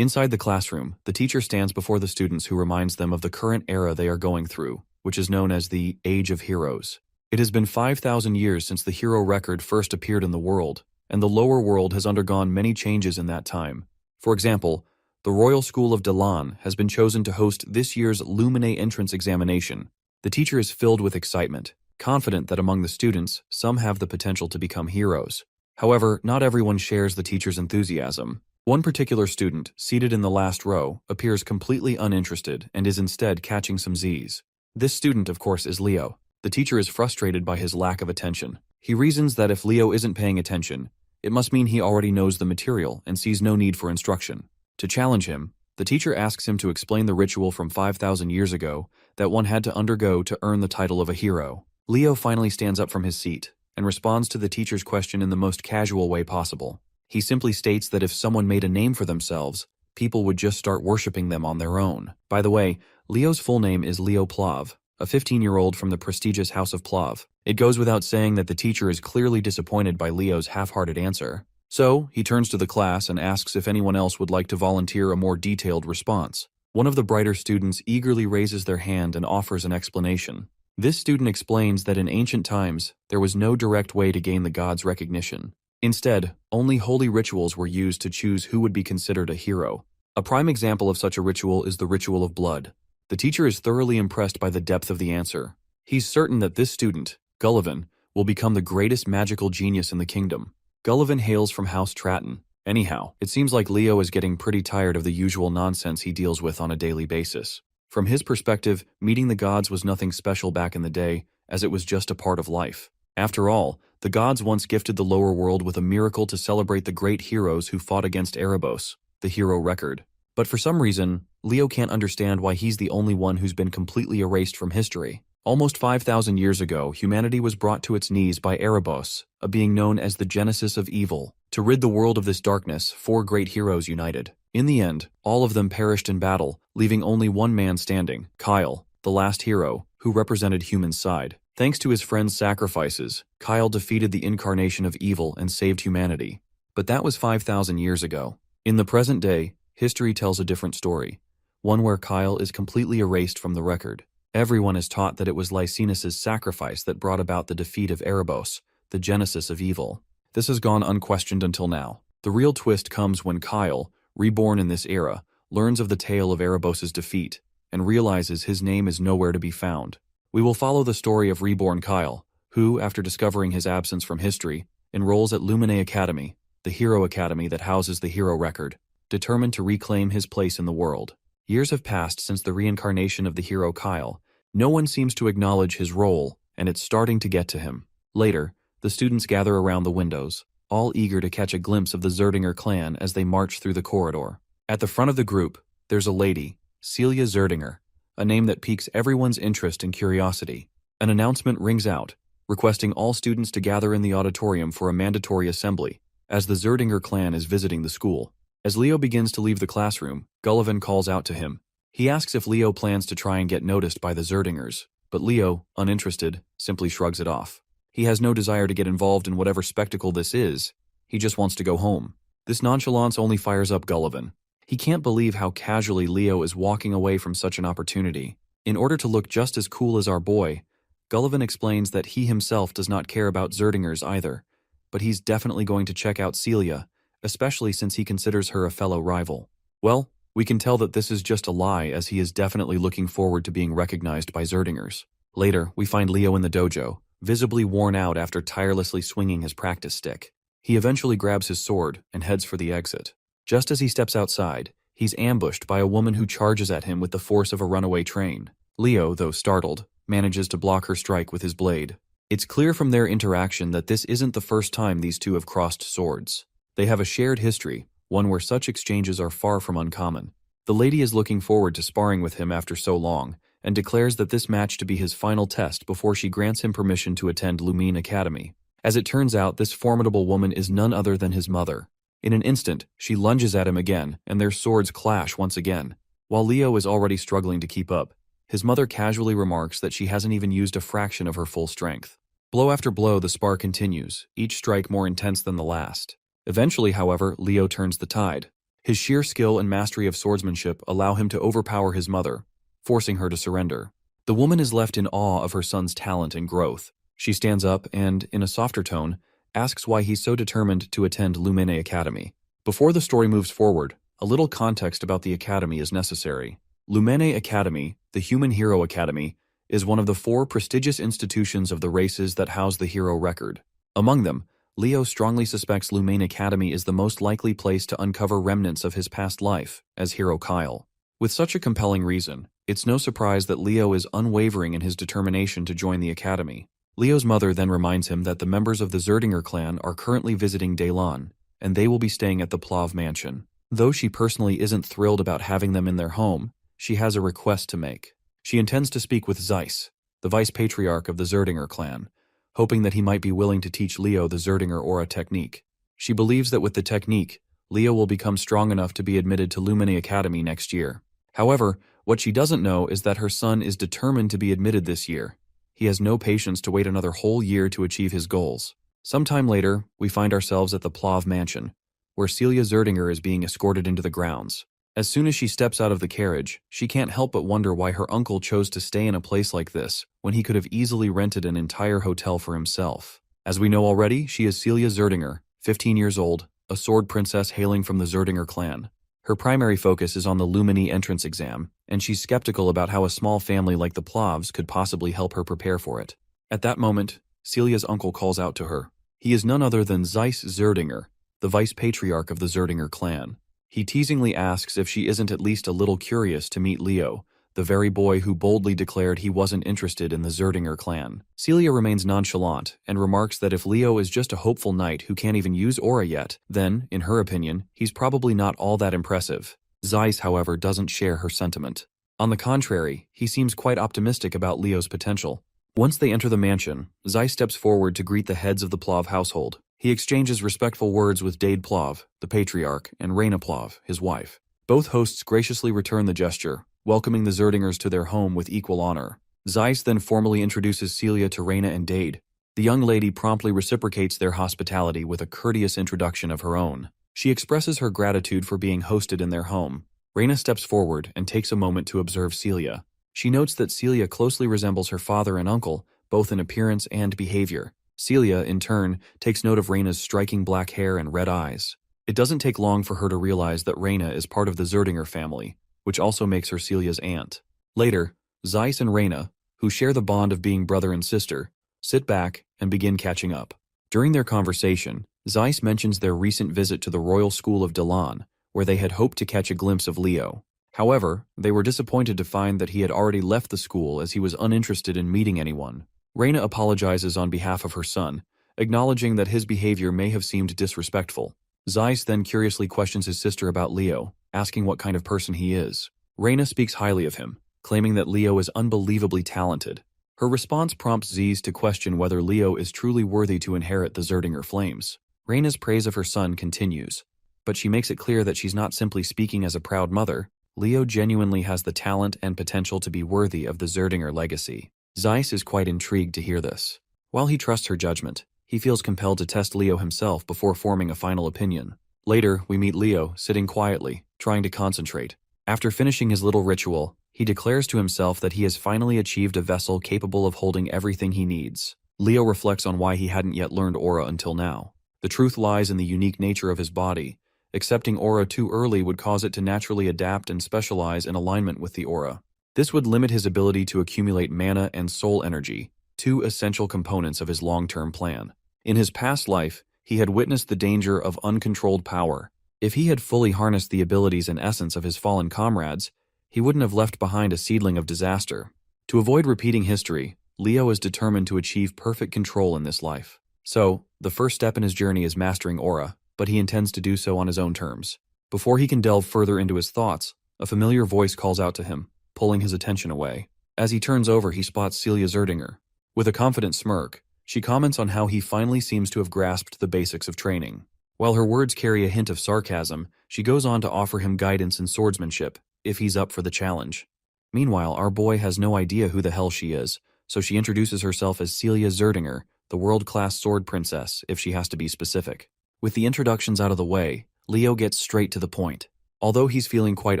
Inside the classroom, the teacher stands before the students who reminds them of the current era they are going through, which is known as the Age of Heroes. It has been 5,000 years since the hero record first appeared in the world, and the lower world has undergone many changes in that time. For example, the Royal School of Dalan has been chosen to host this year's Lumine entrance examination. The teacher is filled with excitement, confident that among the students, some have the potential to become heroes. However, not everyone shares the teacher's enthusiasm. One particular student, seated in the last row, appears completely uninterested and is instead catching some Z's. This student, of course, is Leo. The teacher is frustrated by his lack of attention. He reasons that if Leo isn't paying attention, it must mean he already knows the material and sees no need for instruction. To challenge him, the teacher asks him to explain the ritual from 5,000 years ago that one had to undergo to earn the title of a hero. Leo finally stands up from his seat and responds to the teacher's question in the most casual way possible. He simply states that if someone made a name for themselves, people would just start worshipping them on their own. By the way, Leo's full name is Leo Plav, a 15-year-old from the prestigious House of Plav. It goes without saying that the teacher is clearly disappointed by Leo's half-hearted answer. So, he turns to the class and asks if anyone else would like to volunteer a more detailed response. One of the brighter students eagerly raises their hand and offers an explanation. This student explains that in ancient times, there was no direct way to gain the gods' recognition. Instead, only holy rituals were used to choose who would be considered a hero. A prime example of such a ritual is the ritual of blood. The teacher is thoroughly impressed by the depth of the answer. He's certain that this student, Gullivan, will become the greatest magical genius in the kingdom. Gullivan hails from House Tratton. Anyhow, it seems like Leo is getting pretty tired of the usual nonsense he deals with on a daily basis. From his perspective, meeting the gods was nothing special back in the day, as it was just a part of life. After all, the gods once gifted the lower world with a miracle to celebrate the great heroes who fought against Erebos, the hero record. But for some reason, Leo can't understand why he's the only one who's been completely erased from history. Almost 5,000 years ago, humanity was brought to its knees by Erebos, a being known as the genesis of evil. To rid the world of this darkness, 4 great heroes united. In the end, all of them perished in battle, leaving only one man standing, Kyle, the last hero, who represented human side. Thanks to his friends' sacrifices, Kyle defeated the incarnation of evil and saved humanity. But that was 5,000 years ago. In the present day, history tells a different story, one where Kyle is completely erased from the record. Everyone is taught that it was Lycinus's sacrifice that brought about the defeat of Erebos, the genesis of evil. This has gone unquestioned until now. The real twist comes when Kyle, reborn in this era, learns of the tale of Erebos' defeat and realizes his name is nowhere to be found. We will follow the story of reborn Kyle, who, after discovering his absence from history, enrolls at Lumine Academy, the hero academy that houses the hero record, determined to reclaim his place in the world. Years have passed since the reincarnation of the hero Kyle. No one seems to acknowledge his role, and it's starting to get to him. Later, the students gather around the windows, all eager to catch a glimpse of the Zerdinger clan as they march through the corridor. At the front of the group, there's a lady, Celia Zerdinger, a name that piques everyone's interest and curiosity. An announcement rings out, requesting all students to gather in the auditorium for a mandatory assembly, as the Zerdinger clan is visiting the school. As Leo begins to leave the classroom, Gullivan calls out to him. He asks if Leo plans to try and get noticed by the Zerdingers, but Leo, uninterested, simply shrugs it off. He has no desire to get involved in whatever spectacle this is. He just wants to go home. This nonchalance only fires up Gullivan. He can't believe how casually Leo is walking away from such an opportunity. In order to look just as cool as our boy, Gullivan explains that he himself does not care about Zerdingers either, but he's definitely going to check out Celia, especially since he considers her a fellow rival. Well, we can tell that this is just a lie, as he is definitely looking forward to being recognized by Zerdingers. Later, we find Leo in the dojo, visibly worn out after tirelessly swinging his practice stick. He eventually grabs his sword and heads for the exit. Just as he steps outside, he's ambushed by a woman who charges at him with the force of a runaway train. Leo, though startled, manages to block her strike with his blade. It's clear from their interaction that this isn't the first time these two have crossed swords. They have a shared history, one where such exchanges are far from uncommon. The lady is looking forward to sparring with him after so long, and declares that this match to be his final test before she grants him permission to attend Lumine Academy. As it turns out, this formidable woman is none other than his mother. In an instant, she lunges at him again, and their swords clash once again. While Leo is already struggling to keep up, his mother casually remarks that she hasn't even used a fraction of her full strength. Blow after blow, the spar continues, each strike more intense than the last. Eventually, however, Leo turns the tide. His sheer skill and mastery of swordsmanship allow him to overpower his mother, forcing her to surrender. The woman is left in awe of her son's talent and growth. She stands up and, in a softer tone, asks why he's so determined to attend Lumene Academy. Before the story moves forward, a little context about the academy is necessary. Lumene Academy, the Human Hero Academy, is one of the 4 prestigious institutions of the races that house the hero record. Among them, Leo strongly suspects Lumene Academy is the most likely place to uncover remnants of his past life as hero Kyle. With such a compelling reason, it's no surprise that Leo is unwavering in his determination to join the academy. Leo's mother then reminds him that the members of the Zerdinger clan are currently visiting Daylon, and they will be staying at the Plav mansion. Though she personally isn't thrilled about having them in their home, she has a request to make. She intends to speak with Zeiss, the vice patriarch of the Zerdinger clan, hoping that he might be willing to teach Leo the Zerdinger aura technique. She believes that with the technique, Leo will become strong enough to be admitted to Lumene Academy next year. However, what she doesn't know is that her son is determined to be admitted this year. He has no patience to wait another whole year to achieve his goals. Sometime later, we find ourselves at the Plav mansion, where Celia Zerdinger is being escorted into the grounds. As soon as she steps out of the carriage, she can't help but wonder why her uncle chose to stay in a place like this when he could have easily rented an entire hotel for himself. As we know already, she is Celia Zerdinger, 15 years old, a sword princess hailing from the Zerdinger clan. Her primary focus is on the Lumini entrance exam, and she's skeptical about how a small family like the Plavs could possibly help her prepare for it. At that moment, Celia's uncle calls out to her. He is none other than Zeiss Zerdinger, the vice patriarch of the Zerdinger clan. He teasingly asks if she isn't at least a little curious to meet Leo, the very boy who boldly declared he wasn't interested in the Zerdinger clan. Celia remains nonchalant and remarks that if Leo is just a hopeful knight who can't even use aura yet, then, in her opinion, he's probably not all that impressive. Zeiss, however, doesn't share her sentiment. On the contrary, he seems quite optimistic about Leo's potential. Once they enter the mansion, Zeiss steps forward to greet the heads of the Plav household. He exchanges respectful words with Dade Plav, the patriarch, and Reyna Plav, his wife. Both hosts graciously return the gesture, welcoming the Zerdingers to their home with equal honor. Zeiss then formally introduces Celia to Reyna and Dade. The young lady promptly reciprocates their hospitality with a courteous introduction of her own. She expresses her gratitude for being hosted in their home. Reyna steps forward and takes a moment to observe Celia. She notes that Celia closely resembles her father and uncle, both in appearance and behavior. Celia, in turn, takes note of Reyna's striking black hair and red eyes. It doesn't take long for her to realize that Reyna is part of the Zerdinger family, which also makes her Celia's aunt. Later, Zeiss and Reyna, who share the bond of being brother and sister, sit back and begin catching up. During their conversation, Zeiss mentions their recent visit to the Royal School of Dalan, where they had hoped to catch a glimpse of Leo. However, they were disappointed to find that he had already left the school as he was uninterested in meeting anyone. Reyna apologizes on behalf of her son, acknowledging that his behavior may have seemed disrespectful. Zeiss then curiously questions his sister about Leo, asking what kind of person he is. Reyna speaks highly of him, claiming that Leo is unbelievably talented. Her response prompts Zeiss to question whether Leo is truly worthy to inherit the Zerdinger flames. Reyna's praise of her son continues, but she makes it clear that she's not simply speaking as a proud mother. Leo genuinely has the talent and potential to be worthy of the Zerdinger legacy. Zeiss is quite intrigued to hear this. While he trusts her judgment, he feels compelled to test Leo himself before forming a final opinion. Later, we meet Leo, sitting quietly, trying to concentrate. After finishing his little ritual, he declares to himself that he has finally achieved a vessel capable of holding everything he needs. Leo reflects on why he hadn't yet learned aura until now. The truth lies in the unique nature of his body. Accepting aura too early would cause it to naturally adapt and specialize in alignment with the aura. This would limit his ability to accumulate mana and soul energy, two essential components of his long-term plan. In his past life, he had witnessed the danger of uncontrolled power. If he had fully harnessed the abilities and essence of his fallen comrades, he wouldn't have left behind a seedling of disaster. To avoid repeating history, Leo is determined to achieve perfect control in this life. So, the first step in his journey is mastering aura, but he intends to do so on his own terms. Before he can delve further into his thoughts, a familiar voice calls out to him, pulling his attention away. As he turns over, he spots Celia Zerdinger. With a confident smirk, she comments on how he finally seems to have grasped the basics of training. While her words carry a hint of sarcasm, she goes on to offer him guidance in swordsmanship, if he's up for the challenge. Meanwhile, our boy has no idea who the hell she is, so she introduces herself as Celia Zerdinger, the world-class sword princess, if she has to be specific. With the introductions out of the way, Leo gets straight to the point. Although he's feeling quite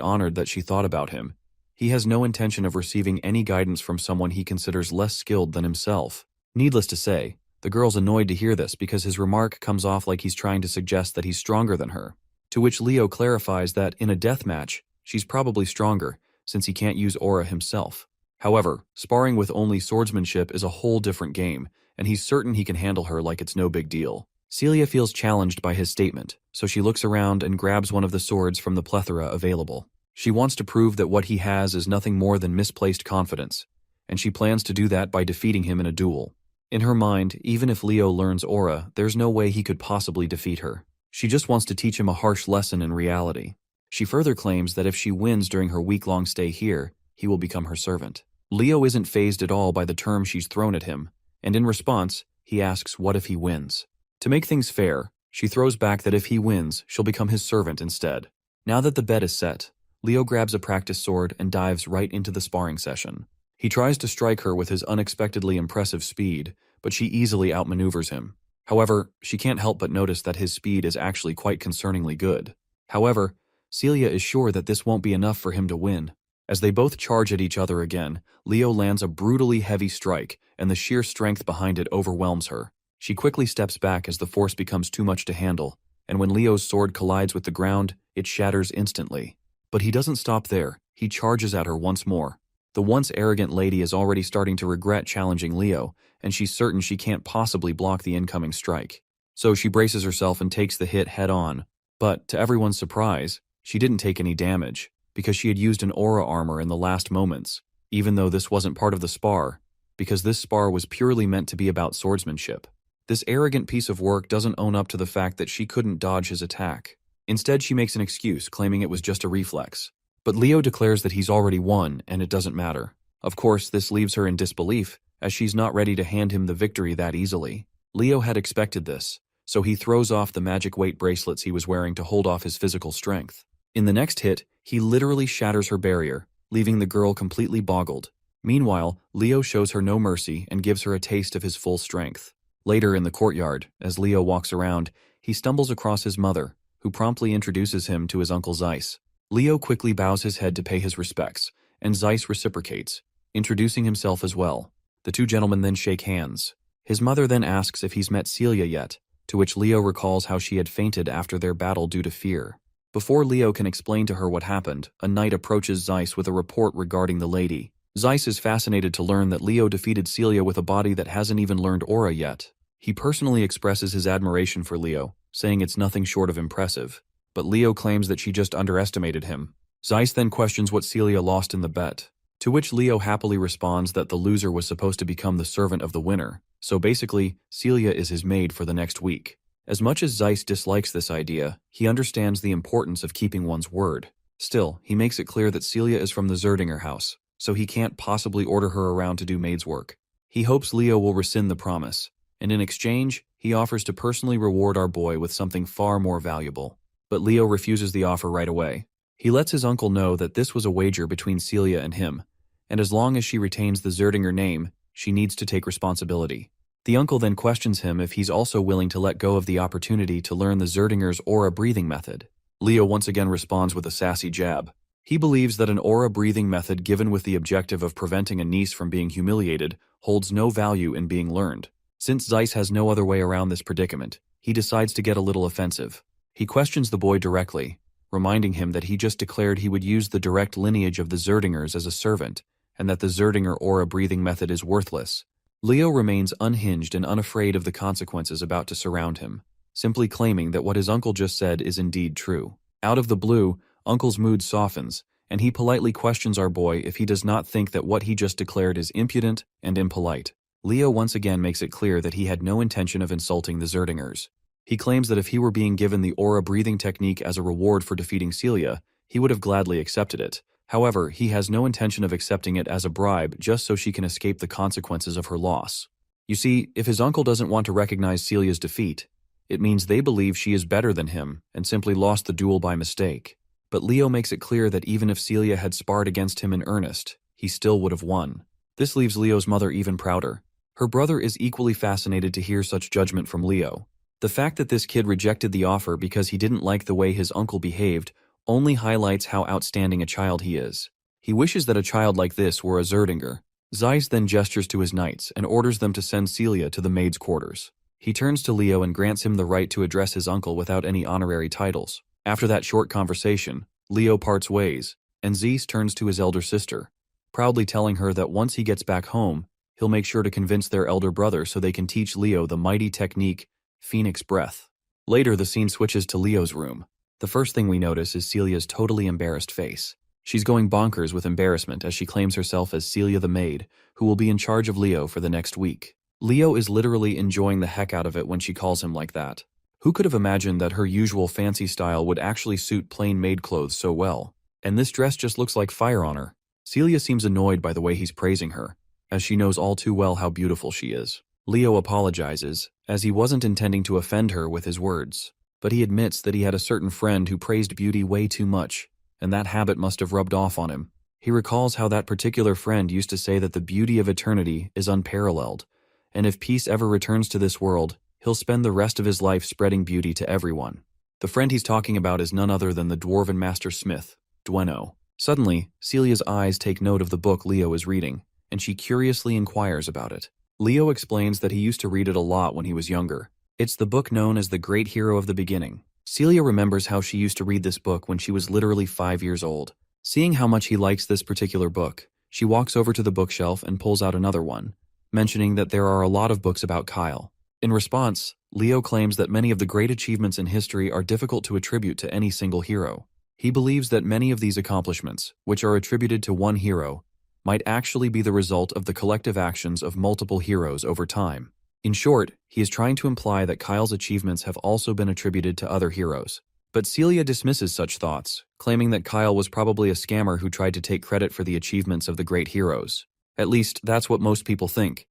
honored that she thought about him, he has no intention of receiving any guidance from someone he considers less skilled than himself. Needless to say, the girl's annoyed to hear this because his remark comes off like he's trying to suggest that he's stronger than her. To which Leo clarifies that in a death match, she's probably stronger, since he can't use aura himself. However, sparring with only swordsmanship is a whole different game, and he's certain he can handle her like it's no big deal. Celia feels challenged by his statement, so she looks around and grabs one of the swords from the plethora available. She wants to prove that what he has is nothing more than misplaced confidence, and she plans to do that by defeating him in a duel. In her mind, even if Leo learns aura, there's no way he could possibly defeat her. She just wants to teach him a harsh lesson in reality. She further claims that if she wins during her week-long stay here, he will become her servant. Leo isn't fazed at all by the term she's thrown at him, and in response, he asks what if he wins. To make things fair, she throws back that if he wins, she'll become his servant instead. Now that the bet is set, Leo grabs a practice sword and dives right into the sparring session. He tries to strike her with his unexpectedly impressive speed, but she easily outmaneuvers him. However, she can't help but notice that his speed is actually quite concerningly good. However, Celia is sure that this won't be enough for him to win. As they both charge at each other again, Leo lands a brutally heavy strike, and the sheer strength behind it overwhelms her. She quickly steps back as the force becomes too much to handle, and when Leo's sword collides with the ground, it shatters instantly. But he doesn't stop there. He charges at her once more. The once arrogant lady is already starting to regret challenging Leo, and she's certain she can't possibly block the incoming strike. So she braces herself and takes the hit head-on. But, to everyone's surprise, she didn't take any damage, because she had used an aura armor in the last moments, even though this wasn't part of the spar, because this spar was purely meant to be about swordsmanship. This arrogant piece of work doesn't own up to the fact that she couldn't dodge his attack. Instead, she makes an excuse, claiming it was just a reflex. But Leo declares that he's already won, and it doesn't matter. Of course, this leaves her in disbelief, as she's not ready to hand him the victory that easily. Leo had expected this, so he throws off the magic weight bracelets he was wearing to hold off his physical strength. In the next hit, he literally shatters her barrier, leaving the girl completely boggled. Meanwhile, Leo shows her no mercy and gives her a taste of his full strength. Later in the courtyard, as Leo walks around, he stumbles across his mother, who promptly introduces him to his uncle Zeiss. Leo quickly bows his head to pay his respects, and Zeiss reciprocates, introducing himself as well. The two gentlemen then shake hands. His mother then asks if he's met Celia yet, to which Leo recalls how she had fainted after their battle due to fear. Before Leo can explain to her what happened, a knight approaches Zeiss with a report regarding the lady. Zeiss is fascinated to learn that Leo defeated Celia with a body that hasn't even learned aura yet. He personally expresses his admiration for Leo, saying it's nothing short of impressive. But Leo claims that she just underestimated him. Zeiss then questions what Celia lost in the bet, to which Leo happily responds that the loser was supposed to become the servant of the winner, so basically, Celia is his maid for the next week. As much as Zeiss dislikes this idea, he understands the importance of keeping one's word. Still, he makes it clear that Celia is from the Zerdinger house, so he can't possibly order her around to do maid's work. He hopes Leo will rescind the promise, and in exchange, he offers to personally reward our boy with something far more valuable. But Leo refuses the offer right away. He lets his uncle know that this was a wager between Celia and him, and as long as she retains the Zerdinger name, she needs to take responsibility. The uncle then questions him if he's also willing to let go of the opportunity to learn the Zerdinger's aura breathing method. Leo once again responds with a sassy jab. He believes that an aura breathing method given with the objective of preventing a niece from being humiliated holds no value in being learned. Since Zeiss has no other way around this predicament, he decides to get a little offensive. He questions the boy directly, reminding him that he just declared he would use the direct lineage of the Zerdingers as a servant, and that the Zerdinger aura breathing method is worthless. Leo remains unhinged and unafraid of the consequences about to surround him, simply claiming that what his uncle just said is indeed true. Out of the blue, Uncle's mood softens, and he politely questions our boy if he does not think that what he just declared is impudent and impolite. Leo once again makes it clear that he had no intention of insulting the Zerdingers. He claims that if he were being given the aura breathing technique as a reward for defeating Celia, he would have gladly accepted it. However, he has no intention of accepting it as a bribe just so she can escape the consequences of her loss. You see, if his uncle doesn't want to recognize Celia's defeat, it means they believe she is better than him and simply lost the duel by mistake. But Leo makes it clear that even if Celia had sparred against him in earnest, he still would have won. This leaves Leo's mother even prouder. Her brother is equally fascinated to hear such judgment from Leo. The fact that this kid rejected the offer because he didn't like the way his uncle behaved only highlights how outstanding a child he is. He wishes that a child like this were a Zerdinger. Zeiss then gestures to his knights and orders them to send Celia to the maid's quarters. He turns to Leo and grants him the right to address his uncle without any honorary titles. After that short conversation, Leo parts ways, and Zeiss turns to his elder sister, proudly telling her that once he gets back home, he'll make sure to convince their elder brother so they can teach Leo the mighty technique, Phoenix Breath. Later, the scene switches to Leo's room. The first thing we notice is Celia's totally embarrassed face. She's going bonkers with embarrassment as she claims herself as Celia the maid, who will be in charge of Leo for the next week. Leo is literally enjoying the heck out of it when she calls him like that. Who could have imagined that her usual fancy style would actually suit plain maid clothes so well? And this dress just looks like fire on her. Celia seems annoyed by the way he's praising her, as she knows all too well how beautiful she is. Leo apologizes, as he wasn't intending to offend her with his words, but he admits that he had a certain friend who praised beauty way too much, and that habit must have rubbed off on him. He recalls how that particular friend used to say that the beauty of eternity is unparalleled, and if peace ever returns to this world, he'll spend the rest of his life spreading beauty to everyone. The friend he's talking about is none other than the Dwarven Master Smith, Dweno. Suddenly, Celia's eyes take note of the book Leo is reading, and she curiously inquires about it. Leo explains that he used to read it a lot when he was younger. It's the book known as The Great Hero of the Beginning. Celia remembers how she used to read this book when she was literally 5 years old. Seeing how much he likes this particular book, she walks over to the bookshelf and pulls out another one, mentioning that there are a lot of books about Kyle. In response, Leo claims that many of the great achievements in history are difficult to attribute to any single hero. He believes that many of these accomplishments, which are attributed to one hero, might actually be the result of the collective actions of multiple heroes over time. In short, he is trying to imply that Kyle's achievements have also been attributed to other heroes. But Celia dismisses such thoughts, claiming that Kyle was probably a scammer who tried to take credit for the achievements of the great heroes. At least, that's what most people think.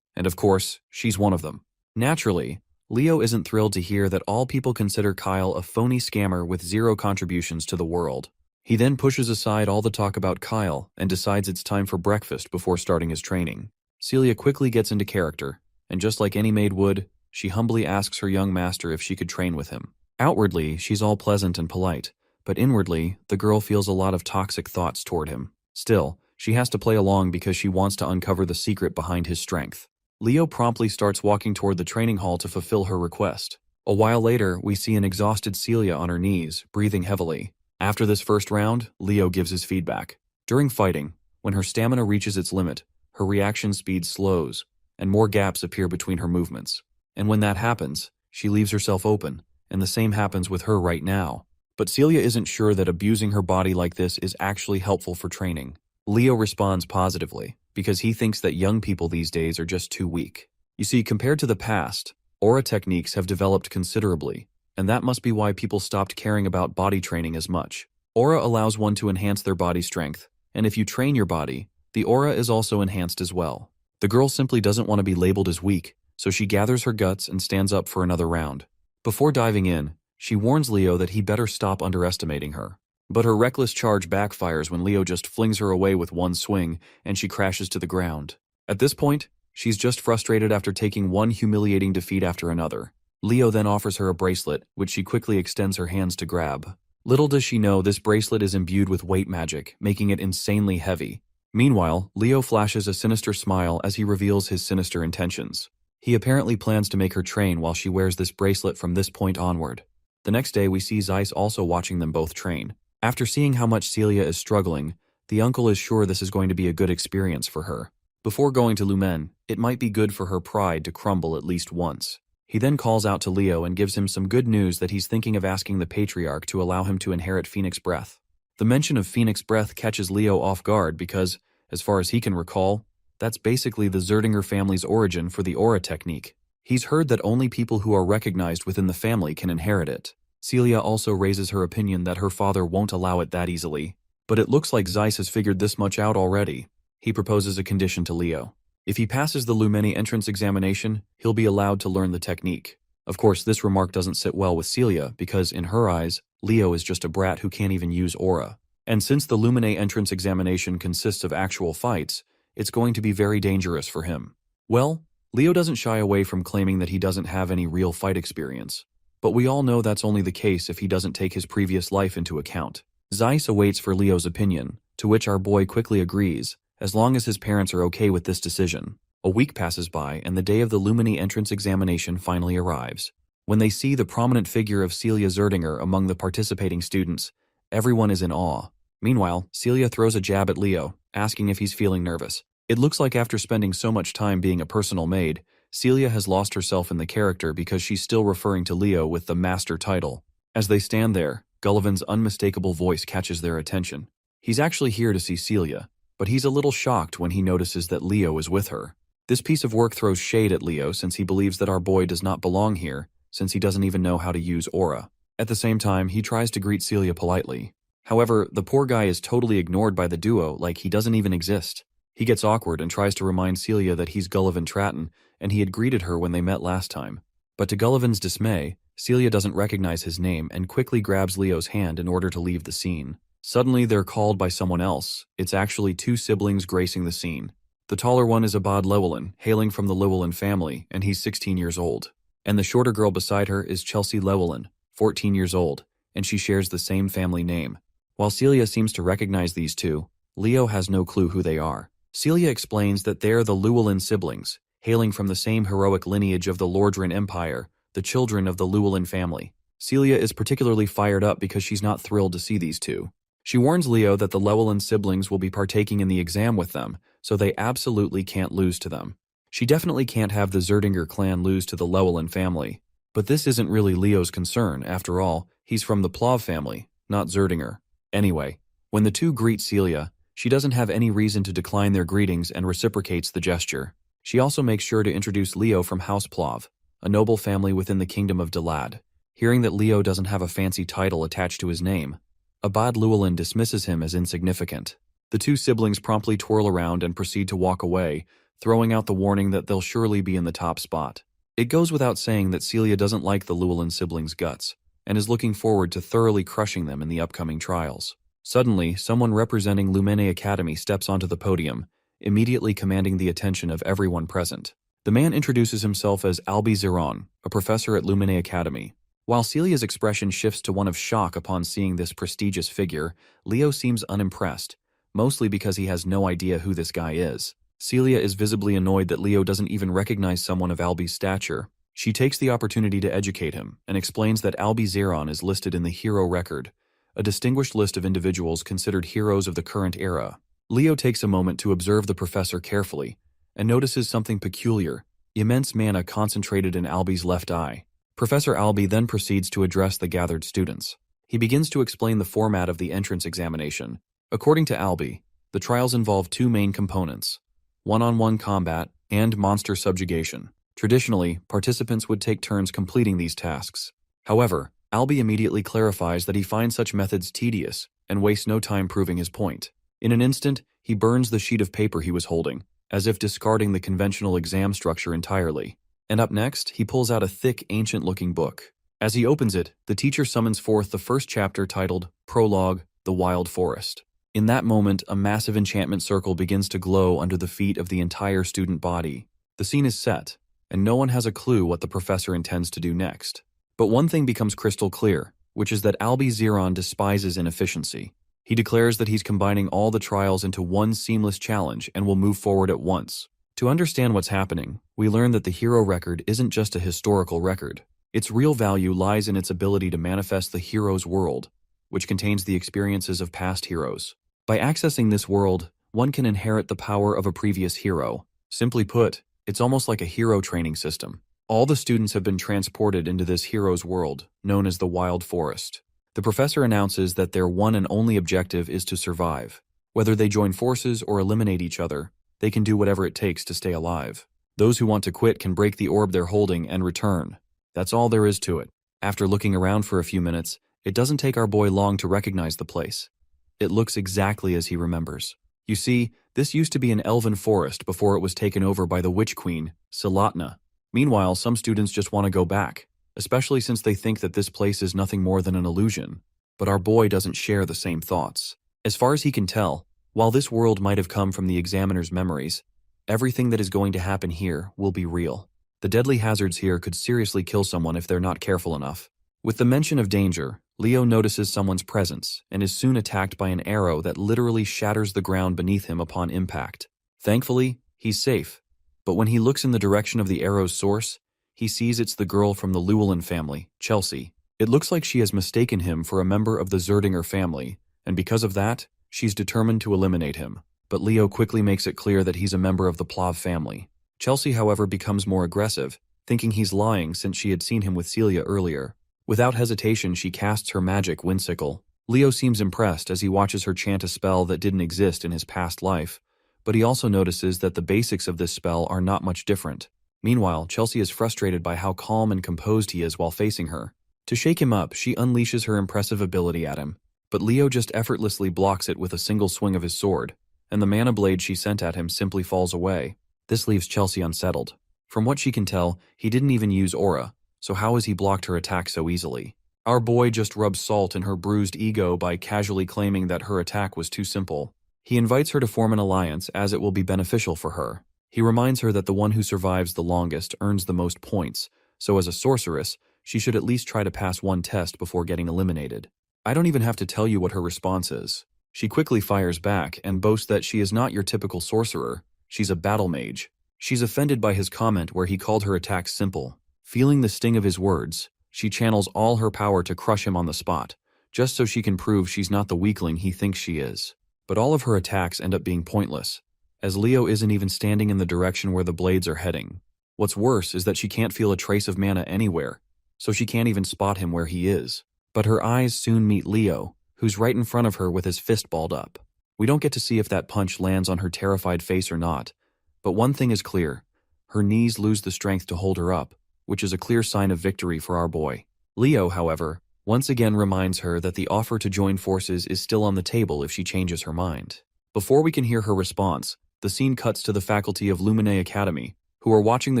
And of course, she's one of them. Naturally, Leo isn't thrilled to hear that all people consider Kyle a phony scammer with zero contributions to the world. He then pushes aside all the talk about Kyle and decides it's time for breakfast before starting his training. Celia quickly gets into character, and just like any maid would, she humbly asks her young master if she could train with him. Outwardly, she's all pleasant and polite, but inwardly, the girl feels a lot of toxic thoughts toward him. Still, she has to play along because she wants to uncover the secret behind his strength. Leo promptly starts walking toward the training hall to fulfill her request. A while later, we see an exhausted Celia on her knees, breathing heavily. After this first round, Leo gives his feedback. During fighting, when her stamina reaches its limit, her reaction speed slows, and more gaps appear between her movements. And when that happens, she leaves herself open, and the same happens with her right now. But Celia isn't sure that abusing her body like this is actually helpful for training. Leo responds positively, because he thinks that young people these days are just too weak. You see, compared to the past, aura techniques have developed considerably, and that must be why people stopped caring about body training as much. Aura allows one to enhance their body strength, and if you train your body, the aura is also enhanced as well. The girl simply doesn't want to be labeled as weak, so she gathers her guts and stands up for another round. Before diving in, she warns Leo that he better stop underestimating her. But her reckless charge backfires when Leo just flings her away with one swing, and she crashes to the ground. At this point, she's just frustrated after taking one humiliating defeat after another. Leo then offers her a bracelet, which she quickly extends her hands to grab. Little does she know this bracelet is imbued with weight magic, making it insanely heavy. Meanwhile, Leo flashes a sinister smile as he reveals his sinister intentions. He apparently plans to make her train while she wears this bracelet from this point onward. The next day, we see Zeiss also watching them both train. After seeing how much Celia is struggling, the uncle is sure this is going to be a good experience for her. Before going to Lumen, it might be good for her pride to crumble at least once. He then calls out to Leo and gives him some good news that he's thinking of asking the Patriarch to allow him to inherit Phoenix Breath. The mention of Phoenix Breath catches Leo off guard because, as far as he can recall, that's basically the Zerdinger family's origin for the aura technique. He's heard that only people who are recognized within the family can inherit it. Celia also raises her opinion that her father won't allow it that easily. But it looks like Zeiss has figured this much out already. He proposes a condition to Leo. If he passes the Lumeni entrance examination, he'll be allowed to learn the technique. Of course, this remark doesn't sit well with Celia because, in her eyes, Leo is just a brat who can't even use aura. And since the Lumeni entrance examination consists of actual fights, it's going to be very dangerous for him. Well, Leo doesn't shy away from claiming that he doesn't have any real fight experience. But we all know that's only the case if he doesn't take his previous life into account. Zeiss awaits for Leo's opinion, to which our boy quickly agrees, as long as his parents are okay with this decision. A week passes by and the day of the Lumini entrance examination finally arrives. When they see the prominent figure of Celia Zerdinger among the participating students, everyone is in awe. Meanwhile, Celia throws a jab at Leo, asking if he's feeling nervous. It looks like after spending so much time being a personal maid, Celia has lost herself in the character because she's still referring to Leo with the master title. As they stand there, Gullivan's unmistakable voice catches their attention. He's actually here to see Celia, but he's a little shocked when he notices that Leo is with her. This piece of work throws shade at Leo since he believes that our boy does not belong here, since he doesn't even know how to use aura. At the same time, he tries to greet Celia politely. However, the poor guy is totally ignored by the duo like he doesn't even exist. He gets awkward and tries to remind Celia that he's Gullivan Tratton and he had greeted her when they met last time. But to Gullivan's dismay, Celia doesn't recognize his name and quickly grabs Leo's hand in order to leave the scene. Suddenly, they're called by someone else. It's actually two siblings gracing the scene. The taller one is Abad Llewellyn, hailing from the Llewellyn family, and he's 16 years old. And the shorter girl beside her is Chelsea Llewellyn, 14 years old, and she shares the same family name. While Celia seems to recognize these two, Leo has no clue who they are. Celia explains that they're the Llewellyn siblings, hailing from the same heroic lineage of the Lordran Empire, the children of the Llewellyn family. Celia is particularly fired up because she's not thrilled to see these two. She warns Leo that the Llewellyn siblings will be partaking in the exam with them, so they absolutely can't lose to them. She definitely can't have the Zerdinger clan lose to the Llewellyn family. But this isn't really Leo's concern, after all, he's from the Plov family, not Zerdinger. Anyway, when the two greet Celia, she doesn't have any reason to decline their greetings and reciprocates the gesture. She also makes sure to introduce Leo from House Plov, a noble family within the kingdom of Dalad. Hearing that Leo doesn't have a fancy title attached to his name, Abad Llewellyn dismisses him as insignificant. The two siblings promptly twirl around and proceed to walk away, throwing out the warning that they'll surely be in the top spot. It goes without saying that Celia doesn't like the Llewellyn siblings' guts, and is looking forward to thoroughly crushing them in the upcoming trials. Suddenly, someone representing Lumene Academy steps onto the podium, immediately commanding the attention of everyone present. The man introduces himself as Albi Ziron, a professor at Lumene Academy. While Celia's expression shifts to one of shock upon seeing this prestigious figure, Leo seems unimpressed, mostly because he has no idea who this guy is. Celia is visibly annoyed that Leo doesn't even recognize someone of Albi's stature. She takes the opportunity to educate him and explains that Albi Ziron is listed in the Hero Record, a distinguished list of individuals considered heroes of the current era. Leo takes a moment to observe the professor carefully and notices something peculiar: immense mana concentrated in Albi's left eye. Professor Albi then proceeds to address the gathered students. He begins to explain the format of the entrance examination. According to Albi, the trials involve two main components: one-on-one combat and monster subjugation. Traditionally, participants would take turns completing these tasks. However, Albi immediately clarifies that he finds such methods tedious and wastes no time proving his point. In an instant, he burns the sheet of paper he was holding, as if discarding the conventional exam structure entirely. And up next, he pulls out a thick, ancient-looking book. As he opens it, the teacher summons forth the first chapter titled Prologue, The Wild Forest. In that moment, a massive enchantment circle begins to glow under the feet of the entire student body. The scene is set, and no one has a clue what the professor intends to do next. But one thing becomes crystal clear, which is that Albi Ziron despises inefficiency. He declares that he's combining all the trials into one seamless challenge and will move forward at once. To understand what's happening, we learn that the hero record isn't just a historical record. Its real value lies in its ability to manifest the hero's world, which contains the experiences of past heroes. By accessing this world, one can inherit the power of a previous hero. Simply put, it's almost like a hero training system. All the students have been transported into this hero's world, known as the Wild Forest. The professor announces that their one and only objective is to survive. Whether they join forces or eliminate each other, they can do whatever it takes to stay alive. Those who want to quit can break the orb they're holding and return. That's all there is to it. After looking around for a few minutes, it doesn't take our boy long to recognize the place. It looks exactly as he remembers. You see, this used to be an elven forest before it was taken over by the witch queen, Silatna. Meanwhile, some students just want to go back, especially since they think that this place is nothing more than an illusion. But our boy doesn't share the same thoughts. As far as he can tell, while this world might have come from the examiner's memories, Everything that is going to happen here will be real. The deadly hazards here could seriously kill someone if they're not careful enough. With the mention of danger, Leo notices someone's presence and is soon attacked by an arrow that literally shatters the ground beneath him upon impact. Thankfully, he's safe. But when he looks in the direction of the arrow's source, he sees it's the girl from the Llewellyn family, Chelsea. It looks like she has mistaken him for a member of the Zerdinger family, and because of that, she's determined to eliminate him. But Leo quickly makes it clear that he's a member of the Plav family. Chelsea, however, becomes more aggressive, thinking he's lying since she had seen him with Celia earlier. Without hesitation, she casts her magic windsickle. Leo seems impressed as he watches her chant a spell that didn't exist in his past life, but he also notices that the basics of this spell are not much different. Meanwhile, Chelsea is frustrated by how calm and composed he is while facing her. To shake him up, she unleashes her impressive ability at him, but Leo just effortlessly blocks it with a single swing of his sword, and the mana blade she sent at him simply falls away. This leaves Chelsea unsettled. From what she can tell, he didn't even use aura, so how has he blocked her attack so easily? Our boy just rubs salt in her bruised ego by casually claiming that her attack was too simple. He invites her to form an alliance as it will be beneficial for her. He reminds her that the one who survives the longest earns the most points, so as a sorceress, she should at least try to pass one test before getting eliminated. I don't even have to tell you what her response is. She quickly fires back and boasts that she is not your typical sorcerer, she's a battle mage. She's offended by his comment where he called her attack simple. Feeling the sting of his words, she channels all her power to crush him on the spot, just so she can prove she's not the weakling he thinks she is. But all of her attacks end up being pointless, as Leo isn't even standing in the direction where the blades are heading. What's worse is that she can't feel a trace of mana anywhere, so she can't even spot him where he is. But her eyes soon meet Leo, who's right in front of her with his fist balled up. We don't get to see if that punch lands on her terrified face or not, but one thing is clear. Her knees lose the strength to hold her up, which is a clear sign of victory for our boy. Leo, however, once again reminds her that the offer to join forces is still on the table if she changes her mind. Before we can hear her response, the scene cuts to the faculty of Lumine Academy, who are watching the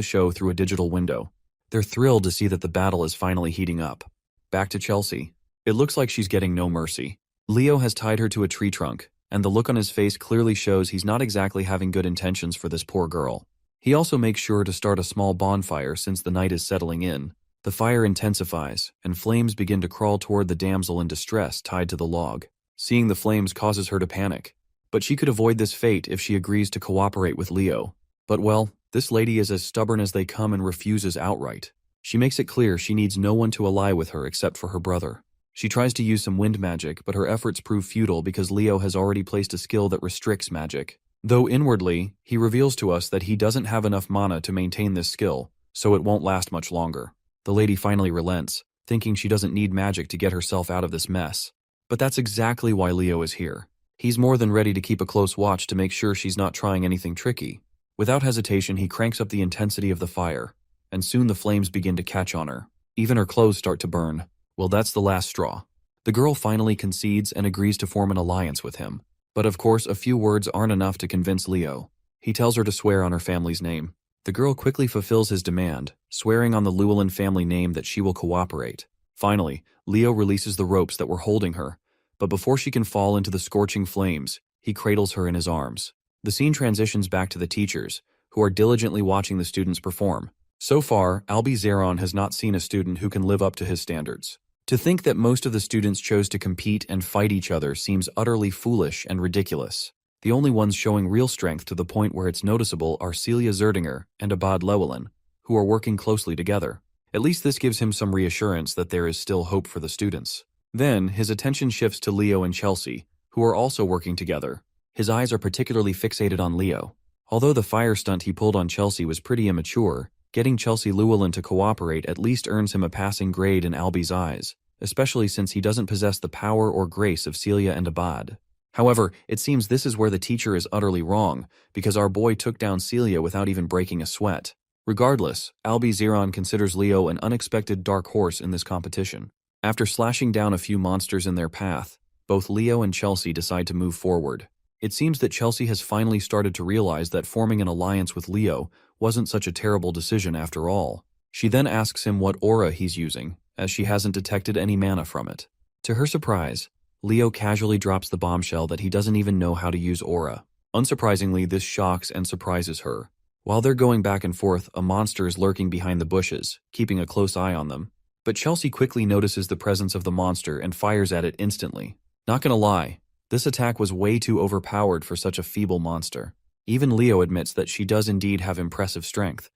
show through a digital window. They're thrilled to see that the battle is finally heating up. Back to Chelsea. It looks like she's getting no mercy. Leo has tied her to a tree trunk, and the look on his face clearly shows he's not exactly having good intentions for this poor girl. He also makes sure to start a small bonfire since the night is settling in. The fire intensifies, and flames begin to crawl toward the damsel in distress tied to the log. Seeing the flames causes her to panic. But she could avoid this fate if she agrees to cooperate with Leo. But well, this lady is as stubborn as they come and refuses outright. She makes it clear she needs no one to ally with her except for her brother. She tries to use some wind magic, but her efforts prove futile because Leo has already placed a skill that restricts magic. Though inwardly, he reveals to us that he doesn't have enough mana to maintain this skill, so it won't last much longer. The lady finally relents, thinking she doesn't need magic to get herself out of this mess. But that's exactly why Leo is here. He's more than ready to keep a close watch to make sure she's not trying anything tricky. Without hesitation, he cranks up the intensity of the fire, and soon the flames begin to catch on her. Even her clothes start to burn. Well, that's the last straw. The girl finally concedes and agrees to form an alliance with him. But of course, a few words aren't enough to convince Leo. He tells her to swear on her family's name. The girl quickly fulfills his demand, swearing on the Llewellyn family name that she will cooperate. Finally, Leo releases the ropes that were holding her, but before she can fall into the scorching flames, he cradles her in his arms. The scene transitions back to the teachers, who are diligently watching the students perform. So far, Albie Zeron has not seen a student who can live up to his standards. To think that most of the students chose to compete and fight each other seems utterly foolish and ridiculous. The only ones showing real strength to the point where it's noticeable are Celia Zerdinger and Abad Llewellyn, who are working closely together. At least this gives him some reassurance that there is still hope for the students. Then, his attention shifts to Leo and Chelsea, who are also working together. His eyes are particularly fixated on Leo. Although the fire stunt he pulled on Chelsea was pretty immature, getting Chelsea Llewellyn to cooperate at least earns him a passing grade in Albie's eyes, especially since he doesn't possess the power or grace of Celia and Abad. However, it seems this is where the teacher is utterly wrong, because our boy took down Celia without even breaking a sweat. Regardless, Albie Zeron considers Leo an unexpected dark horse in this competition. After slashing down a few monsters in their path, both Leo and Chelsea decide to move forward. It seems that Chelsea has finally started to realize that forming an alliance with Leo wasn't such a terrible decision after all. She then asks him what aura he's using, as she hasn't detected any mana from it. To her surprise, Leo casually drops the bombshell that he doesn't even know how to use aura. Unsurprisingly, this shocks and surprises her. While they're going back and forth, a monster is lurking behind the bushes, keeping a close eye on them. But Chelsea quickly notices the presence of the monster and fires at it instantly. Not gonna lie, this attack was way too overpowered for such a feeble monster. Even Leo admits that she does indeed have impressive strength,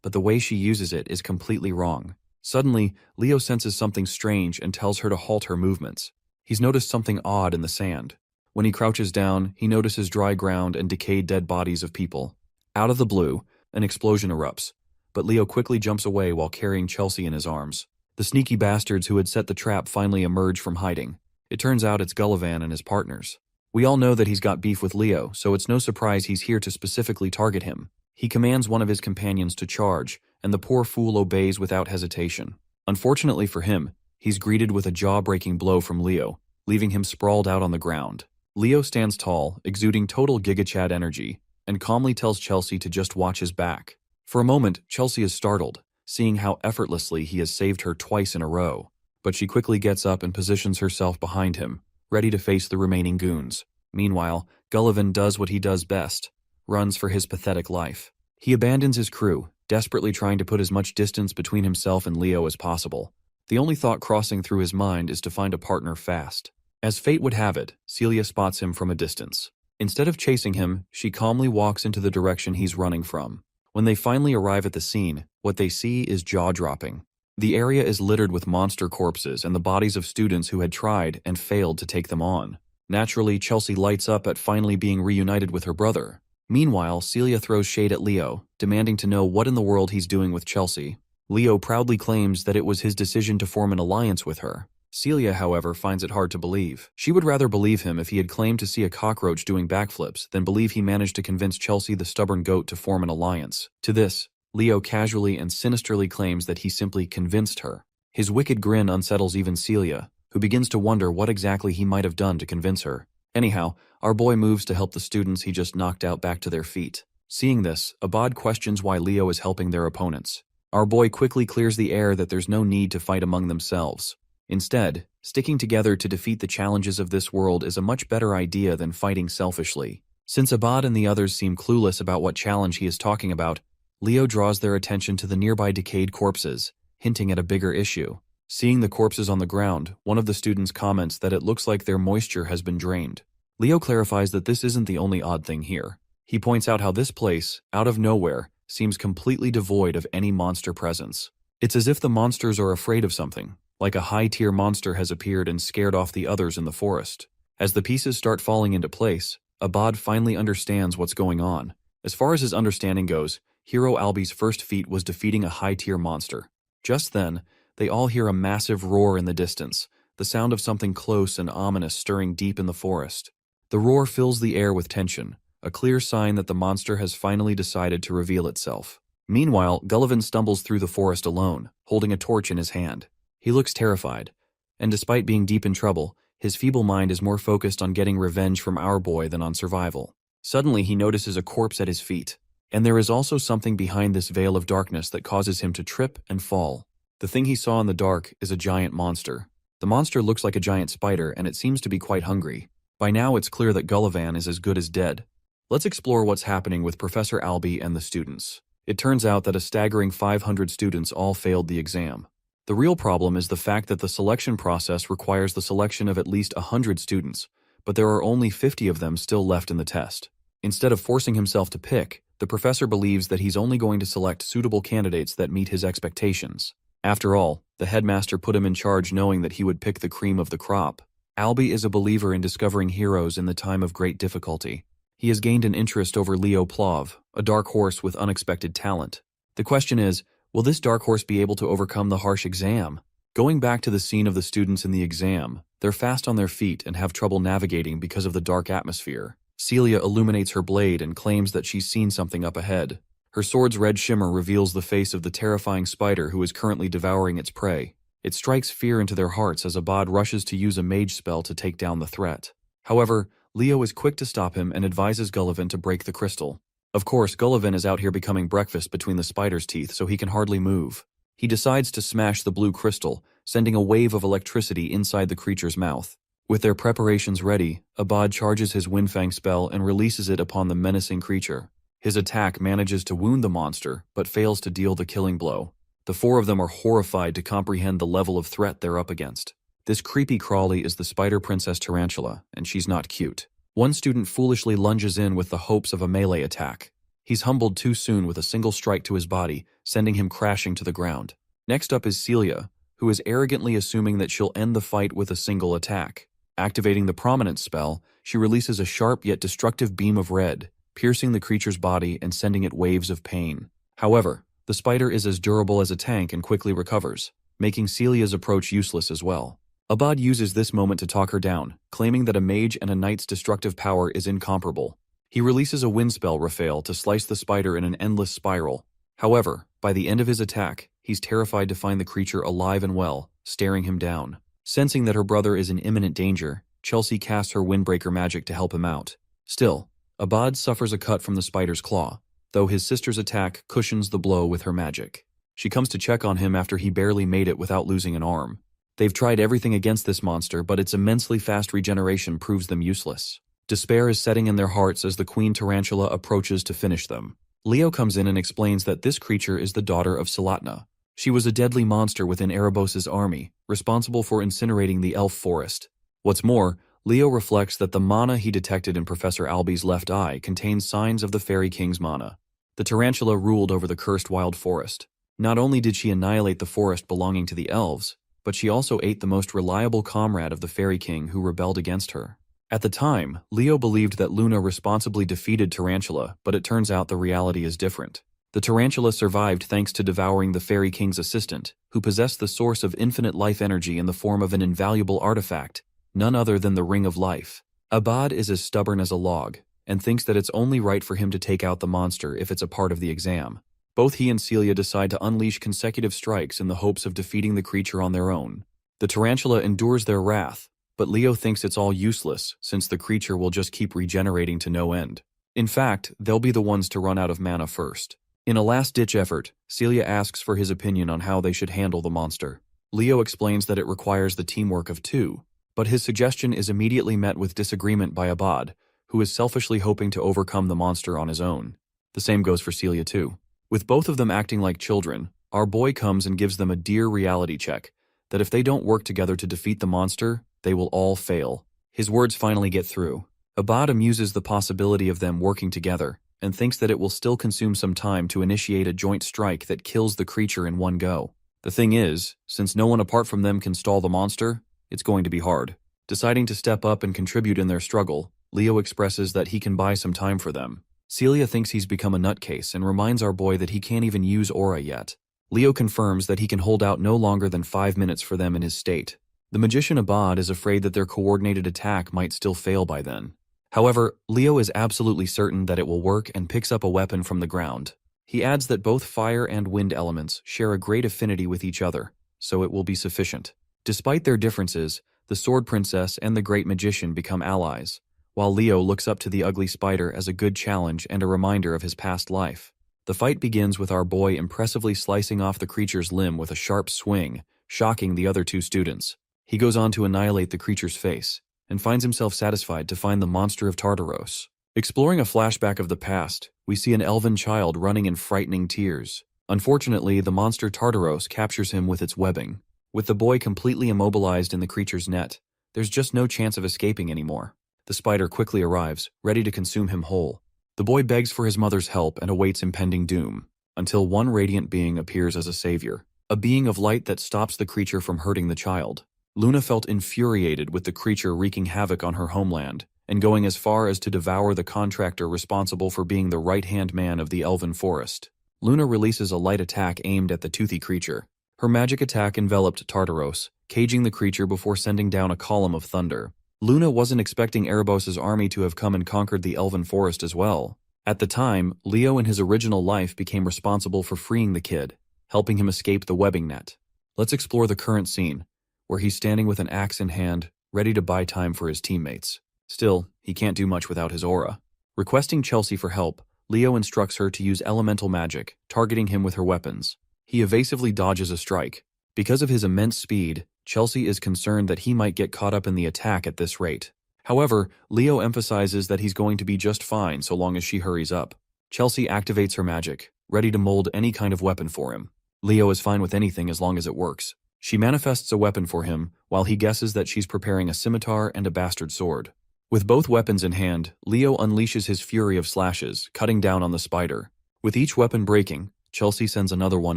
but the way she uses it is completely wrong. Suddenly, Leo senses something strange and tells her to halt her movements. He's noticed something odd in the sand. When he crouches down, he notices dry ground and decayed dead bodies of people. Out of the blue, an explosion erupts, but Leo quickly jumps away while carrying Chelsea in his arms. The sneaky bastards who had set the trap finally emerge from hiding. It turns out it's Gullivan and his partners. We all know that he's got beef with Leo, so it's no surprise he's here to specifically target him. He commands one of his companions to charge, and the poor fool obeys without hesitation. Unfortunately for him, he's greeted with a jaw-breaking blow from Leo, leaving him sprawled out on the ground. Leo stands tall, exuding total GigaChad energy, and calmly tells Chelsea to just watch his back. For a moment, Chelsea is startled, seeing how effortlessly he has saved her twice in a row. But she quickly gets up and positions herself behind him, ready to face the remaining goons. Meanwhile, Gullivan does what he does best, runs for his pathetic life. He abandons his crew, desperately trying to put as much distance between himself and Leo as possible. The only thought crossing through his mind is to find a partner fast. As fate would have it, Celia spots him from a distance. Instead of chasing him, she calmly walks into the direction he's running from. When they finally arrive at the scene, what they see is jaw-dropping. The area is littered with monster corpses and the bodies of students who had tried and failed to take them on. Naturally, Chelsea lights up at finally being reunited with her brother. Meanwhile, Celia throws shade at Leo, demanding to know what in the world he's doing with Chelsea. Leo proudly claims that it was his decision to form an alliance with her. Celia, however, finds it hard to believe. She would rather believe him if he had claimed to see a cockroach doing backflips than believe he managed to convince Chelsea the stubborn goat to form an alliance. To this, Leo casually and sinisterly claims that he simply convinced her. His wicked grin unsettles even Celia, who begins to wonder what exactly he might have done to convince her. Anyhow, our boy moves to help the students he just knocked out back to their feet. Seeing this, Abad questions why Leo is helping their opponents. Our boy quickly clears the air that there's no need to fight among themselves. Instead, sticking together to defeat the challenges of this world is a much better idea than fighting selfishly. Since Abad and the others seem clueless about what challenge he is talking about, Leo draws their attention to the nearby decayed corpses, hinting at a bigger issue. Seeing the corpses on the ground, one of the students comments that it looks like their moisture has been drained. Leo clarifies that this isn't the only odd thing here. He points out how this place, out of nowhere, seems completely devoid of any monster presence. It's as if the monsters are afraid of something, like a high-tier monster has appeared and scared off the others in the forest. As the pieces start falling into place, Abad finally understands what's going on. As far as his understanding goes, Hero Albi's first feat was defeating a high-tier monster. Just then, they all hear a massive roar in the distance, the sound of something close and ominous stirring deep in the forest. The roar fills the air with tension, a clear sign that the monster has finally decided to reveal itself. Meanwhile, Gullivan stumbles through the forest alone, holding a torch in his hand. He looks terrified, and despite being deep in trouble, his feeble mind is more focused on getting revenge from our boy than on survival. Suddenly, he notices a corpse at his feet. And there is also something behind this veil of darkness that causes him to trip and fall. The thing he saw in the dark is a giant monster. The monster looks like a giant spider, and it seems to be quite hungry. By now, it's clear that Gullivan is as good as dead. Let's explore what's happening with Professor Albi and the students. It turns out that a staggering 500 students all failed the exam. The real problem is the fact that the selection process requires the selection of at least 100 students, but there are only 50 of them still left in the test. Instead of forcing himself to pick, the professor believes that he's only going to select suitable candidates that meet his expectations. After all, the headmaster put him in charge knowing that he would pick the cream of the crop. Albi is a believer in discovering heroes in the time of great difficulty. He has gained an interest over Leo Plov, a dark horse with unexpected talent. The question is, will this dark horse be able to overcome the harsh exam? Going back to the scene of the students in the exam, they're fast on their feet and have trouble navigating because of the dark atmosphere. Celia illuminates her blade and claims that she's seen something up ahead. Her sword's red shimmer reveals the face of the terrifying spider who is currently devouring its prey. It strikes fear into their hearts as Abad rushes to use a mage spell to take down the threat. However, Leo is quick to stop him and advises Gullivan to break the crystal. Of course, Gullivan is out here becoming breakfast between the spider's teeth, so he can hardly move. He decides to smash the blue crystal, sending a wave of electricity inside the creature's mouth. With their preparations ready, Abad charges his Windfang spell and releases it upon the menacing creature. His attack manages to wound the monster, but fails to deal the killing blow. The four of them are horrified to comprehend the level of threat they're up against. This creepy crawly is the Spider Princess Tarantula, and she's not cute. One student foolishly lunges in with the hopes of a melee attack. He's humbled too soon with a single strike to his body, sending him crashing to the ground. Next up is Celia, who is arrogantly assuming that she'll end the fight with a single attack. Activating the Prominence spell, she releases a sharp yet destructive beam of red, piercing the creature's body and sending it waves of pain. However, the spider is as durable as a tank and quickly recovers, making Celia's approach useless as well. Abad uses this moment to talk her down, claiming that a mage and a knight's destructive power is incomparable. He releases a wind spell, Raphael, to slice the spider in an endless spiral. However, by the end of his attack, he's terrified to find the creature alive and well, staring him down. Sensing that her brother is in imminent danger, Chelsea casts her Windbreaker magic to help him out. Still, Abad suffers a cut from the spider's claw, though his sister's attack cushions the blow with her magic. She comes to check on him after he barely made it without losing an arm. They've tried everything against this monster, but its immensely fast regeneration proves them useless. Despair is setting in their hearts as the Queen Tarantula approaches to finish them. Leo comes in and explains that this creature is the daughter of Salatna. She was a deadly monster within Erebos' army, responsible for incinerating the elf forest. What's more, Leo reflects that the mana he detected in Professor Alby's left eye contains signs of the Fairy King's mana. The tarantula ruled over the cursed wild forest. Not only did she annihilate the forest belonging to the elves, but she also ate the most reliable comrade of the Fairy King who rebelled against her. At the time, Leo believed that Luna responsibly defeated Tarantula, but it turns out the reality is different. The tarantula survived thanks to devouring the Fairy King's assistant, who possessed the source of infinite life energy in the form of an invaluable artifact, none other than the Ring of Life. Abad is as stubborn as a log, and thinks that it's only right for him to take out the monster if it's a part of the exam. Both he and Celia decide to unleash consecutive strikes in the hopes of defeating the creature on their own. The tarantula endures their wrath, but Leo thinks it's all useless since the creature will just keep regenerating to no end. In fact, they'll be the ones to run out of mana first. In a last-ditch effort, Celia asks for his opinion on how they should handle the monster. Leo explains that it requires the teamwork of two, but his suggestion is immediately met with disagreement by Abad, who is selfishly hoping to overcome the monster on his own. The same goes for Celia too. With both of them acting like children, our boy comes and gives them a dear reality check, that if they don't work together to defeat the monster, they will all fail. His words finally get through. Abad amuses the possibility of them working together, and thinks that it will still consume some time to initiate a joint strike that kills the creature in one go. The thing is, since no one apart from them can stall the monster, it's going to be hard. Deciding to step up and contribute in their struggle, Leo expresses that he can buy some time for them. Celia thinks he's become a nutcase and reminds our boy that he can't even use aura yet. Leo confirms that he can hold out no longer than 5 minutes for them in his state. The magician Abad is afraid that their coordinated attack might still fail by then. However, Leo is absolutely certain that it will work and picks up a weapon from the ground. He adds that both fire and wind elements share a great affinity with each other, so it will be sufficient. Despite their differences, the Sword Princess and the Great Magician become allies, while Leo looks up to the ugly spider as a good challenge and a reminder of his past life. The fight begins with our boy impressively slicing off the creature's limb with a sharp swing, shocking the other two students. He goes on to annihilate the creature's face, and finds himself satisfied to find the monster of Tartaros. Exploring a flashback of the past, we see an elven child running in frightening tears. Unfortunately, the monster Tartaros captures him with its webbing. With the boy completely immobilized in the creature's net, there's just no chance of escaping anymore. The spider quickly arrives, ready to consume him whole. The boy begs for his mother's help and awaits impending doom, until one radiant being appears as a savior, a being of light that stops the creature from hurting the child. Luna felt infuriated with the creature wreaking havoc on her homeland, and going as far as to devour the contractor responsible for being the right-hand man of the elven forest. Luna releases a light attack aimed at the toothy creature. Her magic attack enveloped Tartaros, caging the creature before sending down a column of thunder. Luna wasn't expecting Erebos' army to have come and conquered the elven forest as well. At the time, Leo in his original life became responsible for freeing the kid, helping him escape the webbing net. Let's explore the current scene, where he's standing with an axe in hand, ready to buy time for his teammates. Still, he can't do much without his aura. Requesting Chelsea for help, Leo instructs her to use elemental magic, targeting him with her weapons. He evasively dodges a strike. Because of his immense speed, Chelsea is concerned that he might get caught up in the attack at this rate. However, Leo emphasizes that he's going to be just fine so long as she hurries up. Chelsea activates her magic, ready to mold any kind of weapon for him. Leo is fine with anything as long as it works. She manifests a weapon for him, while he guesses that she's preparing a scimitar and a bastard sword. With both weapons in hand, Leo unleashes his fury of slashes, cutting down on the spider. With each weapon breaking, Chelsea sends another one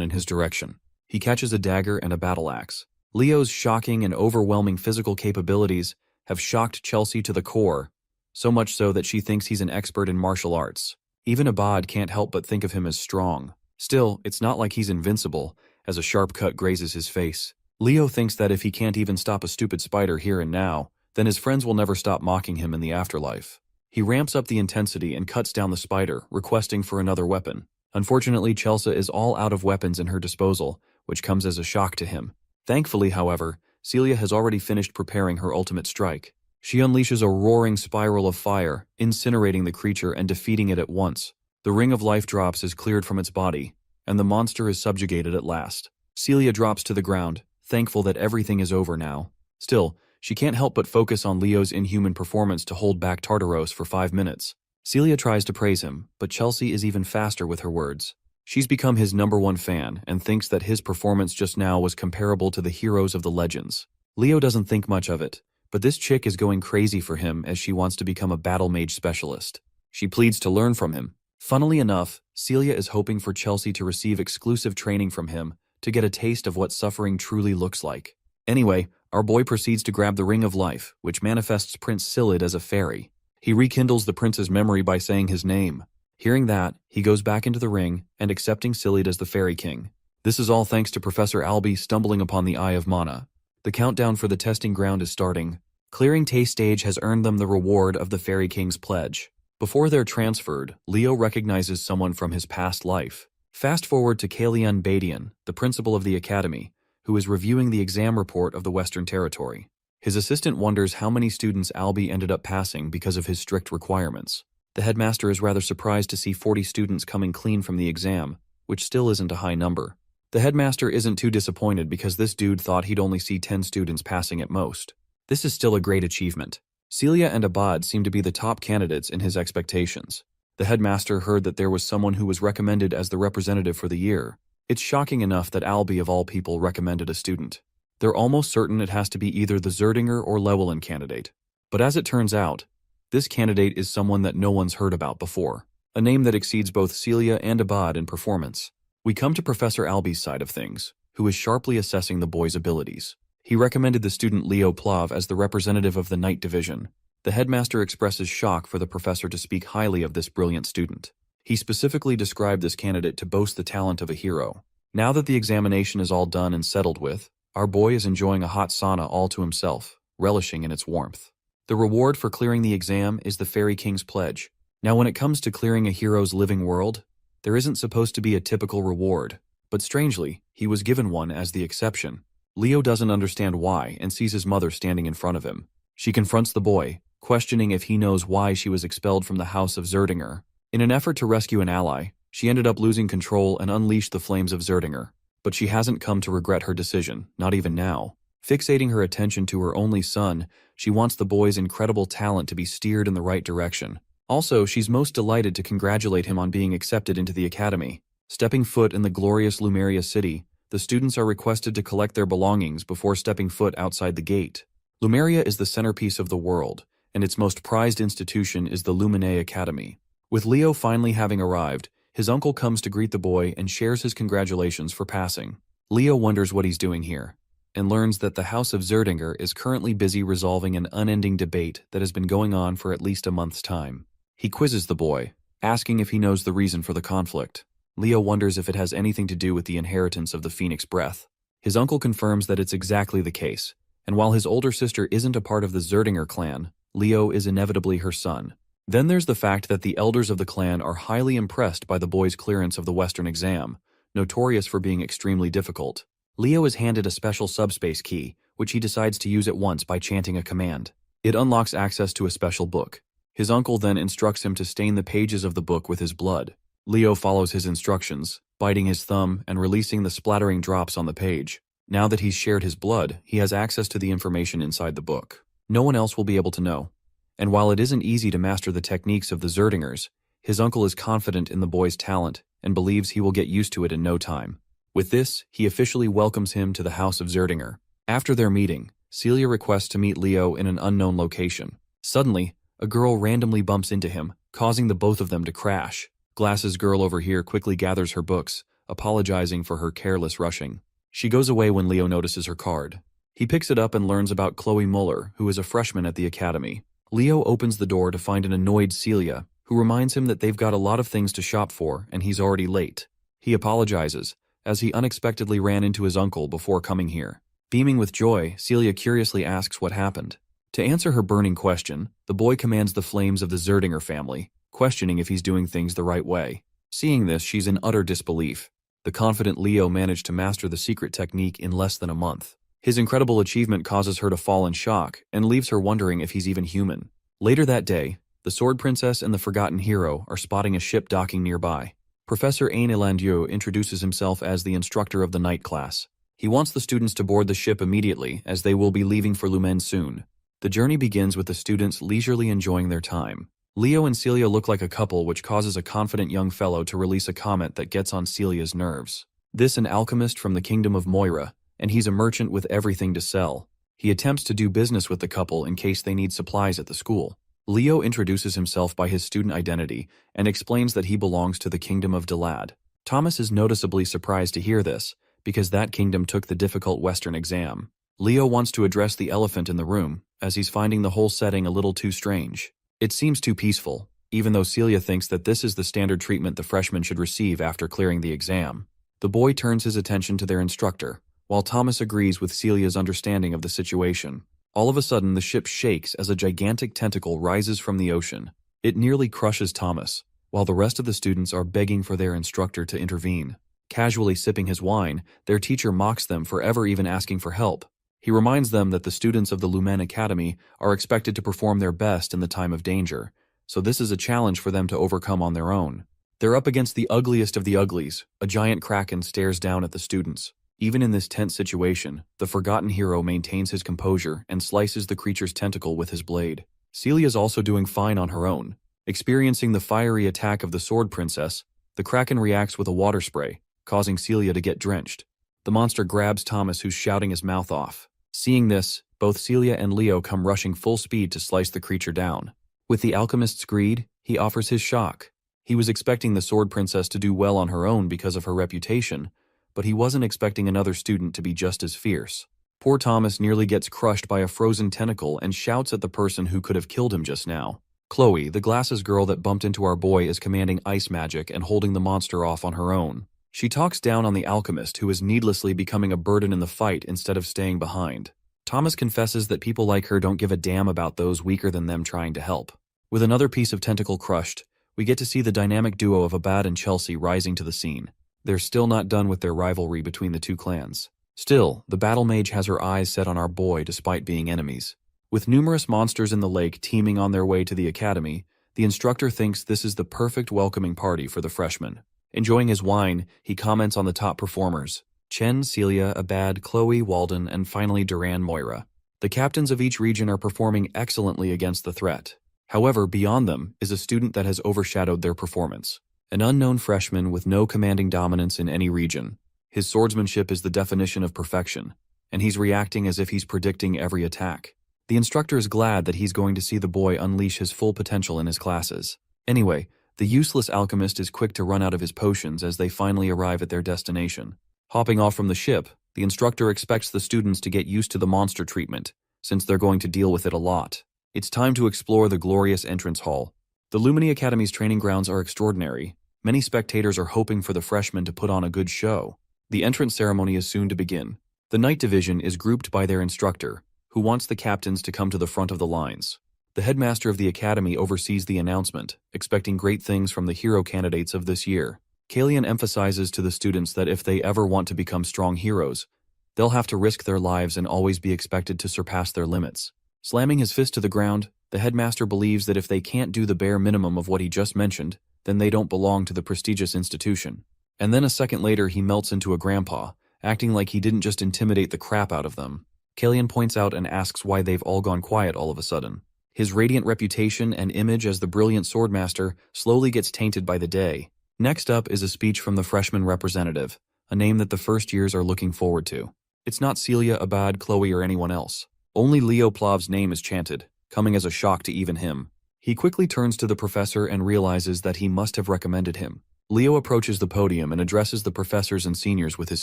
in his direction. He catches a dagger and a battle axe. Leo's shocking and overwhelming physical capabilities have shocked Chelsea to the core, so much so that she thinks he's an expert in martial arts. Even Abad can't help but think of him as strong. Still, it's not like he's invincible, as a sharp cut grazes his face. Leo thinks that if he can't even stop a stupid spider here and now, then his friends will never stop mocking him in the afterlife. He ramps up the intensity and cuts down the spider, requesting for another weapon. Unfortunately, Chelsea is all out of weapons in her disposal, which comes as a shock to him. Thankfully, however, Celia has already finished preparing her ultimate strike. She unleashes a roaring spiral of fire, incinerating the creature and defeating it at once. The ring of life drops is cleared from its body, and the monster is subjugated at last. Celia drops to the ground, thankful that everything is over now. Still, she can't help but focus on Leo's inhuman performance to hold back Tartaros for 5 minutes. Celia tries to praise him, but Chelsea is even faster with her words. She's become his #1 fan and thinks that his performance just now was comparable to the heroes of the legends. Leo doesn't think much of it, but this chick is going crazy for him as she wants to become a battle mage specialist. She pleads to learn from him. Funnily enough, Celia is hoping for Chelsea to receive exclusive training from him to get a taste of what suffering truly looks like. Anyway, our boy proceeds to grab the Ring of Life, which manifests Prince Silid as a fairy. He rekindles the prince's memory by saying his name. Hearing that, he goes back into the ring and accepting Silid as the Fairy King. This is all thanks to Professor Albie stumbling upon the Eye of Mana. The countdown for the testing ground is starting. Clearing Tay stage has earned them the reward of the Fairy King's pledge. Before they're transferred, Leo recognizes someone from his past life. Fast forward to Kalian Badian, the principal of the academy, who is reviewing the exam report of the Western Territory. His assistant wonders how many students Albie ended up passing because of his strict requirements. The headmaster is rather surprised to see 40 students coming clean from the exam, which still isn't a high number. The headmaster isn't too disappointed because this dude thought he'd only see 10 students passing at most. This is still a great achievement. Celia and Abad seem to be the top candidates in his expectations. The headmaster heard that there was someone who was recommended as the representative for the year. It's shocking enough that Albie of all people recommended a student. They're almost certain it has to be either the Zerdinger or Llewellyn candidate. But as it turns out, this candidate is someone that no one's heard about before, a name that exceeds both Celia and Abad in performance. We come to Professor Albie's side of things, who is sharply assessing the boy's abilities. He recommended the student Leo Plav as the representative of the Night Division. The headmaster expresses shock for the professor to speak highly of this brilliant student. He specifically described this candidate to boast the talent of a hero. Now that the examination is all done and settled with, our boy is enjoying a hot sauna all to himself, relishing in its warmth. The reward for clearing the exam is the Fairy King's pledge. Now when it comes to clearing a hero's living world, there isn't supposed to be a typical reward, but strangely, he was given one as the exception. Leo doesn't understand why and sees his mother standing in front of him. She confronts the boy, questioning if he knows why she was expelled from the House of Zerdinger. In an effort to rescue an ally, she ended up losing control and unleashed the flames of Zerdinger. But she hasn't come to regret her decision, not even now. Fixating her attention to her only son, she wants the boy's incredible talent to be steered in the right direction. Also, she's most delighted to congratulate him on being accepted into the academy. Stepping foot in the glorious Lumeria city, the students are requested to collect their belongings before stepping foot outside the gate. Lumeria is the centerpiece of the world, and its most prized institution is the Lumine Academy. With Leo finally having arrived, his uncle comes to greet the boy and shares his congratulations for passing. Leo wonders what he's doing here, and learns that the House of Zerdinger is currently busy resolving an unending debate that has been going on for at least a month's time. He quizzes the boy, asking if he knows the reason for the conflict. Leo wonders if it has anything to do with the inheritance of the Phoenix Breath. His uncle confirms that it's exactly the case, and while his older sister isn't a part of the Zerdinger clan, Leo is inevitably her son. Then there's the fact that the elders of the clan are highly impressed by the boy's clearance of the Western exam, notorious for being extremely difficult. Leo is handed a special subspace key, which he decides to use at once by chanting a command. It unlocks access to a special book. His uncle then instructs him to stain the pages of the book with his blood. Leo follows his instructions, biting his thumb and releasing the splattering drops on the page. Now that he's shared his blood, he has access to the information inside the book. No one else will be able to know. And while it isn't easy to master the techniques of the Zerdingers, his uncle is confident in the boy's talent and believes he will get used to it in no time. With this, he officially welcomes him to the House of Zerdinger. After their meeting, Celia requests to meet Leo in an unknown location. Suddenly, a girl randomly bumps into him, causing the both of them to crash. Glasses girl over here quickly gathers her books, apologizing for her careless rushing. She goes away when Leo notices her card. He picks it up and learns about Chloe Muller, who is a freshman at the academy. Leo opens the door to find an annoyed Celia, who reminds him that they've got a lot of things to shop for and he's already late. He apologizes, as he unexpectedly ran into his uncle before coming here. Beaming with joy, Celia curiously asks what happened. To answer her burning question, the boy commands the flames of the Zerdinger family, questioning if he's doing things the right way. Seeing this, she's in utter disbelief. The confident Leo managed to master the secret technique in less than a month. His incredible achievement causes her to fall in shock and leaves her wondering if he's even human. Later that day, the Sword Princess and the Forgotten Hero are spotting a ship docking nearby. Professor Ain Elandieu introduces himself as the instructor of the night class. He wants the students to board the ship immediately, as they will be leaving for Lumen soon. The journey begins with the students leisurely enjoying their time. Leo and Celia look like a couple, which causes a confident young fellow to release a comment that gets on Celia's nerves. This an alchemist from the kingdom of Moira, and he's a merchant with everything to sell. He attempts to do business with the couple in case they need supplies at the school. Leo introduces himself by his student identity and explains that he belongs to the kingdom of Delad. Thomas is noticeably surprised to hear this, because that kingdom took the difficult Western exam. Leo wants to address the elephant in the room, as he's finding the whole setting a little too strange. It seems too peaceful, even though Celia thinks that this is the standard treatment the freshmen should receive after clearing the exam. The boy turns his attention to their instructor, while Thomas agrees with Celia's understanding of the situation. All of a sudden, the ship shakes as a gigantic tentacle rises from the ocean. It nearly crushes Thomas, while the rest of the students are begging for their instructor to intervene. Casually sipping his wine, their teacher mocks them for ever even asking for help. He reminds them that the students of the Lumen Academy are expected to perform their best in the time of danger, so this is a challenge for them to overcome on their own. They're up against the ugliest of the uglies. A giant kraken stares down at the students. Even in this tense situation, the Forgotten Hero maintains his composure and slices the creature's tentacle with his blade. Celia's also doing fine on her own. Experiencing the fiery attack of the Sword Princess, the kraken reacts with a water spray, causing Celia to get drenched. The monster grabs Thomas, who's shouting his mouth off. Seeing this, both Celia and Leo come rushing full speed to slice the creature down. With the alchemist's greed, he offers his shock. He was expecting the Sword Princess to do well on her own because of her reputation, but he wasn't expecting another student to be just as fierce. Poor Thomas nearly gets crushed by a frozen tentacle and shouts at the person who could have killed him just now. Chloe, the glasses girl that bumped into our boy, is commanding ice magic and holding the monster off on her own. She talks down on the alchemist, who is needlessly becoming a burden in the fight instead of staying behind. Thomas confesses that people like her don't give a damn about those weaker than them trying to help. With another piece of tentacle crushed, we get to see the dynamic duo of Abad and Chelsea rising to the scene. They're still not done with their rivalry between the two clans. Still, the battle mage has her eyes set on our boy despite being enemies. With numerous monsters in the lake teeming on their way to the academy, the instructor thinks this is the perfect welcoming party for the freshmen. Enjoying his wine, he comments on the top performers: Chen, Celia, Abad, Chloe, Walden, and finally Duran, Moira. The captains of each region are performing excellently against the threat. However, beyond them is a student that has overshadowed their performance. An unknown freshman with no commanding dominance in any region. His swordsmanship is the definition of perfection, and he's reacting as if he's predicting every attack. The instructor is glad that he's going to see the boy unleash his full potential in his classes. Anyway, the useless alchemist is quick to run out of his potions as they finally arrive at their destination. Hopping off from the ship, the instructor expects the students to get used to the monster treatment, since they're going to deal with it a lot. It's time to explore the glorious entrance hall. The Lumini Academy's training grounds are extraordinary. Many spectators are hoping for the freshmen to put on a good show. The entrance ceremony is soon to begin. The night division is grouped by their instructor, who wants the captains to come to the front of the lines. The headmaster of the academy oversees the announcement, expecting great things from the hero candidates of this year. Kalian emphasizes to the students that if they ever want to become strong heroes, they'll have to risk their lives and always be expected to surpass their limits. Slamming his fist to the ground, the headmaster believes that if they can't do the bare minimum of what he just mentioned, then they don't belong to the prestigious institution. And then a second later he melts into a grandpa, acting like he didn't just intimidate the crap out of them. Kalian points out and asks why they've all gone quiet all of a sudden. His radiant reputation and image as the brilliant swordmaster slowly gets tainted by the day. Next up is a speech from the freshman representative, a name that the first years are looking forward to. It's not Celia, Abad, Chloe, or anyone else. Only Leo Plav's name is chanted, coming as a shock to even him. He quickly turns to the professor and realizes that he must have recommended him. Leo approaches the podium and addresses the professors and seniors with his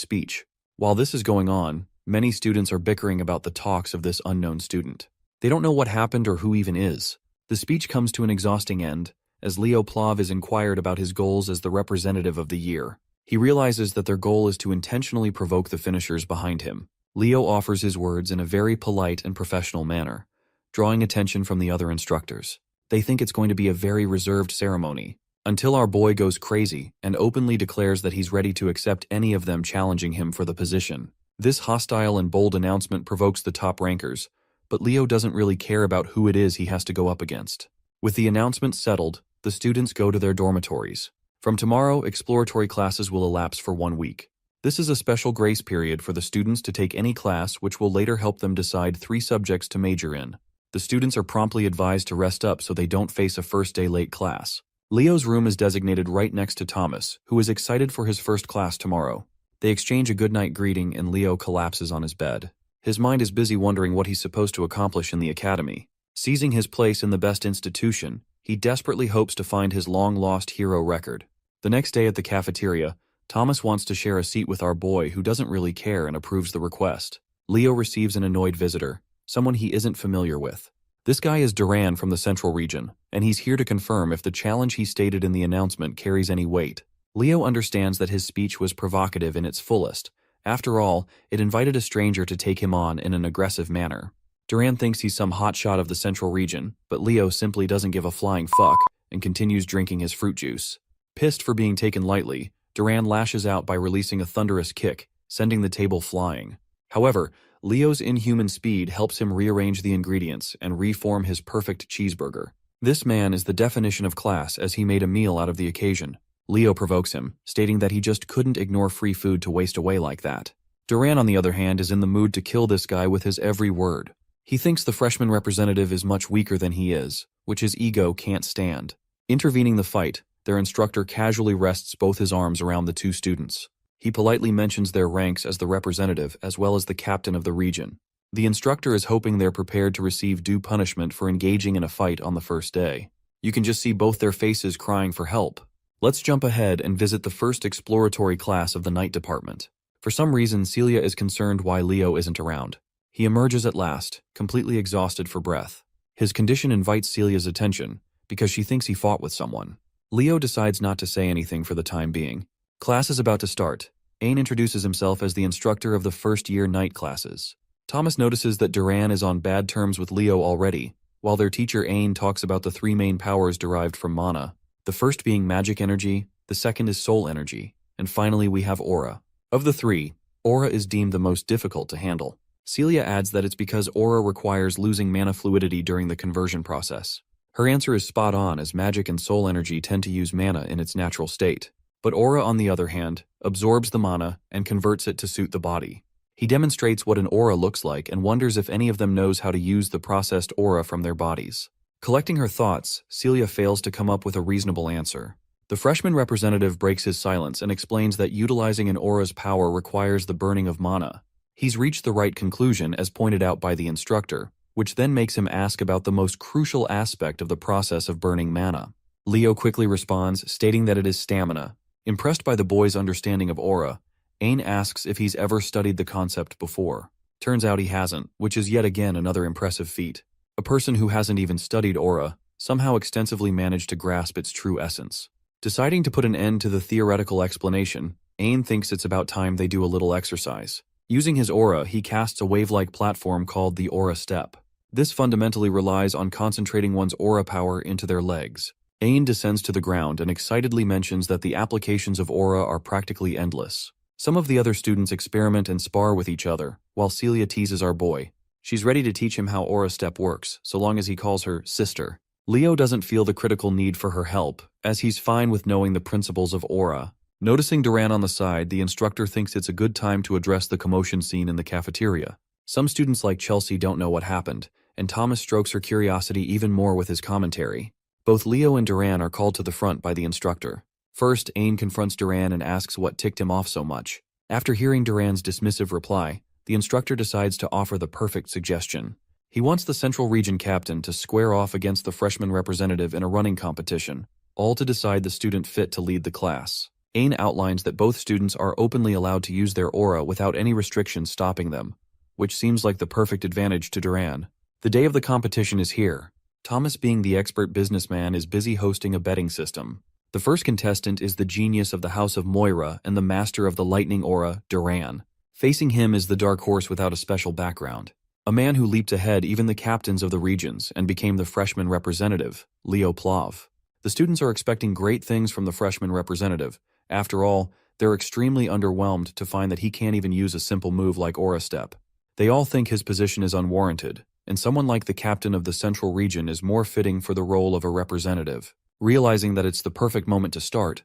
speech. While this is going on, many students are bickering about the talks of this unknown student. They don't know what happened or who even is. The speech comes to an exhausting end, as Leo Plav is inquired about his goals as the representative of the year. He realizes that their goal is to intentionally provoke the finishers behind him. Leo offers his words in a very polite and professional manner, drawing attention from the other instructors. They think it's going to be a very reserved ceremony, until our boy goes crazy and openly declares that he's ready to accept any of them challenging him for the position. This hostile and bold announcement provokes the top rankers, but Leo doesn't really care about who it is he has to go up against. With the announcement settled, the students go to their dormitories. From tomorrow, exploratory classes will elapse for 1 week. This is a special grace period for the students to take any class which will later help them decide 3 subjects to major in. The students are promptly advised to rest up so they don't face a first-day late class. Leo's room is designated right next to Thomas, who is excited for his first class tomorrow. They exchange a goodnight greeting and Leo collapses on his bed. His mind is busy wondering what he's supposed to accomplish in the academy. Seizing his place in the best institution, he desperately hopes to find his long-lost hero record. The next day at the cafeteria, Thomas wants to share a seat with our boy who doesn't really care and approves the request. Leo receives an annoyed visitor, someone he isn't familiar with. This guy is Duran from the Central Region, and he's here to confirm if the challenge he stated in the announcement carries any weight. Leo understands that his speech was provocative in its fullest. After all, it invited a stranger to take him on in an aggressive manner. Duran thinks he's some hotshot of the Central Region, but Leo simply doesn't give a flying fuck and continues drinking his fruit juice. Pissed for being taken lightly, Duran lashes out by releasing a thunderous kick, sending the table flying. However, Leo's inhuman speed helps him rearrange the ingredients and reform his perfect cheeseburger. This man is the definition of class as he made a meal out of the occasion. Leo provokes him, stating that he just couldn't ignore free food to waste away like that. Duran, on the other hand, is in the mood to kill this guy with his every word. He thinks the freshman representative is much weaker than he is, which his ego can't stand. Intervening the fight, their instructor casually rests both his arms around the 2 students. He politely mentions their ranks as the representative as well as the captain of the region. The instructor is hoping they're prepared to receive due punishment for engaging in a fight on the first day. You can just see both their faces crying for help. Let's jump ahead and visit the first exploratory class of the night department. For some reason, Celia is concerned why Leo isn't around. He emerges at last, completely exhausted for breath. His condition invites Celia's attention, because she thinks he fought with someone. Leo decides not to say anything for the time being. Class is about to start. Ain introduces himself as the instructor of the first-year night classes. Thomas notices that Duran is on bad terms with Leo already, while their teacher Ain talks about the 3 main powers derived from mana. The first being magic energy, the second is soul energy, and finally we have aura. Of the 3, aura is deemed the most difficult to handle. Celia adds that it's because aura requires losing mana fluidity during the conversion process. Her answer is spot on, as magic and soul energy tend to use mana in its natural state. But aura, on the other hand, absorbs the mana and converts it to suit the body. He demonstrates what an aura looks like and wonders if any of them knows how to use the processed aura from their bodies. Collecting her thoughts, Celia fails to come up with a reasonable answer. The freshman representative breaks his silence and explains that utilizing an aura's power requires the burning of mana. He's reached the right conclusion as pointed out by the instructor, which then makes him ask about the most crucial aspect of the process of burning mana. Leo quickly responds, stating that it is stamina. Impressed by the boy's understanding of aura, Ain asks if he's ever studied the concept before. Turns out he hasn't, which is yet again another impressive feat. A person who hasn't even studied aura somehow extensively managed to grasp its true essence. Deciding to put an end to the theoretical explanation, Ain thinks it's about time they do a little exercise. Using his aura, he casts a wave-like platform called the Aura Step. This fundamentally relies on concentrating one's aura power into their legs. Ain descends to the ground and excitedly mentions that the applications of aura are practically endless. Some of the other students experiment and spar with each other, while Celia teases our boy. She's ready to teach him how Aura Step works, so long as he calls her sister. Leo doesn't feel the critical need for her help, as he's fine with knowing the principles of aura. Noticing Duran on the side, the instructor thinks it's a good time to address the commotion scene in the cafeteria. Some students like Chelsea don't know what happened, and Thomas strokes her curiosity even more with his commentary. Both Leo and Duran are called to the front by the instructor. First, Ain confronts Duran and asks what ticked him off so much. After hearing Duran's dismissive reply, the instructor decides to offer the perfect suggestion. He wants the Central Region captain to square off against the freshman representative in a running competition, all to decide the student fit to lead the class. Ain outlines that both students are openly allowed to use their aura without any restrictions stopping them, which seems like the perfect advantage to Duran. The day of the competition is here. Thomas, being the expert businessman, is busy hosting a betting system. The first contestant is the genius of the House of Moira and the master of the lightning aura, Duran. Facing him is the dark horse without a special background. A man who leaped ahead even the captains of the regions and became the freshman representative, Leo Plav. The students are expecting great things from the freshman representative. After all, they're extremely underwhelmed to find that he can't even use a simple move like Aura Step. They all think his position is unwarranted, and someone like the captain of the Central Region is more fitting for the role of a representative. Realizing that it's the perfect moment to start,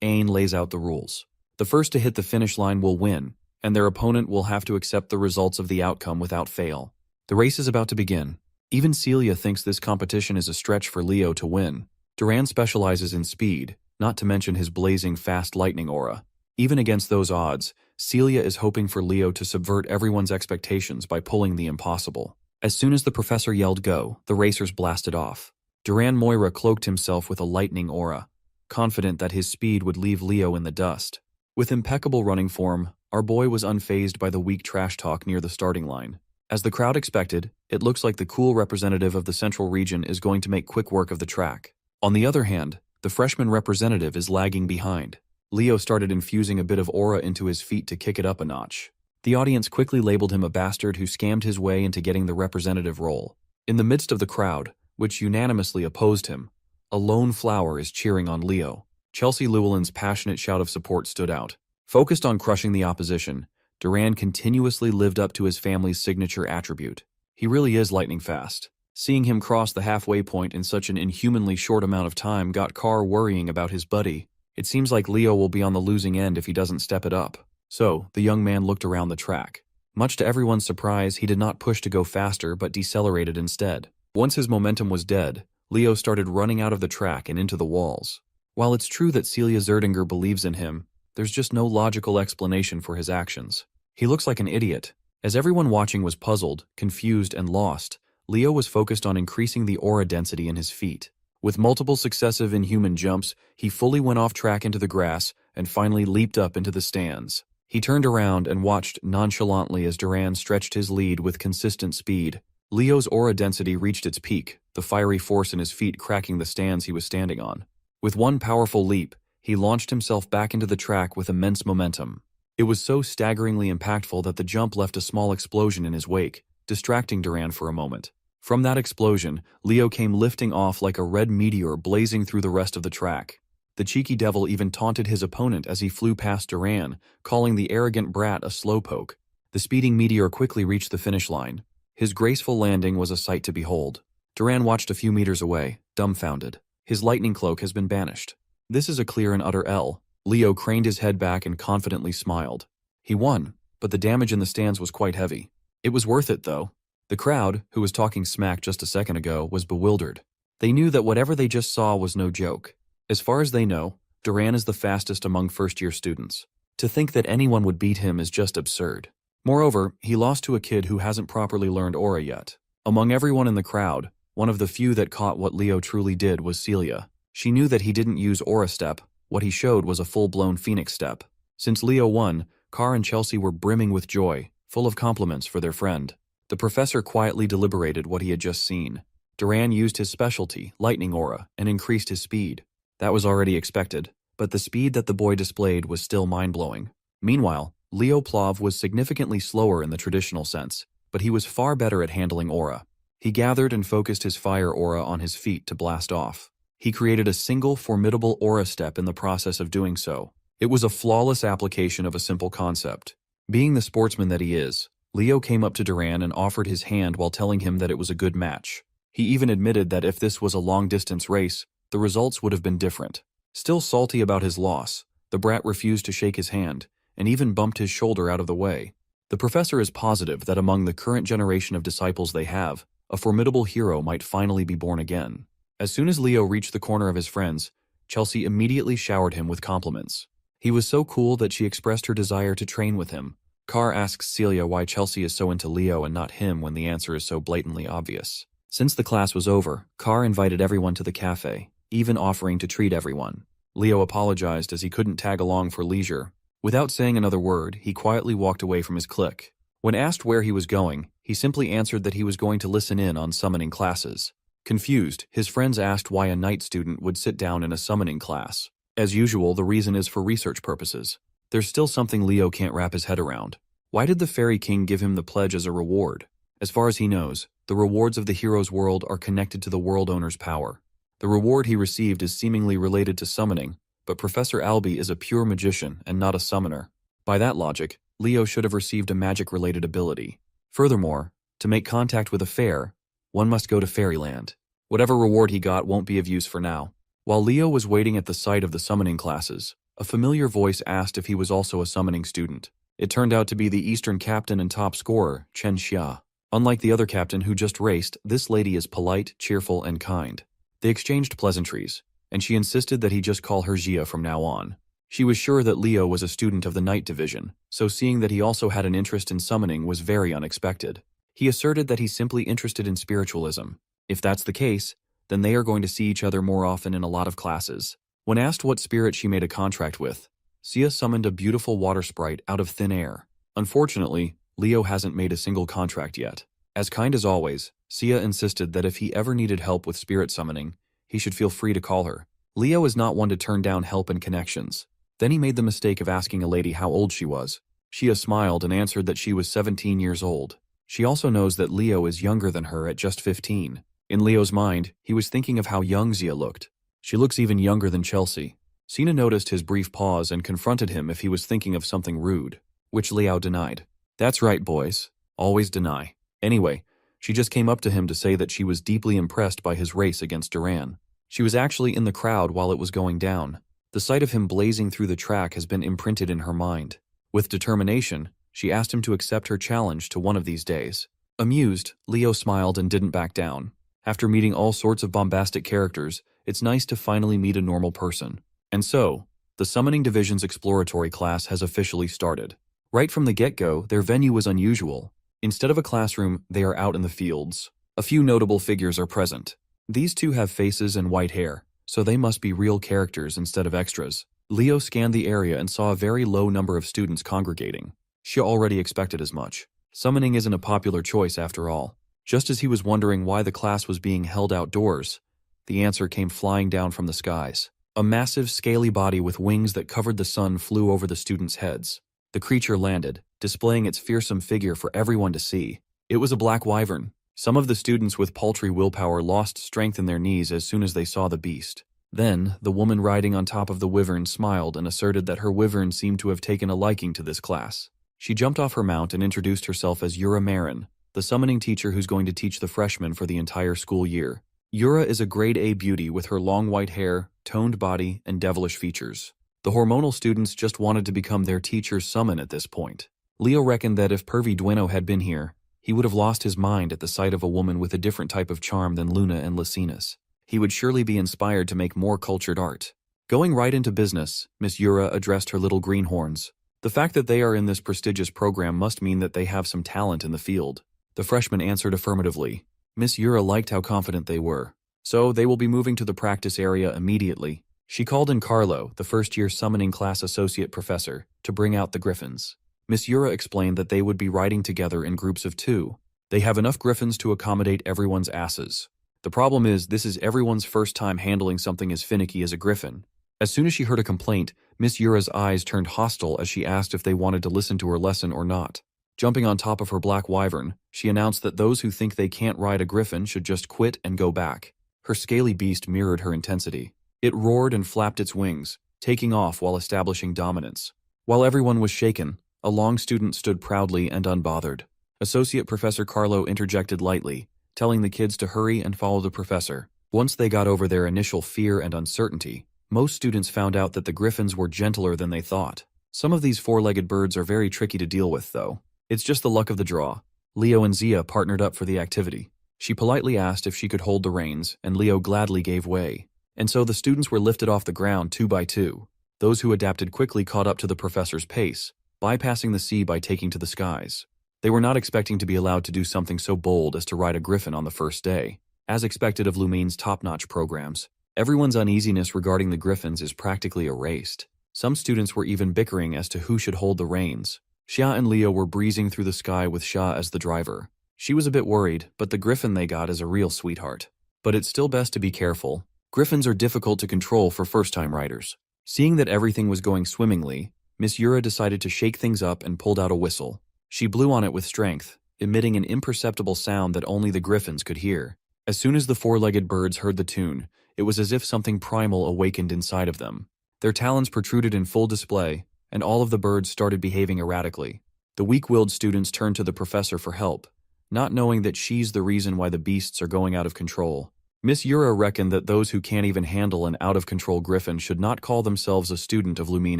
Ain lays out the rules. The first to hit the finish line will win, and their opponent will have to accept the results of the outcome without fail. The race is about to begin. Even Celia thinks this competition is a stretch for Leo to win. Duran specializes in speed, not to mention his blazing fast lightning aura. Even against those odds, Celia is hoping for Leo to subvert everyone's expectations by pulling the impossible. As soon as the professor yelled go, the racers blasted off. Duran Moira cloaked himself with a lightning aura, confident that his speed would leave Leo in the dust. With impeccable running form, our boy was unfazed by the weak trash talk near the starting line. As the crowd expected, it looks like the cool representative of the Central Region is going to make quick work of the track. On the other hand, the freshman representative is lagging behind. Leo started infusing a bit of aura into his feet to kick it up a notch. The audience quickly labeled him a bastard who scammed his way into getting the representative role. In the midst of the crowd, which unanimously opposed him, a lone flower is cheering on Leo. Chelsea Llewellyn's passionate shout of support stood out. Focused on crushing the opposition, Duran continuously lived up to his family's signature attribute. He really is lightning fast. Seeing him cross the halfway point in such an inhumanly short amount of time got Carr worrying about his buddy. It seems like Leo will be on the losing end if he doesn't step it up. So, the young man looked around the track. Much to everyone's surprise, he did not push to go faster but decelerated instead. Once his momentum was dead, Leo started running out of the track and into the walls. While it's true that Celia Zerdinger believes in him, there's just no logical explanation for his actions. He looks like an idiot. As everyone watching was puzzled, confused, and lost, Leo was focused on increasing the aura density in his feet. With multiple successive inhuman jumps, he fully went off track into the grass and finally leaped up into the stands. He turned around and watched nonchalantly as Duran stretched his lead with consistent speed. Leo's aura density reached its peak, the fiery force in his feet cracking the stands he was standing on. With one powerful leap, he launched himself back into the track with immense momentum. It was so staggeringly impactful that the jump left a small explosion in his wake, distracting Duran for a moment. From that explosion, Leo came lifting off like a red meteor blazing through the rest of the track. The cheeky devil even taunted his opponent as he flew past Duran, calling the arrogant brat a slowpoke. The speeding meteor quickly reached the finish line. His graceful landing was a sight to behold. Duran watched a few meters away, dumbfounded. His lightning cloak has been banished. This is a clear and utter L. Leo craned his head back and confidently smiled. He won, but the damage in the stands was quite heavy. It was worth it, though. The crowd, who was talking smack just a second ago, was bewildered. They knew that whatever they just saw was no joke. As far as they know, Duran is the fastest among first-year students. To think that anyone would beat him is just absurd. Moreover, he lost to a kid who hasn't properly learned aura yet. Among everyone in the crowd, one of the few that caught what Leo truly did was Celia. She knew that he didn't use aura step. What he showed was a full-blown phoenix step. Since Leo won, Carr and Chelsea were brimming with joy, full of compliments for their friend. The professor quietly deliberated what he had just seen. Duran used his specialty, lightning aura, and increased his speed. That was already expected, but the speed that the boy displayed was still mind-blowing. Meanwhile, Leo Plav was significantly slower in the traditional sense, but he was far better at handling aura. He gathered and focused his fire aura on his feet to blast off. He created a single formidable aura step in the process of doing so. It was a flawless application of a simple concept. Being the sportsman that he is, Leo came up to Duran and offered his hand while telling him that it was a good match. He even admitted that if this was a long-distance race, the results would have been different. Still salty about his loss, The brat refused to shake his hand, and even bumped his shoulder out of the way. The professor is positive that among the current generation of disciples they have, a formidable hero might finally be born again. As soon as Leo reached the corner of his friends, Chelsea immediately showered him with compliments. He was so cool that she expressed her desire to train with him. Carr asks Celia why Chelsea is so into Leo and not him when the answer is so blatantly obvious. Since the class was over, Carr invited everyone to the cafe, even offering to treat everyone. Leo apologized as he couldn't tag along for leisure. Without saying another word, he quietly walked away from his clique. When asked where he was going, he simply answered that he was going to listen in on summoning classes. Confused, his friends asked why a night student would sit down in a summoning class. As usual, the reason is for research purposes. There's still something Leo can't wrap his head around. Why did the Fairy King give him the pledge as a reward? As far as he knows, the rewards of the hero's world are connected to the world owner's power. The reward he received is seemingly related to summoning, but Professor Albie is a pure magician and not a summoner. By that logic, Leo should have received a magic-related ability. Furthermore, to make contact with a fair, one must go to Fairyland. Whatever reward he got won't be of use for now. While Leo was waiting at the site of the summoning classes, a familiar voice asked if he was also a summoning student. It turned out to be the Eastern captain and top scorer, Chen Xia. Unlike the other captain who just raced, this lady is polite, cheerful, and kind. They exchanged pleasantries, and she insisted that he just call her Xia from now on. She was sure that Leo was a student of the Night Division, so seeing that he also had an interest in summoning was very unexpected. He asserted that he's simply interested in spiritualism. If that's the case, then they are going to see each other more often in a lot of classes. When asked what spirit she made a contract with, Xia summoned a beautiful water sprite out of thin air. Unfortunately, Leo hasn't made a single contract yet. As kind as always, Xia insisted that if he ever needed help with spirit summoning, he should feel free to call her. Leo is not one to turn down help and connections. Then he made the mistake of asking a lady how old she was. Xia smiled and answered that she was 17 years old. She also knows that Leo is younger than her at just 15. In Leo's mind, he was thinking of how young Xia looked. She looks even younger than Chelsea. Sina noticed his brief pause and confronted him if he was thinking of something rude, which Liao denied. That's right, boys. Always deny. Anyway, she just came up to him to say that she was deeply impressed by his race against Duran. She was actually in the crowd while it was going down. The sight of him blazing through the track has been imprinted in her mind. With determination, she asked him to accept her challenge to one of these days. Amused, Leo smiled and didn't back down. After meeting all sorts of bombastic characters, it's nice to finally meet a normal person. And so, the Summoning Division's exploratory class has officially started. Right from the get-go, their venue was unusual. Instead of a classroom, they are out in the fields. A few notable figures are present. These two have faces and white hair, so they must be real characters instead of extras. Leo scanned the area and saw a very low number of students congregating. She already expected as much. Summoning isn't a popular choice after all. Just as he was wondering why the class was being held outdoors, the answer came flying down from the skies. A massive, scaly body with wings that covered the sun flew over the students' heads. The creature landed, displaying its fearsome figure for everyone to see. It was a black wyvern. Some of the students with paltry willpower lost strength in their knees as soon as they saw the beast. Then, the woman riding on top of the wyvern smiled and asserted that her wyvern seemed to have taken a liking to this class. She jumped off her mount and introduced herself as Yura Marin, the summoning teacher who's going to teach the freshmen for the entire school year. Yura is a grade A beauty with her long white hair, toned body, and devilish features. The hormonal students just wanted to become their teacher's summon at this point. Leo reckoned that if Pervy Dueno had been here, he would have lost his mind at the sight of a woman with a different type of charm than Luna and Lysinus. He would surely be inspired to make more cultured art. Going right into business, Miss Yura addressed her little greenhorns. The fact that they are in this prestigious program must mean that they have some talent in the field. The freshmen answered affirmatively. Miss Yura liked how confident they were. So they will be moving to the practice area immediately. She called in Carlo, the first-year summoning class associate professor, to bring out the griffins. Miss Yura explained that they would be riding together in groups of 2. They have enough griffins to accommodate everyone's asses. The problem is, this is everyone's first time handling something as finicky as a griffin. As soon as she heard a complaint, Miss Yura's eyes turned hostile as she asked if they wanted to listen to her lesson or not. Jumping on top of her black wyvern, she announced that those who think they can't ride a griffin should just quit and go back. Her scaly beast mirrored her intensity. It roared and flapped its wings, taking off while establishing dominance. While everyone was shaken, a long student stood proudly and unbothered. Associate Professor Carlo interjected lightly, telling the kids to hurry and follow the professor. Once they got over their initial fear and uncertainty, Most students found out that the griffins were gentler than they thought. Some of these four-legged birds are very tricky to deal with, though. It's just the luck of the draw. Leo and Zia partnered up for the activity. She politely asked if she could hold the reins, and Leo gladly gave way. And so the students were lifted off the ground 2 by 2. Those who adapted quickly caught up to the professor's pace, bypassing the sea by taking to the skies. They were not expecting to be allowed to do something so bold as to ride a griffin on the first day. As expected of Lumine's top-notch programs, everyone's uneasiness regarding the griffins is practically erased. Some students were even bickering as to who should hold the reins. Xia and Leo were breezing through the sky with Xia as the driver. She was a bit worried, but the griffin they got is a real sweetheart. But it's still best to be careful. Griffins are difficult to control for first-time riders. Seeing that everything was going swimmingly, Miss Yura decided to shake things up and pulled out a whistle. She blew on it with strength, emitting an imperceptible sound that only the griffins could hear. As soon as the four-legged birds heard the tune, it was as if something primal awakened inside of them. Their talons protruded in full display, and all of the birds started behaving erratically. The weak-willed students turned to the professor for help, not knowing that she's the reason why the beasts are going out of control. Miss Yura reckoned that those who can't even handle an out-of-control griffin should not call themselves a student of Lumine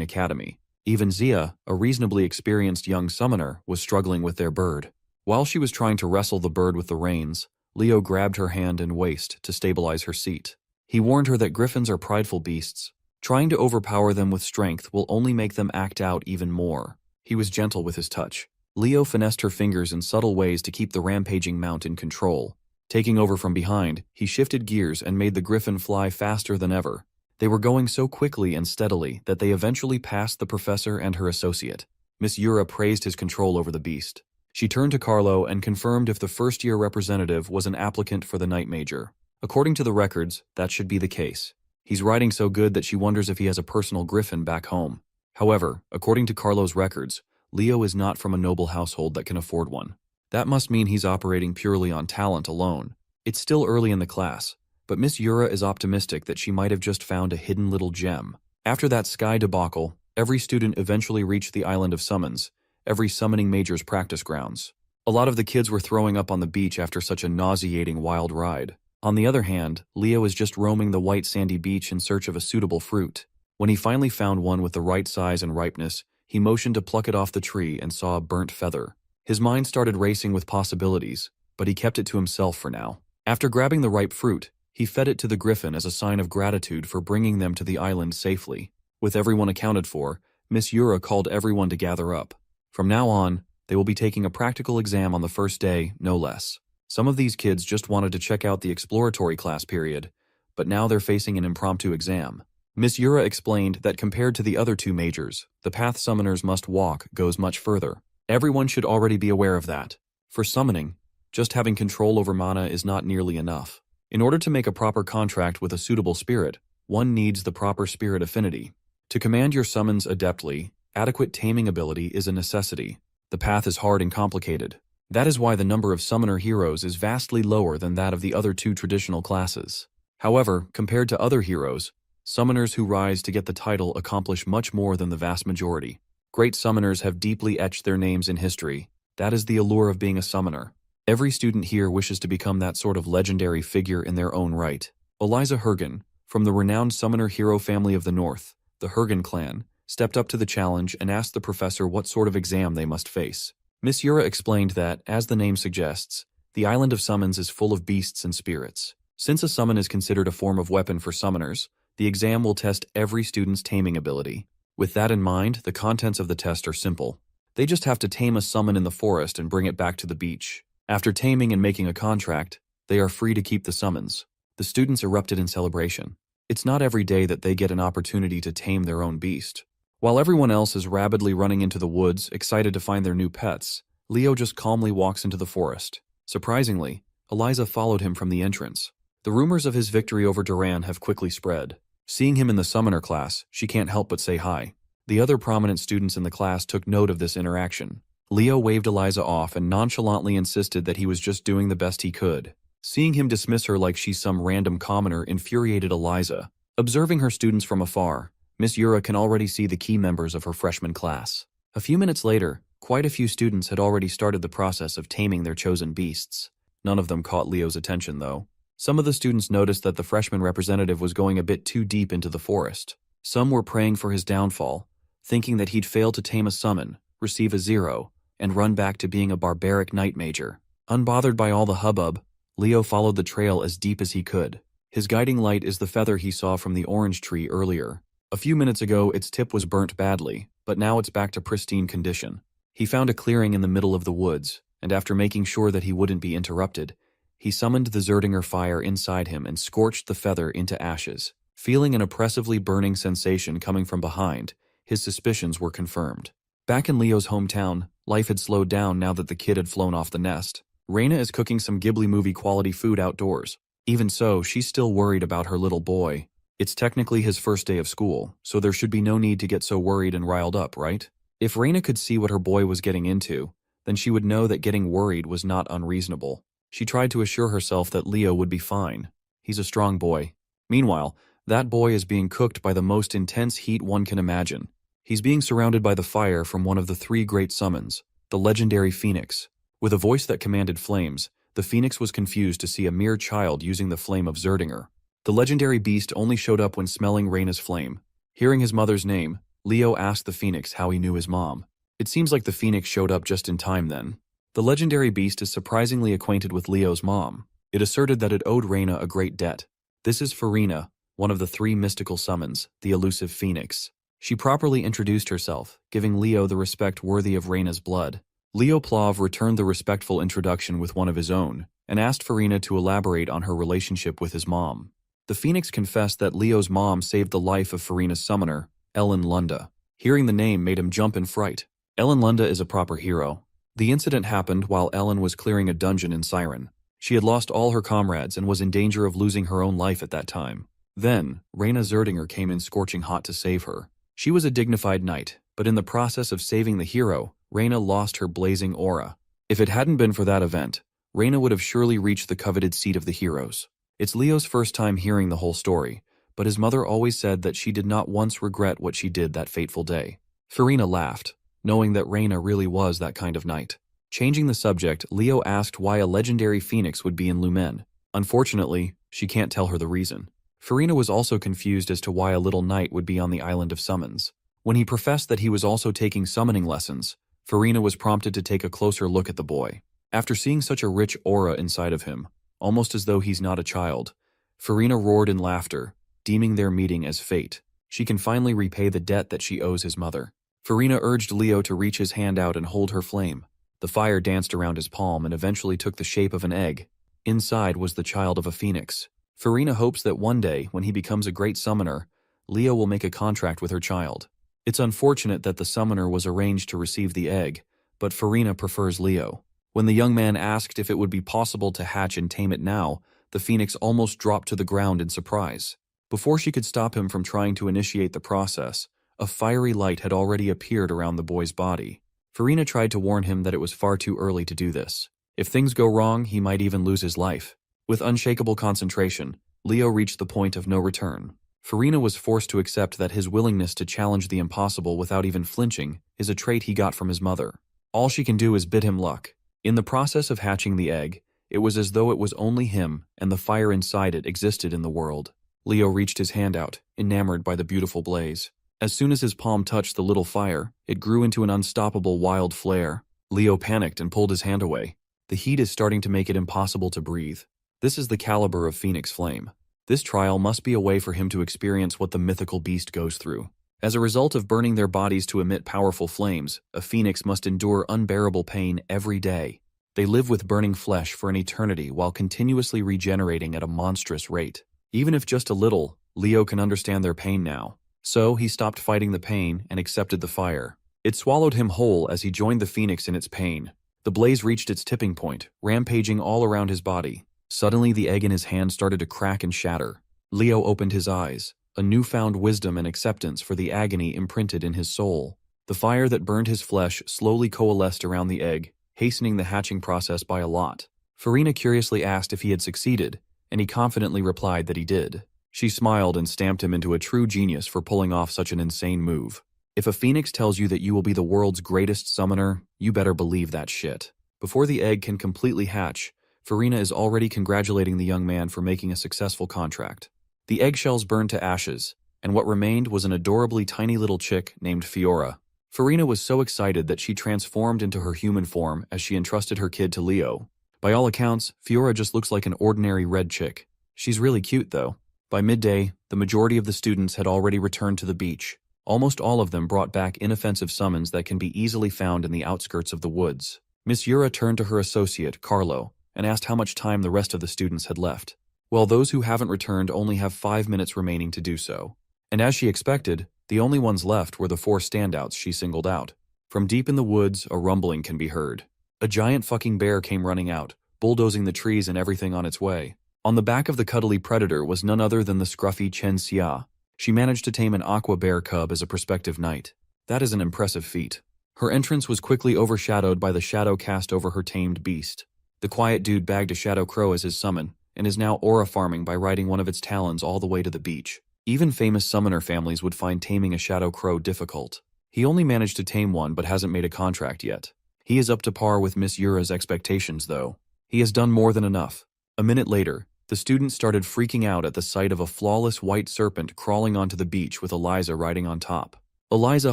Academy. Even Zia, a reasonably experienced young summoner, was struggling with their bird. While she was trying to wrestle the bird with the reins, Leo grabbed her hand and waist to stabilize her seat. He warned her that griffins are prideful beasts. Trying to overpower them with strength will only make them act out even more. He was gentle with his touch. Leo finessed her fingers in subtle ways to keep the rampaging mount in control. Taking over from behind, he shifted gears and made the griffin fly faster than ever. They were going so quickly and steadily that they eventually passed the professor and her associate. Miss Yura praised his control over the beast. She turned to Carlo and confirmed if the first-year representative was an applicant for the Night Major. According to the records, that should be the case. He's riding so good that she wonders if he has a personal griffin back home. However, according to Carlo's records, Leo is not from a noble household that can afford one. That must mean he's operating purely on talent alone. It's still early in the class, but Miss Yura is optimistic that she might have just found a hidden little gem. After that sky debacle, every student eventually reached the island of summons, every summoning major's practice grounds. A lot of the kids were throwing up on the beach after such a nauseating wild ride. On the other hand, Leo is just roaming the white sandy beach in search of a suitable fruit. When he finally found one with the right size and ripeness, he motioned to pluck it off the tree and saw a burnt feather. His mind started racing with possibilities, but he kept it to himself for now. After grabbing the ripe fruit, he fed it to the griffin as a sign of gratitude for bringing them to the island safely. With everyone accounted for, Miss Yura called everyone to gather up. From now on, they will be taking a practical exam on the first day, no less. Some of these kids just wanted to check out the exploratory class period, but now they're facing an impromptu exam. Miss Yura explained that compared to the other two majors, the path summoners must walk goes much further. Everyone should already be aware of that. For summoning, just having control over mana is not nearly enough. In order to make a proper contract with a suitable spirit, one needs the proper spirit affinity. To command your summons adeptly, adequate taming ability is a necessity. The path is hard and complicated. That is why the number of summoner heroes is vastly lower than that of the other two traditional classes. However, compared to other heroes, summoners who rise to get the title accomplish much more than the vast majority. Great summoners have deeply etched their names in history. That is the allure of being a summoner. Every student here wishes to become that sort of legendary figure in their own right. Eliza Hergen, from the renowned summoner hero family of the North, the Hergen clan, stepped up to the challenge and asked the professor what sort of exam they must face. Miss Yura explained that, as the name suggests, the island of summons is full of beasts and spirits. Since a summon is considered a form of weapon for summoners, the exam will test every student's taming ability. With that in mind, the contents of the test are simple. They just have to tame a summon in the forest and bring it back to the beach. After taming and making a contract, they are free to keep the summons. The students erupted in celebration. It's not every day that they get an opportunity to tame their own beast. While everyone else is rabidly running into the woods, excited to find their new pets, Leo just calmly walks into the forest. Surprisingly, Eliza followed him from the entrance. The rumors of his victory over Duran have quickly spread. Seeing him in the summoner class, she can't help but say hi. The other prominent students in the class took note of this interaction. Leo waved Eliza off and nonchalantly insisted that he was just doing the best he could. Seeing him dismiss her like she's some random commoner infuriated Eliza. Observing her students from afar, Miss Yura can already see the key members of her freshman class. A few minutes later, quite a few students had already started the process of taming their chosen beasts. None of them caught Leo's attention, though. Some of the students noticed that the freshman representative was going a bit too deep into the forest. Some were praying for his downfall, thinking that he'd fail to tame a summon, receive a 0, and run back to being a barbaric knight major. Unbothered by all the hubbub, Leo followed the trail as deep as he could. His guiding light is the feather he saw from the orange tree earlier. A few minutes ago, its tip was burnt badly, but now it's back to pristine condition. He found a clearing in the middle of the woods, and after making sure that he wouldn't be interrupted, he summoned the Zerdinger fire inside him and scorched the feather into ashes. Feeling an oppressively burning sensation coming from behind, his suspicions were confirmed. Back in Leo's hometown, life had slowed down now that the kid had flown off the nest. Reina is cooking some Ghibli movie quality food outdoors. Even so, she's still worried about her little boy. It's technically his first day of school, so there should be no need to get so worried and riled up, right? If Reina could see what her boy was getting into, then she would know that getting worried was not unreasonable. She tried to assure herself that Leo would be fine. He's a strong boy. Meanwhile, that boy is being cooked by the most intense heat one can imagine. He's being surrounded by the fire from one of the 3 great summons, the legendary Phoenix. With a voice that commanded flames, the Phoenix was confused to see a mere child using the flame of Zerdinger. The legendary beast only showed up when smelling Reina's flame. Hearing his mother's name, Leo asked the Phoenix how he knew his mom. It seems like the Phoenix showed up just in time then. The legendary beast is surprisingly acquainted with Leo's mom. It asserted that it owed Reina a great debt. This is Farina, one of the 3 mystical summons, the elusive Phoenix. She properly introduced herself, giving Leo the respect worthy of Reina's blood. Leo Plov returned the respectful introduction with one of his own, and asked Farina to elaborate on her relationship with his mom. The Phoenix confessed that Leo's mom saved the life of Farina's summoner, Ellen Lunda. Hearing the name made him jump in fright. Ellen Lunda is a proper hero. The incident happened while Ellen was clearing a dungeon in Siren. She had lost all her comrades and was in danger of losing her own life at that time. Then, Reina Zerdinger came in scorching hot to save her. She was a dignified knight, but in the process of saving the hero, Reina lost her blazing aura. If it hadn't been for that event, Reina would have surely reached the coveted seat of the heroes. It's Leo's first time hearing the whole story, but his mother always said that she did not once regret what she did that fateful day. Farina laughed, knowing that Reina really was that kind of knight. Changing the subject, Leo asked why a legendary phoenix would be in Lumen. Unfortunately, she can't tell her the reason. Farina was also confused as to why a little knight would be on the island of summons. When he professed that he was also taking summoning lessons, Farina was prompted to take a closer look at the boy. After seeing such a rich aura inside of him, almost as though he's not a child, Farina roared in laughter, deeming their meeting as fate. She can finally repay the debt that she owes his mother. Farina urged Leo to reach his hand out and hold her flame. The fire danced around his palm and eventually took the shape of an egg. Inside was the child of a phoenix. Farina hopes that one day, when he becomes a great summoner, Leo will make a contract with her child. It's unfortunate that the summoner was arranged to receive the egg, but Farina prefers Leo. When the young man asked if it would be possible to hatch and tame it now, the phoenix almost dropped to the ground in surprise. Before she could stop him from trying to initiate the process, a fiery light had already appeared around the boy's body. Farina tried to warn him that it was far too early to do this. If things go wrong, he might even lose his life. With unshakable concentration, Leo reached the point of no return. Farina was forced to accept that his willingness to challenge the impossible without even flinching is a trait he got from his mother. All she can do is bid him luck. In the process of hatching the egg, it was as though it was only him and the fire inside it existed in the world. Leo reached his hand out, enamored by the beautiful blaze. As soon as his palm touched the little fire, it grew into an unstoppable wild flare. Leo panicked and pulled his hand away. The heat is starting to make it impossible to breathe. This is the caliber of Phoenix Flame. This trial must be a way for him to experience what the mythical beast goes through. As a result of burning their bodies to emit powerful flames, a phoenix must endure unbearable pain every day. They live with burning flesh for an eternity while continuously regenerating at a monstrous rate. Even if just a little, Leo can understand their pain now. So he stopped fighting the pain and accepted the fire. It swallowed him whole as he joined the phoenix in its pain. The blaze reached its tipping point, rampaging all around his body. Suddenly, the egg in his hand started to crack and shatter. Leo opened his eyes, a newfound wisdom and acceptance for the agony imprinted in his soul. The fire that burned his flesh slowly coalesced around the egg, hastening the hatching process by a lot. Farina curiously asked if he had succeeded, and he confidently replied that he did. She smiled and stamped him into a true genius for pulling off such an insane move. If a phoenix tells you that you will be the world's greatest summoner, you better believe that shit. Before the egg can completely hatch, Farina is already congratulating the young man for making a successful contract. The eggshells burned to ashes, and what remained was an adorably tiny little chick named Fiora. Farina was so excited that she transformed into her human form as she entrusted her kid to Leo. By all accounts, Fiora just looks like an ordinary red chick. She's really cute, though. By midday, the majority of the students had already returned to the beach. Almost all of them brought back inoffensive summons that can be easily found in the outskirts of the woods. Miss Yura turned to her associate, Carlo, and asked how much time the rest of the students had left. Well, those who haven't returned only have 5 minutes remaining to do so. And as she expected, the only ones left were the 4 standouts she singled out. From deep in the woods, a rumbling can be heard. A giant fucking bear came running out, bulldozing the trees and everything on its way. On the back of the cuddly predator was none other than the scruffy Chen Xia. She managed to tame an aqua bear cub as a prospective knight. That is an impressive feat. Her entrance was quickly overshadowed by the shadow cast over her tamed beast. The quiet dude bagged a shadow crow as his summon, and is now aura farming by riding one of its talons all the way to the beach. Even famous summoner families would find taming a shadow crow difficult. He only managed to tame one but hasn't made a contract yet. He is up to par with Miss Yura's expectations, though. He has done more than enough. A minute later, the students started freaking out at the sight of a flawless white serpent crawling onto the beach with Eliza riding on top. Eliza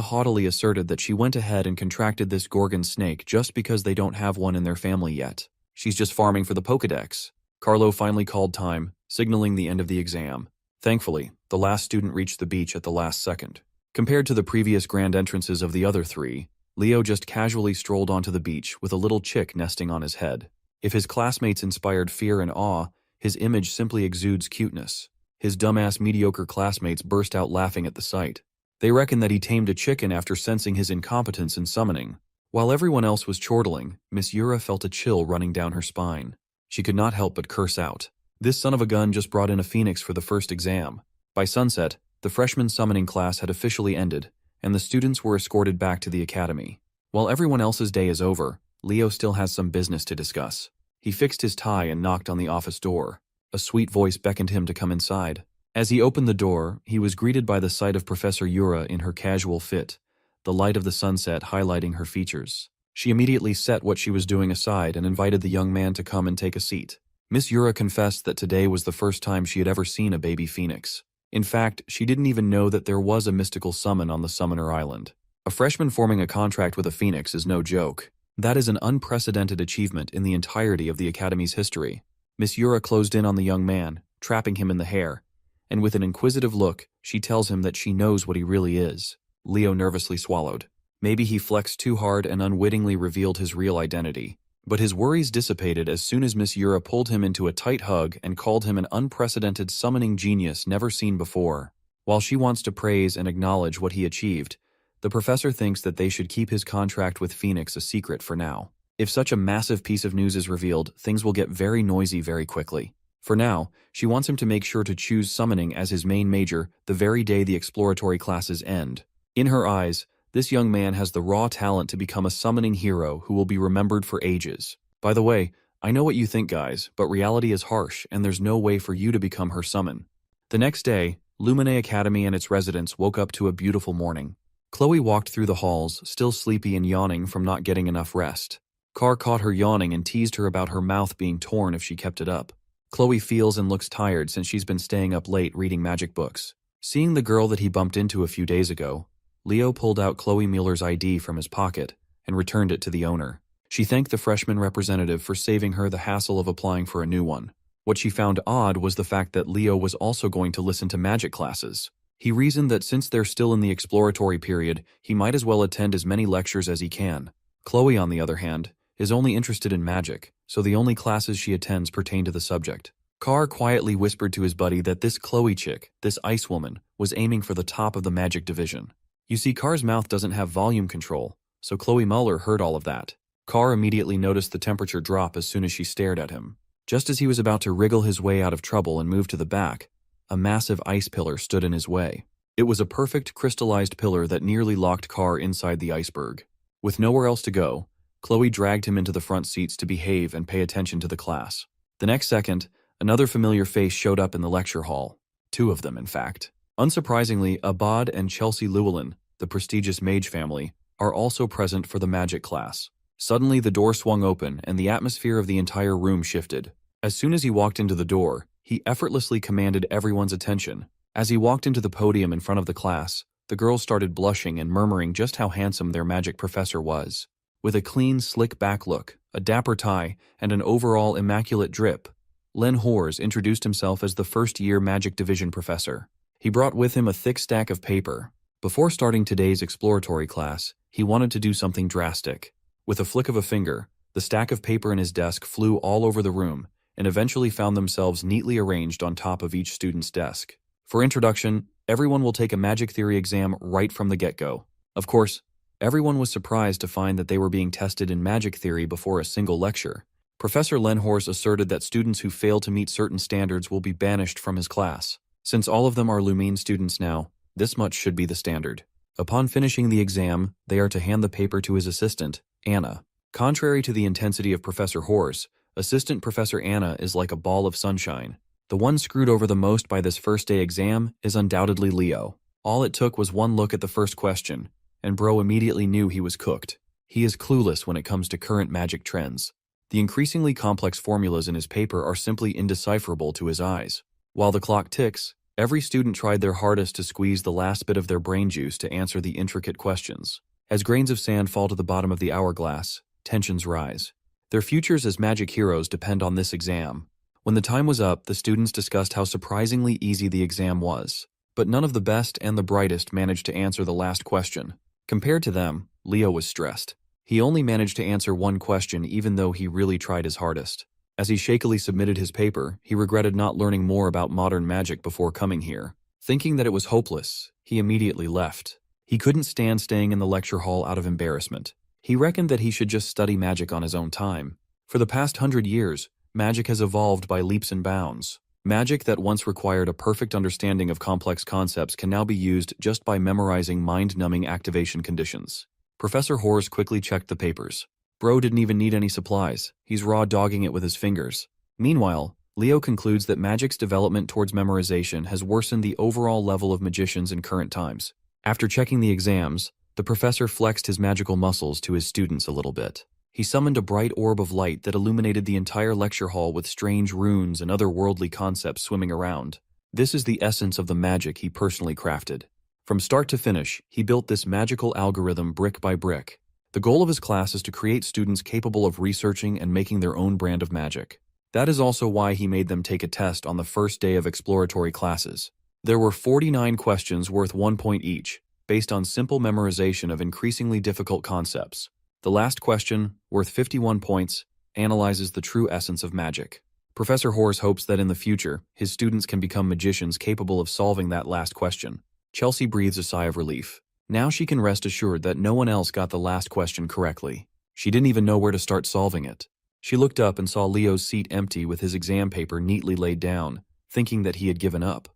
haughtily asserted that she went ahead and contracted this Gorgon snake just because they don't have one in their family yet. She's just farming for the Pokedex. Carlo finally called time, signaling the end of the exam. Thankfully, the last student reached the beach at the last second. Compared to the previous grand entrances of the other 3, Leo just casually strolled onto the beach with a little chick nesting on his head. If his classmates inspired fear and awe, his image simply exudes cuteness. His dumbass mediocre classmates burst out laughing at the sight. They reckon that he tamed a chicken after sensing his incompetence in summoning. While everyone else was chortling, Miss Yura felt a chill running down her spine. She could not help but curse out. This son of a gun just brought in a phoenix for the first exam. By sunset, the freshman summoning class had officially ended, and the students were escorted back to the academy. While everyone else's day is over, Leo still has some business to discuss. He fixed his tie and knocked on the office door. A sweet voice beckoned him to come inside. As he opened the door, he was greeted by the sight of Professor Yura in her casual fit, the light of the sunset highlighting her features. She immediately set what she was doing aside and invited the young man to come and take a seat. Miss Yura confessed that today was the first time she had ever seen a baby phoenix. In fact, she didn't even know that there was a mystical summon on the Summoner Island. A freshman forming a contract with a phoenix is no joke. That is an unprecedented achievement in the entirety of the Academy's history. Miss Yura closed in on the young man, trapping him in the hair, and with an inquisitive look, she tells him that she knows what he really is. Leo nervously swallowed. Maybe he flexed too hard and unwittingly revealed his real identity. But his worries dissipated as soon as Miss Yura pulled him into a tight hug and called him an unprecedented summoning genius never seen before. While she wants to praise and acknowledge what he achieved, the professor thinks that they should keep his contract with Phoenix a secret for now. If such a massive piece of news is revealed, things will get very noisy very quickly. For now, she wants him to make sure to choose summoning as his main major the very day the exploratory classes end. In her eyes, this young man has the raw talent to become a summoning hero who will be remembered for ages. By the way, I know what you think, guys, but reality is harsh and there's no way for you to become her summon. The next day, Lumine Academy and its residents woke up to a beautiful morning. Chloe walked through the halls, still sleepy and yawning from not getting enough rest. Carr caught her yawning and teased her about her mouth being torn if she kept it up. Chloe feels and looks tired since she's been staying up late reading magic books. Seeing the girl that he bumped into a few days ago, Leo pulled out Chloe Mueller's ID from his pocket and returned it to the owner. She thanked the freshman representative for saving her the hassle of applying for a new one. What she found odd was the fact that Leo was also going to listen to magic classes. He reasoned that since they're still in the exploratory period, he might as well attend as many lectures as he can. Chloe, on the other hand, is only interested in magic, so the only classes she attends pertain to the subject. Carr quietly whispered to his buddy that this Chloe chick, this ice woman, was aiming for the top of the magic division. You see, Carr's mouth doesn't have volume control, so Chloe Mueller heard all of that. Carr immediately noticed the temperature drop as soon as she stared at him. Just as he was about to wriggle his way out of trouble and move to the back, a massive ice pillar stood in his way. It was a perfect crystallized pillar that nearly locked Carr inside the iceberg. With nowhere else to go, Chloe dragged him into the front seats to behave and pay attention to the class. The next second, another familiar face showed up in the lecture hall. 2 of them, in fact. Unsurprisingly, Abad and Chelsea Llewellyn, the prestigious mage family, are also present for the magic class. Suddenly, the door swung open and the atmosphere of the entire room shifted. As soon as he walked into the door, he effortlessly commanded everyone's attention. As he walked into the podium in front of the class, the girls started blushing and murmuring just how handsome their magic professor was. With a clean, slick-back look, a dapper tie, and an overall immaculate drip, Len Hors introduced himself as the first-year Magic Division professor. He brought with him a thick stack of paper. Before starting today's exploratory class, he wanted to do something drastic. With a flick of a finger, the stack of paper in his desk flew all over the room and eventually found themselves neatly arranged on top of each student's desk. For introduction, everyone will take a magic theory exam right from the get-go. Of course, everyone was surprised to find that they were being tested in magic theory before a single lecture. Professor Lenhorst asserted that students who fail to meet certain standards will be banished from his class. Since all of them are Lumine students now, this much should be the standard. Upon finishing the exam, they are to hand the paper to his assistant, Anna. Contrary to the intensity of Professor Hors, Assistant Professor Anna is like a ball of sunshine. The one screwed over the most by this first-day exam is undoubtedly Leo. All it took was one look at the first question, and bro immediately knew he was cooked. He is clueless when it comes to current magic trends. The increasingly complex formulas in his paper are simply indecipherable to his eyes. While the clock ticks, every student tried their hardest to squeeze the last bit of their brain juice to answer the intricate questions. As grains of sand fall to the bottom of the hourglass, tensions rise. Their futures as magic heroes depend on this exam. When the time was up, the students discussed how surprisingly easy the exam was. But none of the best and the brightest managed to answer the last question. Compared to them, Leo was stressed. He only managed to answer one question even though he really tried his hardest. As he shakily submitted his paper, he regretted not learning more about modern magic before coming here. Thinking that it was hopeless, he immediately left. He couldn't stand staying in the lecture hall out of embarrassment. He reckoned that he should just study magic on his own time. For the past 100 years, magic has evolved by leaps and bounds. Magic that once required a perfect understanding of complex concepts can now be used just by memorizing mind-numbing activation conditions. Professor Hors quickly checked the papers. Bro didn't even need any supplies. He's raw dogging it with his fingers. Meanwhile, Leo concludes that magic's development towards memorization has worsened the overall level of magicians in current times. After checking the exams, the professor flexed his magical muscles to his students a little bit. He summoned a bright orb of light that illuminated the entire lecture hall with strange runes and other worldly concepts swimming around. This is the essence of the magic he personally crafted. From start to finish, he built this magical algorithm brick by brick. The goal of his class is to create students capable of researching and making their own brand of magic. That is also why he made them take a test on the first day of exploratory classes. There were 49 questions worth 1 point each, based on simple memorization of increasingly difficult concepts. The last question, worth 51 points, analyzes the true essence of magic. Professor Hors hopes that in the future, his students can become magicians capable of solving that last question. Chelsea breathes a sigh of relief. Now she can rest assured that no one else got the last question correctly. She didn't even know where to start solving it. She looked up and saw Leo's seat empty with his exam paper neatly laid down, thinking that he had given up.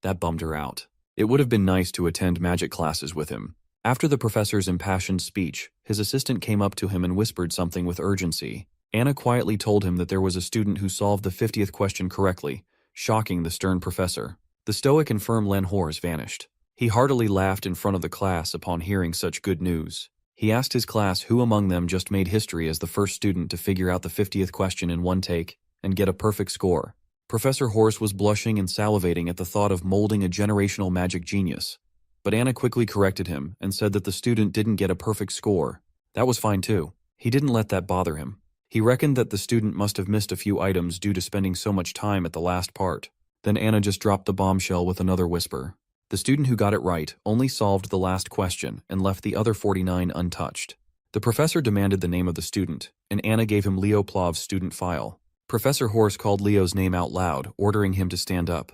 That bummed her out. It would have been nice to attend magic classes with him. After the professor's impassioned speech, his assistant came up to him and whispered something with urgency. Anna quietly told him that there was a student who solved the 50th question correctly, shocking the stern professor. The stoic and firm Len Hors vanished. He heartily laughed in front of the class upon hearing such good news. He asked his class who among them just made history as the first student to figure out the 50th question in one take and get a perfect score. Professor Hors was blushing and salivating at the thought of molding a generational magic genius. But Anna quickly corrected him and said that the student didn't get a perfect score. That was fine too. He didn't let that bother him. He reckoned that the student must have missed a few items due to spending so much time at the last part. Then Anna just dropped the bombshell with another whisper. The student who got it right only solved the last question and left the other 49 untouched. The professor demanded the name of the student, and Anna gave him Leo Plov's student file. Professor Hors called Leo's name out loud, ordering him to stand up.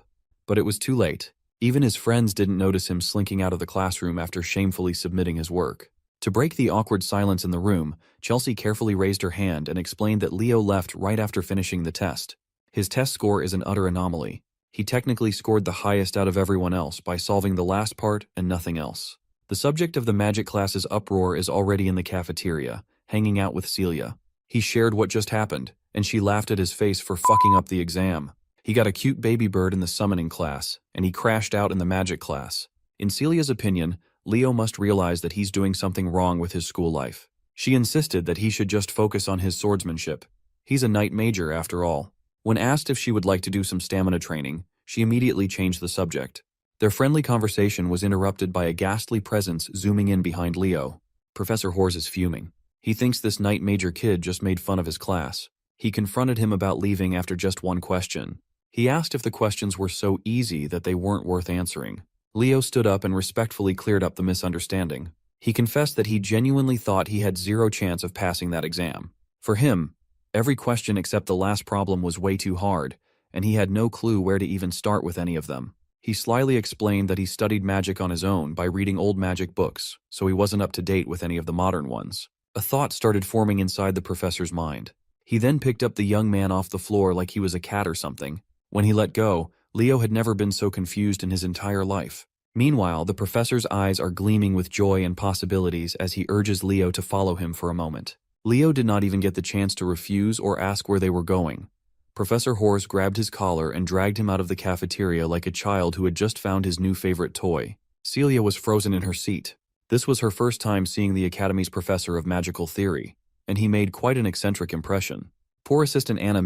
But it was too late. Even his friends didn't notice him slinking out of the classroom after shamefully submitting his work. To break the awkward silence in the room, Chelsea carefully raised her hand and explained that Leo left right after finishing the test. His test score is an utter anomaly. He technically scored the highest out of everyone else by solving the last part and nothing else. The subject of the magic class's uproar is already in the cafeteria, hanging out with Celia. He shared what just happened, and she laughed at his face for fucking up the exam. He got a cute baby bird in the summoning class, and he crashed out in the magic class. In Celia's opinion, Leo must realize that he's doing something wrong with his school life. She insisted that he should just focus on his swordsmanship. He's a knight major, after all. When asked if she would like to do some stamina training, she immediately changed the subject. Their friendly conversation was interrupted by a ghastly presence zooming in behind Leo. Professor Hors is fuming. He thinks this knight major kid just made fun of his class. He confronted him about leaving after just one question. He asked if the questions were so easy that they weren't worth answering. Leo stood up and respectfully cleared up the misunderstanding. He confessed that he genuinely thought he had zero chance of passing that exam. For him, every question except the last problem was way too hard, and he had no clue where to even start with any of them. He slyly explained that he studied magic on his own by reading old magic books, so he wasn't up to date with any of the modern ones. A thought started forming inside the professor's mind. He then picked up the young man off the floor like he was a cat or something. When he let go, Leo had never been so confused in his entire life. Meanwhile, the professor's eyes are gleaming with joy and possibilities as he urges Leo to follow him for a moment. Leo did not even get the chance to refuse or ask where they were going. Professor Hors grabbed his collar and dragged him out of the cafeteria like a child who had just found his new favorite toy. Celia was frozen in her seat. This was her first time seeing the Academy's professor of magical theory, and he made quite an eccentric impression. Poor Assistant Anna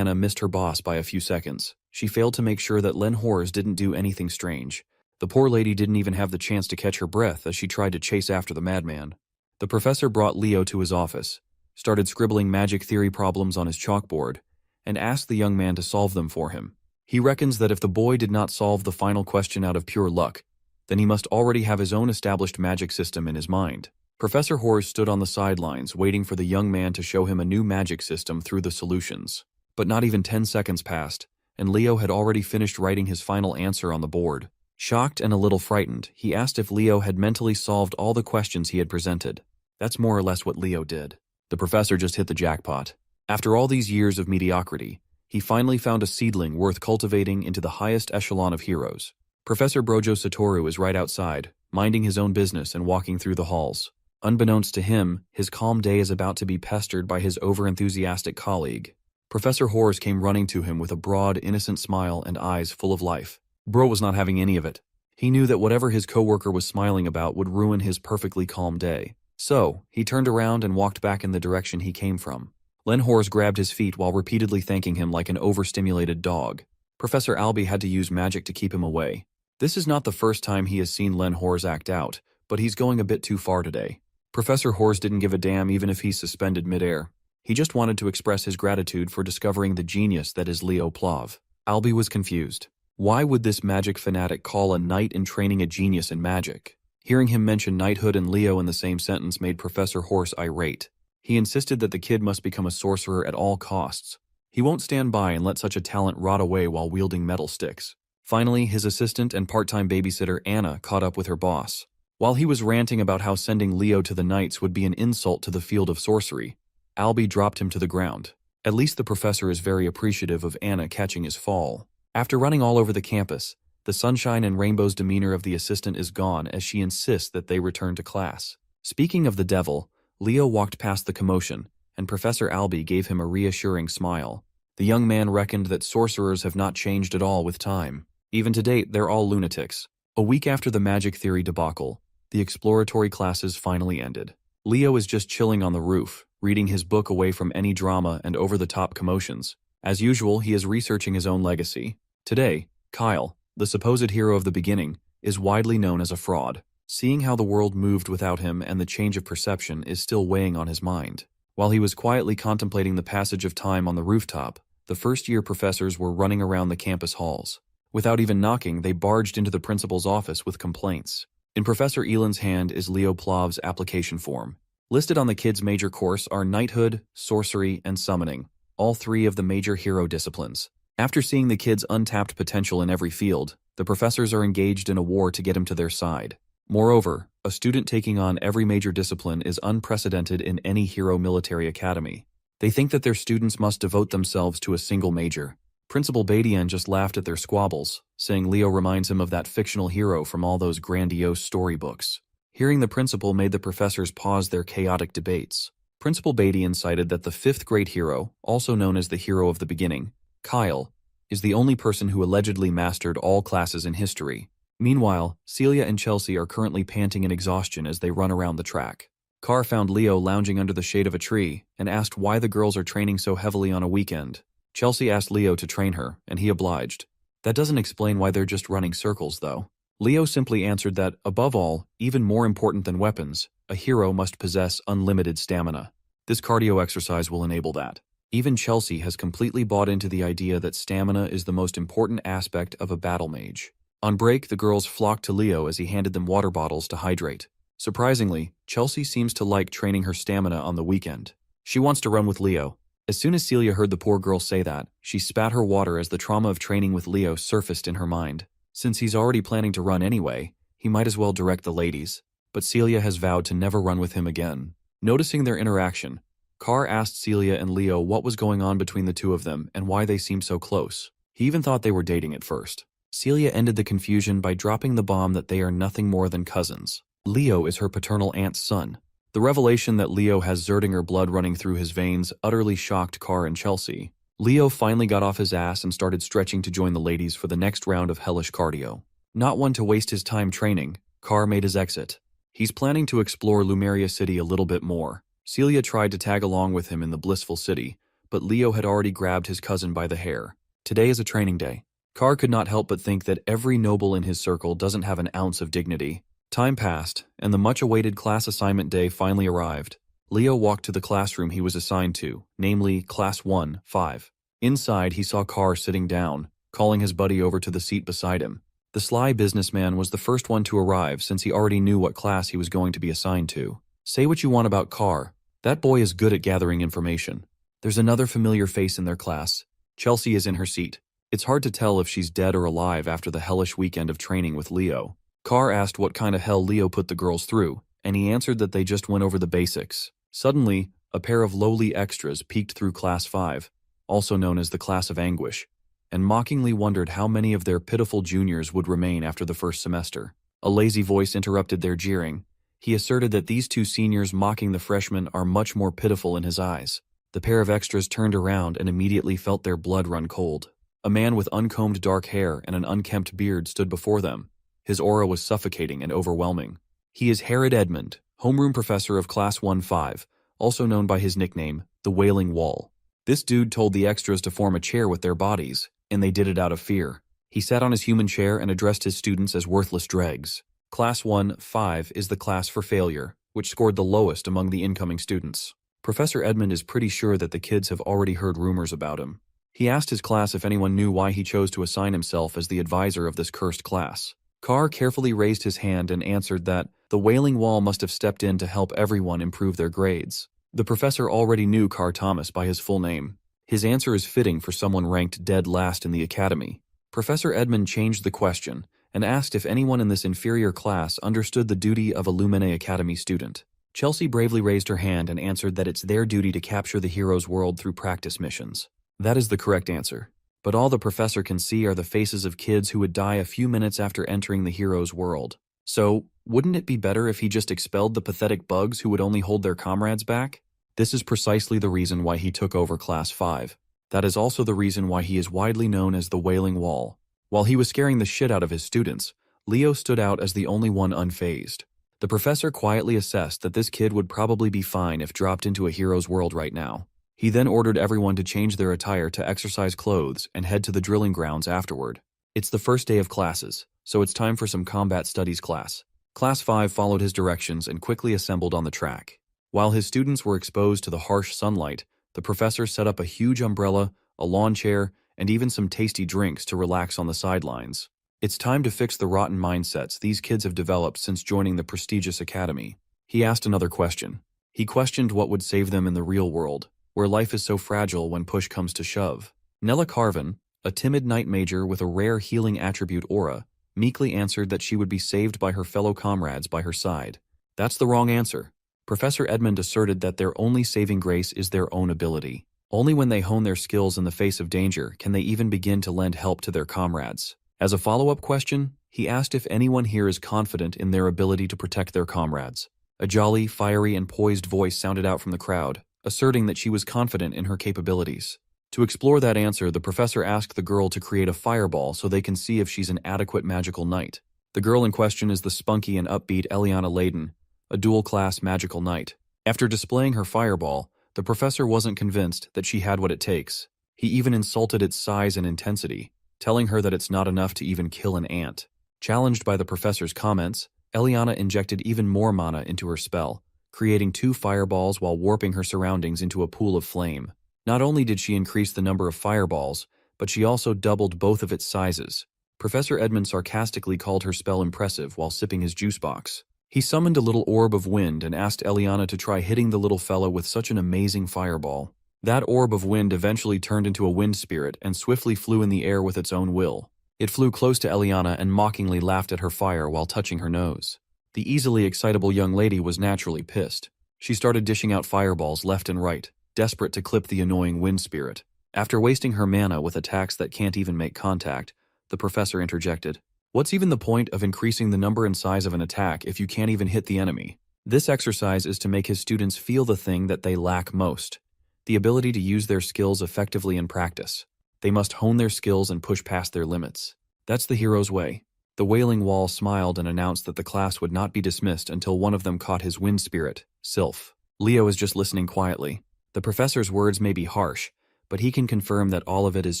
missed her boss by a few seconds. She failed to make sure that Len Hors didn't do anything strange. The poor lady didn't even have the chance to catch her breath as she tried to chase after the madman. The professor brought Leo to his office, started scribbling magic theory problems on his chalkboard, and asked the young man to solve them for him. He reckons that if the boy did not solve the final question out of pure luck, then he must already have his own established magic system in his mind. Professor Hors stood on the sidelines waiting for the young man to show him a new magic system through the solutions. But not even 10 seconds passed, and Leo had already finished writing his final answer on the board. Shocked and a little frightened, he asked if Leo had mentally solved all the questions he had presented. That's more or less what Leo did. The professor just hit the jackpot. After all these years of mediocrity, he finally found a seedling worth cultivating into the highest echelon of heroes. Professor Brojo Satoru is right outside, minding his own business and walking through the halls. Unbeknownst to him, his calm day is about to be pestered by his overenthusiastic colleague. Professor Hors came running to him with a broad, innocent smile and eyes full of life. Bro was not having any of it. He knew that whatever his coworker was smiling about would ruin his perfectly calm day. So, he turned around and walked back in the direction he came from. Len Hors grabbed his feet while repeatedly thanking him like an overstimulated dog. Professor Albie had to use magic to keep him away. This is not the first time he has seen Len Hors act out, but he's going a bit too far today. Professor Hors didn't give a damn even if he's suspended midair. He just wanted to express his gratitude for discovering the genius that is Leo Plov. Albie was confused. Why would this magic fanatic call a knight in training a genius in magic? Hearing him mention knighthood and Leo in the same sentence made Professor Hors irate. He insisted that the kid must become a sorcerer at all costs. He won't stand by and let such a talent rot away while wielding metal sticks. Finally, his assistant and part-time babysitter Anna caught up with her boss. While he was ranting about how sending Leo to the Knights would be an insult to the field of sorcery, Albie dropped him to the ground. At least the professor is very appreciative of Anna catching his fall. After running all over the campus, the sunshine and rainbows demeanor of the assistant is gone as she insists that they return to class. Speaking of the devil, Leo walked past the commotion, and Professor Albie gave him a reassuring smile. The young man reckoned that sorcerers have not changed at all with time. Even to date, they're all lunatics. A week after the magic theory debacle, the exploratory classes finally ended. Leo is just chilling on the roof, reading his book away from any drama and over-the-top commotions. As usual, he is researching his own legacy. Today, Kyle, the supposed hero of the beginning, is widely known as a fraud. Seeing how the world moved without him and the change of perception is still weighing on his mind. While he was quietly contemplating the passage of time on the rooftop, the first-year professors were running around the campus halls. Without even knocking, they barged into the principal's office with complaints. In Professor Elan's hand is Leo Plov's application form. Listed on the kid's major course are knighthood, sorcery, and summoning, all three of the major hero disciplines. After seeing the kid's untapped potential in every field, the professors are engaged in a war to get him to their side. Moreover, a student taking on every major discipline is unprecedented in any hero military academy. They think that their students must devote themselves to a single major. Principal Badian just laughed at their squabbles, saying Leo reminds him of that fictional hero from all those grandiose storybooks. Hearing the principal made the professors pause their chaotic debates. Principal Badian cited that the fifth great hero, also known as the hero of the beginning, Kyle, is the only person who allegedly mastered all classes in history, Meanwhile, Celia and Chelsea are currently panting in exhaustion as they run around the track. Carr found Leo lounging under the shade of a tree and asked why the girls are training so heavily on a weekend. Chelsea asked Leo to train her, and he obliged. That doesn't explain why they're just running circles, though. Leo simply answered that, above all, even more important than weapons, a hero must possess unlimited stamina. This cardio exercise will enable that. Even Chelsea has completely bought into the idea that stamina is the most important aspect of a battle mage. On break, the girls flocked to Leo as he handed them water bottles to hydrate. Surprisingly, Chelsea seems to like training her stamina on the weekend. She wants to run with Leo. As soon as Celia heard the poor girl say that, she spat her water as the trauma of training with Leo surfaced in her mind. Since he's already planning to run anyway, he might as well direct the ladies. But Celia has vowed to never run with him again. Noticing their interaction, Carr asked Celia and Leo what was going on between the two of them and why they seemed so close. He even thought they were dating at first. Celia ended the confusion by dropping the bomb that they are nothing more than cousins. Leo is her paternal aunt's son. The revelation that Leo has Zerdinger blood running through his veins utterly shocked Carr and Chelsea. Leo finally got off his ass and started stretching to join the ladies for the next round of hellish cardio. Not one to waste his time training, Carr made his exit. He's planning to explore Lumeria City a little bit more. Celia tried to tag along with him in the blissful city, but Leo had already grabbed his cousin by the hair. Today is a training day. Carr could not help but think that every noble in his circle doesn't have an ounce of dignity. Time passed, and the much-awaited class assignment day finally arrived. Leo walked to the classroom he was assigned to, namely Class 1-5. Inside, he saw Carr sitting down, calling his buddy over to the seat beside him. The sly businessman was the first one to arrive since he already knew what class he was going to be assigned to. Say what you want about Carr, that boy is good at gathering information. There's another familiar face in their class. Chelsea is in her seat. It's hard to tell if she's dead or alive after the hellish weekend of training with Leo. Carr asked what kind of hell Leo put the girls through, and he answered that they just went over the basics. Suddenly, a pair of lowly extras peeked through Class 5, also known as the Class of Anguish, and mockingly wondered how many of their pitiful juniors would remain after the first semester. A lazy voice interrupted their jeering. He asserted that these two seniors mocking the freshmen are much more pitiful in his eyes. The pair of extras turned around and immediately felt their blood run cold. A man with uncombed dark hair and an unkempt beard stood before them. His aura was suffocating and overwhelming. He is Herod Edmund, homeroom professor of Class 1-5, also known by his nickname, the Wailing Wall. This dude told the extras to form a chair with their bodies, and they did it out of fear. He sat on his human chair and addressed his students as worthless dregs. Class 1-5 is the class for failure, which scored the lowest among the incoming students. Professor Edmund is pretty sure that the kids have already heard rumors about him. He asked his class if anyone knew why he chose to assign himself as the advisor of this cursed class. Carr carefully raised his hand and answered that the Wailing Wall must have stepped in to help everyone improve their grades. The professor already knew Carr Thomas by his full name. His answer is fitting for someone ranked dead last in the academy. Professor Edmund changed the question and asked if anyone in this inferior class understood the duty of a Lumine Academy student. Chelsea bravely raised her hand and answered that it's their duty to capture the hero's world through practice missions. That is the correct answer. But all the professor can see are the faces of kids who would die a few minutes after entering the hero's world. So, wouldn't it be better if he just expelled the pathetic bugs who would only hold their comrades back? This is precisely the reason why he took over Class 5. That is also the reason why he is widely known as the Wailing Wall. While he was scaring the shit out of his students, Leo stood out as the only one unfazed. The professor quietly assessed that this kid would probably be fine if dropped into a hero's world right now. He then ordered everyone to change their attire to exercise clothes and head to the drilling grounds afterward. It's the first day of classes, so it's time for some combat studies class. Class 5 followed his directions and quickly assembled on the track. While his students were exposed to the harsh sunlight, the professor set up a huge umbrella, a lawn chair, and even some tasty drinks to relax on the sidelines. It's time to fix the rotten mindsets these kids have developed since joining the prestigious academy. He asked another question. He questioned what would save them in the real world, where life is so fragile when push comes to shove. Nella Carvin, a timid knight major with a rare healing attribute aura, meekly answered that she would be saved by her fellow comrades by her side. That's the wrong answer. Professor Edmund asserted that their only saving grace is their own ability. Only when they hone their skills in the face of danger can they even begin to lend help to their comrades. As a follow-up question, he asked if anyone here is confident in their ability to protect their comrades. A jolly, fiery, and poised voice sounded out from the crowd, asserting that she was confident in her capabilities. To explore that answer, the professor asked the girl to create a fireball so they can see if she's an adequate magical knight. The girl in question is the spunky and upbeat Eliana Layden, a dual-class magical knight. After displaying her fireball, the professor wasn't convinced that she had what it takes. He even insulted its size and intensity, telling her that it's not enough to even kill an ant. Challenged by the professor's comments, Eliana injected even more mana into her spell, creating 2 fireballs while warping her surroundings into a pool of flame. Not only did she increase the number of fireballs, but she also doubled both of its sizes. Professor Edmund sarcastically called her spell impressive while sipping his juice box. He summoned a little orb of wind and asked Eliana to try hitting the little fella with such an amazing fireball. That orb of wind eventually turned into a wind spirit and swiftly flew in the air with its own will. It flew close to Eliana and mockingly laughed at her fire while touching her nose. The easily excitable young lady was naturally pissed. She started dishing out fireballs left and right, desperate to clip the annoying wind spirit. After wasting her mana with attacks that can't even make contact, the professor interjected, "What's even the point of increasing the number and size of an attack if you can't even hit the enemy?" This exercise is to make his students feel the thing that they lack most, the ability to use their skills effectively in practice. They must hone their skills and push past their limits. That's the hero's way. The Wailing Wall smiled and announced that the class would not be dismissed until one of them caught his wind spirit, Sylph. Leo is just listening quietly. The professor's words may be harsh, but he can confirm that all of it is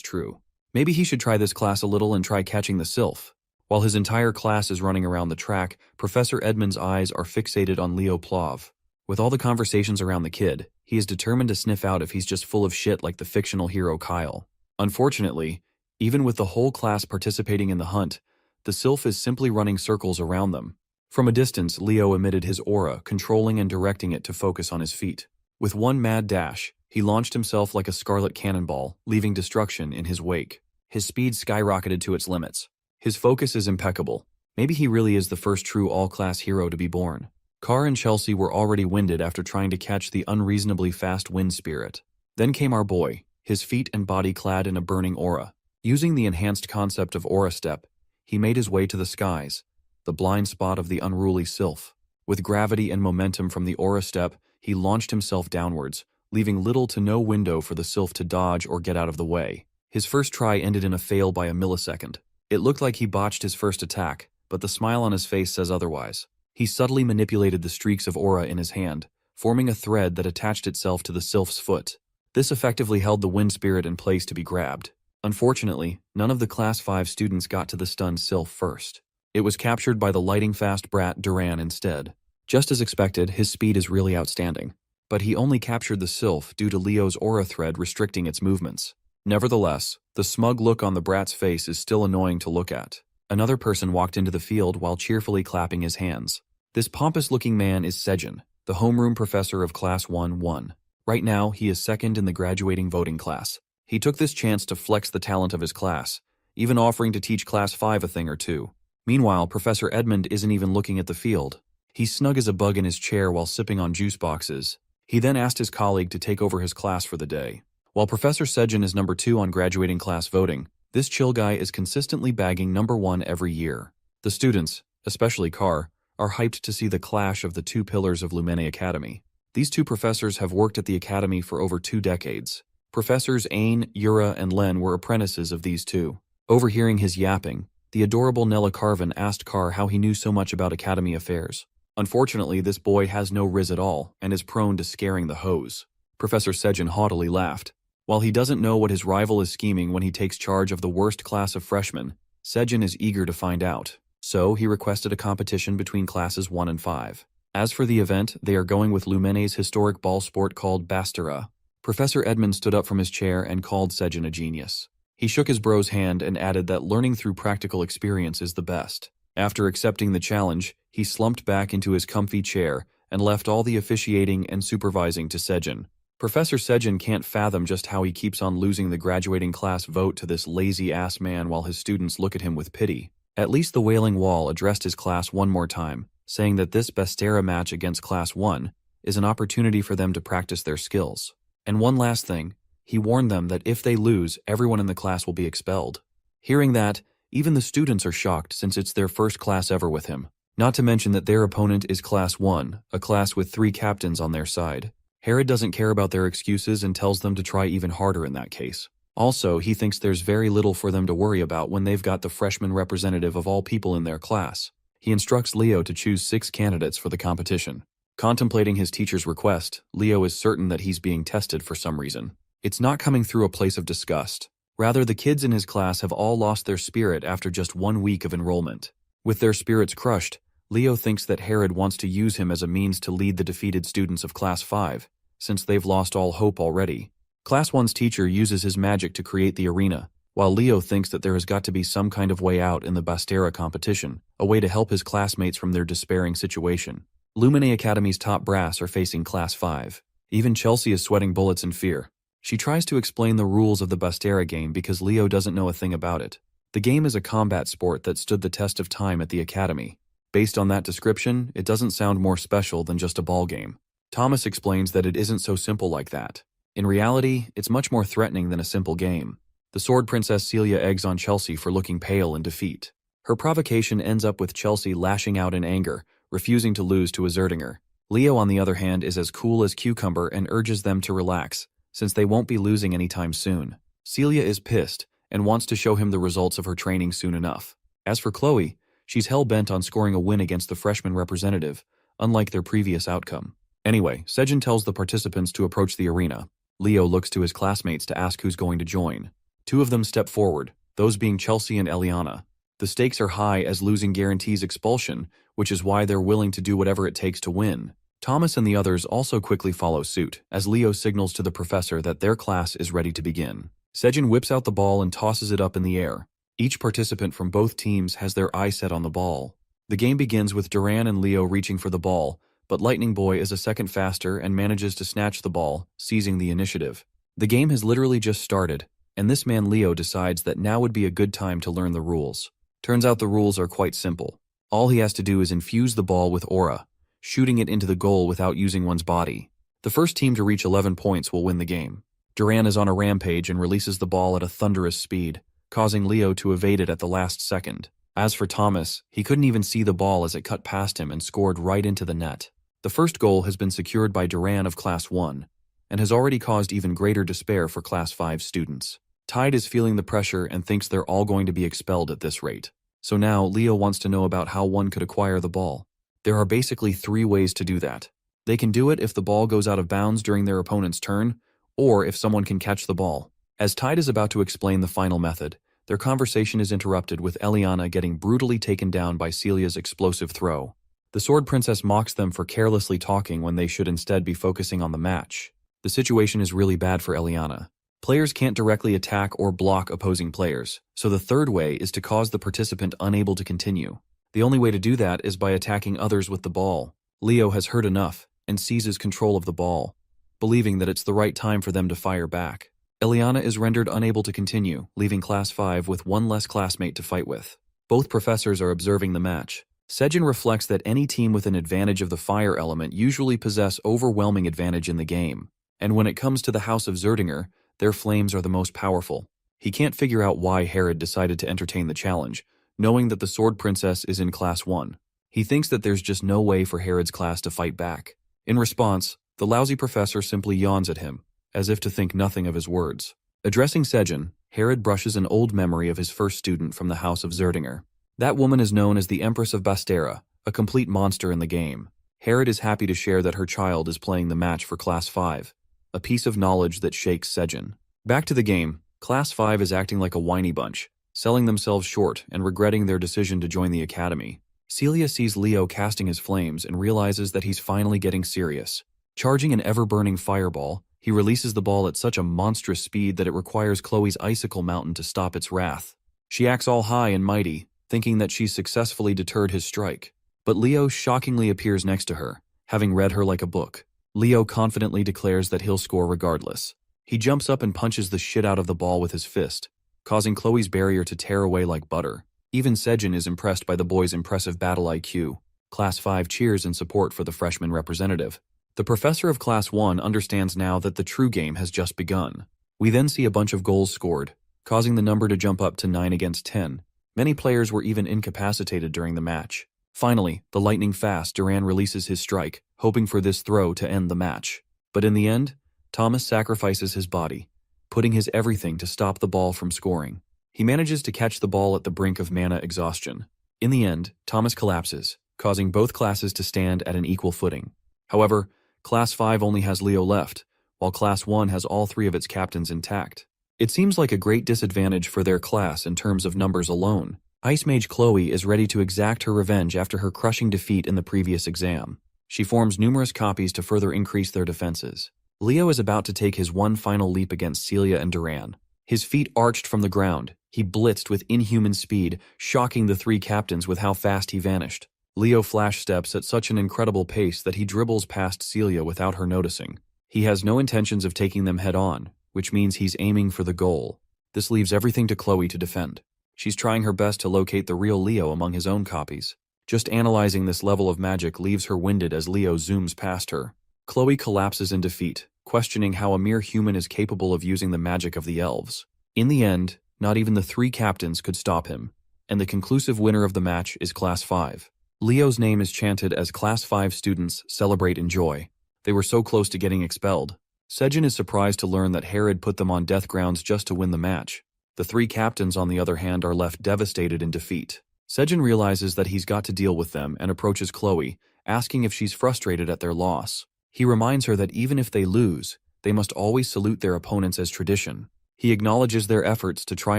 true. Maybe he should try this class a little and try catching the Sylph. While his entire class is running around the track, Professor Edmund's eyes are fixated on Leo Plov. With all the conversations around the kid, he is determined to sniff out if he's just full of shit like the fictional hero Kyle. Unfortunately, even with the whole class participating in the hunt, the Sylph is simply running circles around them. From a distance, Leo emitted his aura, controlling and directing it to focus on his feet. With one mad dash, he launched himself like a scarlet cannonball, leaving destruction in his wake. His speed skyrocketed to its limits. His focus is impeccable. Maybe he really is the first true all-class hero to be born. Carr and Chelsea were already winded after trying to catch the unreasonably fast wind spirit. Then came our boy, his feet and body clad in a burning aura. Using the enhanced concept of aura step, he made his way to the skies, the blind spot of the unruly Sylph. With gravity and momentum from the aura step, he launched himself downwards, leaving little to no window for the Sylph to dodge or get out of the way. His first try ended in a fail by a millisecond. It looked like he botched his first attack, but the smile on his face says otherwise. He subtly manipulated the streaks of aura in his hand, forming a thread that attached itself to the Sylph's foot. This effectively held the wind spirit in place to be grabbed. Unfortunately, none of the Class 5 students got to the stunned Sylph first. It was captured by the lighting-fast brat Duran instead. Just as expected, his speed is really outstanding. But he only captured the Sylph due to Leo's aura thread restricting its movements. Nevertheless, the smug look on the brat's face is still annoying to look at. Another person walked into the field while cheerfully clapping his hands. This pompous-looking man is Sejin, the homeroom professor of Class 1-1. Right now, he is second in the graduating voting class. He took this chance to flex the talent of his class, even offering to teach Class 5 a thing or two. Meanwhile, Professor Edmund isn't even looking at the field. He's snug as a bug in his chair while sipping on juice boxes. He then asked his colleague to take over his class for the day. While Professor Sejin is number 2 on graduating class voting, this chill guy is consistently bagging number 1 every year. The students, especially Carr, are hyped to see the clash of the 2 pillars of Lumene Academy. These 2 professors have worked at the academy for over 2 decades. Professors Ain, Yura, and Len were apprentices of these 2. Overhearing his yapping, the adorable Nella Carvin asked Carr how he knew so much about academy affairs. Unfortunately, this boy has no riz at all and is prone to scaring the hose. Professor Sejin haughtily laughed. While he doesn't know what his rival is scheming when he takes charge of the worst class of freshmen, Sejin is eager to find out. So he requested a competition between classes 1 and 5. As for the event, they are going with Lumene's historic ball sport called Bastera. Professor Edmund stood up from his chair and called Sejin a genius. He shook his bro's hand and added that learning through practical experience is the best. After accepting the challenge, he slumped back into his comfy chair and left all the officiating and supervising to Sejin. Professor Sejin can't fathom just how he keeps on losing the graduating class vote to this lazy-ass man while his students look at him with pity. At least the Wailing Wall addressed his class one more time, saying that this Bastera match against Class 1 is an opportunity for them to practice their skills. And one last thing, he warned them that if they lose, everyone in the class will be expelled. Hearing that, even the students are shocked since it's their first class ever with him. Not to mention that their opponent is Class 1, a class with 3 captains on their side. Herod doesn't care about their excuses and tells them to try even harder in that case. Also, he thinks there's very little for them to worry about when they've got the freshman representative of all people in their class. He instructs Leo to choose 6 candidates for the competition. Contemplating his teacher's request, Leo is certain that he's being tested for some reason. It's not coming through a place of disgust. Rather, the kids in his class have all lost their spirit after just 1 week of enrollment. With their spirits crushed, Leo thinks that Herod wants to use him as a means to lead the defeated students of Class 5, since they've lost all hope already. Class 1's teacher uses his magic to create the arena, while Leo thinks that there has got to be some kind of way out in the Bastera competition, a way to help his classmates from their despairing situation. Lumine Academy's top brass are facing Class 5. Even Chelsea is sweating bullets in fear. She tries to explain the rules of the Bastera game because Leo doesn't know a thing about it. The game is a combat sport that stood the test of time at the academy. Based on that description, it doesn't sound more special than just a ball game. Thomas explains that it isn't so simple like that. In reality, it's much more threatening than a simple game. The Sword Princess Celia eggs on Chelsea for looking pale in defeat. Her provocation ends up with Chelsea lashing out in anger, refusing to lose to a Zerdinger. Leo, on the other hand, is as cool as cucumber and urges them to relax, since they won't be losing anytime soon. Celia is pissed and wants to show him the results of her training soon enough. As for Chloe, she's hell-bent on scoring a win against the freshman representative, unlike their previous outcome. Anyway, Sejin tells the participants to approach the arena. Leo looks to his classmates to ask who's going to join. 2 of them step forward, those being Chelsea and Eliana. The stakes are high as losing guarantees expulsion, which is why they're willing to do whatever it takes to win. Thomas and the others also quickly follow suit, as Leo signals to the professor that their class is ready to begin. Sejin whips out the ball and tosses it up in the air. Each participant from both teams has their eye set on the ball. The game begins with Duran and Leo reaching for the ball, but Lightning Boy is a second faster and manages to snatch the ball, seizing the initiative. The game has literally just started, and this man Leo decides that now would be a good time to learn the rules. Turns out the rules are quite simple. All he has to do is infuse the ball with aura, shooting it into the goal without using one's body. The first team to reach 11 points will win the game. Duran is on a rampage and releases the ball at a thunderous speed, causing Leo to evade it at the last second. As for Thomas, he couldn't even see the ball as it cut past him and scored right into the net. The first goal has been secured by Duran of Class 1, and has already caused even greater despair for Class 5 students. Tide is feeling the pressure and thinks they're all going to be expelled at this rate. So now, Leo wants to know about how one could acquire the ball. There are basically 3 ways to do that. They can do it if the ball goes out of bounds during their opponent's turn, or if someone can catch the ball. As Tide is about to explain the final method, their conversation is interrupted with Eliana getting brutally taken down by Celia's explosive throw. The Sword Princess mocks them for carelessly talking when they should instead be focusing on the match. The situation is really bad for Eliana. Players can't directly attack or block opposing players, so the third way is to cause the participant unable to continue. The only way to do that is by attacking others with the ball. Leo has heard enough and seizes control of the ball, believing that it's the right time for them to fire back. Eliana is rendered unable to continue, leaving Class 5 with 1 less classmate to fight with. Both professors are observing the match. Sejin reflects that any team with an advantage of the fire element usually possess overwhelming advantage in the game, and when it comes to the House of Zerdinger, their flames are the most powerful. He can't figure out why Herod decided to entertain the challenge, knowing that the Sword Princess is in Class 1. He thinks that there's just no way for Herod's class to fight back. In response, the lousy professor simply yawns at him, as if to think nothing of his words. Addressing Sejin, Herod brushes an old memory of his first student from the House of Zerdinger. That woman is known as the Empress of Bastera, a complete monster in the game. Herod is happy to share that her child is playing the match for Class 5, a piece of knowledge that shakes Sejin. Back to the game, Class 5 is acting like a whiny bunch, selling themselves short and regretting their decision to join the academy. Celia sees Leo casting his flames and realizes that he's finally getting serious. Charging an ever-burning fireball, he releases the ball at such a monstrous speed that it requires Chloe's icicle mountain to stop its wrath. She acts all high and mighty, thinking that she's successfully deterred his strike. But Leo shockingly appears next to her, having read her like a book. Leo confidently declares that he'll score regardless. He jumps up and punches the shit out of the ball with his fist, causing Chloe's barrier to tear away like butter. Even Sejin is impressed by the boy's impressive battle IQ. Class 5 cheers in support for the freshman representative. The professor of Class 1 understands now that the true game has just begun. We then see a bunch of goals scored, causing the number to jump up to 9 against 10. Many players were even incapacitated during the match. Finally, the lightning-fast Duran releases his strike, hoping for this throw to end the match. But in the end, Thomas sacrifices his body, putting his everything to stop the ball from scoring. He manages to catch the ball at the brink of mana exhaustion. In the end, Thomas collapses, causing both classes to stand at an equal footing. However, Class 5 only has Leo left, while Class 1 has all three of its captains intact. It seems like a great disadvantage for their class in terms of numbers alone. Ice Mage Chloe is ready to exact her revenge after her crushing defeat in the previous exam. She forms numerous copies to further increase their defenses. Leo is about to take his one final leap against Celia and Duran. His feet arched from the ground. He blitzed with inhuman speed, shocking the three captains with how fast he vanished. Leo flash steps at such an incredible pace that he dribbles past Celia without her noticing. He has no intentions of taking them head-on, which means he's aiming for the goal. This leaves everything to Chloe to defend. She's trying her best to locate the real Leo among his own copies. Just analyzing this level of magic leaves her winded as Leo zooms past her. Chloe collapses in defeat, questioning how a mere human is capable of using the magic of the elves. In the end, not even the three captains could stop him, and the conclusive winner of the match is Class 5. Leo's name is chanted as Class 5 students celebrate in joy. They were so close to getting expelled. Sejin is surprised to learn that Herod put them on death grounds just to win the match. The three captains, on the other hand, are left devastated in defeat. Sejin realizes that he's got to deal with them and approaches Chloe, asking if she's frustrated at their loss. He reminds her that even if they lose, they must always salute their opponents as tradition. He acknowledges their efforts to try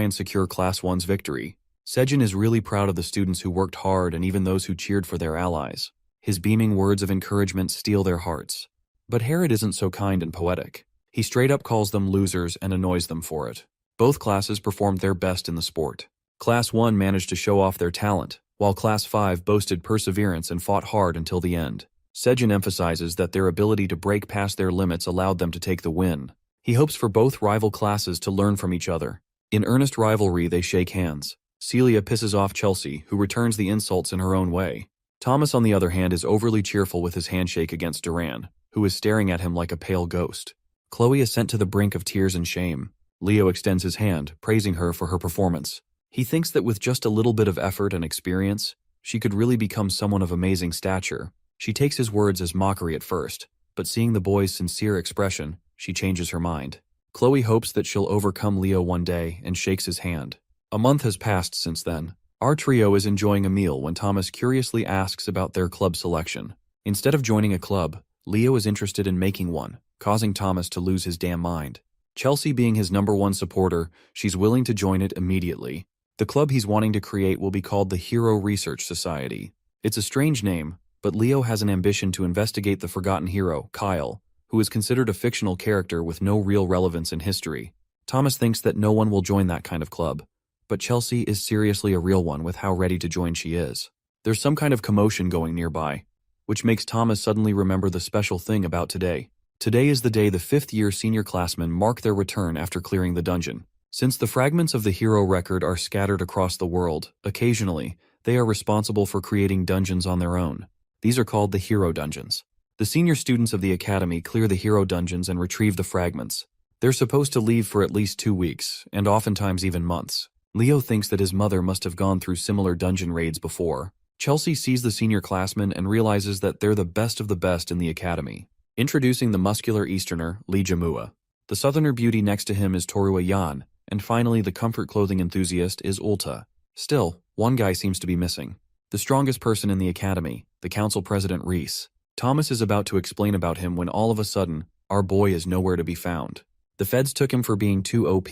and secure Class 1's victory. Sejin is really proud of the students who worked hard and even those who cheered for their allies. His beaming words of encouragement steal their hearts. But Herod isn't so kind and poetic. He straight up calls them losers and annoys them for it. Both classes performed their best in the sport. Class 1 managed to show off their talent, while Class 5 boasted perseverance and fought hard until the end. Sejin emphasizes that their ability to break past their limits allowed them to take the win. He hopes for both rival classes to learn from each other. In earnest rivalry, they shake hands. Celia pisses off Chelsea, who returns the insults in her own way. Thomas, on the other hand, is overly cheerful with his handshake against Duran, who is staring at him like a pale ghost. Chloe is sent to the brink of tears and shame. Leo extends his hand, praising her for her performance. He thinks that with just a little bit of effort and experience, she could really become someone of amazing stature. She takes his words as mockery at first, but seeing the boy's sincere expression, she changes her mind. Chloe hopes that she'll overcome Leo one day and shakes his hand. A month has passed since then. Our trio is enjoying a meal when Thomas curiously asks about their club selection. Instead of joining a club, Leo is interested in making one, causing Thomas to lose his damn mind. Chelsea being his #1 supporter, she's willing to join it immediately. The club he's wanting to create will be called the Hero Research Society. It's a strange name, but Leo has an ambition to investigate the forgotten hero, Kyle, who is considered a fictional character with no real relevance in history. Thomas thinks that no one will join that kind of club, but Chelsea is seriously a real one with how ready to join she is. There's some kind of commotion going nearby, which makes Thomas suddenly remember the special thing about today. Today is the day the 5th-year senior classmen mark their return after clearing the dungeon. Since the fragments of the hero record are scattered across the world, occasionally, they are responsible for creating dungeons on their own. These are called the hero dungeons. The senior students of the academy clear the hero dungeons and retrieve the fragments. They're supposed to leave for at least 2 weeks, and oftentimes even months. Leo thinks that his mother must have gone through similar dungeon raids before. Chelsea sees the senior classmen and realizes that they're the best of the best in the academy. Introducing the muscular Easterner, Lee Jamua. The southerner beauty next to him is Torua Yan, and finally the comfort clothing enthusiast is Ulta. Still, one guy seems to be missing. The strongest person in the academy, the council president Reese. Thomas is about to explain about him when all of a sudden, our boy is nowhere to be found. The feds took him for being too OP.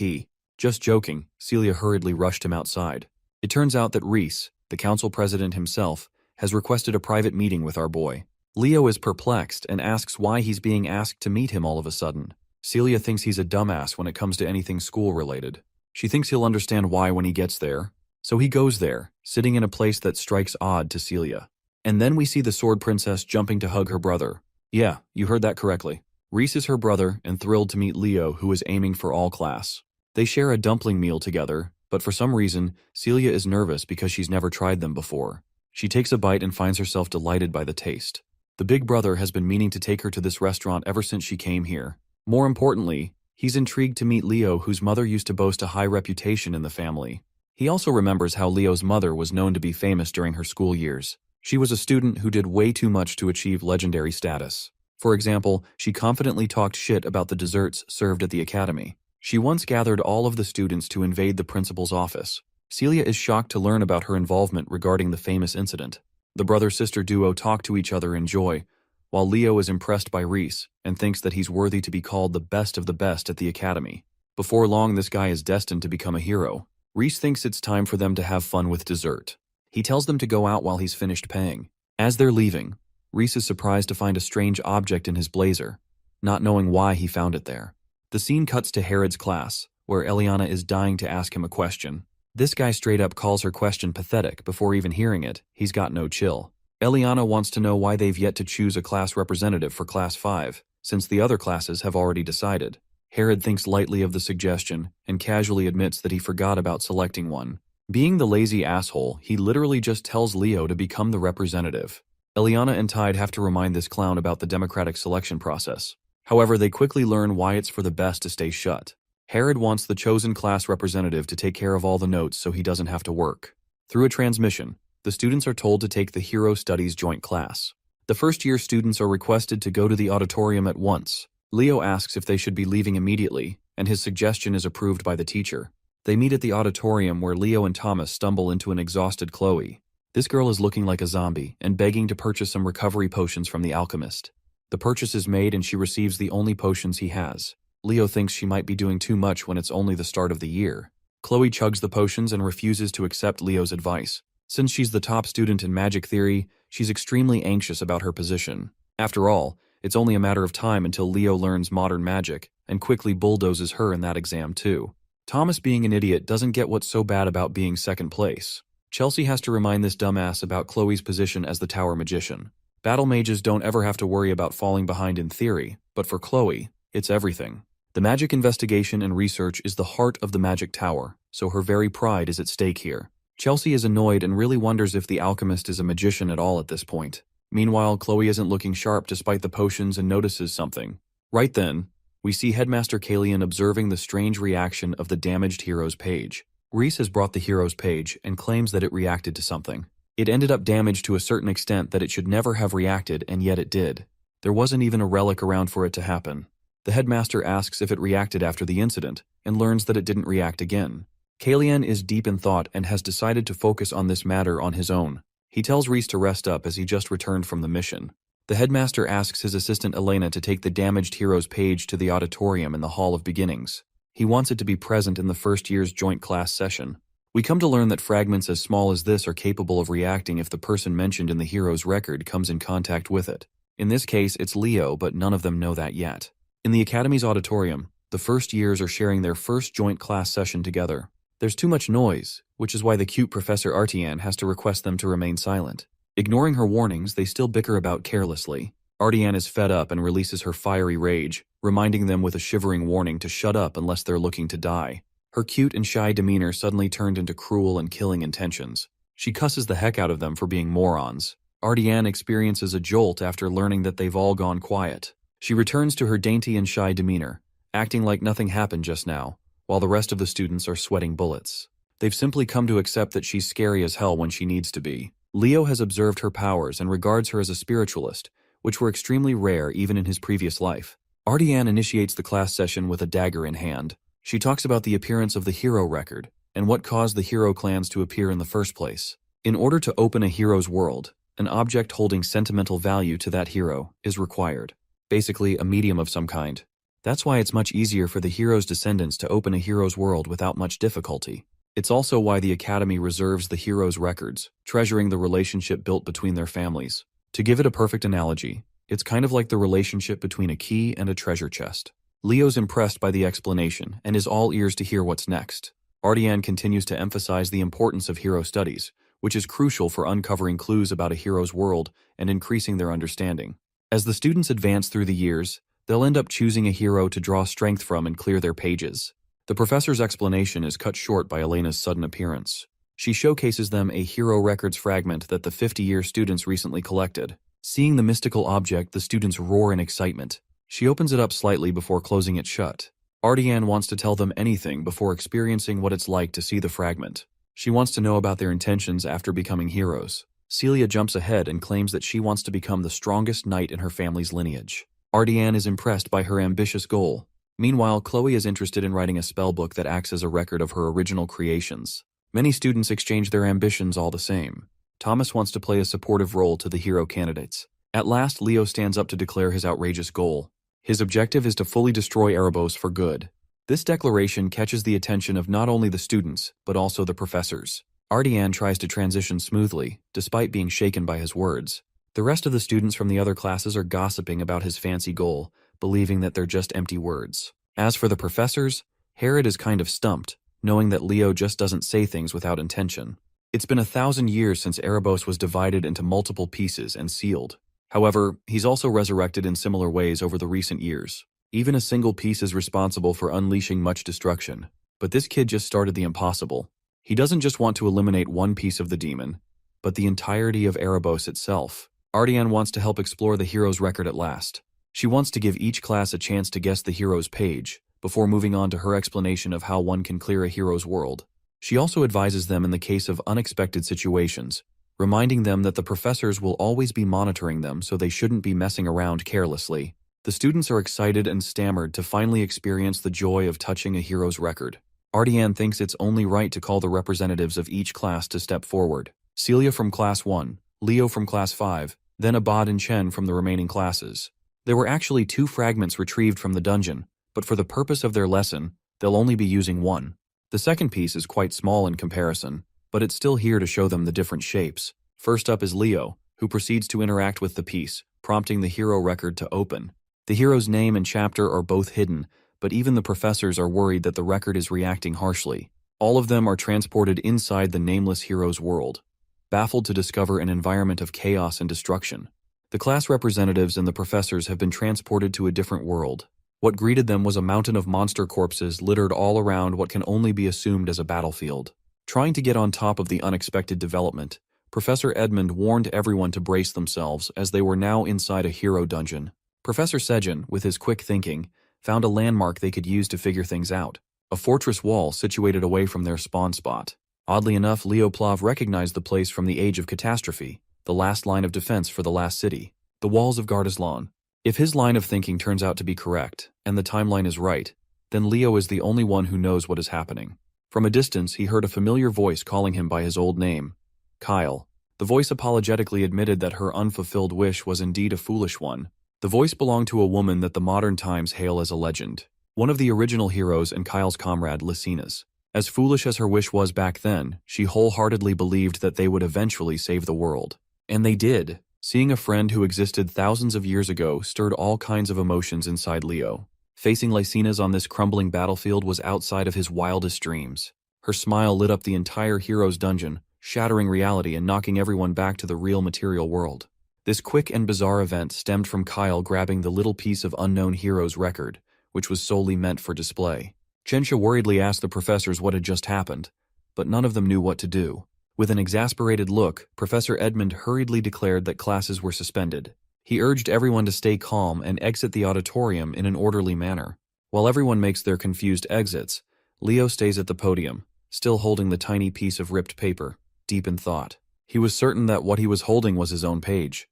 Just joking, Celia hurriedly rushed him outside. It turns out that Reese, the council president himself, has requested a private meeting with our boy. Leo is perplexed and asks why he's being asked to meet him all of a sudden. Celia thinks he's a dumbass when it comes to anything school-related. She thinks he'll understand why when he gets there. So he goes there, sitting in a place that strikes odd to Celia. And then we see the Sword Princess jumping to hug her brother. Yeah, you heard that correctly. Reese is her brother and thrilled to meet Leo, who is aiming for all class. They share a dumpling meal together, but for some reason, Celia is nervous because she's never tried them before. She takes a bite and finds herself delighted by the taste. The big brother has been meaning to take her to this restaurant ever since she came here. More importantly, he's intrigued to meet Leo, whose mother used to boast a high reputation in the family. He also remembers how Leo's mother was known to be famous during her school years. She was a student who did way too much to achieve legendary status. For example, she confidently talked shit about the desserts served at the academy. She once gathered all of the students to invade the principal's office. Celia is shocked to learn about her involvement regarding the famous incident. The brother-sister duo talk to each other in joy, while Leo is impressed by Reese and thinks that he's worthy to be called the best of the best at the academy. Before long, this guy is destined to become a hero. Reese thinks it's time for them to have fun with dessert. He tells them to go out while he's finished paying. As they're leaving, Reese is surprised to find a strange object in his blazer, not knowing why he found it there. The scene cuts to Herod's class, where Eliana is dying to ask him a question. This guy straight up calls her question pathetic before even hearing it. He's got no chill. Eliana wants to know why they've yet to choose a class representative for Class 5, since the other classes have already decided. Herod thinks lightly of the suggestion and casually admits that he forgot about selecting one. Being the lazy asshole, he literally just tells Leo to become the representative. Eliana and Tide have to remind this clown about the democratic selection process. However, they quickly learn why it's for the best to stay shut. Herod wants the chosen class representative to take care of all the notes so he doesn't have to work. Through a transmission, the students are told to take the Hero Studies joint class. The first-year students are requested to go to the auditorium at once. Leo asks if they should be leaving immediately, and his suggestion is approved by the teacher. They meet at the auditorium where Leo and Thomas stumble into an exhausted Chloe. This girl is looking like a zombie and begging to purchase some recovery potions from the alchemist. The purchase is made and she receives the only potions he has. Leo thinks she might be doing too much when it's only the start of the year. Chloe chugs the potions and refuses to accept Leo's advice. Since she's the top student in magic theory, she's extremely anxious about her position. After all, it's only a matter of time until Leo learns modern magic and quickly bulldozes her in that exam too. Thomas, being an idiot, doesn't get what's so bad about being second place. Chelsea has to remind this dumbass about Chloe's position as the tower magician. Battle mages don't ever have to worry about falling behind in theory, but for Chloe, it's everything. The magic investigation and research is the heart of the magic tower, so her very pride is at stake here. Chelsea is annoyed and really wonders if the alchemist is a magician at all at this point. Meanwhile, Chloe isn't looking sharp despite the potions and notices something. Right then, we see Headmaster Kalian observing the strange reaction of the damaged hero's page. Reese has brought the hero's page and claims that it reacted to something. It ended up damaged to a certain extent that it should never have reacted, and yet it did. There wasn't even a relic around for it to happen. The headmaster asks if it reacted after the incident, and learns that it didn't react again. Kalian is deep in thought and has decided to focus on this matter on his own. He tells Reese to rest up as he just returned from the mission. The headmaster asks his assistant Elena to take the damaged hero's page to the auditorium in the Hall of Beginnings. He wants it to be present in the first year's joint class session. We come to learn that fragments as small as this are capable of reacting if the person mentioned in the hero's record comes in contact with it. In this case, it's Leo, but none of them know that yet. In the Academy's auditorium, the first years are sharing their first joint class session together. There's too much noise, which is why the cute Professor Artian has to request them to remain silent. Ignoring her warnings, they still bicker about carelessly. Artian is fed up and releases her fiery rage, reminding them with a shivering warning to shut up unless they're looking to die. Her cute and shy demeanor suddenly turned into cruel and killing intentions. She cusses the heck out of them for being morons. Artian experiences a jolt after learning that they've all gone quiet. She returns to her dainty and shy demeanor, acting like nothing happened just now, while the rest of the students are sweating bullets. They've simply come to accept that she's scary as hell when she needs to be. Leo has observed her powers and regards her as a spiritualist, which were extremely rare even in his previous life. Artian initiates the class session with a dagger in hand. She talks about the appearance of the hero record and what caused the hero clans to appear in the first place. In order to open a hero's world, an object holding sentimental value to that hero is required. Basically, a medium of some kind. That's why it's much easier for the hero's descendants to open a hero's world without much difficulty. It's also why the Academy reserves the hero's records, treasuring the relationship built between their families. To give it a perfect analogy, it's kind of like the relationship between a key and a treasure chest. Leo's impressed by the explanation and is all ears to hear what's next. Artian continues to emphasize the importance of hero studies, which is crucial for uncovering clues about a hero's world and increasing their understanding. As the students advance through the years, they'll end up choosing a hero to draw strength from and clear their pages. The professor's explanation is cut short by Elena's sudden appearance. She showcases them a hero records fragment that the 50-year students recently collected. Seeing the mystical object, the students roar in excitement. She opens it up slightly before closing it shut. Artian wants to tell them anything before experiencing what it's like to see the fragment. She wants to know about their intentions after becoming heroes. Celia jumps ahead and claims that she wants to become the strongest knight in her family's lineage. Artian is impressed by her ambitious goal. Meanwhile, Chloe is interested in writing a spellbook that acts as a record of her original creations. Many students exchange their ambitions all the same. Thomas wants to play a supportive role to the hero candidates. At last, Leo stands up to declare his outrageous goal. His objective is to fully destroy Erebos for good. This declaration catches the attention of not only the students, but also the professors. Ardian tries to transition smoothly, despite being shaken by his words. The rest of the students from the other classes are gossiping about his fancy goal, believing that they're just empty words. As for the professors, Herod is kind of stumped, knowing that Leo just doesn't say things without intention. It's been 1,000 years since Erebos was divided into multiple pieces and sealed. However, he's also resurrected in similar ways over the recent years. Even a single piece is responsible for unleashing much destruction. But this kid just started the impossible. He doesn't just want to eliminate one piece of the demon, but the entirety of Erebos itself. Ardian wants to help explore the hero's record at last. She wants to give each class a chance to guess the hero's page, before moving on to her explanation of how one can clear a hero's world. She also advises them in the case of unexpected situations, reminding them that the professors will always be monitoring them, so they shouldn't be messing around carelessly. The students are excited and stammered to finally experience the joy of touching a hero's record. Ardian thinks it's only right to call the representatives of each class to step forward. Celia from Class 1, Leo from Class 5, then Abad and Chen from the remaining classes. There were actually 2 fragments retrieved from the dungeon, but for the purpose of their lesson, they'll only be using one. The second piece is quite small in comparison, but it's still here to show them the different shapes. First up is Leo, who proceeds to interact with the piece, prompting the hero record to open. The hero's name and chapter are both hidden, but even the professors are worried that the record is reacting harshly. All of them are transported inside the nameless hero's world, baffled to discover an environment of chaos and destruction. The class representatives and the professors have been transported to a different world. What greeted them was a mountain of monster corpses littered all around what can only be assumed as a battlefield. Trying to get on top of the unexpected development, Professor Edmund warned everyone to brace themselves as they were now inside a hero dungeon. Professor Sejin, with his quick thinking, found a landmark they could use to figure things out. A fortress wall situated away from their spawn spot. Oddly enough, Leo Plav recognized the place from the Age of Catastrophe, the last line of defense for the last city, the walls of Gardaslan. If his line of thinking turns out to be correct, and the timeline is right, then Leo is the only one who knows what is happening. From a distance, he heard a familiar voice calling him by his old name, Kyle. The voice apologetically admitted that her unfulfilled wish was indeed a foolish one. The voice belonged to a woman that the modern times hail as a legend, one of the original heroes and Kyle's comrade, Lycinas. As foolish as her wish was back then, she wholeheartedly believed that they would eventually save the world. And they did. Seeing a friend who existed thousands of years ago stirred all kinds of emotions inside Leo. Facing Lycinas on this crumbling battlefield was outside of his wildest dreams. Her smile lit up the entire hero's dungeon, shattering reality and knocking everyone back to the real material world. This quick and bizarre event stemmed from Kyle grabbing the little piece of unknown hero's record, which was solely meant for display. Chensha worriedly asked the professors what had just happened, but none of them knew what to do. With an exasperated look, Professor Edmund hurriedly declared that classes were suspended. He urged everyone to stay calm and exit the auditorium in an orderly manner. While everyone makes their confused exits, Leo stays at the podium, still holding the tiny piece of ripped paper, deep in thought. He was certain that what he was holding was his own page.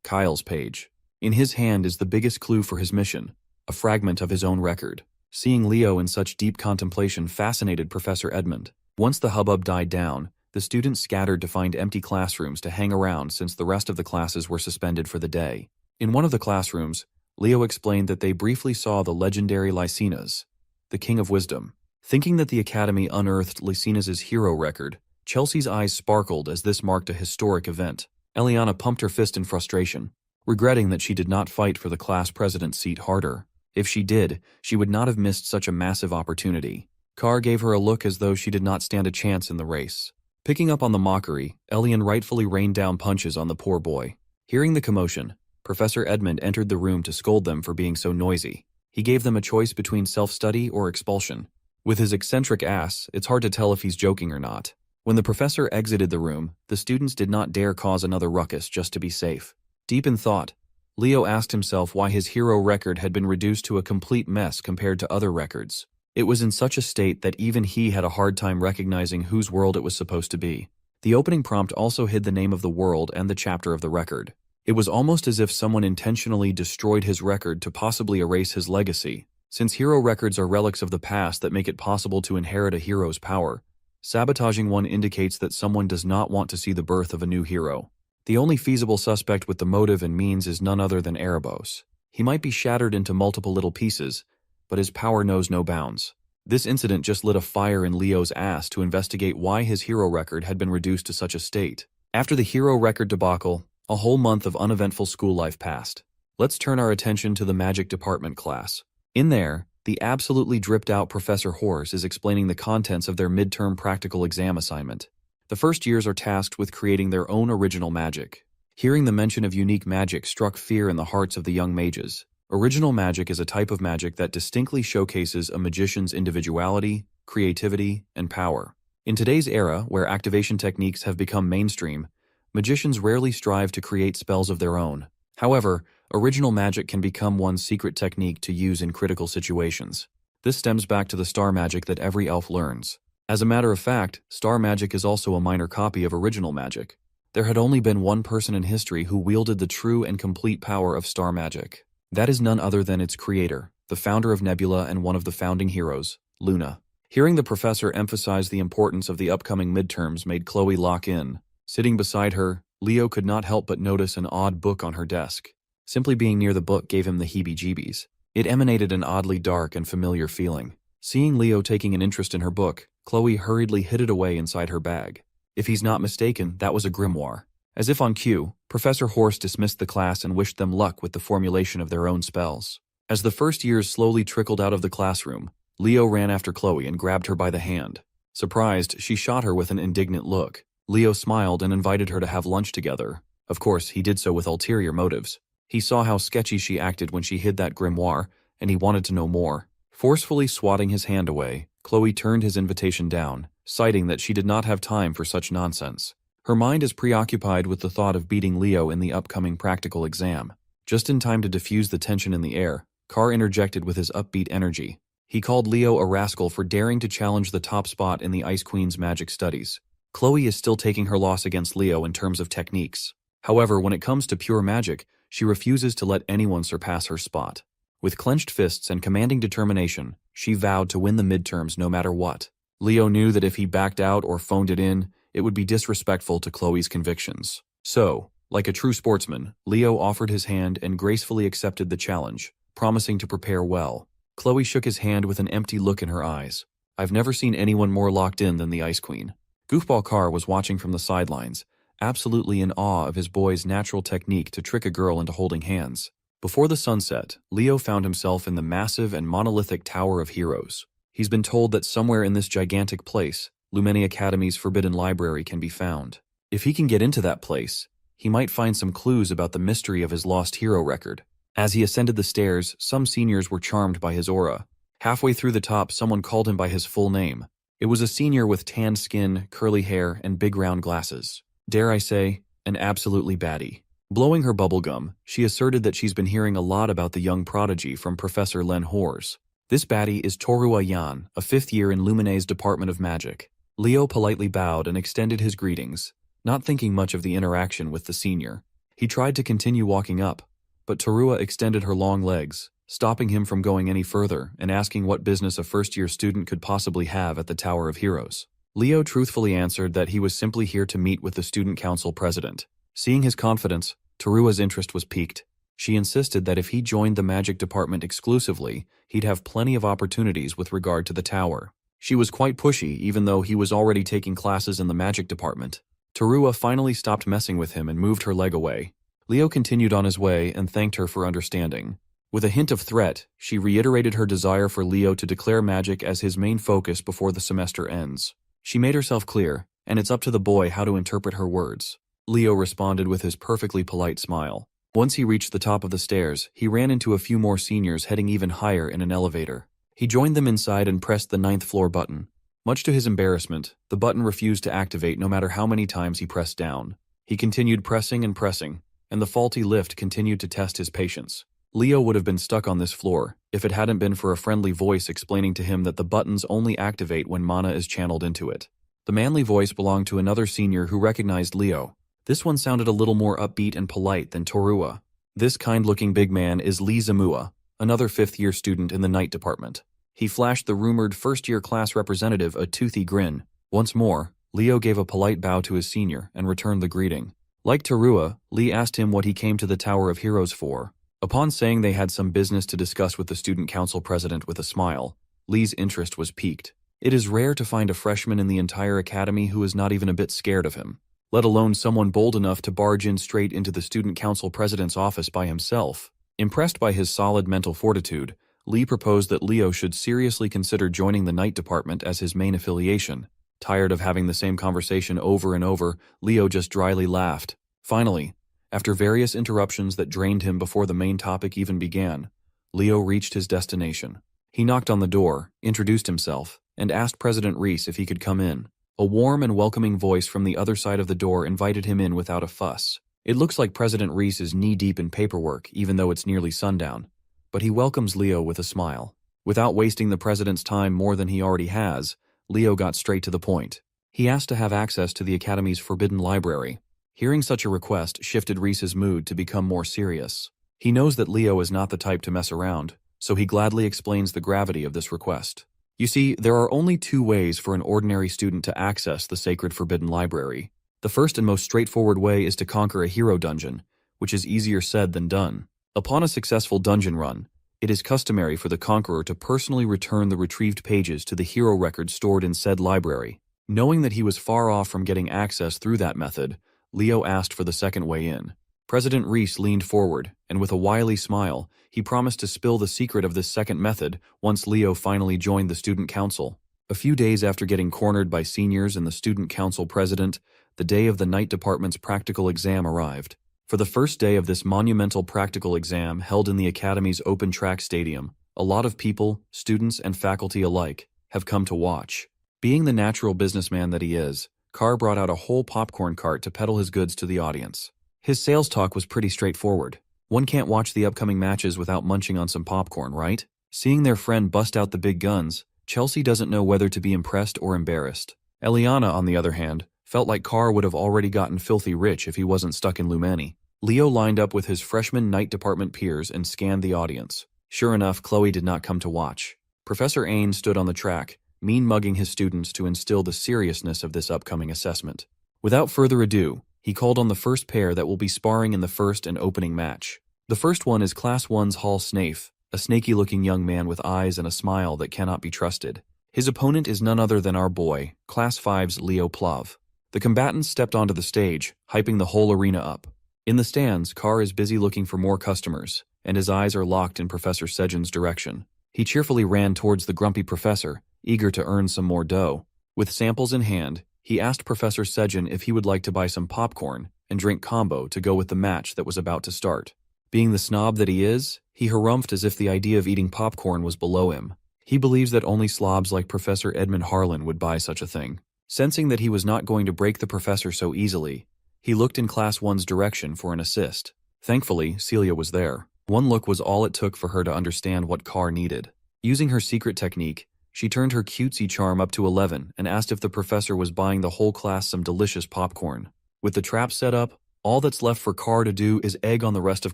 Kyle's page. In his hand is the biggest clue for his mission, a fragment of his own record. Seeing Leo in such deep contemplation fascinated Professor Edmund. Once the hubbub died down, the students scattered to find empty classrooms to hang around since the rest of the classes were suspended for the day. In one of the classrooms, Leo explained that they briefly saw the legendary Lycinas, the King of Wisdom. Thinking that the Academy unearthed Lycinas' hero record, Chelsea's eyes sparkled as this marked a historic event. Eliana pumped her fist in frustration, regretting that she did not fight for the class president's seat harder. If she did, she would not have missed such a massive opportunity. Carr gave her a look as though she did not stand a chance in the race. Picking up on the mockery, Elian rightfully rained down punches on the poor boy. Hearing the commotion, Professor Edmund entered the room to scold them for being so noisy. He gave them a choice between self-study or expulsion. With his eccentric ass, it's hard to tell if he's joking or not. When the professor exited the room, the students did not dare cause another ruckus just to be safe. Deep in thought, Leo asked himself why his hero record had been reduced to a complete mess compared to other records. It was in such a state that even he had a hard time recognizing whose world it was supposed to be. The opening prompt also hid the name of the world and the chapter of the record. It was almost as if someone intentionally destroyed his record to possibly erase his legacy. Since hero records are relics of the past that make it possible to inherit a hero's power, sabotaging one indicates that someone does not want to see the birth of a new hero. The only feasible suspect with the motive and means is none other than Erebos. He might be shattered into multiple little pieces, but his power knows no bounds. This incident just lit a fire in Leo's ass to investigate why his hero record had been reduced to such a state. After the hero record debacle, a whole month of uneventful school life passed. Let's turn our attention to the magic department class. In there, the absolutely dripped-out Professor Horse is explaining the contents of their midterm practical exam assignment. The first years are tasked with creating their own original magic. Hearing the mention of unique magic struck fear in the hearts of the young mages. Original magic is a type of magic that distinctly showcases a magician's individuality, creativity, and power. In today's era, where activation techniques have become mainstream, magicians rarely strive to create spells of their own. However, original magic can become one's secret technique to use in critical situations. This stems back to the star magic that every elf learns. As a matter of fact, star magic is also a minor copy of original magic. There had only been one person in history who wielded the true and complete power of star magic. That is none other than its creator, the founder of Nebula and one of the founding heroes, Luna. Hearing the professor emphasize the importance of the upcoming midterms made Chloe lock in. Sitting beside her, Leo could not help but notice an odd book on her desk. Simply being near the book gave him the heebie-jeebies. It emanated an oddly dark and familiar feeling. Seeing Leo taking an interest in her book, Chloe hurriedly hid it away inside her bag. If he's not mistaken, that was a grimoire. As if on cue, Professor Horse dismissed the class and wished them luck with the formulation of their own spells. As the first years slowly trickled out of the classroom, Leo ran after Chloe and grabbed her by the hand. Surprised, she shot her with an indignant look. Leo smiled and invited her to have lunch together. Of course, he did so with ulterior motives. He saw how sketchy she acted when she hid that grimoire, and he wanted to know more. Forcefully swatting his hand away, Chloe turned his invitation down, citing that she did not have time for such nonsense. Her mind is preoccupied with the thought of beating Leo in the upcoming practical exam. Just in time to diffuse the tension in the air, Carr interjected with his upbeat energy. He called Leo a rascal for daring to challenge the top spot in the Ice Queen's magic studies. Chloe is still taking her loss against Leo in terms of techniques. However, when it comes to pure magic, she refuses to let anyone surpass her spot. With clenched fists and commanding determination, she vowed to win the midterms no matter what. Leo knew that if he backed out or phoned it in, it would be disrespectful to Chloe's convictions. So, like a true sportsman, Leo offered his hand and gracefully accepted the challenge, promising to prepare well. Chloe shook his hand with an empty look in her eyes. I've never seen anyone more locked in than the Ice Queen. Goofball Carr was watching from the sidelines, absolutely in awe of his boy's natural technique to trick a girl into holding hands. Before the sunset, Leo found himself in the massive and monolithic Tower of Heroes. He's been told that somewhere in this gigantic place, Lumeni Academy's forbidden library can be found. If he can get into that place, he might find some clues about the mystery of his lost hero record. As he ascended the stairs, some seniors were charmed by his aura. Halfway through the top, someone called him by his full name. It was a senior with tanned skin, curly hair, and big round glasses. Dare I say, an absolutely baddie. Blowing her bubblegum, she asserted that she's been hearing a lot about the young prodigy from Professor Len Hors. This baddie is Torua Yan, a 5th year in Lumine's Department of Magic. Leo politely bowed and extended his greetings, not thinking much of the interaction with the senior. He tried to continue walking up, but Torua extended her long legs, stopping him from going any further and asking what business a first-year student could possibly have at the Tower of Heroes. Leo truthfully answered that he was simply here to meet with the student council president. Seeing his confidence, Torua's interest was piqued. She insisted that if he joined the magic department exclusively, he'd have plenty of opportunities with regard to the tower. She was quite pushy, even though he was already taking classes in the magic department. Torua finally stopped messing with him and moved her leg away. Leo continued on his way and thanked her for understanding. With a hint of threat, she reiterated her desire for Leo to declare magic as his main focus before the semester ends. She made herself clear, and it's up to the boy how to interpret her words. Leo responded with his perfectly polite smile. Once he reached the top of the stairs, he ran into a few more seniors heading even higher in an elevator. He joined them inside and pressed the 9th floor button. Much to his embarrassment, the button refused to activate no matter how many times he pressed down. He continued pressing and pressing, and the faulty lift continued to test his patience. Leo would have been stuck on this floor if it hadn't been for a friendly voice explaining to him that the buttons only activate when mana is channeled into it. The manly voice belonged to another senior who recognized Leo. This one sounded a little more upbeat and polite than Torua. This kind-looking big man is Lee Zamua, another fifth-year student in the night department. He flashed the rumored first-year class representative a toothy grin. Once more, Leo gave a polite bow to his senior and returned the greeting. Like Terua, Lee asked him what he came to the Tower of Heroes for. Upon saying they had some business to discuss with the student council president with a smile, Lee's interest was piqued. It is rare to find a freshman in the entire academy who is not even a bit scared of him, let alone someone bold enough to barge in straight into the student council president's office by himself. Impressed by his solid mental fortitude, Lee proposed that Leo should seriously consider joining the night department as his main affiliation. Tired of having the same conversation over and over, Leo just dryly laughed. Finally, after various interruptions that drained him before the main topic even began, Leo reached his destination. He knocked on the door, introduced himself, and asked President Reese if he could come in. A warm and welcoming voice from the other side of the door invited him in without a fuss. It looks like President Reese is knee-deep in paperwork, even though it's nearly sundown, but he welcomes Leo with a smile. Without wasting the president's time more than he already has, Leo got straight to the point. He asked to have access to the Academy's forbidden library. Hearing such a request shifted Reese's mood to become more serious. He knows that Leo is not the type to mess around, so he gladly explains the gravity of this request. You see, there are only two ways for an ordinary student to access the sacred forbidden library. The first and most straightforward way is to conquer a hero dungeon, which is easier said than done. Upon a successful dungeon run, it is customary for the conqueror to personally return the retrieved pages to the hero record stored in said library. Knowing that he was far off from getting access through that method, Leo asked for the second way in. President Reese leaned forward, and with a wily smile, he promised to spill the secret of this second method once Leo finally joined the student council. A few days after getting cornered by seniors and the student council president, the day of the night department's practical exam arrived. For the first day of this monumental practical exam held in the Academy's open track stadium, a lot of people, students and faculty alike, have come to watch. Being the natural businessman that he is, Carr brought out a whole popcorn cart to peddle his goods to the audience. His sales talk was pretty straightforward. One can't watch the upcoming matches without munching on some popcorn, right? Seeing their friend bust out the big guns, Chelsea doesn't know whether to be impressed or embarrassed. Eliana, on the other hand, felt like Carr would have already gotten filthy rich if he wasn't stuck in Lumani. Leo lined up with his freshman night department peers and scanned the audience. Sure enough, Chloe did not come to watch. Professor Ain stood on the track, mean-mugging his students to instill the seriousness of this upcoming assessment. Without further ado, he called on the first pair that will be sparring in the first and opening match. The first one is Class 1's Hall Snafe, a snaky-looking young man with eyes and a smile that cannot be trusted. His opponent is none other than our boy, Class 5's Leo Plov. The combatants stepped onto the stage, hyping the whole arena up. In the stands, Carr is busy looking for more customers, and his eyes are locked in Professor Sejin's direction. He cheerfully ran towards the grumpy professor, eager to earn some more dough. With samples in hand, he asked Professor Sejin if he would like to buy some popcorn and drink combo to go with the match that was about to start. Being the snob that he is, he harumphed as if the idea of eating popcorn was below him. He believes that only slobs like Professor Edmund Harlan would buy such a thing. Sensing that he was not going to break the professor so easily, he looked in Class 1's direction for an assist. Thankfully, Celia was there. One look was all it took for her to understand what Carr needed. Using her secret technique, she turned her cutesy charm up to 11 and asked if the professor was buying the whole class some delicious popcorn. With the trap set up, all that's left for Carr to do is egg on the rest of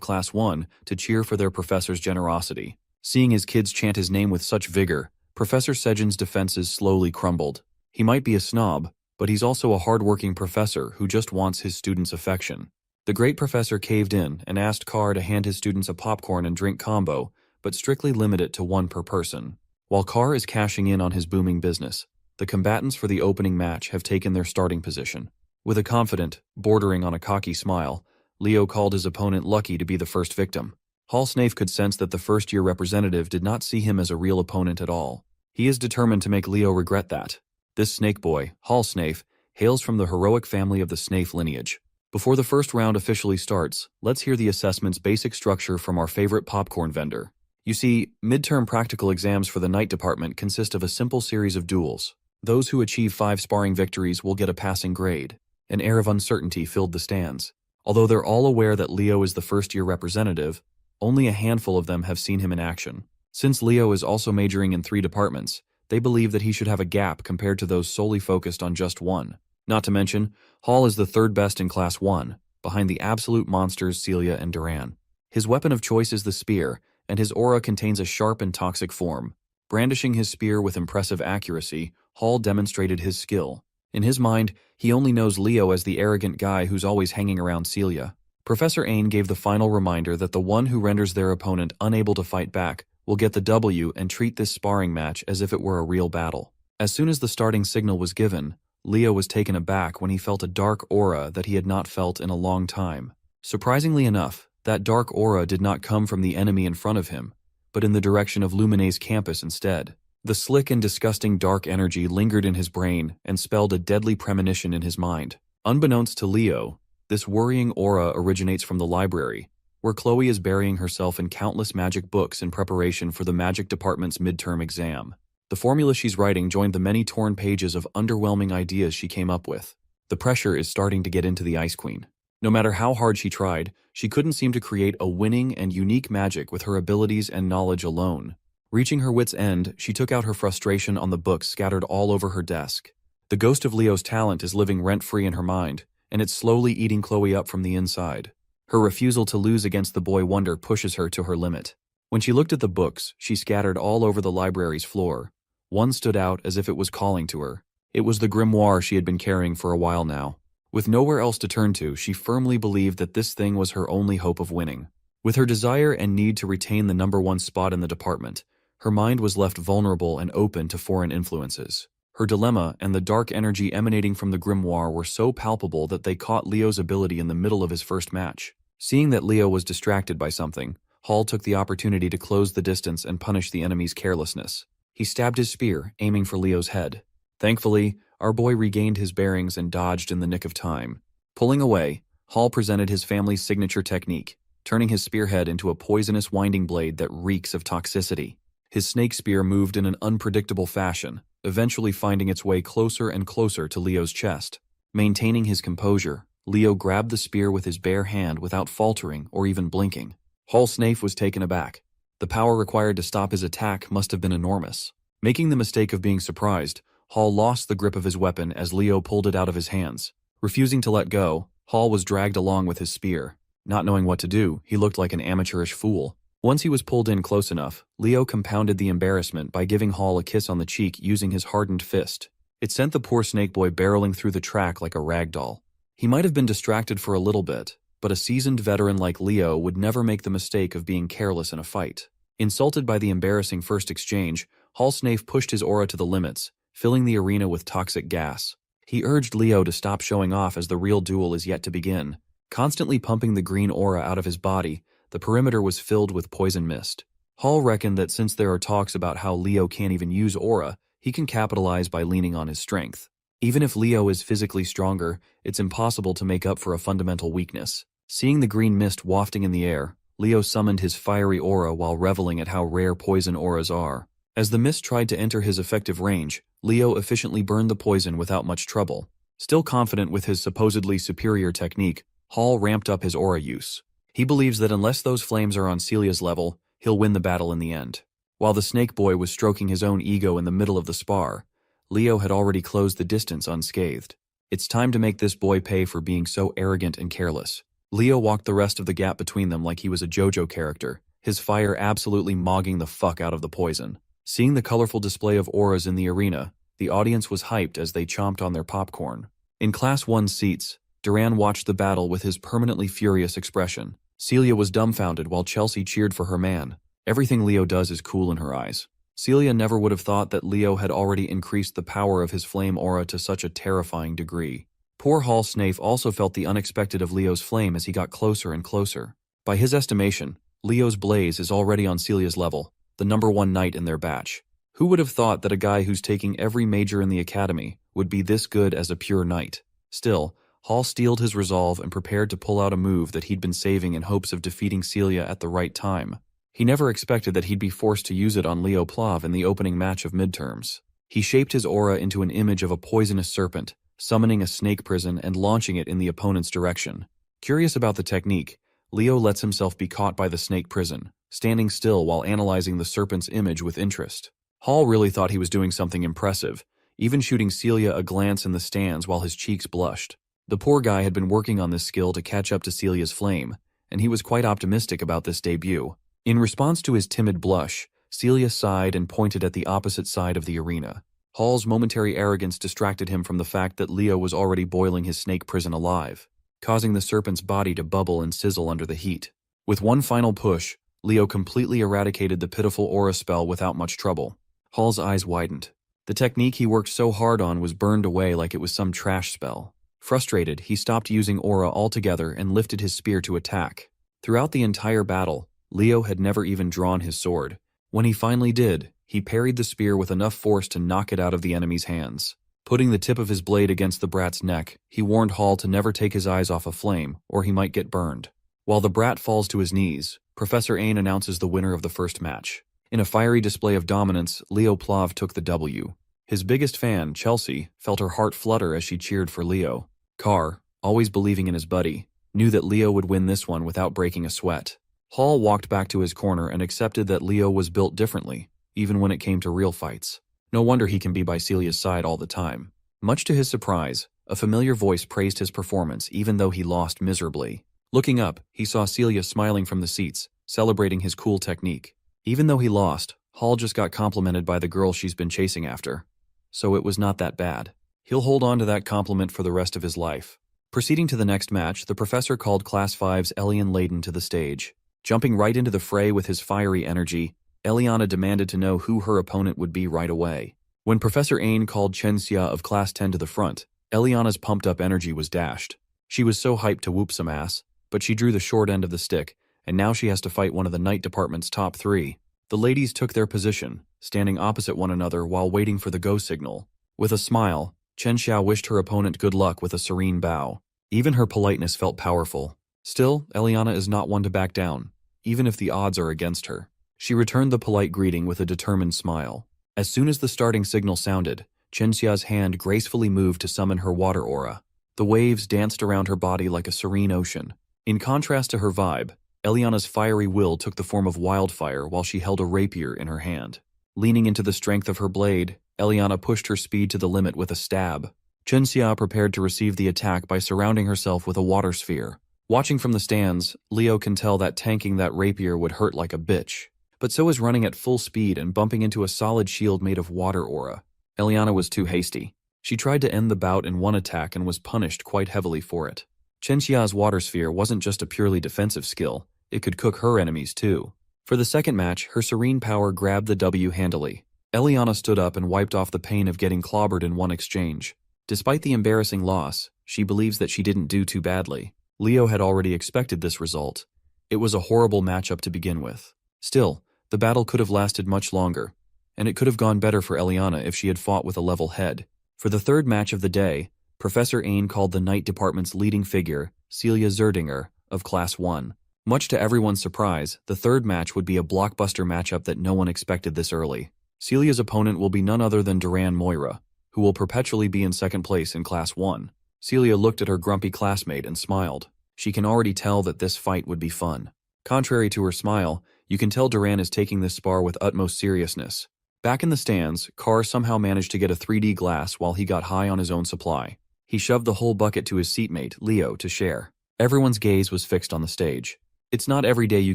Class 1 to cheer for their professor's generosity. Seeing his kids chant his name with such vigor, Professor Sejin's defenses slowly crumbled. He might be a snob, but he's also a hard-working professor who just wants his students' affection. The great professor caved in and asked Carr to hand his students a popcorn and drink combo, but strictly limit it to one per person. While Carr is cashing in on his booming business, the combatants for the opening match have taken their starting position. With a confident, bordering on a cocky smile, Leo called his opponent lucky to be the first victim. Hall Snafe could sense that the first-year representative did not see him as a real opponent at all. He is determined to make Leo regret that. This snake boy, Hall Snafe, hails from the heroic family of the Snafe lineage. Before the first round officially starts, let's hear the assessment's basic structure from our favorite popcorn vendor. You see, midterm practical exams for the night department consist of a simple series of duels. Those who achieve 5 sparring victories will get a passing grade. An air of uncertainty filled the stands. Although they're all aware that Leo is the first-year representative, only a handful of them have seen him in action. Since Leo is also majoring in 3 departments, they believe that he should have a gap compared to those solely focused on just one. Not to mention, Hall is the third best in Class 1, behind the absolute monsters Celia and Duran. His weapon of choice is the spear, and his aura contains a sharp and toxic form. Brandishing his spear with impressive accuracy, Hall demonstrated his skill. In his mind, he only knows Leo as the arrogant guy who's always hanging around Celia. Professor Ain gave the final reminder that the one who renders their opponent unable to fight back will get the W and treat this sparring match as if it were a real battle. As soon as the starting signal was given, Leo was taken aback when he felt a dark aura that he had not felt in a long time. Surprisingly enough, that dark aura did not come from the enemy in front of him, but in the direction of Lumine's campus instead. The slick and disgusting dark energy lingered in his brain and spelled a deadly premonition in his mind. Unbeknownst to Leo, this worrying aura originates from the library, where Chloe is burying herself in countless magic books in preparation for the magic department's midterm exam. The formula she's writing joined the many torn pages of underwhelming ideas she came up with. The pressure is starting to get into the Ice Queen. No matter how hard she tried, she couldn't seem to create a winning and unique magic with her abilities and knowledge alone. Reaching her wit's end, she took out her frustration on the books scattered all over her desk. The ghost of Leo's talent is living rent-free in her mind, and it's slowly eating Chloe up from the inside. Her refusal to lose against the boy wonder pushes her to her limit. When she looked at the books, she scattered all over the library's floor. One stood out as if it was calling to her. It was the grimoire she had been carrying for a while now. With nowhere else to turn to, she firmly believed that this thing was her only hope of winning. With her desire and need to retain the #1 spot in the department, her mind was left vulnerable and open to foreign influences. Her dilemma and the dark energy emanating from the grimoire were so palpable that they caught Leo's ability in the middle of his first match. Seeing that Leo was distracted by something, Hall took the opportunity to close the distance and punish the enemy's carelessness. He stabbed his spear, aiming for Leo's head. Thankfully, our boy regained his bearings and dodged in the nick of time. Pulling away, Hall presented his family's signature technique, turning his spearhead into a poisonous winding blade that reeks of toxicity. His snake spear moved in an unpredictable fashion, eventually finding its way closer and closer to Leo's chest. Maintaining his composure, Leo grabbed the spear with his bare hand without faltering or even blinking. Hall Snafe was taken aback. The power required to stop his attack must have been enormous. Making the mistake of being surprised, Hall lost the grip of his weapon as Leo pulled it out of his hands. Refusing to let go, Hall was dragged along with his spear. Not knowing what to do, he looked like an amateurish fool. Once he was pulled in close enough, Leo compounded the embarrassment by giving Hall a kiss on the cheek using his hardened fist. It sent the poor snake boy barreling through the track like a rag doll. He might have been distracted for a little bit, but a seasoned veteran like Leo would never make the mistake of being careless in a fight. Insulted by the embarrassing first exchange, Hall Snafe pushed his aura to the limits, filling the arena with toxic gas. He urged Leo to stop showing off as the real duel is yet to begin. Constantly pumping the green aura out of his body, the perimeter was filled with poison mist. Hall reckoned that since there are talks about how Leo can't even use aura, he can capitalize by leaning on his strength. Even if Leo is physically stronger, it's impossible to make up for a fundamental weakness. Seeing the green mist wafting in the air, Leo summoned his fiery aura while reveling at how rare poison auras are. As the mist tried to enter his effective range, Leo efficiently burned the poison without much trouble. Still confident with his supposedly superior technique, Hall ramped up his aura use. He believes that unless those flames are on Celia's level, he'll win the battle in the end. While the snake boy was stroking his own ego in the middle of the spar, Leo had already closed the distance unscathed. It's time to make this boy pay for being so arrogant and careless. Leo walked the rest of the gap between them like he was a JoJo character, his fire absolutely mogging the fuck out of the poison. Seeing the colorful display of auras in the arena, the audience was hyped as they chomped on their popcorn. In Class 1 seats, Duran watched the battle with his permanently furious expression. Celia was dumbfounded while Chelsea cheered for her man. Everything Leo does is cool in her eyes. Celia never would have thought that Leo had already increased the power of his flame aura to such a terrifying degree. Poor Hall Snafe also felt the unexpected of Leo's flame as he got closer and closer. By his estimation, Leo's blaze is already on Celia's level, the #1 knight in their batch. Who would have thought that a guy who's taking every major in the academy would be this good as a pure knight? Still, Hall steeled his resolve and prepared to pull out a move that he'd been saving in hopes of defeating Celia at the right time. He never expected that he'd be forced to use it on Leo Plav in the opening match of midterms. He shaped his aura into an image of a poisonous serpent, summoning a snake prison and launching it in the opponent's direction. Curious about the technique, Leo lets himself be caught by the snake prison, standing still while analyzing the serpent's image with interest. Hall really thought he was doing something impressive, even shooting Celia a glance in the stands while his cheeks blushed. The poor guy had been working on this skill to catch up to Celia's flame, and he was quite optimistic about this debut. In response to his timid blush, Celia sighed and pointed at the opposite side of the arena. Hall's momentary arrogance distracted him from the fact that Leo was already boiling his snake prison alive, causing the serpent's body to bubble and sizzle under the heat. With one final push, Leo completely eradicated the pitiful aura spell without much trouble. Hall's eyes widened. The technique he worked so hard on was burned away like it was some trash spell. Frustrated, he stopped using aura altogether and lifted his spear to attack. Throughout the entire battle, Leo had never even drawn his sword. When he finally did, he parried the spear with enough force to knock it out of the enemy's hands. Putting the tip of his blade against the brat's neck, he warned Hall to never take his eyes off a flame, or he might get burned. While the brat falls to his knees, Professor Ain announces the winner of the first match. In a fiery display of dominance, Leo Plav took the W. His biggest fan, Chelsea, felt her heart flutter as she cheered for Leo. Carr, always believing in his buddy, knew that Leo would win this one without breaking a sweat. Hall walked back to his corner and accepted that Leo was built differently, even when it came to real fights. No wonder he can be by Celia's side all the time. Much to his surprise, a familiar voice praised his performance even though he lost miserably. Looking up, he saw Celia smiling from the seats, celebrating his cool technique. Even though he lost, Hall just got complimented by the girl she's been chasing after. So it was not that bad. He'll hold on to that compliment for the rest of his life. Proceeding to the next match, the professor called Class 5's Elian Layden to the stage. Jumping right into the fray with his fiery energy, Eliana demanded to know who her opponent would be right away. When Professor Ain called Chen Xia of Class 10 to the front, Eliana's pumped-up energy was dashed. She was so hyped to whoop some ass, but she drew the short end of the stick, and now she has to fight one of the Night Department's top 3. The ladies took their position, standing opposite one another while waiting for the go signal. With a smile, Chen Xia wished her opponent good luck with a serene bow. Even her politeness felt powerful. Still, Eliana is not one to back down, even if the odds are against her. She returned the polite greeting with a determined smile. As soon as the starting signal sounded, Chen Xia's hand gracefully moved to summon her water aura. The waves danced around her body like a serene ocean. In contrast to her vibe, Eliana's fiery will took the form of wildfire while she held a rapier in her hand. Leaning into the strength of her blade, Eliana pushed her speed to the limit with a stab. Chen Xia prepared to receive the attack by surrounding herself with a water sphere. Watching from the stands, Leo can tell that tanking that rapier would hurt like a bitch. But so is running at full speed and bumping into a solid shield made of water aura. Eliana was too hasty. She tried to end the bout in one attack and was punished quite heavily for it. Chen Xia's water sphere wasn't just a purely defensive skill, it could cook her enemies too. For the second match, her serene power grabbed the W handily. Eliana stood up and wiped off the pain of getting clobbered in one exchange. Despite the embarrassing loss, she believes that she didn't do too badly. Leo had already expected this result. It was a horrible matchup to begin with. Still, the battle could have lasted much longer, and it could have gone better for Eliana if she had fought with a level head. For the third match of the day, Professor Ain called the Night Department's leading figure, Celia Zerdinger, of Class 1. Much to everyone's surprise, the third match would be a blockbuster matchup that no one expected this early. Celia's opponent will be none other than Duran Moira, who will perpetually be in second place in Class 1. Celia looked at her grumpy classmate and smiled. She can already tell that this fight would be fun. Contrary to her smile, you can tell Duran is taking this spar with utmost seriousness. Back in the stands, Carr somehow managed to get a 3D glass while he got high on his own supply. He shoved the whole bucket to his seatmate, Leo, to share. Everyone's gaze was fixed on the stage. It's not every day you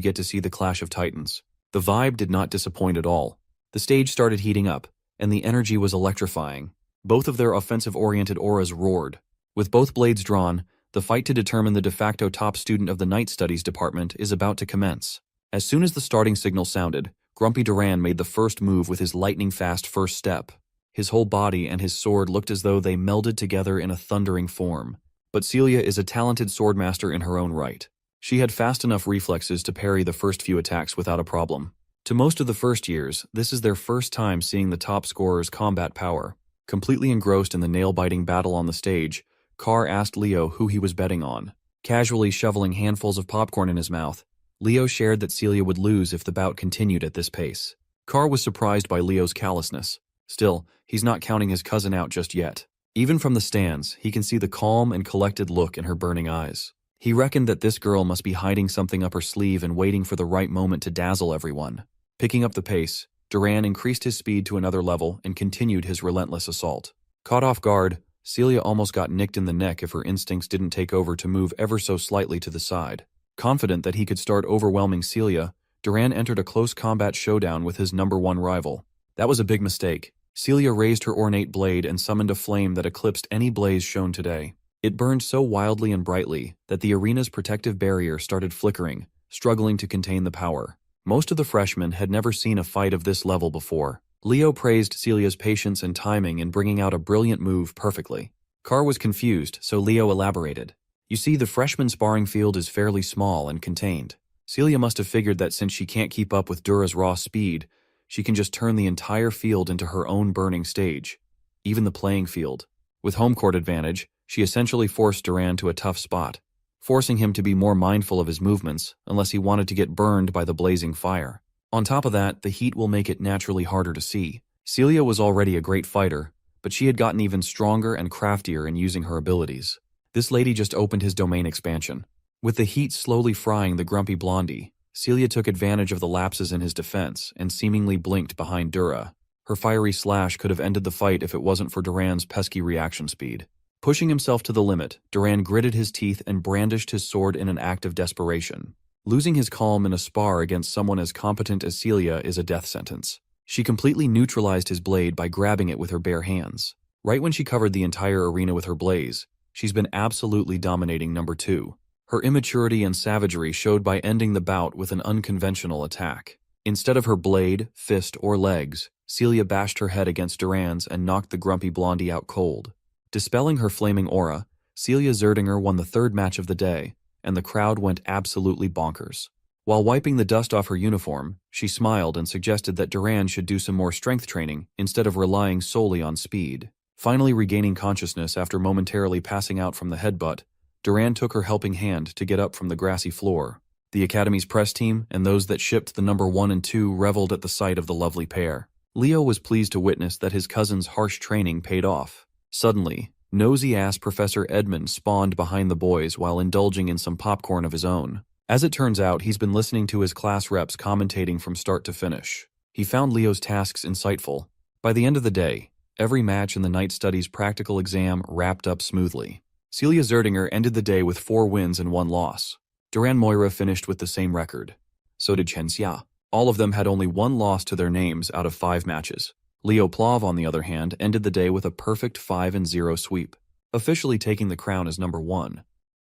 get to see the clash of titans. The vibe did not disappoint at all. The stage started heating up, and the energy was electrifying. Both of their offensive-oriented auras roared. With both blades drawn, the fight to determine the de facto top student of the Night Studies department is about to commence. As soon as the starting signal sounded, Grumpy Duran made the first move with his lightning-fast first step. His whole body and his sword looked as though they melded together in a thundering form. But Celia is a talented swordmaster in her own right. She had fast enough reflexes to parry the first few attacks without a problem. To most of the first years, this is their first time seeing the top scorer's combat power. Completely engrossed in the nail-biting battle on the stage, Carr asked Leo who he was betting on. Casually shoveling handfuls of popcorn in his mouth, Leo shared that Celia would lose if the bout continued at this pace. Carr was surprised by Leo's callousness. Still, he's not counting his cousin out just yet. Even from the stands, he can see the calm and collected look in her burning eyes. He reckoned that this girl must be hiding something up her sleeve and waiting for the right moment to dazzle everyone. Picking up the pace, Duran increased his speed to another level and continued his relentless assault. Caught off guard, Celia almost got nicked in the neck if her instincts didn't take over to move ever so slightly to the side. Confident that he could start overwhelming Celia, Duran entered a close combat showdown with his #1 rival. That was a big mistake. Celia raised her ornate blade and summoned a flame that eclipsed any blaze shown today. It burned so wildly and brightly that the arena's protective barrier started flickering, struggling to contain the power. Most of the freshmen had never seen a fight of this level before. Leo praised Celia's patience and timing in bringing out a brilliant move perfectly. Carr was confused, so Leo elaborated. You see, the freshman sparring field is fairly small and contained. Celia must have figured that since she can't keep up with Dura's raw speed, she can just turn the entire field into her own burning stage. Even the playing field. With home court advantage, she essentially forced Duran to a tough spot, forcing him to be more mindful of his movements unless he wanted to get burned by the blazing fire. On top of that, the heat will make it naturally harder to see. Celia was already a great fighter, but she had gotten even stronger and craftier in using her abilities. This lady just opened his domain expansion. With the heat slowly frying the grumpy blondie, Celia took advantage of the lapses in his defense and seemingly blinked behind Dura. Her fiery slash could have ended the fight if it wasn't for Duran's pesky reaction speed. Pushing himself to the limit, Duran gritted his teeth and brandished his sword in an act of desperation. Losing his calm in a spar against someone as competent as Celia is a death sentence. She completely neutralized his blade by grabbing it with her bare hands. Right when she covered the entire arena with her blaze, she's been absolutely dominating #2. Her immaturity and savagery showed by ending the bout with an unconventional attack. Instead of her blade, fist, or legs, Celia bashed her head against Duran's and knocked the grumpy blondie out cold. Dispelling her flaming aura, Celia Zerdinger won the third match of the day, and the crowd went absolutely bonkers. While wiping the dust off her uniform, she smiled and suggested that Duran should do some more strength training instead of relying solely on speed. Finally regaining consciousness after momentarily passing out from the headbutt, Duran took her helping hand to get up from the grassy floor. The Academy's press team and those that shipped the #1 and 2 reveled at the sight of the lovely pair. Leo was pleased to witness that his cousin's harsh training paid off. Suddenly, nosy-ass Professor Edmund spawned behind the boys while indulging in some popcorn of his own. As it turns out, he's been listening to his class reps commentating from start to finish. He found Leo's tasks insightful. By the end of the day, every match in the night studies practical exam wrapped up smoothly. Celia Zerdinger ended the day with 4 wins and 1 loss. Duran Moira finished with the same record. So did Chen Xia. All of them had only 1 loss to their names out of 5 matches. Leo Plov, on the other hand, ended the day with a perfect 5-0 sweep, officially taking the crown as #1.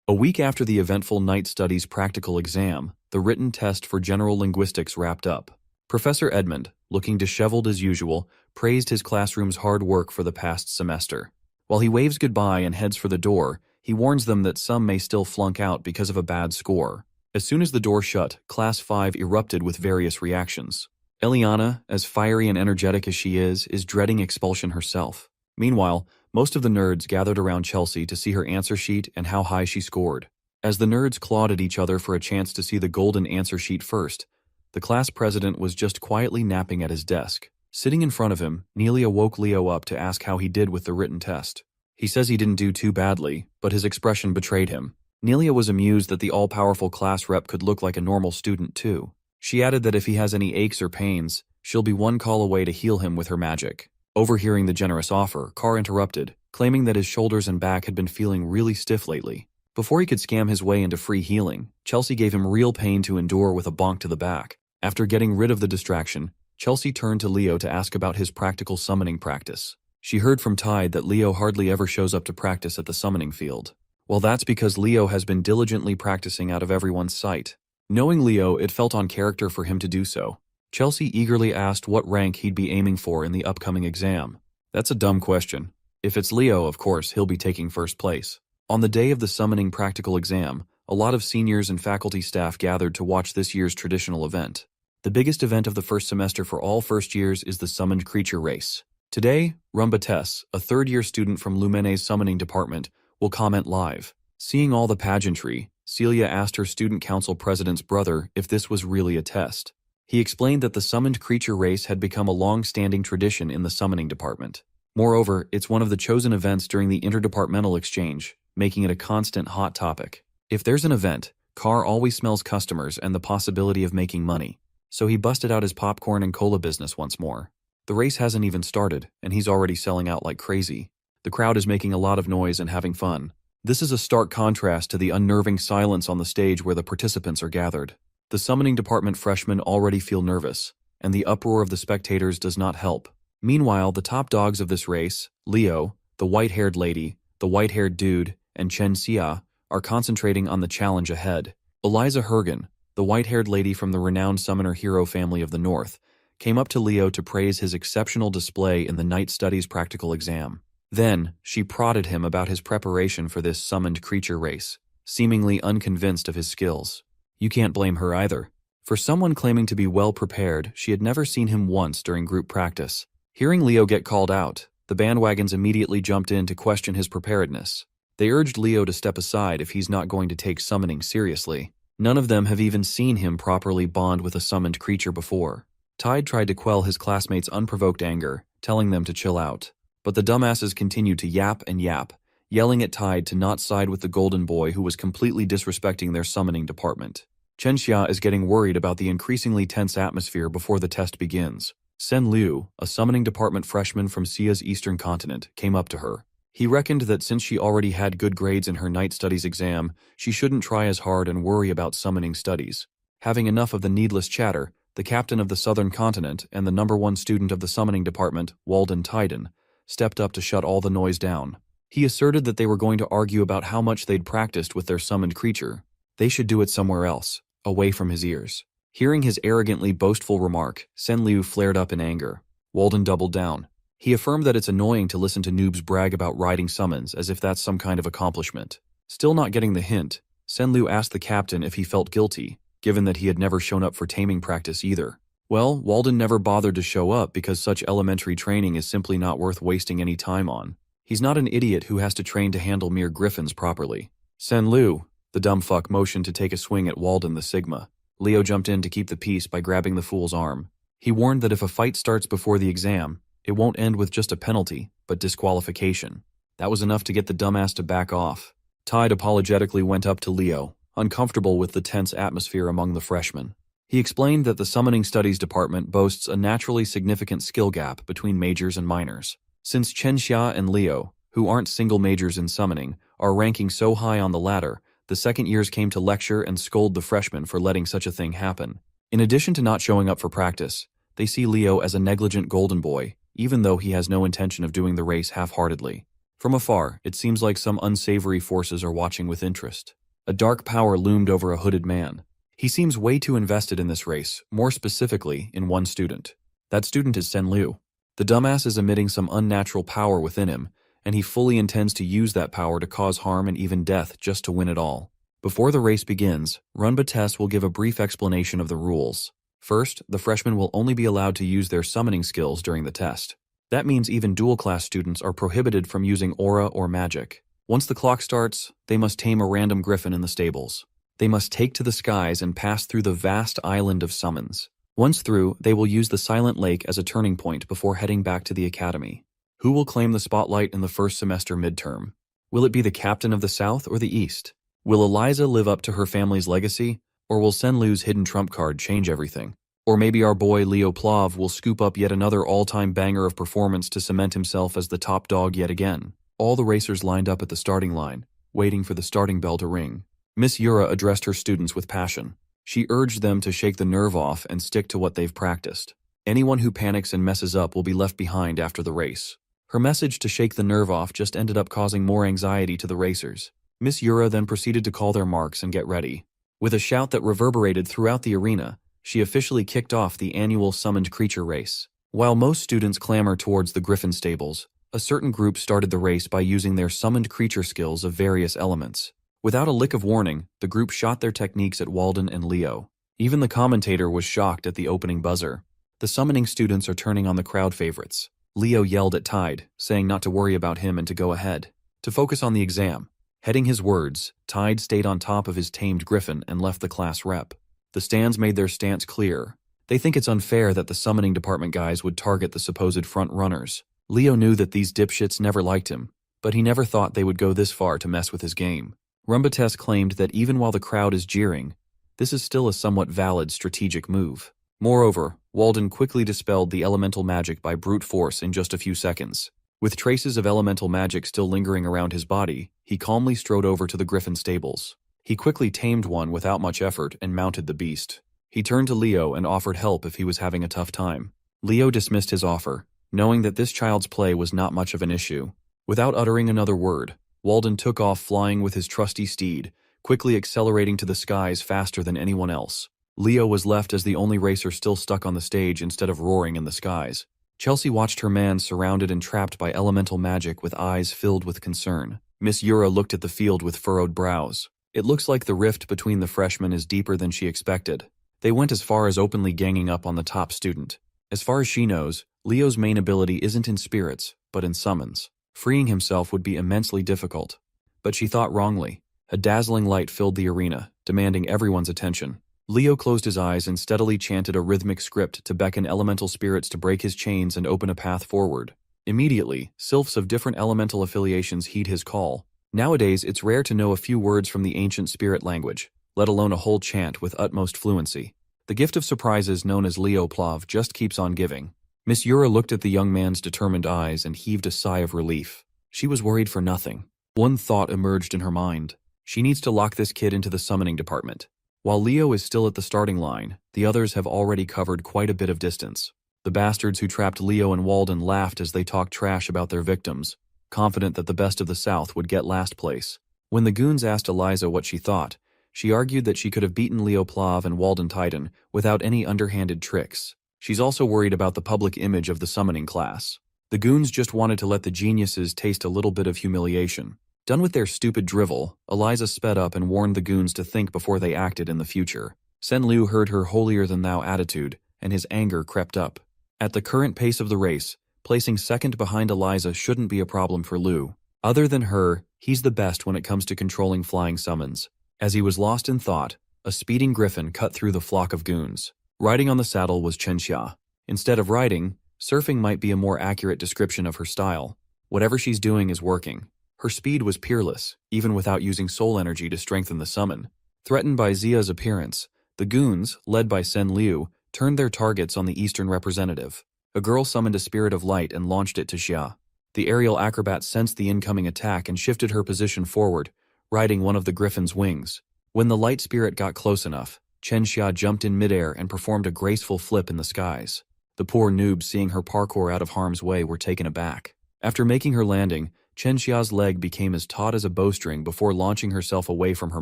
A week after the eventful night studies practical exam, the written test for general linguistics wrapped up. Professor Edmund, looking disheveled as usual, praised his classroom's hard work for the past semester. While he waves goodbye and heads for the door, he warns them that some may still flunk out because of a bad score. As soon as the door shut, Class 5 erupted with various reactions. Eliana, as fiery and energetic as she is dreading expulsion herself. Meanwhile, most of the nerds gathered around Chelsea to see her answer sheet and how high she scored. As the nerds clawed at each other for a chance to see the golden answer sheet first, the class president was just quietly napping at his desk. Sitting in front of him, Nelia woke Leo up to ask how he did with the written test. He says he didn't do too badly, but his expression betrayed him. Nelia was amused that the all-powerful class rep could look like a normal student too. She added that if he has any aches or pains, she'll be 1 call away to heal him with her magic. Overhearing the generous offer, Carr interrupted, claiming that his shoulders and back had been feeling really stiff lately. Before he could scam his way into free healing, Chelsea gave him real pain to endure with a bonk to the back. After getting rid of the distraction, Chelsea turned to Leo to ask about his practical summoning practice. She heard from Tide that Leo hardly ever shows up to practice at the summoning field. Well, that's because Leo has been diligently practicing out of everyone's sight. Knowing Leo, it felt on character for him to do so. Chelsea eagerly asked what rank he'd be aiming for in the upcoming exam. That's a dumb question. If it's Leo, of course, he'll be taking first place. On the day of the summoning practical exam, a lot of seniors and faculty staff gathered to watch this year's traditional event. The biggest event of the first semester for all first years is the summoned creature race. Today, Rumba Tess, a third-year student from Lumene's summoning department, will comment live. Seeing all the pageantry, Celia asked her student council president's brother if this was really a test. He explained that the summoned creature race had become a long-standing tradition in the summoning department. Moreover, it's one of the chosen events during the interdepartmental exchange, making it a constant hot topic. If there's an event, Carr always smells customers and the possibility of making money. So he busted out his popcorn and cola business once more. The race hasn't even started, and he's already selling out like crazy. The crowd is making a lot of noise and having fun. This is a stark contrast to the unnerving silence on the stage where the participants are gathered. The summoning department freshmen already feel nervous, and the uproar of the spectators does not help. Meanwhile, the top dogs of this race, Leo, the white-haired lady, the white-haired dude, and Chen Xia, are concentrating on the challenge ahead. Eliza Hergen, the white-haired lady from the renowned summoner hero family of the North, came up to Leo to praise his exceptional display in the Night Studies practical exam. Then, she prodded him about his preparation for this summoned creature race, seemingly unconvinced of his skills. You can't blame her either. For someone claiming to be well prepared, she had never seen him once during group practice. Hearing Leo get called out, the bandwagons immediately jumped in to question his preparedness. They urged Leo to step aside if he's not going to take summoning seriously. None of them have even seen him properly bond with a summoned creature before. Tide tried to quell his classmates' unprovoked anger, telling them to chill out. But the dumbasses continued to yap and yap, yelling at Tide to not side with the golden boy who was completely disrespecting their summoning department. Chen Xia is getting worried about the increasingly tense atmosphere before the test begins. Sen Liu, a summoning department freshman from Xia's eastern continent, came up to her. He reckoned that since she already had good grades in her night studies exam, she shouldn't try as hard and worry about summoning studies. Having enough of the needless chatter, the captain of the southern continent and the #1 student of the summoning department, Walden Tyden, stepped up to shut all the noise down. He asserted that they were going to argue about how much they'd practiced with their summoned creature. They should do it somewhere else, away from his ears. Hearing his arrogantly boastful remark, Sen Liu flared up in anger. Walden doubled down. He affirmed that it's annoying to listen to noobs brag about riding summons as if that's some kind of accomplishment. Still not getting the hint, Sen Liu asked the captain if he felt guilty, given that he had never shown up for taming practice either. Well, Walden never bothered to show up because such elementary training is simply not worth wasting any time on. He's not an idiot who has to train to handle mere griffins properly. Sen Liu, the dumb fuck motioned to take a swing at Walden the Sigma. Leo jumped in to keep the peace by grabbing the fool's arm. He warned that if a fight starts before the exam, it won't end with just a penalty, but disqualification. That was enough to get the dumbass to back off. Tide apologetically went up to Leo, uncomfortable with the tense atmosphere among the freshmen. He explained that the Summoning Studies department boasts a naturally significant skill gap between majors and minors. Since Chen Xia and Leo, who aren't single majors in summoning, are ranking so high on the ladder, the second years came to lecture and scold the freshmen for letting such a thing happen. In addition to not showing up for practice, they see Leo as a negligent golden boy, even though he has no intention of doing the race half-heartedly. From afar, it seems like some unsavory forces are watching with interest. A dark power loomed over a hooded man. He seems way too invested in this race, more specifically in one student. That student is Sen Liu. The dumbass is emitting some unnatural power within him, and he fully intends to use that power to cause harm and even death just to win it all. Before the race begins, Runba Tess will give a brief explanation of the rules. First, the freshmen will only be allowed to use their summoning skills during the test. That means even dual-class students are prohibited from using aura or magic. Once the clock starts, they must tame a random griffin in the stables. They must take to the skies and pass through the vast island of summons. Once through, they will use the Silent Lake as a turning point before heading back to the academy. Who will claim the spotlight in the first semester midterm? Will it be the captain of the South or the East? Will Eliza live up to her family's legacy, or will Sen Liu's hidden trump card change everything? Or maybe our boy Leo Plav will scoop up yet another all-time banger of performance to cement himself as the top dog yet again. All the racers lined up at the starting line, waiting for the starting bell to ring. Miss Yura addressed her students with passion. She urged them to shake the nerve off and stick to what they've practiced. Anyone who panics and messes up will be left behind after the race. Her message to shake the nerve off just ended up causing more anxiety to the racers. Miss Yura then proceeded to call their marks and get ready. With a shout that reverberated throughout the arena, she officially kicked off the annual summoned creature race. While most students clamor towards the griffin stables, a certain group started the race by using their summoned creature skills of various elements. Without a lick of warning, the group shot their techniques at Walden and Leo. Even the commentator was shocked at the opening buzzer. The summoning students are turning on the crowd favorites. Leo yelled at Tide, saying not to worry about him and to go ahead, to focus on the exam. Heading his words, Tide stayed on top of his tamed griffin and left the class rep. The stands made their stance clear. They think it's unfair that the summoning department guys would target the supposed front runners. Leo knew that these dipshits never liked him, but he never thought they would go this far to mess with his game. Runba Tess claimed that even while the crowd is jeering, this is still a somewhat valid strategic move. Moreover, Walden quickly dispelled the elemental magic by brute force in just a few seconds. With traces of elemental magic still lingering around his body, he calmly strode over to the griffin stables. He quickly tamed one without much effort and mounted the beast. He turned to Leo and offered help if he was having a tough time. Leo dismissed his offer, knowing that this child's play was not much of an issue. Without uttering another word, Walden took off flying with his trusty steed, quickly accelerating to the skies faster than anyone else. Leo was left as the only racer still stuck on the stage instead of roaring in the skies. Chelsea watched her man surrounded and trapped by elemental magic with eyes filled with concern. Miss Yura looked at the field with furrowed brows. It looks like the rift between the freshmen is deeper than she expected. They went as far as openly ganging up on the top student. As far as she knows, Leo's main ability isn't in spirits, but in summons. Freeing himself would be immensely difficult. But she thought wrongly. A dazzling light filled the arena, demanding everyone's attention. Leo closed his eyes and steadily chanted a rhythmic script to beckon elemental spirits to break his chains and open a path forward. Immediately, sylphs of different elemental affiliations heed his call. Nowadays, it's rare to know a few words from the ancient spirit language, let alone a whole chant with utmost fluency. The gift of surprises known as Leo Plav just keeps on giving. Miss Yura looked at the young man's determined eyes and heaved a sigh of relief. She was worried for nothing. One thought emerged in her mind. She needs to lock this kid into the summoning department. While Leo is still at the starting line, the others have already covered quite a bit of distance. The bastards who trapped Leo and Walden laughed as they talked trash about their victims, confident that the best of the South would get last place. When the goons asked Eliza what she thought, she argued that she could have beaten Leo Plav and Walden Titan without any underhanded tricks. She's also worried about the public image of the summoning class. The goons just wanted to let the geniuses taste a little bit of humiliation. Done with their stupid drivel, Eliza sped up and warned the goons to think before they acted in the future. Sen Liu heard her holier-than-thou attitude, and his anger crept up. At the current pace of the race, placing second behind Eliza shouldn't be a problem for Liu. Other than her, he's the best when it comes to controlling flying summons. As he was lost in thought, a speeding griffin cut through the flock of goons. Riding on the saddle was Chen Xia. Instead of riding, surfing might be a more accurate description of her style. Whatever she's doing is working. Her speed was peerless, even without using soul energy to strengthen the summon. Threatened by Zia's appearance, the goons, led by Sen Liu, turned their targets on the eastern representative. A girl summoned a spirit of light and launched it to Xia. The aerial acrobat sensed the incoming attack and shifted her position forward, riding one of the griffin's wings. When the light spirit got close enough, Chen Xia jumped in midair and performed a graceful flip in the skies. The poor noobs seeing her parkour out of harm's way were taken aback. After making her landing, Chen Xia's leg became as taut as a bowstring before launching herself away from her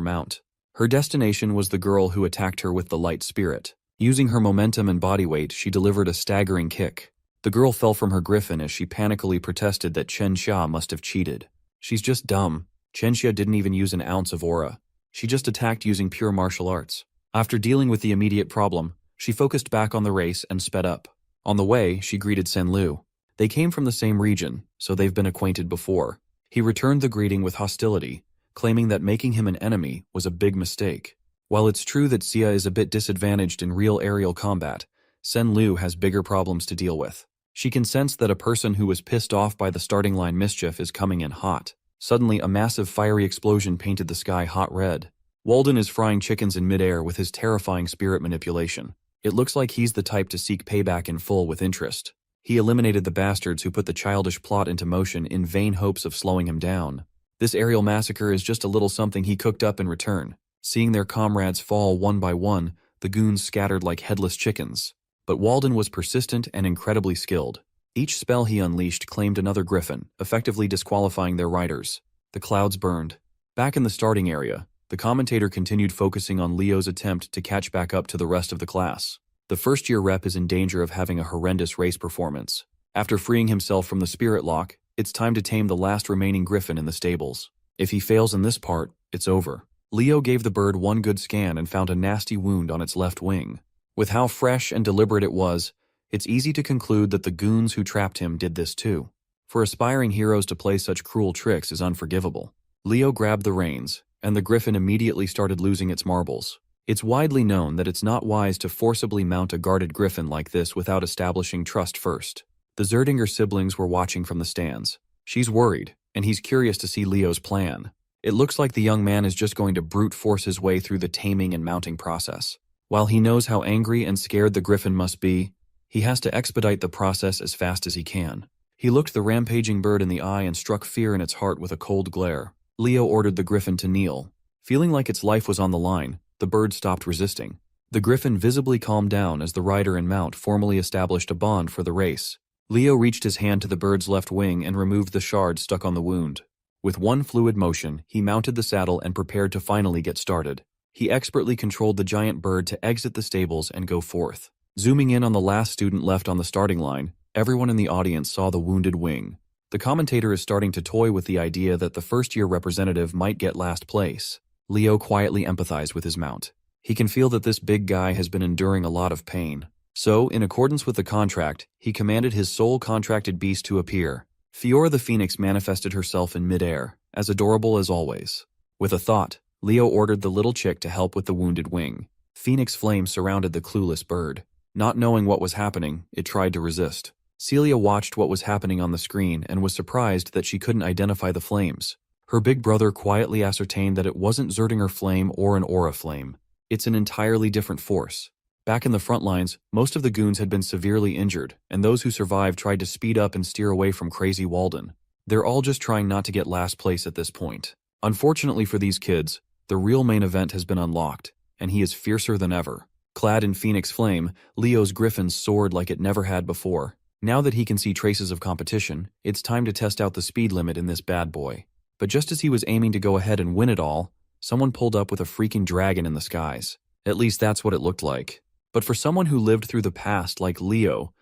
mount. Her destination was the girl who attacked her with the light spirit. Using her momentum and body weight, she delivered a staggering kick. The girl fell from her griffin as she panically protested that Chen Xia must have cheated. She's just dumb. Chen Xia didn't even use an ounce of aura. She just attacked using pure martial arts. After dealing with the immediate problem, she focused back on the race and sped up. On the way, she greeted Sen Liu. They came from the same region, so they've been acquainted before. He returned the greeting with hostility, claiming that making him an enemy was a big mistake. While it's true that Xia is a bit disadvantaged in real aerial combat, Sen Liu has bigger problems to deal with. She can sense that a person who was pissed off by the starting line mischief is coming in hot. Suddenly, a massive fiery explosion painted the sky hot red. Walden is frying chickens in midair with his terrifying spirit manipulation. It looks like he's the type to seek payback in full with interest. He eliminated the bastards who put the childish plot into motion in vain hopes of slowing him down. This aerial massacre is just a little something he cooked up in return. Seeing their comrades fall one by one, the goons scattered like headless chickens. But Walden was persistent and incredibly skilled. Each spell he unleashed claimed another griffin, effectively disqualifying their riders. The clouds burned. Back in the starting area, the commentator continued focusing on Leo's attempt to catch back up to the rest of the class. The first-year rep is in danger of having a horrendous race performance. After freeing himself from the spirit lock, it's time to tame the last remaining griffin in the stables. If he fails in this part, it's over. Leo gave the bird one good scan and found a nasty wound on its left wing. With how fresh and deliberate it was, it's easy to conclude that the goons who trapped him did this too. For aspiring heroes to play such cruel tricks is unforgivable. Leo grabbed the reins, and the griffin immediately started losing its marbles. It's widely known that it's not wise to forcibly mount a guarded griffin like this without establishing trust first. The Zerdinger siblings were watching from the stands. She's worried, and he's curious to see Leo's plan. It looks like the young man is just going to brute force his way through the taming and mounting process. While he knows how angry and scared the griffin must be, he has to expedite the process as fast as he can. He looked the rampaging bird in the eye and struck fear in its heart with a cold glare. Leo ordered the griffin to kneel. Feeling like its life was on the line, the bird stopped resisting. The griffin visibly calmed down as the rider and mount formally established a bond for the race. Leo reached his hand to the bird's left wing and removed the shard stuck on the wound. With one fluid motion, he mounted the saddle and prepared to finally get started. He expertly controlled the giant bird to exit the stables and go forth. Zooming in on the last student left on the starting line, everyone in the audience saw the wounded wing. The commentator is starting to toy with the idea that the first-year representative might get last place. Leo quietly empathized with his mount. He can feel that this big guy has been enduring a lot of pain. So, in accordance with the contract, he commanded his sole contracted beast to appear. Fiora the Phoenix manifested herself in midair, as adorable as always. With a thought, Leo ordered the little chick to help with the wounded wing. Phoenix flame surrounded the clueless bird. Not knowing what was happening, it tried to resist. Celia watched what was happening on the screen and was surprised that she couldn't identify the flames. Her big brother quietly ascertained that it wasn't Zerdinger flame or an aura flame. It's an entirely different force. Back in the front lines, most of the goons had been severely injured, and those who survived tried to speed up and steer away from crazy Walden. They're all just trying not to get last place at this point. Unfortunately for these kids, the real main event has been unlocked, and he is fiercer than ever. Clad in Phoenix Flame, Leo's griffin soared like it never had before. Now that he can see traces of competition, it's time to test out the speed limit in this bad boy. But just as he was aiming to go ahead and win it all, someone pulled up with a freaking dragon in the skies. At least that's what it looked like. But for someone who lived through the past like Leo,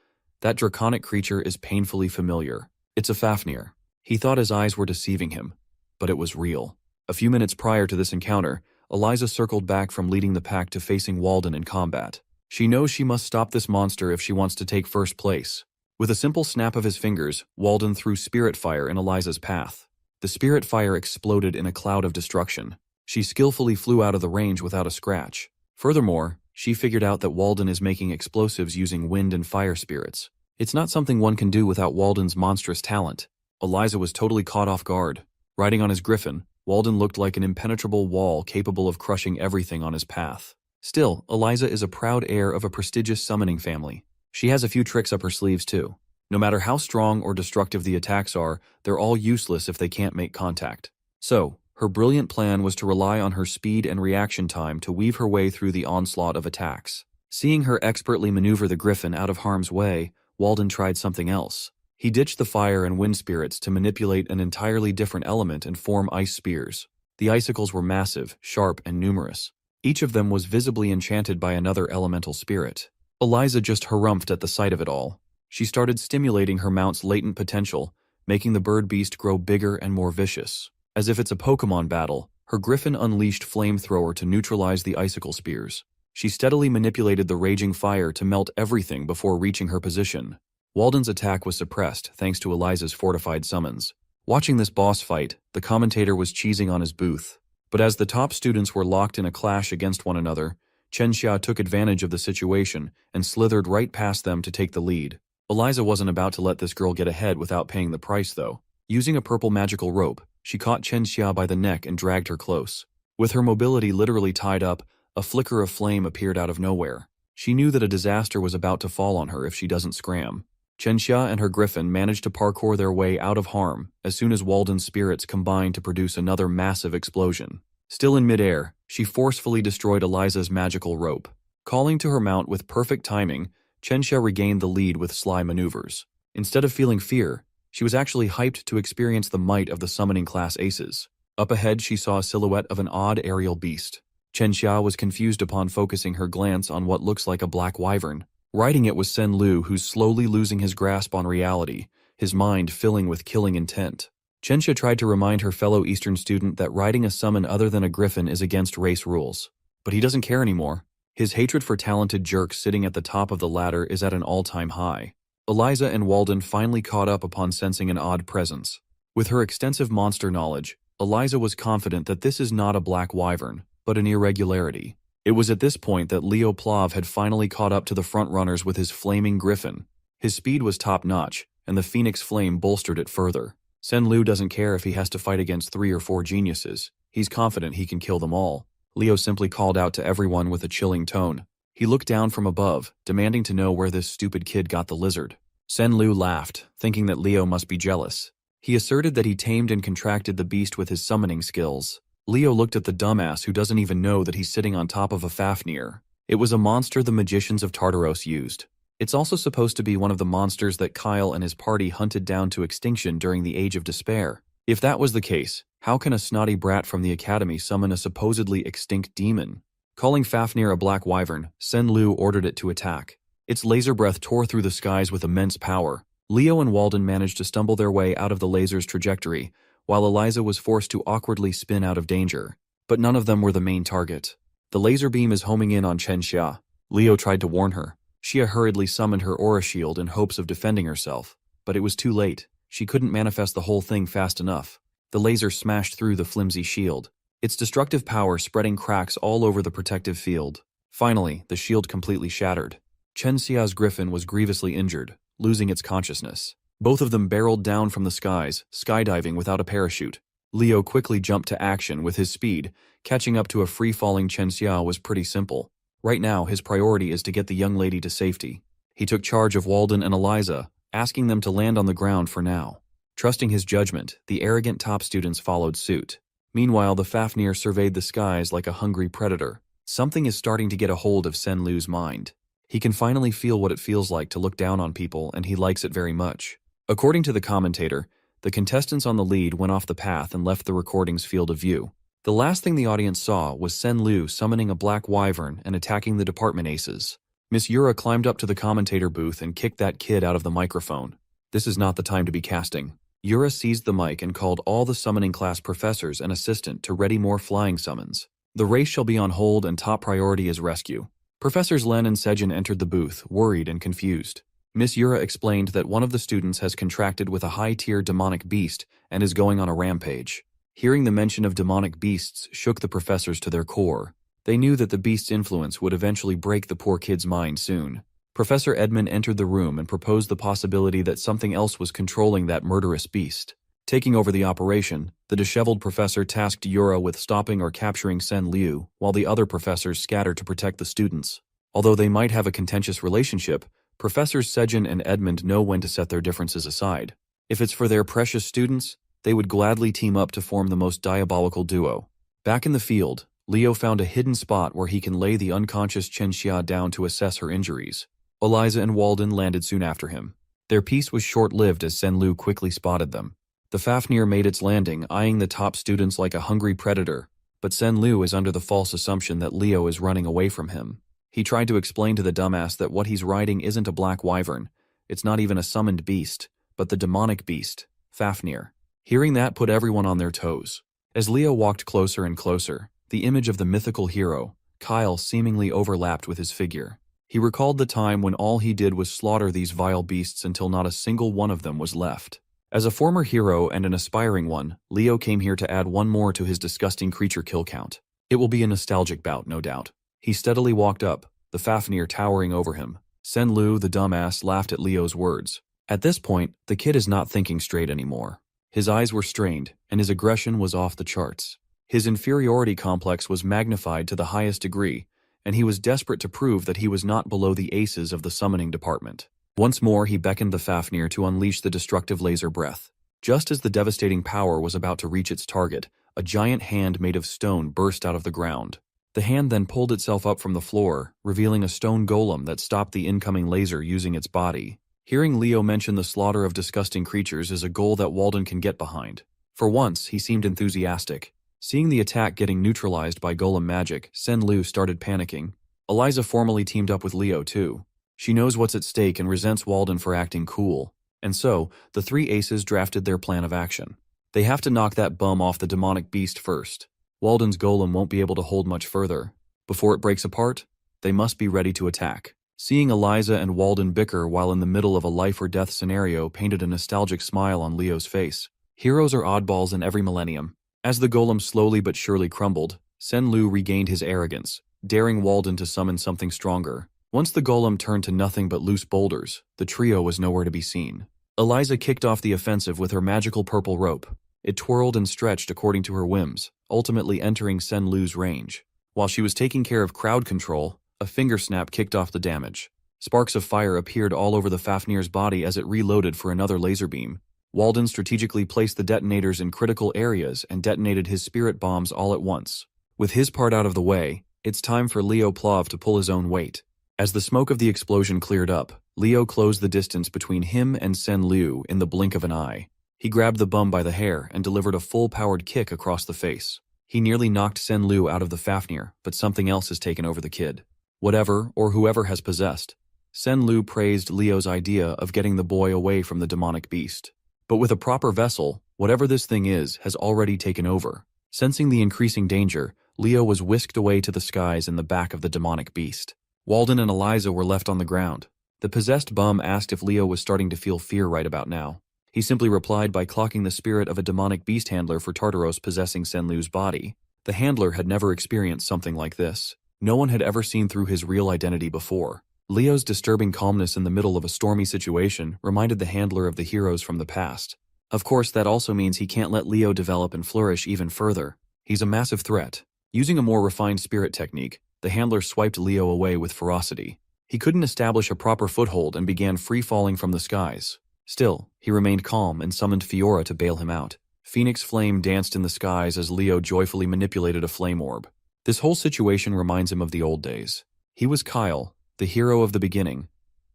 that draconic creature is painfully familiar. It's a Fafnir. He thought his eyes were deceiving him, but it was real. A few minutes prior to this encounter, Eliza circled back from leading the pack to facing Walden in combat. She knows she must stop this monster if she wants to take first place. With a simple snap of his fingers, Walden threw spirit fire in Eliza's path. The spirit fire exploded in a cloud of destruction. She skillfully flew out of the range without a scratch. Furthermore, she figured out that Walden is making explosives using wind and fire spirits. It's not something one can do without Walden's monstrous talent. Eliza was totally caught off guard. Riding on his griffin, Walden looked like an impenetrable wall capable of crushing everything on his path. Still, Eliza is a proud heir of a prestigious summoning family. She has a few tricks up her sleeves too. No matter how strong or destructive the attacks are, they're all useless if they can't make contact. So, her brilliant plan was to rely on her speed and reaction time to weave her way through the onslaught of attacks. Seeing her expertly maneuver the griffin out of harm's way, Walden tried something else. He ditched the fire and wind spirits to manipulate an entirely different element and form ice spears. The icicles were massive, sharp, and numerous. Each of them was visibly enchanted by another elemental spirit. Eliza just harumphed at the sight of it all. She started stimulating her mount's latent potential, making the bird beast grow bigger and more vicious. As if it's a Pokemon battle, her griffin unleashed flamethrower to neutralize the icicle spears. She steadily manipulated the raging fire to melt everything before reaching her position. Walden's attack was suppressed thanks to Eliza's fortified summons. Watching this boss fight, the commentator was cheesing on his booth. But as the top students were locked in a clash against one another, Chenxia took advantage of the situation and slithered right past them to take the lead. Eliza wasn't about to let this girl get ahead without paying the price, though. Using a purple magical rope, she caught Chenxia by the neck and dragged her close. With her mobility literally tied up, a flicker of flame appeared out of nowhere. She knew that a disaster was about to fall on her if she doesn't scram. Chenxia and her griffin managed to parkour their way out of harm as soon as Walden's spirits combined to produce another massive explosion. Still in midair, she forcefully destroyed Eliza's magical rope. Calling to her mount with perfect timing, Chenxia regained the lead with sly maneuvers. Instead of feeling fear, she was actually hyped to experience the might of the summoning class aces. Up ahead, she saw a silhouette of an odd aerial beast. Chenxia was confused upon focusing her glance on what looks like a black wyvern. Riding it was Sen Lu, who's slowly losing his grasp on reality, his mind filling with killing intent. Chenxia tried to remind her fellow Eastern student that riding a summon other than a griffin is against race rules. But he doesn't care anymore. His hatred for talented jerks sitting at the top of the ladder is at an all-time high. Eliza and Walden finally caught up upon sensing an odd presence. With her extensive monster knowledge, Eliza was confident that this is not a black wyvern, but an irregularity. It was at this point that Leo Plav had finally caught up to the front-runners with his flaming griffin. His speed was top-notch, and the Phoenix Flame bolstered it further. Sen Lu doesn't care if he has to fight against 3 or 4 geniuses. He's confident he can kill them all. Leo simply called out to everyone with a chilling tone. He looked down from above, demanding to know where this stupid kid got the lizard. Sen Lu laughed, thinking that Leo must be jealous. He asserted that he tamed and contracted the beast with his summoning skills. Leo looked at the dumbass who doesn't even know that he's sitting on top of a Fafnir. It was a monster the magicians of Tartaros used. It's also supposed to be one of the monsters that Kyle and his party hunted down to extinction during the Age of Despair. If that was the case, how can a snotty brat from the academy summon a supposedly extinct demon? Calling Fafnir a black wyvern, Sen-Lu ordered it to attack. Its laser breath tore through the skies with immense power. Leo and Walden managed to stumble their way out of the laser's trajectory, while Eliza was forced to awkwardly spin out of danger. But none of them were the main target. The laser beam is homing in on Chen Xia. Leo tried to warn her. Xia hurriedly summoned her aura shield in hopes of defending herself. But it was too late. She couldn't manifest the whole thing fast enough. The laser smashed through the flimsy shield, its destructive power spreading cracks all over the protective field. Finally, the shield completely shattered. Chen Xia's griffin was grievously injured, losing its consciousness. Both of them barreled down from the skies, skydiving without a parachute. Leo quickly jumped to action with his speed. Catching up to a free-falling Chen Xia was pretty simple. Right now, his priority is to get the young lady to safety. He took charge of Walden and Eliza, asking them to land on the ground for now. Trusting his judgment, the arrogant top students followed suit. Meanwhile, the Fafnir surveyed the skies like a hungry predator. Something is starting to get a hold of Sen-Lu's mind. He can finally feel what it feels like to look down on people, and he likes it very much. According to the commentator, the contestants on the lead went off the path and left the recording's field of view. The last thing the audience saw was Sen-Lu summoning a black wyvern and attacking the department aces. Miss Yura climbed up to the commentator booth and kicked that kid out of the microphone. This is not the time to be casting. Yura seized the mic and called all the summoning class professors and assistant to ready more flying summons. The race shall be on hold and top priority is rescue. Professors Len and Sejin entered the booth, worried and confused. Miss Yura explained that one of the students has contracted with a high-tier demonic beast and is going on a rampage. Hearing the mention of demonic beasts shook the professors to their core. They knew that the beast's influence would eventually break the poor kid's mind soon. Professor Edmund entered the room and proposed the possibility that something else was controlling that murderous beast. Taking over the operation, the disheveled professor tasked Yura with stopping or capturing Sen-Lu, while the other professors scattered to protect the students. Although they might have a contentious relationship, Professors Sejin and Edmund know when to set their differences aside. If it's for their precious students, they would gladly team up to form the most diabolical duo. Back in the field, Leo found a hidden spot where he can lay the unconscious Chen Xia down to assess her injuries. Eliza and Walden landed soon after him. Their peace was short-lived as Sen-Lu quickly spotted them. The Fafnir made its landing, eyeing the top students like a hungry predator, but Sen-Lu is under the false assumption that Leo is running away from him. He tried to explain to the dumbass that what he's riding isn't a black wyvern, it's not even a summoned beast, but the demonic beast, Fafnir. Hearing that put everyone on their toes. As Leo walked closer and closer, the image of the mythical hero, Kyle, seemingly overlapped with his figure. He recalled the time when all he did was slaughter these vile beasts until not a single one of them was left. As a former hero and an aspiring one, Leo came here to add one more to his disgusting creature kill count. It will be a nostalgic bout, no doubt. He steadily walked up, the Fafnir towering over him. Sen-Lu, the dumbass, laughed at Leo's words. At this point, the kid is not thinking straight anymore. His eyes were strained, and his aggression was off the charts. His inferiority complex was magnified to the highest degree, and he was desperate to prove that he was not below the aces of the summoning department. Once more, he beckoned the Fafnir to unleash the destructive laser breath. Just as the devastating power was about to reach its target, a giant hand made of stone burst out of the ground. The hand then pulled itself up from the floor, revealing a stone golem that stopped the incoming laser using its body. Hearing Leo mention the slaughter of disgusting creatures is a goal that Walden can get behind. For once, he seemed enthusiastic. Seeing the attack getting neutralized by golem magic, Sen-Lu started panicking. Eliza formally teamed up with Leo too. She knows what's at stake and resents Walden for acting cool. And so, the three aces drafted their plan of action. They have to knock that bum off the demonic beast first. Walden's golem won't be able to hold much further. Before it breaks apart, they must be ready to attack. Seeing Eliza and Walden bicker while in the middle of a life-or-death scenario painted a nostalgic smile on Leo's face. Heroes are oddballs in every millennium. As the golem slowly but surely crumbled, Sen-Lu regained his arrogance, daring Walden to summon something stronger. Once the golem turned to nothing but loose boulders, the trio was nowhere to be seen. Eliza kicked off the offensive with her magical purple rope. It twirled and stretched according to her whims, ultimately entering Sen-Lu's range. While she was taking care of crowd control, a finger snap kicked off the damage. Sparks of fire appeared all over the Fafnir's body as it reloaded for another laser beam. Walden strategically placed the detonators in critical areas and detonated his spirit bombs all at once. With his part out of the way, it's time for Leo Plov to pull his own weight. As the smoke of the explosion cleared up, Leo closed the distance between him and Sen Liu in the blink of an eye. He grabbed the bum by the hair and delivered a full-powered kick across the face. He nearly knocked Sen Liu out of the Fafnir, but something else has taken over the kid. Whatever or whoever has possessed. Sen Liu praised Leo's idea of getting the boy away from the demonic beast. But with a proper vessel, whatever this thing is has already taken over. Sensing the increasing danger, Leo was whisked away to the skies in the back of the demonic beast. Walden and Eliza were left on the ground. The possessed bum asked if Leo was starting to feel fear right about now. He simply replied by clocking the spirit of a demonic beast handler for Tartaros possessing Sen Liu's body. The handler had never experienced something like this. No one had ever seen through his real identity before. Leo's disturbing calmness in the middle of a stormy situation reminded the handler of the heroes from the past. Of course, that also means he can't let Leo develop and flourish even further. He's a massive threat. Using a more refined spirit technique, the handler swiped Leo away with ferocity. He couldn't establish a proper foothold and began free-falling from the skies. Still, he remained calm and summoned Fiora to bail him out. Phoenix Flame danced in the skies as Leo joyfully manipulated a flame orb. This whole situation reminds him of the old days. He was Kyle, the hero of the beginning,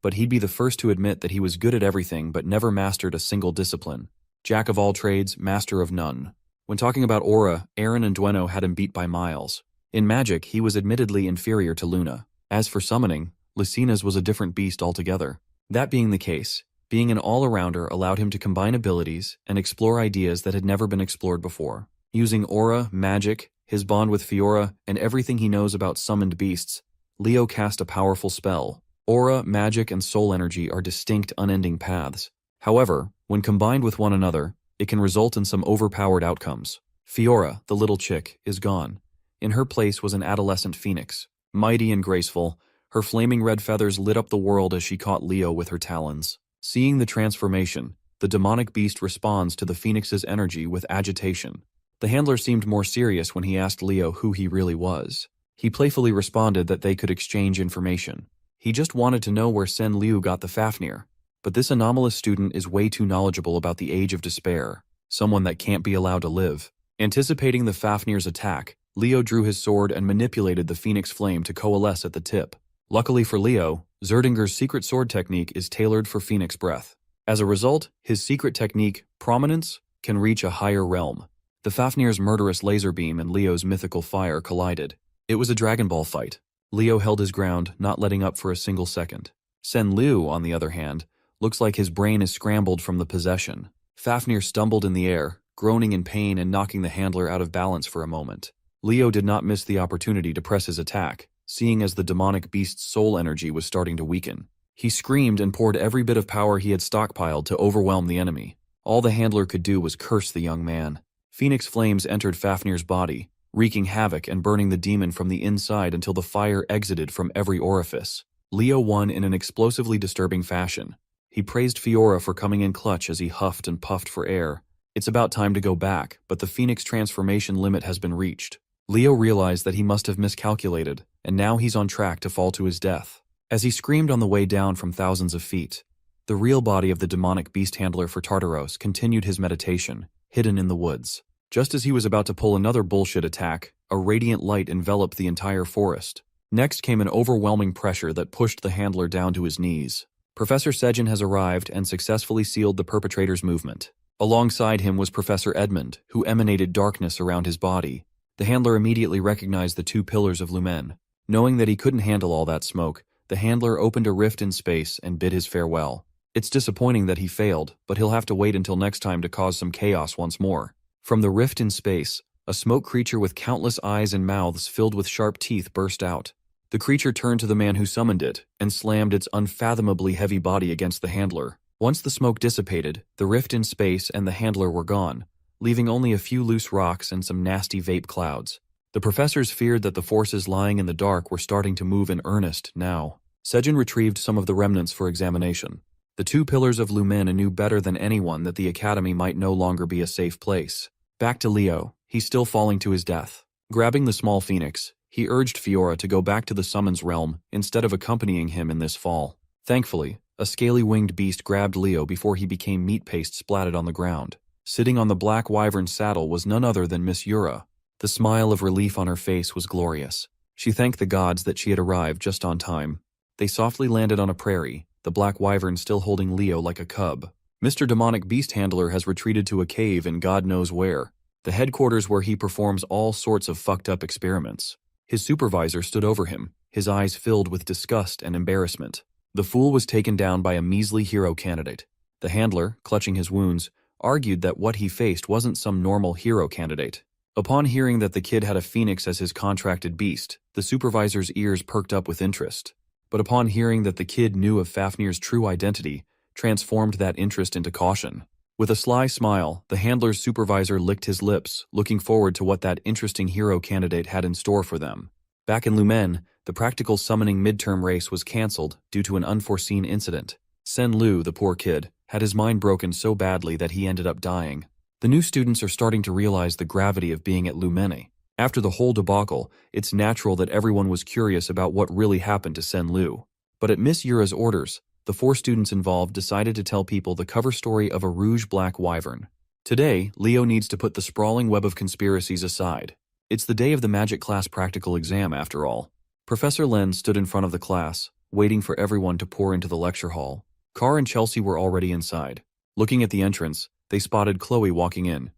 but he'd be the first to admit that he was good at everything but never mastered a single discipline. Jack of all trades, master of none. When talking about aura, Aaron and Dueno had him beat by miles. In magic, he was admittedly inferior to Luna. As for summoning, Lucina's was a different beast altogether. That being the case, being an all-arounder allowed him to combine abilities and explore ideas that had never been explored before. Using aura, magic, his bond with Fiora, and everything he knows about summoned beasts, Leo cast a powerful spell. Aura, magic, and soul energy are distinct, unending paths. However, when combined with one another, it can result in some overpowered outcomes. Fiora, the little chick, is gone. In her place was an adolescent phoenix. Mighty and graceful, her flaming red feathers lit up the world as she caught Leo with her talons. Seeing the transformation, the demonic beast responds to the phoenix's energy with agitation. The handler seemed more serious when he asked Leo who he really was. He playfully responded that they could exchange information. He just wanted to know where Sen Liu got the Fafnir. But this anomalous student is way too knowledgeable about the Age of Despair, someone that can't be allowed to live. Anticipating the Fafnir's attack, Leo drew his sword and manipulated the Phoenix Flame to coalesce at the tip. Luckily for Leo, Zerdinger's secret sword technique is tailored for Phoenix breath. As a result, his secret technique, Prominence, can reach a higher realm. The Fafnir's murderous laser beam and Leo's mythical fire collided. It was a Dragon Ball fight. Leo held his ground, not letting up for a single second. Sen Liu, on the other hand, looks like his brain is scrambled from the possession. Fafnir stumbled in the air, groaning in pain and knocking the handler out of balance for a moment. Leo did not miss the opportunity to press his attack, seeing as the demonic beast's soul energy was starting to weaken. He screamed and poured every bit of power he had stockpiled to overwhelm the enemy. All the handler could do was curse the young man. Phoenix flames entered Fafnir's body, wreaking havoc and burning the demon from the inside until the fire exited from every orifice. Leo won in an explosively disturbing fashion. He praised Fiora for coming in clutch as he huffed and puffed for air. It's about time to go back, but the Phoenix transformation limit has been reached. Leo realized that he must have miscalculated, and now he's on track to fall to his death. As he screamed on the way down from thousands of feet, the real body of the demonic beast handler for Tartaros continued his meditation, hidden in the woods. Just as he was about to pull another bullshit attack, a radiant light enveloped the entire forest. Next came an overwhelming pressure that pushed the handler down to his knees. Professor Sejin has arrived and successfully sealed the perpetrator's movement. Alongside him was Professor Edmund, who emanated darkness around his body. The handler immediately recognized the two pillars of Lumen. Knowing that he couldn't handle all that smoke, the handler opened a rift in space and bid his farewell. It's disappointing that he failed, but he'll have to wait until next time to cause some chaos once more. From the rift in space, a smoke creature with countless eyes and mouths filled with sharp teeth burst out. The creature turned to the man who summoned it and slammed its unfathomably heavy body against the handler. Once the smoke dissipated, the rift in space and the handler were gone, leaving only a few loose rocks and some nasty vape clouds. The professors feared that the forces lying in the dark were starting to move in earnest now. Sejin retrieved some of the remnants for examination. The two pillars of Lumen knew better than anyone that the academy might no longer be a safe place. Back to Leo, he's still falling to his death. Grabbing the small phoenix, he urged Fiora to go back to the summons realm instead of accompanying him in this fall. Thankfully, A scaly winged beast grabbed Leo before he became meat paste splatted on the ground. Sitting on the black wyvern's saddle was none other than Miss Yura. The smile of relief on her face was glorious. She thanked the gods that she had arrived just on time. They softly landed on a prairie, the black wyvern still holding Leo like a cub. Mr. Demonic Beast Handler has retreated to a cave in God knows where, the headquarters where he performs all sorts of fucked up experiments. His supervisor stood over him, his eyes filled with disgust and embarrassment. The fool was taken down by a measly hero candidate. The handler, clutching his wounds, argued that what he faced wasn't some normal hero candidate. Upon hearing that the kid had a phoenix as his contracted beast, the supervisor's ears perked up with interest. But upon hearing that the kid knew of Fafnir's true identity, transformed that interest into caution. With a sly smile, the handler's supervisor licked his lips, looking forward to what that interesting hero candidate had in store for them. Back in Lumen, the practical summoning midterm race was cancelled due to an unforeseen incident. Sen Lu, the poor kid, had his mind broken so badly that he ended up dying. The new students are starting to realize the gravity of being at Lumene. After the whole debacle, it's natural that everyone was curious about what really happened to Sen Lu. But at Miss Yura's orders, the 4 students involved decided to tell people the cover story of a rouge-black wyvern. Today, Leo needs to put the sprawling web of conspiracies aside. It's the day of the magic class practical exam, after all. Professor Len stood in front of the class, waiting for everyone to pour into the lecture hall. Carr and Chelsea were already inside. Looking at the entrance, they spotted Chloe walking in.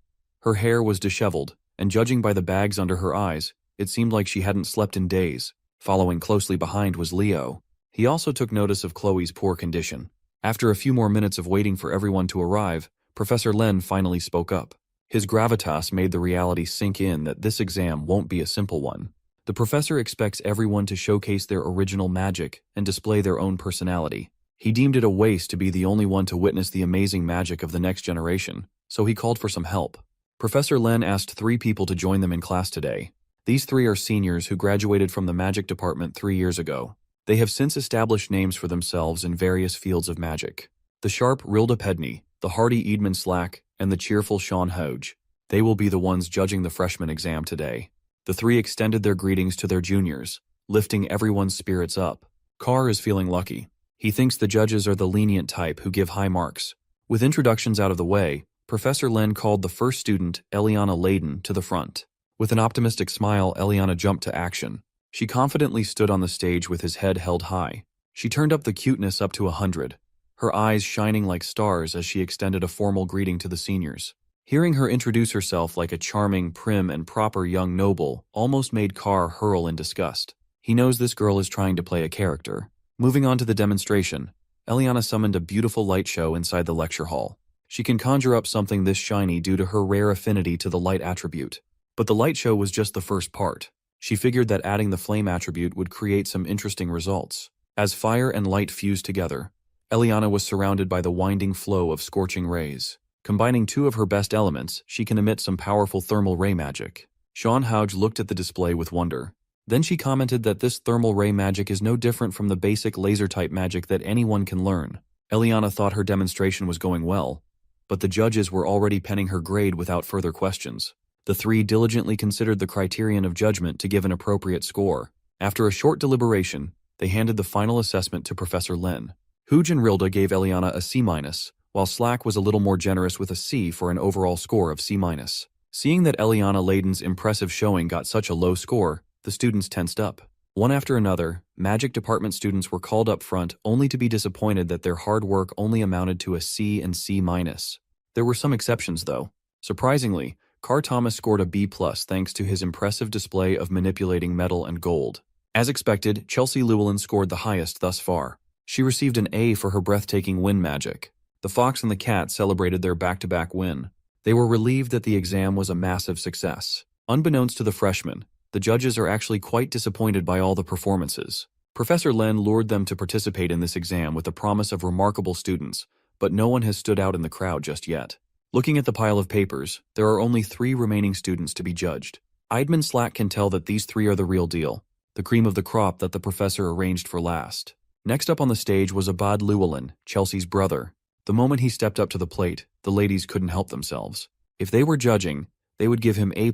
Her hair was disheveled, and judging by the bags under her eyes, it seemed like she hadn't slept in days. Following closely behind was Leo. He also took notice of Chloe's poor condition. After a few more minutes of waiting for everyone to arrive, Professor Len finally spoke up. His gravitas made the reality sink in that this exam won't be a simple one. The professor expects everyone to showcase their original magic and display their own personality. He deemed it a waste to be the only one to witness the amazing magic of the next generation, so he called for some help. Professor Len asked 3 people to join them in class today. These 3 are seniors who graduated from the magic department 3 years ago. They have since established names for themselves in various fields of magic. The sharp Rilda Pedney, the hardy Edmund Slack, and the cheerful Sean Hodge. They will be the ones judging the freshman exam today. The 3 extended their greetings to their juniors, lifting everyone's spirits up. Carr is feeling lucky. He thinks the judges are the lenient type who give high marks. With introductions out of the way, Professor Len called the first student, Eliana Layden, to the front. With an optimistic smile, Eliana jumped to action. She confidently stood on the stage with his head held high. She turned up the cuteness up to 100, her eyes shining like stars as she extended a formal greeting to the seniors. Hearing her introduce herself like a charming, prim, and proper young noble almost made Carr hurl in disgust. He knows this girl is trying to play a character. Moving on to the demonstration, Eliana summoned a beautiful light show inside the lecture hall. She can conjure up something this shiny due to her rare affinity to the light attribute. But the light show was just the first part. She figured that adding the flame attribute would create some interesting results. As fire and light fused together, Eliana was surrounded by the winding flow of scorching rays. Combining 2 of her best elements, she can emit some powerful thermal ray magic. Sean Hodge looked at the display with wonder. Then she commented that this thermal ray magic is no different from the basic laser-type magic that anyone can learn. Eliana thought her demonstration was going well, but the judges were already penning her grade without further questions. The 3 diligently considered the criterion of judgment to give an appropriate score. After a short deliberation, they handed the final assessment to Professor Len. Hodge and Rilda gave Eliana a C-, while Slack was a little more generous with a C for an overall score of C-. Seeing that Eliana Layden's impressive showing got such a low score, the students tensed up. One after another, magic department students were called up front only to be disappointed that their hard work only amounted to a C and C-. There were some exceptions, though. Surprisingly, Carr Thomas scored a B+ thanks to his impressive display of manipulating metal and gold. As expected, Chelsea Llewellyn scored the highest thus far. She received an A for her breathtaking wind magic. The fox and the cat celebrated their back-to-back win. They were relieved that the exam was a massive success. Unbeknownst to the freshmen, the judges are actually quite disappointed by all the performances. Professor Len lured them to participate in this exam with the promise of remarkable students, but no one has stood out in the crowd just yet. Looking at the pile of papers, there are only 3 remaining students to be judged. Eidman Slack can tell that these 3 are the real deal, the cream of the crop that the professor arranged for last. Next up on the stage was Abad Llewellyn, Chelsea's brother. The moment he stepped up to the plate, the ladies couldn't help themselves. If they were judging, they would give him A+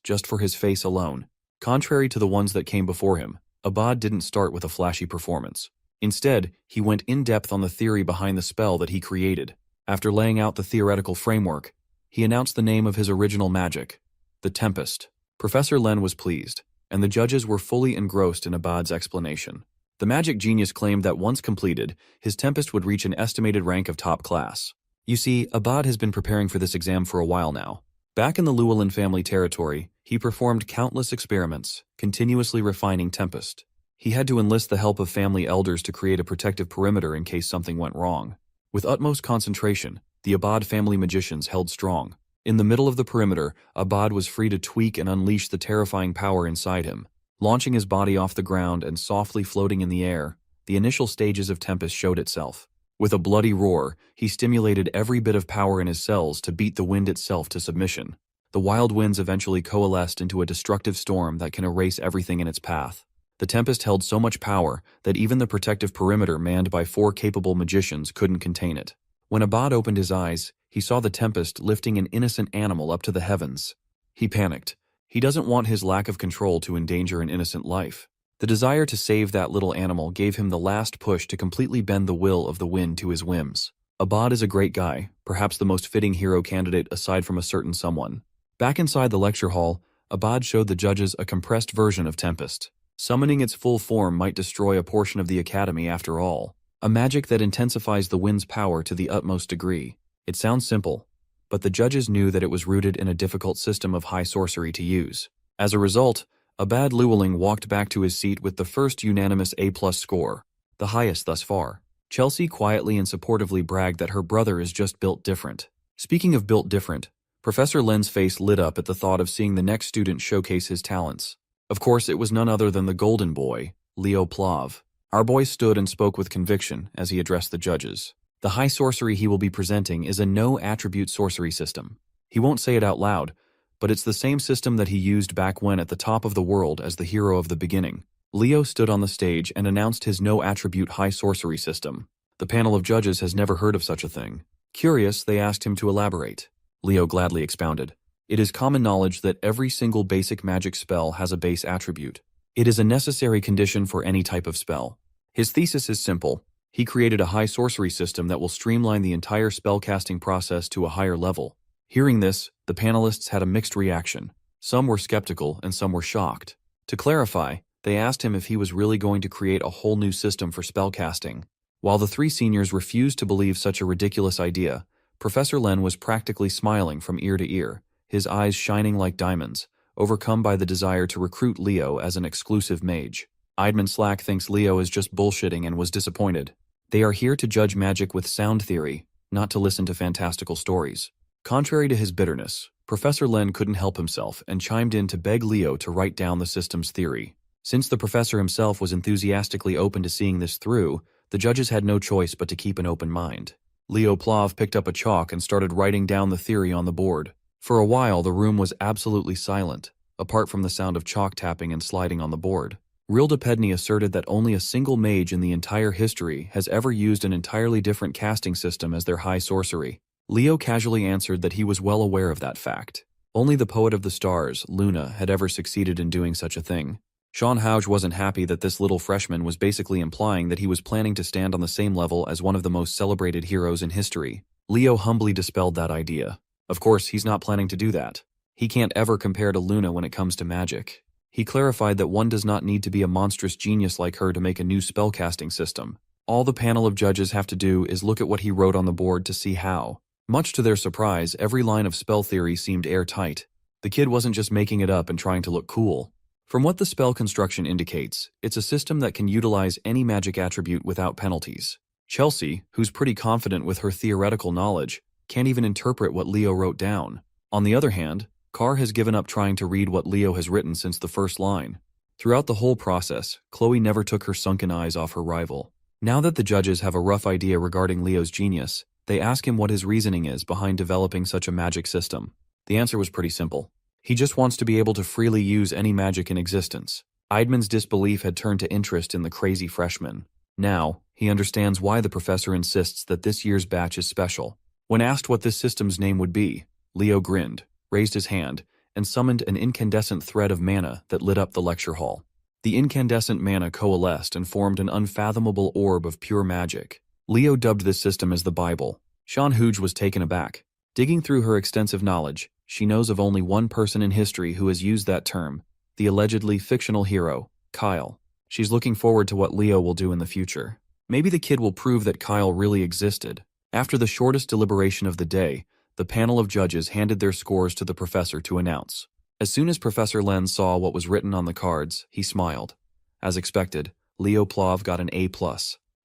just for his face alone. Contrary to the ones that came before him, Abad didn't start with a flashy performance. Instead, he went in-depth on the theory behind the spell that he created. After laying out the theoretical framework, he announced the name of his original magic, the Tempest. Professor Len was pleased, and the judges were fully engrossed in Abad's explanation. The magic genius claimed that once completed, his Tempest would reach an estimated rank of top class. You see, Abad has been preparing for this exam for a while now. Back in the Llewellyn family territory, he performed countless experiments, continuously refining Tempest. He had to enlist the help of family elders to create a protective perimeter in case something went wrong. With utmost concentration, the Abad family magicians held strong. In the middle of the perimeter, Abad was free to tweak and unleash the terrifying power inside him. Launching his body off the ground and softly floating in the air, the initial stages of Tempest showed itself. With a bloody roar, he stimulated every bit of power in his cells to beat the wind itself to submission. The wild winds eventually coalesced into a destructive storm that can erase everything in its path. The Tempest held so much power that even the protective perimeter manned by 4 capable magicians couldn't contain it. When Abad opened his eyes, he saw the Tempest lifting an innocent animal up to the heavens. He panicked. He doesn't want his lack of control to endanger an innocent life. The desire to save that little animal gave him the last push to completely bend the will of the wind to his whims. Abad is a great guy, perhaps the most fitting hero candidate aside from a certain someone. Back inside the lecture hall, Abad showed the judges a compressed version of Tempest. Summoning its full form might destroy a portion of the academy after all. A magic that intensifies the wind's power to the utmost degree. It sounds simple, but the judges knew that it was rooted in a difficult system of high sorcery to use. As a result, Abad Llewellyn walked back to his seat with the first unanimous A+ score, the highest thus far. Chelsea quietly and supportively bragged that her brother is just built different. Speaking of built different, Professor Len's face lit up at the thought of seeing the next student showcase his talents. Of course, it was none other than the golden boy, Leo Plav. Our boy stood and spoke with conviction as he addressed the judges. The high sorcery he will be presenting is a no-attribute sorcery system. He won't say it out loud, but it's the same system that he used back when at the top of the world as the hero of the beginning. Leo stood on the stage and announced his no-attribute high sorcery system. The panel of judges has never heard of such a thing. Curious, they asked him to elaborate. Leo gladly expounded. It is common knowledge that every single basic magic spell has a base attribute. It is a necessary condition for any type of spell. His thesis is simple. He created a high sorcery system that will streamline the entire spellcasting process to a higher level. Hearing this, the panelists had a mixed reaction. Some were skeptical and some were shocked. To clarify, they asked him if he was really going to create a whole new system for spellcasting. While the 3 seniors refused to believe such a ridiculous idea, Professor Len was practically smiling from ear to ear, his eyes shining like diamonds, overcome by the desire to recruit Leo as an exclusive mage. Idman Slack thinks Leo is just bullshitting and was disappointed. They are here to judge magic with sound theory, not to listen to fantastical stories. Contrary to his bitterness, Professor Len couldn't help himself and chimed in to beg Leo to write down the system's theory. Since the professor himself was enthusiastically open to seeing this through, the judges had no choice but to keep an open mind. Leo Plav picked up a chalk and started writing down the theory on the board. For a while, the room was absolutely silent, apart from the sound of chalk tapping and sliding on the board. Rilda Pedney asserted that only a single mage in the entire history has ever used an entirely different casting system as their high sorcery. Leo casually answered that he was well aware of that fact. Only the poet of the stars, Luna, had ever succeeded in doing such a thing. Sean Houge wasn't happy that this little freshman was basically implying that he was planning to stand on the same level as one of the most celebrated heroes in history. Leo humbly dispelled that idea. Of course, he's not planning to do that. He can't ever compare to Luna when it comes to magic. He clarified that one does not need to be a monstrous genius like her to make a new spellcasting system. All the panel of judges have to do is look at what he wrote on the board to see how. Much to their surprise, every line of spell theory seemed airtight. The kid wasn't just making it up and trying to look cool. From what the spell construction indicates, it's a system that can utilize any magic attribute without penalties. Chelsea, who's pretty confident with her theoretical knowledge, can't even interpret what Leo wrote down. On the other hand, Carr has given up trying to read what Leo has written since the first line. Throughout the whole process, Chloe never took her sunken eyes off her rival. Now that the judges have a rough idea regarding Leo's genius, they ask him what his reasoning is behind developing such a magic system. The answer was pretty simple. He just wants to be able to freely use any magic in existence. Idman's disbelief had turned to interest in the crazy freshman. Now, he understands why the professor insists that this year's batch is special. When asked what this system's name would be, Leo grinned, raised his hand, and summoned an incandescent thread of mana that lit up the lecture hall. The incandescent mana coalesced and formed an unfathomable orb of pure magic. Leo dubbed this system as the Bible. Shan Huj was taken aback. Digging through her extensive knowledge, she knows of only one person in history who has used that term, the allegedly fictional hero, Kyle. She's looking forward to what Leo will do in the future. Maybe the kid will prove that Kyle really existed. After the shortest deliberation of the day, the panel of judges handed their scores to the professor to announce. As soon as Professor Len saw what was written on the cards, he smiled. As expected, Leo Plov got an A+.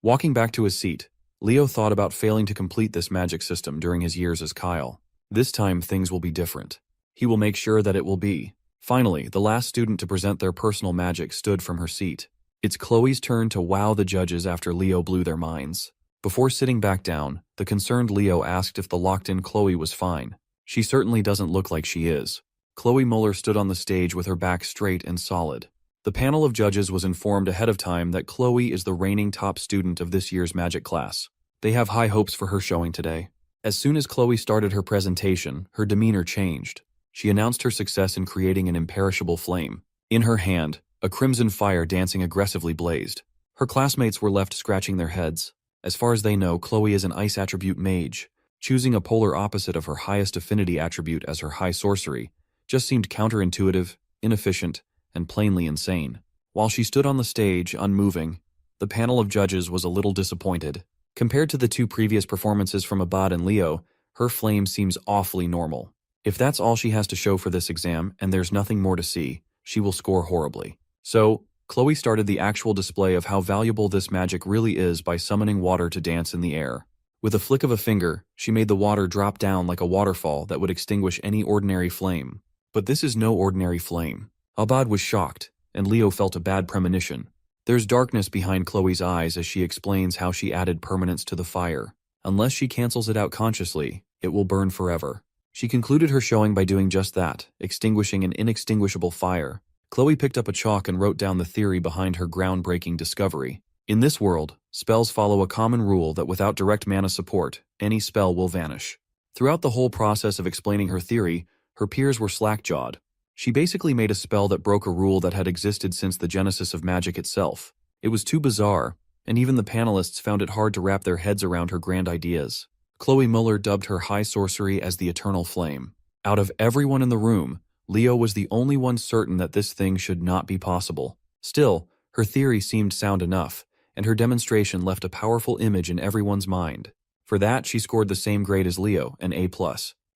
Walking back to his seat, Leo thought about failing to complete this magic system during his years as Kyle. This time things will be different. He will make sure that it will be. Finally, the last student to present their personal magic stood from her seat. It's Chloe's turn to wow the judges after Leo blew their minds. Before sitting back down, the concerned Leo asked if the locked-in Chloe was fine. She certainly doesn't look like she is. Chloe Muller stood on the stage with her back straight and solid. The panel of judges was informed ahead of time that Chloe is the reigning top student of this year's magic class. They have high hopes for her showing today. As soon as Chloe started her presentation, her demeanor changed. She announced her success in creating an imperishable flame. In her hand, a crimson fire dancing aggressively blazed. Her classmates were left scratching their heads. As far as they know, Chloe is an ice attribute mage. Choosing a polar opposite of her highest affinity attribute as her high sorcery just seemed counterintuitive, inefficient, and plainly insane. While she stood on the stage, unmoving, the panel of judges was a little disappointed. Compared to the two previous performances from Abad and Leo, her flame seems awfully normal. If that's all she has to show for this exam and there's nothing more to see, she will score horribly. So, Chloe started the actual display of how valuable this magic really is by summoning water to dance in the air. With a flick of a finger, she made the water drop down like a waterfall that would extinguish any ordinary flame. But this is no ordinary flame. Abad was shocked, and Leo felt a bad premonition. There's darkness behind Chloe's eyes as she explains how she added permanence to the fire. Unless she cancels it out consciously, it will burn forever. She concluded her showing by doing just that, extinguishing an inextinguishable fire. Chloe picked up a chalk and wrote down the theory behind her groundbreaking discovery. In this world, spells follow a common rule that without direct mana support, any spell will vanish. Throughout the whole process of explaining her theory, her peers were slack-jawed. She basically made a spell that broke a rule that had existed since the genesis of magic itself. It was too bizarre, and even the panelists found it hard to wrap their heads around her grand ideas. Chloe Muller dubbed her high sorcery as the Eternal Flame. Out of everyone in the room, Leo was the only one certain that this thing should not be possible. Still, her theory seemed sound enough, and her demonstration left a powerful image in everyone's mind. For that, she scored the same grade as Leo, an A+.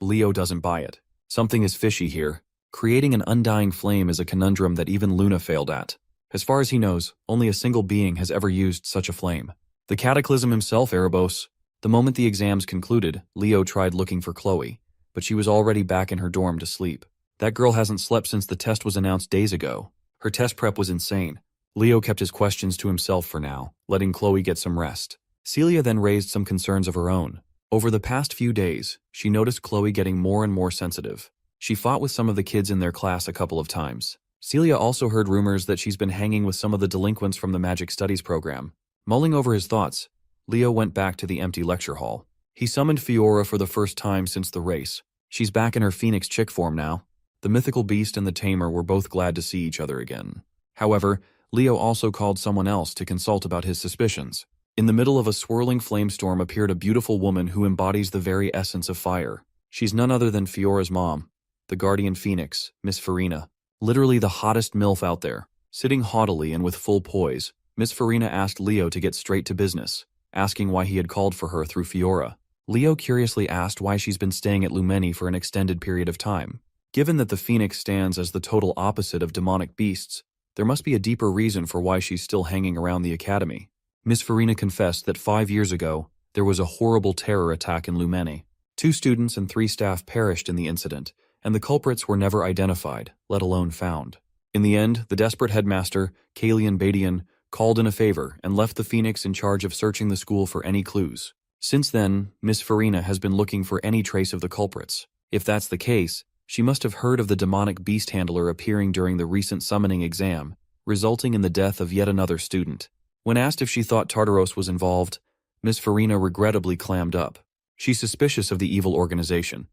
Leo doesn't buy it. Something is fishy here. Creating an undying flame is a conundrum that even Luna failed at. As far as he knows, only a single being has ever used such a flame. The Cataclysm himself, Erebos. The moment the exams concluded, Leo tried looking for Chloe, but she was already back in her dorm to sleep. That girl hasn't slept since the test was announced days ago. Her test prep was insane. Leo kept his questions to himself for now, letting Chloe get some rest. Celia then raised some concerns of her own. Over the past few days, she noticed Chloe getting more and more sensitive. She fought with some of the kids in their class a couple of times. Celia also heard rumors that she's been hanging with some of the delinquents from the Magic Studies program. Mulling over his thoughts, Leo went back to the empty lecture hall. He summoned Fiora for the first time since the race. She's back in her Phoenix chick form now. The mythical beast and the tamer were both glad to see each other again. However, Leo also called someone else to consult about his suspicions. In the middle of a swirling flamestorm appeared a beautiful woman who embodies the very essence of fire. She's none other than Fiora's mom, the guardian phoenix, Miss Farina. Literally the hottest MILF out there. Sitting haughtily and with full poise, Miss Farina asked Leo to get straight to business, asking why he had called for her through Fiora. Leo curiously asked why she's been staying at Lumeni for an extended period of time. Given that the phoenix stands as the total opposite of demonic beasts, there must be a deeper reason for why she's still hanging around the academy. Miss Farina confessed that 5 years ago, there was a horrible terror attack in Lumeni. 2 students and 3 staff perished in the incident, and the culprits were never identified, let alone found. In the end, the desperate headmaster, Kalian Badian, called in a favor and left the Phoenix in charge of searching the school for any clues. Since then, Miss Farina has been looking for any trace of the culprits. If that's the case, she must have heard of the demonic beast handler appearing during the recent summoning exam, resulting in the death of yet another student. When asked if she thought Tartaros was involved, Miss Farina regrettably clammed up. She's suspicious of the evil organization,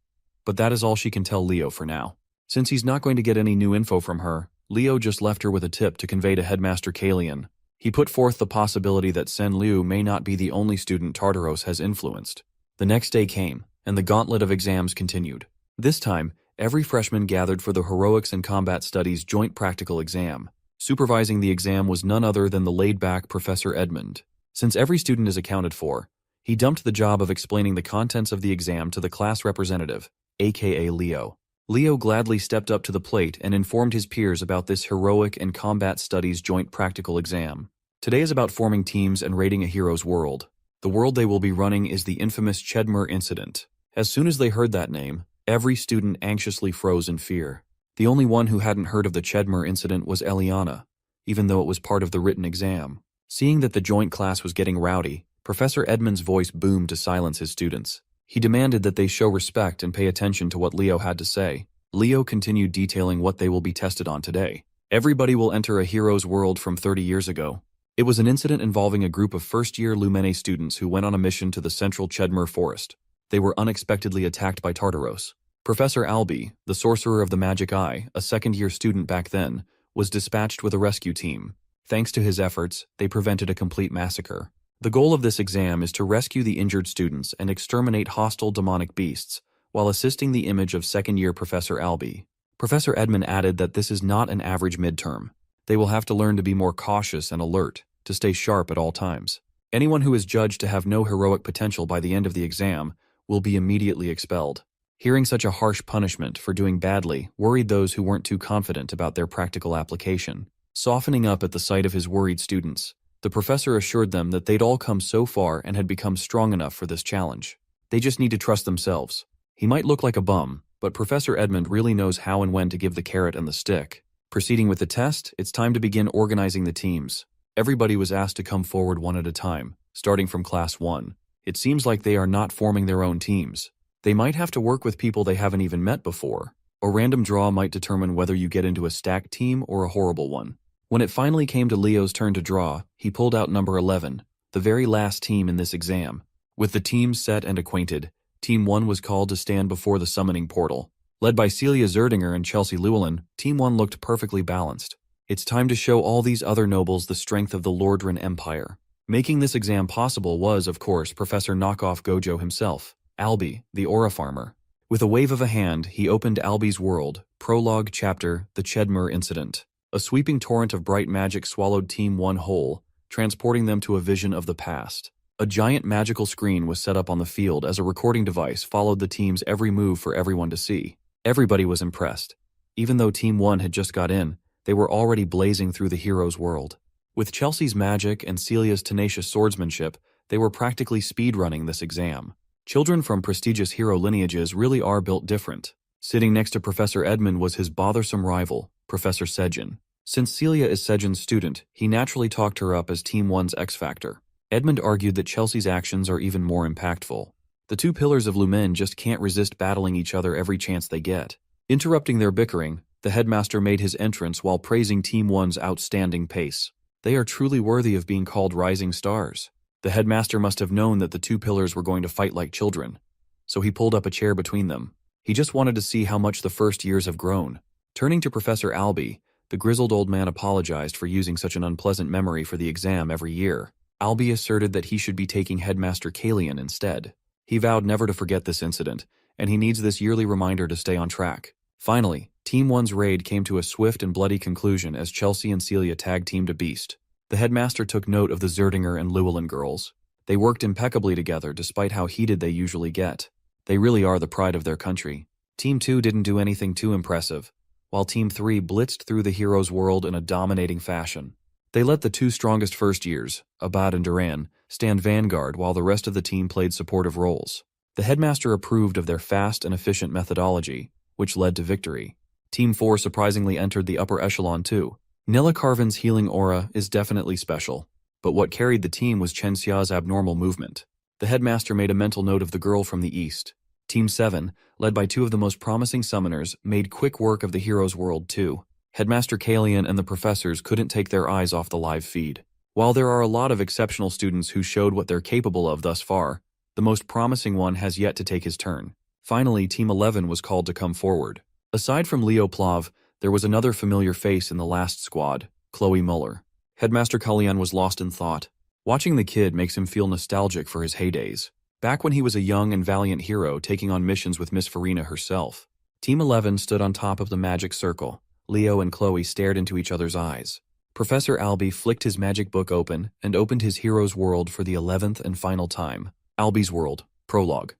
but that is all she can tell Leo for now. Since he's not going to get any new info from her, Leo just left her with a tip to convey to Headmaster Kalian. He put forth the possibility that Sen Liu may not be the only student Tartaros has influenced. The next day came, and the gauntlet of exams continued. This time, every freshman gathered for the Heroics and Combat Studies joint practical exam. Supervising the exam was none other than the laid-back Professor Edmund. Since every student is accounted for, he dumped the job of explaining the contents of the exam to the class representative, aka Leo. Leo gladly stepped up to the plate and informed his peers about this Heroic and Combat Studies joint practical exam. Today is about forming teams and raiding a hero's world. The world they will be running is the infamous Chedmer incident. As soon as they heard that name, every student anxiously froze in fear. The only one who hadn't heard of the Chedmer incident was Eliana, even though it was part of the written exam. Seeing that the joint class was getting rowdy, Professor Edmund's voice boomed to silence his students. He demanded that they show respect and pay attention to what Leo had to say. Leo continued detailing what they will be tested on today. Everybody will enter a hero's world from 30 years ago. It was an incident involving a group of first-year Lumene students who went on a mission to the central Chedmer forest. They were unexpectedly attacked by Tartaros. Professor Albi, the sorcerer of the magic eye, a second-year student back then, was dispatched with a rescue team. Thanks to his efforts, they prevented a complete massacre. The goal of this exam is to rescue the injured students and exterminate hostile demonic beasts, while assisting the image of second-year Professor Albi. Professor Edmund added that this is not an average midterm. They will have to learn to be more cautious and alert, to stay sharp at all times. Anyone who is judged to have no heroic potential by the end of the exam will be immediately expelled. Hearing such a harsh punishment for doing badly worried those who weren't too confident about their practical application. Softening up at the sight of his worried students, the professor assured them that they'd all come so far and had become strong enough for this challenge. They just need to trust themselves. He might look like a bum, but Professor Edmund really knows how and when to give the carrot and the stick. Proceeding with the test, it's time to begin organizing the teams. Everybody was asked to come forward one at a time, starting from Class 1. It seems like they are not forming their own teams. They might have to work with people they haven't even met before. A random draw might determine whether you get into a stacked team or a horrible one. When it finally came to Leo's turn to draw, he pulled out number 11, the very last team in this exam. With the teams set and acquainted, Team 1 was called to stand before the summoning portal. Led by Celia Zerdinger and Chelsea Llewellyn, Team 1 looked perfectly balanced. It's time to show all these other nobles the strength of the Lordran Empire. Making this exam possible was, of course, Professor Knockoff Gojo himself, Albi, the Aura Farmer. With a wave of a hand, he opened Albi's world, prologue chapter, the Chedmer Incident. A sweeping torrent of bright magic swallowed Team 1 whole, transporting them to a vision of the past. A giant magical screen was set up on the field as a recording device followed the team's every move for everyone to see. Everybody was impressed. Even though Team 1 had just got in, they were already blazing through the hero's world. With Chelsea's magic and Celia's tenacious swordsmanship, they were practically speedrunning this exam. Children from prestigious hero lineages really are built different. Sitting next to Professor Edmund was his bothersome rival, Professor Sejin. Since Celia is Sejin's student, he naturally talked her up as Team 1's X-Factor. Edmund argued that Chelsea's actions are even more impactful. The two pillars of Lumen just can't resist battling each other every chance they get. Interrupting their bickering, the headmaster made his entrance while praising Team 1's outstanding pace. They are truly worthy of being called rising stars. The headmaster must have known that the two pillars were going to fight like children, so he pulled up a chair between them. He just wanted to see how much the first years have grown. Turning to Professor Albi, the grizzled old man apologized for using such an unpleasant memory for the exam every year. Albi asserted that he should be taking Headmaster Kalian instead. He vowed never to forget this incident, and he needs this yearly reminder to stay on track. Finally, Team 1's raid came to a swift and bloody conclusion as Chelsea and Celia tag-teamed a beast. The headmaster took note of the Zerdinger and Llewellyn girls. They worked impeccably together despite how heated they usually get. They really are the pride of their country. Team 2 didn't do anything too impressive, while Team 3 blitzed through the hero's world in a dominating fashion. They let the two strongest first years, Abad and Duran, stand vanguard while the rest of the team played supportive roles. The headmaster approved of their fast and efficient methodology, which led to victory. Team 4 surprisingly entered the upper echelon too. Nilla Carvin's healing aura is definitely special, but what carried the team was Chen Xia's abnormal movement. The headmaster made a mental note of the girl from the east. Team 7, led by two of the most promising summoners, made quick work of the hero's world too. Headmaster Kalian and the professors couldn't take their eyes off the live feed. While there are a lot of exceptional students who showed what they're capable of thus far, the most promising one has yet to take his turn. Finally, Team 11 was called to come forward. Aside from Leo Plav, There was another familiar face in the last squad, Chloe Muller. Headmaster Kalyan was lost in thought. Watching the kid makes him feel nostalgic for his heydays, back when he was a young and valiant hero taking on missions with Miss Farina herself. Team 11 stood on top of the magic circle. Leo and Chloe stared into each other's eyes. Professor Albie flicked his magic book open and opened his hero's world for the 11th and final time. Albie's World, Prologue.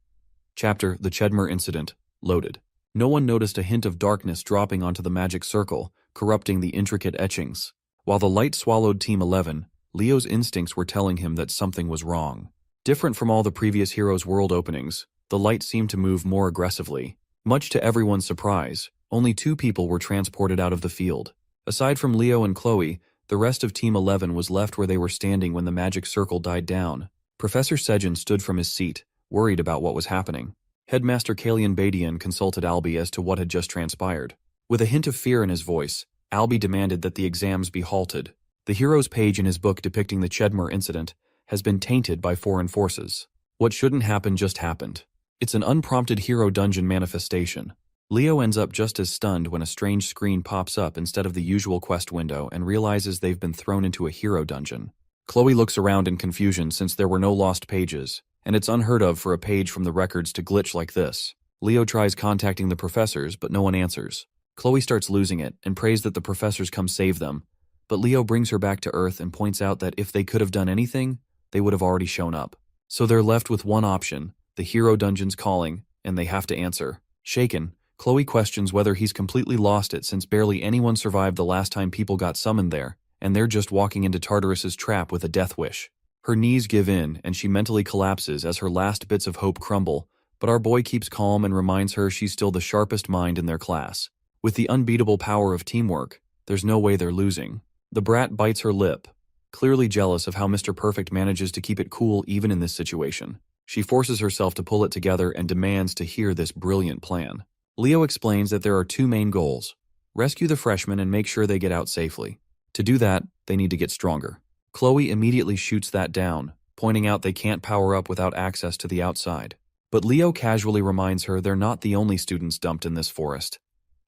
Chapter, The Chedmer Incident, loaded. No one noticed a hint of darkness dropping onto the magic circle, corrupting the intricate etchings. While the light swallowed Team 11, Leo's instincts were telling him that something was wrong. Different from all the previous hero's world openings, the light seemed to move more aggressively. Much to everyone's surprise, only 2 people were transported out of the field. Aside from Leo and Chloe, the rest of Team 11 was left where they were standing when the magic circle died down. Professor Sejin stood from his seat, worried about what was happening. Headmaster Kalian Badian consulted Albie as to what had just transpired. With a hint of fear in his voice, Albie demanded that the exams be halted. The hero's page in his book depicting the Chedmer incident has been tainted by foreign forces. What shouldn't happen just happened. It's an unprompted hero dungeon manifestation. Leo ends up just as stunned when a strange screen pops up instead of the usual quest window and realizes they've been thrown into a hero dungeon. Chloe looks around in confusion since there were no lost pages, and it's unheard of for a page from the records to glitch like this. Leo tries contacting the professors, but no one answers. Chloe starts losing it and prays that the professors come save them, but Leo brings her back to Earth and points out that if they could have done anything, they would have already shown up. So they're left with one option, the hero dungeon's calling, and they have to answer. Shaken, Chloe questions whether he's completely lost it since barely anyone survived the last time people got summoned there, and they're just walking into Tartarus's trap with a death wish. Her knees give in, and she mentally collapses as her last bits of hope crumble, but our boy keeps calm and reminds her she's still the sharpest mind in their class. With the unbeatable power of teamwork, there's no way they're losing. The brat bites her lip, clearly jealous of how Mr. Perfect manages to keep it cool even in this situation. She forces herself to pull it together and demands to hear this brilliant plan. Leo explains that there are 2 main goals: rescue the freshmen and make sure they get out safely. To do that, they need to get stronger. Chloe immediately shoots that down, pointing out they can't power up without access to the outside. But Leo casually reminds her they're not the only students dumped in this forest,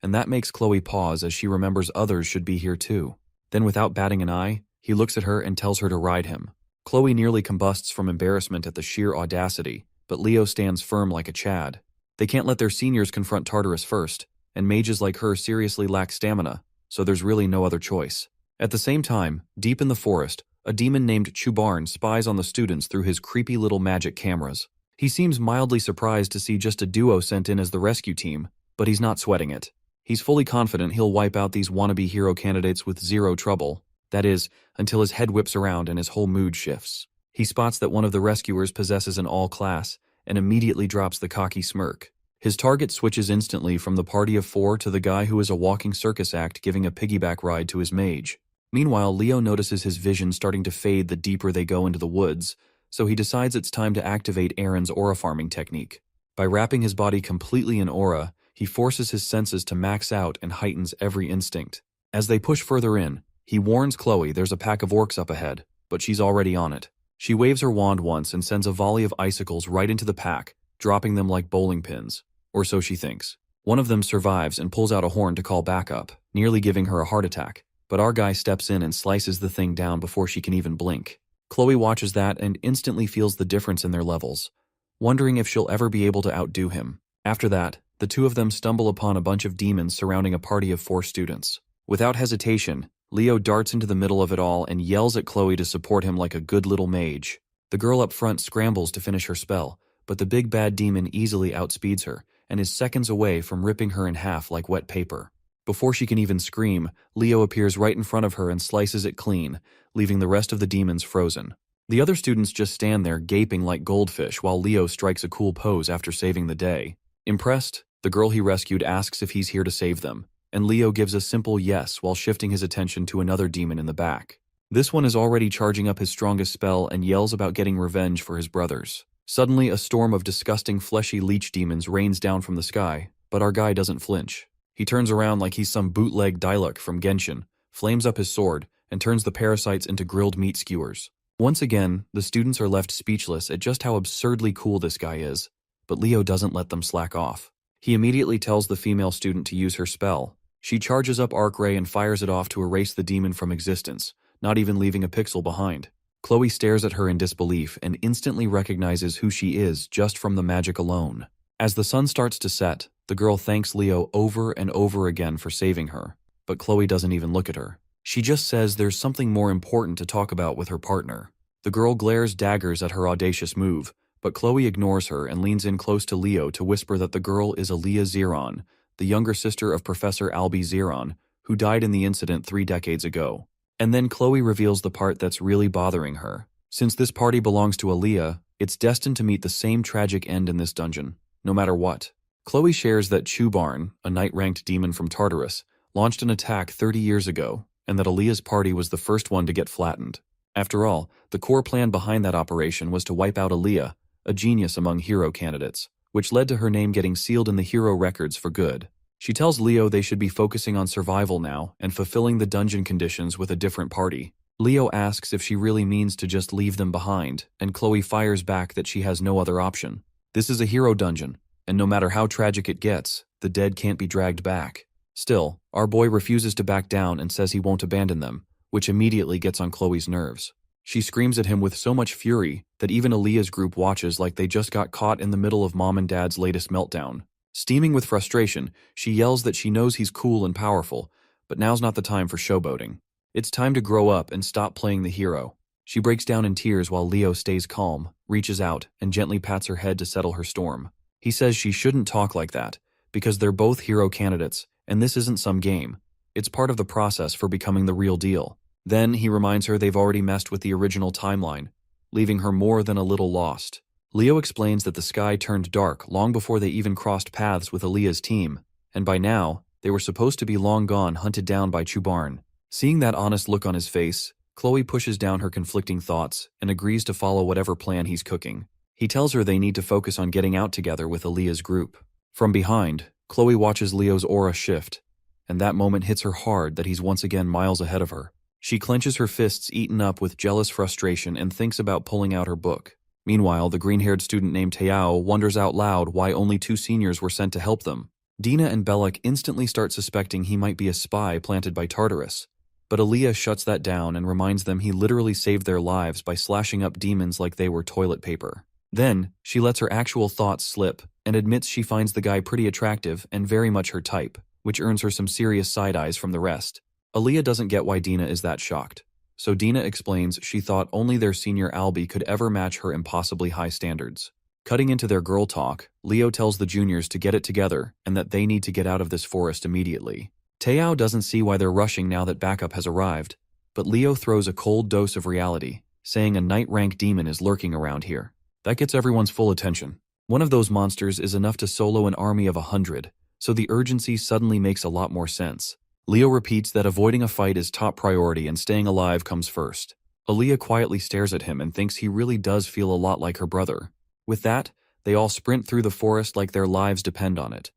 and that makes Chloe pause as she remembers others should be here too. Then without batting an eye, he looks at her and tells her to ride him. Chloe nearly combusts from embarrassment at the sheer audacity, but Leo stands firm like a Chad. They can't let their seniors confront Tartarus first, and mages like her seriously lack stamina, so there's really no other choice. At the same time, deep in the forest, a demon named Chubarn spies on the students through his creepy little magic cameras. He seems mildly surprised to see just a duo sent in as the rescue team, but he's not sweating it. He's fully confident he'll wipe out these wannabe hero candidates with zero trouble. That is, until his head whips around and his whole mood shifts. He spots that one of the rescuers possesses an all-class, and immediately drops the cocky smirk. His target switches instantly from the party of 4 to the guy who is a walking circus act giving a piggyback ride to his mage. Meanwhile, Leo notices his vision starting to fade the deeper they go into the woods, so he decides it's time to activate Aaron's aura farming technique. By wrapping his body completely in aura, he forces his senses to max out and heightens every instinct. As they push further in, he warns Chloe there's a pack of orcs up ahead, but she's already on it. She waves her wand once and sends a volley of icicles right into the pack, dropping them like bowling pins. Or so she thinks. One of them survives and pulls out a horn to call backup, nearly giving her a heart attack, but our guy steps in and slices the thing down before she can even blink. Chloe watches that and instantly feels the difference in their levels, wondering if she'll ever be able to outdo him. After that, the 2 of them stumble upon a bunch of demons surrounding a party of 4 students. Without hesitation, Leo darts into the middle of it all and yells at Chloe to support him like a good little mage. The girl up front scrambles to finish her spell, but the big bad demon easily outspeeds her and is seconds away from ripping her in half like wet paper. Before she can even scream, Leo appears right in front of her and slices it clean, leaving the rest of the demons frozen. The other students just stand there gaping like goldfish while Leo strikes a cool pose after saving the day. Impressed, the girl he rescued asks if he's here to save them, and Leo gives a simple yes while shifting his attention to another demon in the back. This one is already charging up his strongest spell and yells about getting revenge for his brothers. Suddenly, a storm of disgusting fleshy leech demons rains down from the sky, but our guy doesn't flinch. He turns around like he's some bootleg Diluc from Genshin, flames up his sword, and turns the parasites into grilled meat skewers. Once again, the students are left speechless at just how absurdly cool this guy is, but Leo doesn't let them slack off. He immediately tells the female student to use her spell. She charges up Arc Ray and fires it off to erase the demon from existence, not even leaving a pixel behind. Chloe stares at her in disbelief and instantly recognizes who she is just from the magic alone. As the sun starts to set, the girl thanks Leo over and over again for saving her, but Chloe doesn't even look at her. She just says there's something more important to talk about with her partner. The girl glares daggers at her audacious move, but Chloe ignores her and leans in close to Leo to whisper that the girl is Aaliyah Zeron, the younger sister of Professor Albie Zeron, who died in the incident 3 decades ago. And then Chloe reveals the part that's really bothering her. Since this party belongs to Aaliyah, it's destined to meet the same tragic end in this dungeon, no matter what. Chloe shares that Chubarn, a knight-ranked demon from Tartarus, launched an attack 30 years ago, and that Aaliyah's party was the first one to get flattened. After all, the core plan behind that operation was to wipe out Aaliyah, a genius among hero candidates, which led to her name getting sealed in the hero records for good. She tells Leo they should be focusing on survival now and fulfilling the dungeon conditions with a different party. Leo asks if she really means to just leave them behind, and Chloe fires back that she has no other option. This is a hero dungeon, and no matter how tragic it gets, the dead can't be dragged back. Still, our boy refuses to back down and says he won't abandon them, which immediately gets on Chloe's nerves. She screams at him with so much fury that even Aaliyah's group watches like they just got caught in the middle of Mom and Dad's latest meltdown. Steaming with frustration, she yells that she knows he's cool and powerful, but now's not the time for showboating. It's time to grow up and stop playing the hero. She breaks down in tears while Leo stays calm, reaches out, and gently pats her head to settle her storm. He says she shouldn't talk like that, because they're both hero candidates, and this isn't some game. It's part of the process for becoming the real deal. Then he reminds her they've already messed with the original timeline, leaving her more than a little lost. Leo explains that the sky turned dark long before they even crossed paths with Aaliyah's team, and by now, they were supposed to be long gone, hunted down by Chubarn. Seeing that honest look on his face, Chloe pushes down her conflicting thoughts and agrees to follow whatever plan he's cooking. He tells her they need to focus on getting out together with Aaliyah's group. From behind, Chloe watches Leo's aura shift, and that moment hits her hard that he's once again miles ahead of her. She clenches her fists, eaten up with jealous frustration, and thinks about pulling out her book. Meanwhile, the green-haired student named Teao wonders out loud why only 2 seniors were sent to help them. Dina and Belloc instantly start suspecting he might be a spy planted by Tartarus, but Aaliyah shuts that down and reminds them he literally saved their lives by slashing up demons like they were toilet paper. Then, she lets her actual thoughts slip and admits she finds the guy pretty attractive and very much her type, which earns her some serious side-eyes from the rest. Aaliyah doesn't get why Dina is that shocked. So Dina explains she thought only their senior Albie could ever match her impossibly high standards. Cutting into their girl talk, Leo tells the juniors to get it together and that they need to get out of this forest immediately. Teao doesn't see why they're rushing now that backup has arrived, but Leo throws a cold dose of reality, saying a knight-rank demon is lurking around here. That gets everyone's full attention. One of those monsters is enough to solo an army of 100, so the urgency suddenly makes a lot more sense. Leo repeats that avoiding a fight is top priority and staying alive comes first. Aaliyah quietly stares at him and thinks he really does feel a lot like her brother. With that, they all sprint through the forest like their lives depend on it.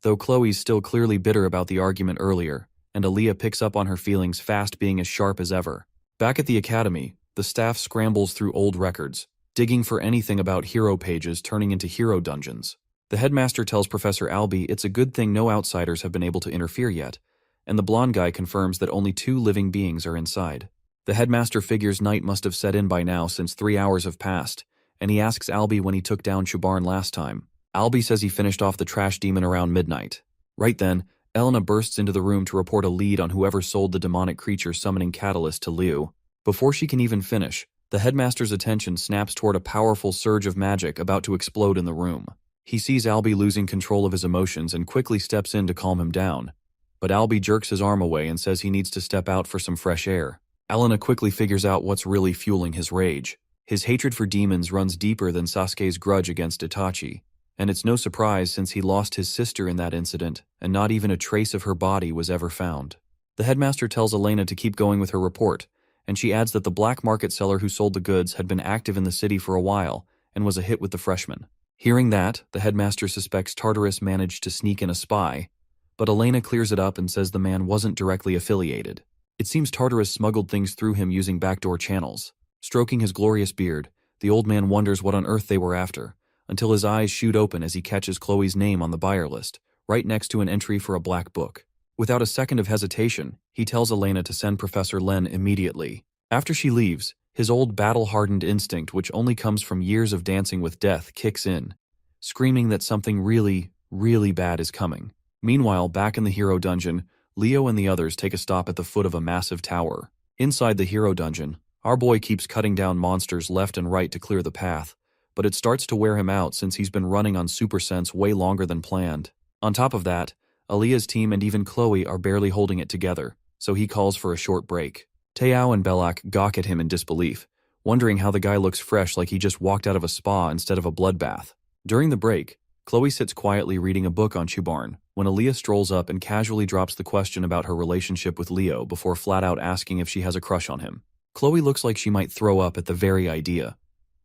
Though Chloe's still clearly bitter about the argument earlier, and Aaliyah picks up on her feelings fast, being as sharp as ever. Back at the academy, the staff scrambles through old records, digging for anything about hero pages turning into hero dungeons. The headmaster tells Professor Albie it's a good thing no outsiders have been able to interfere yet, and the blonde guy confirms that only 2 living beings are inside. The headmaster figures night must have set in by now since 3 hours have passed, and he asks Albie when he took down Chubarn last time. Albie says he finished off the trash demon around midnight. Right then, Elena bursts into the room to report a lead on whoever sold the demonic creature summoning catalyst to Liu. Before she can even finish, the headmaster's attention snaps toward a powerful surge of magic about to explode in the room. He sees Albie losing control of his emotions and quickly steps in to calm him down. But Albie jerks his arm away and says he needs to step out for some fresh air. Elena quickly figures out what's really fueling his rage. His hatred for demons runs deeper than Sasuke's grudge against Itachi, and it's no surprise since he lost his sister in that incident, and not even a trace of her body was ever found. The headmaster tells Elena to keep going with her report, and she adds that the black market seller who sold the goods had been active in the city for a while and was a hit with the freshmen. Hearing that, the headmaster suspects Tartarus managed to sneak in a spy, but Elena clears it up and says the man wasn't directly affiliated. It seems Tartarus smuggled things through him using backdoor channels. Stroking his glorious beard, the old man wonders what on earth they were after, until his eyes shoot open as he catches Chloe's name on the buyer list, right next to an entry for a black book. Without a second of hesitation, he tells Elena to send Professor Len immediately. After she leaves, his old battle-hardened instinct, which only comes from years of dancing with death, kicks in, screaming that something really, really bad is coming. Meanwhile, back in the hero dungeon, Leo and the others take a stop at the foot of a massive tower. Inside the hero dungeon, our boy keeps cutting down monsters left and right to clear the path, but it starts to wear him out since he's been running on super sense way longer than planned. On top of that, Aaliyah's team and even Chloe are barely holding it together, so he calls for a short break. Teao and Belak gawk at him in disbelief, wondering how the guy looks fresh like he just walked out of a spa instead of a bloodbath. During the break, Chloe sits quietly reading a book on Chubarn when Aaliyah strolls up and casually drops the question about her relationship with Leo before flat out asking if she has a crush on him. Chloe looks like she might throw up at the very idea,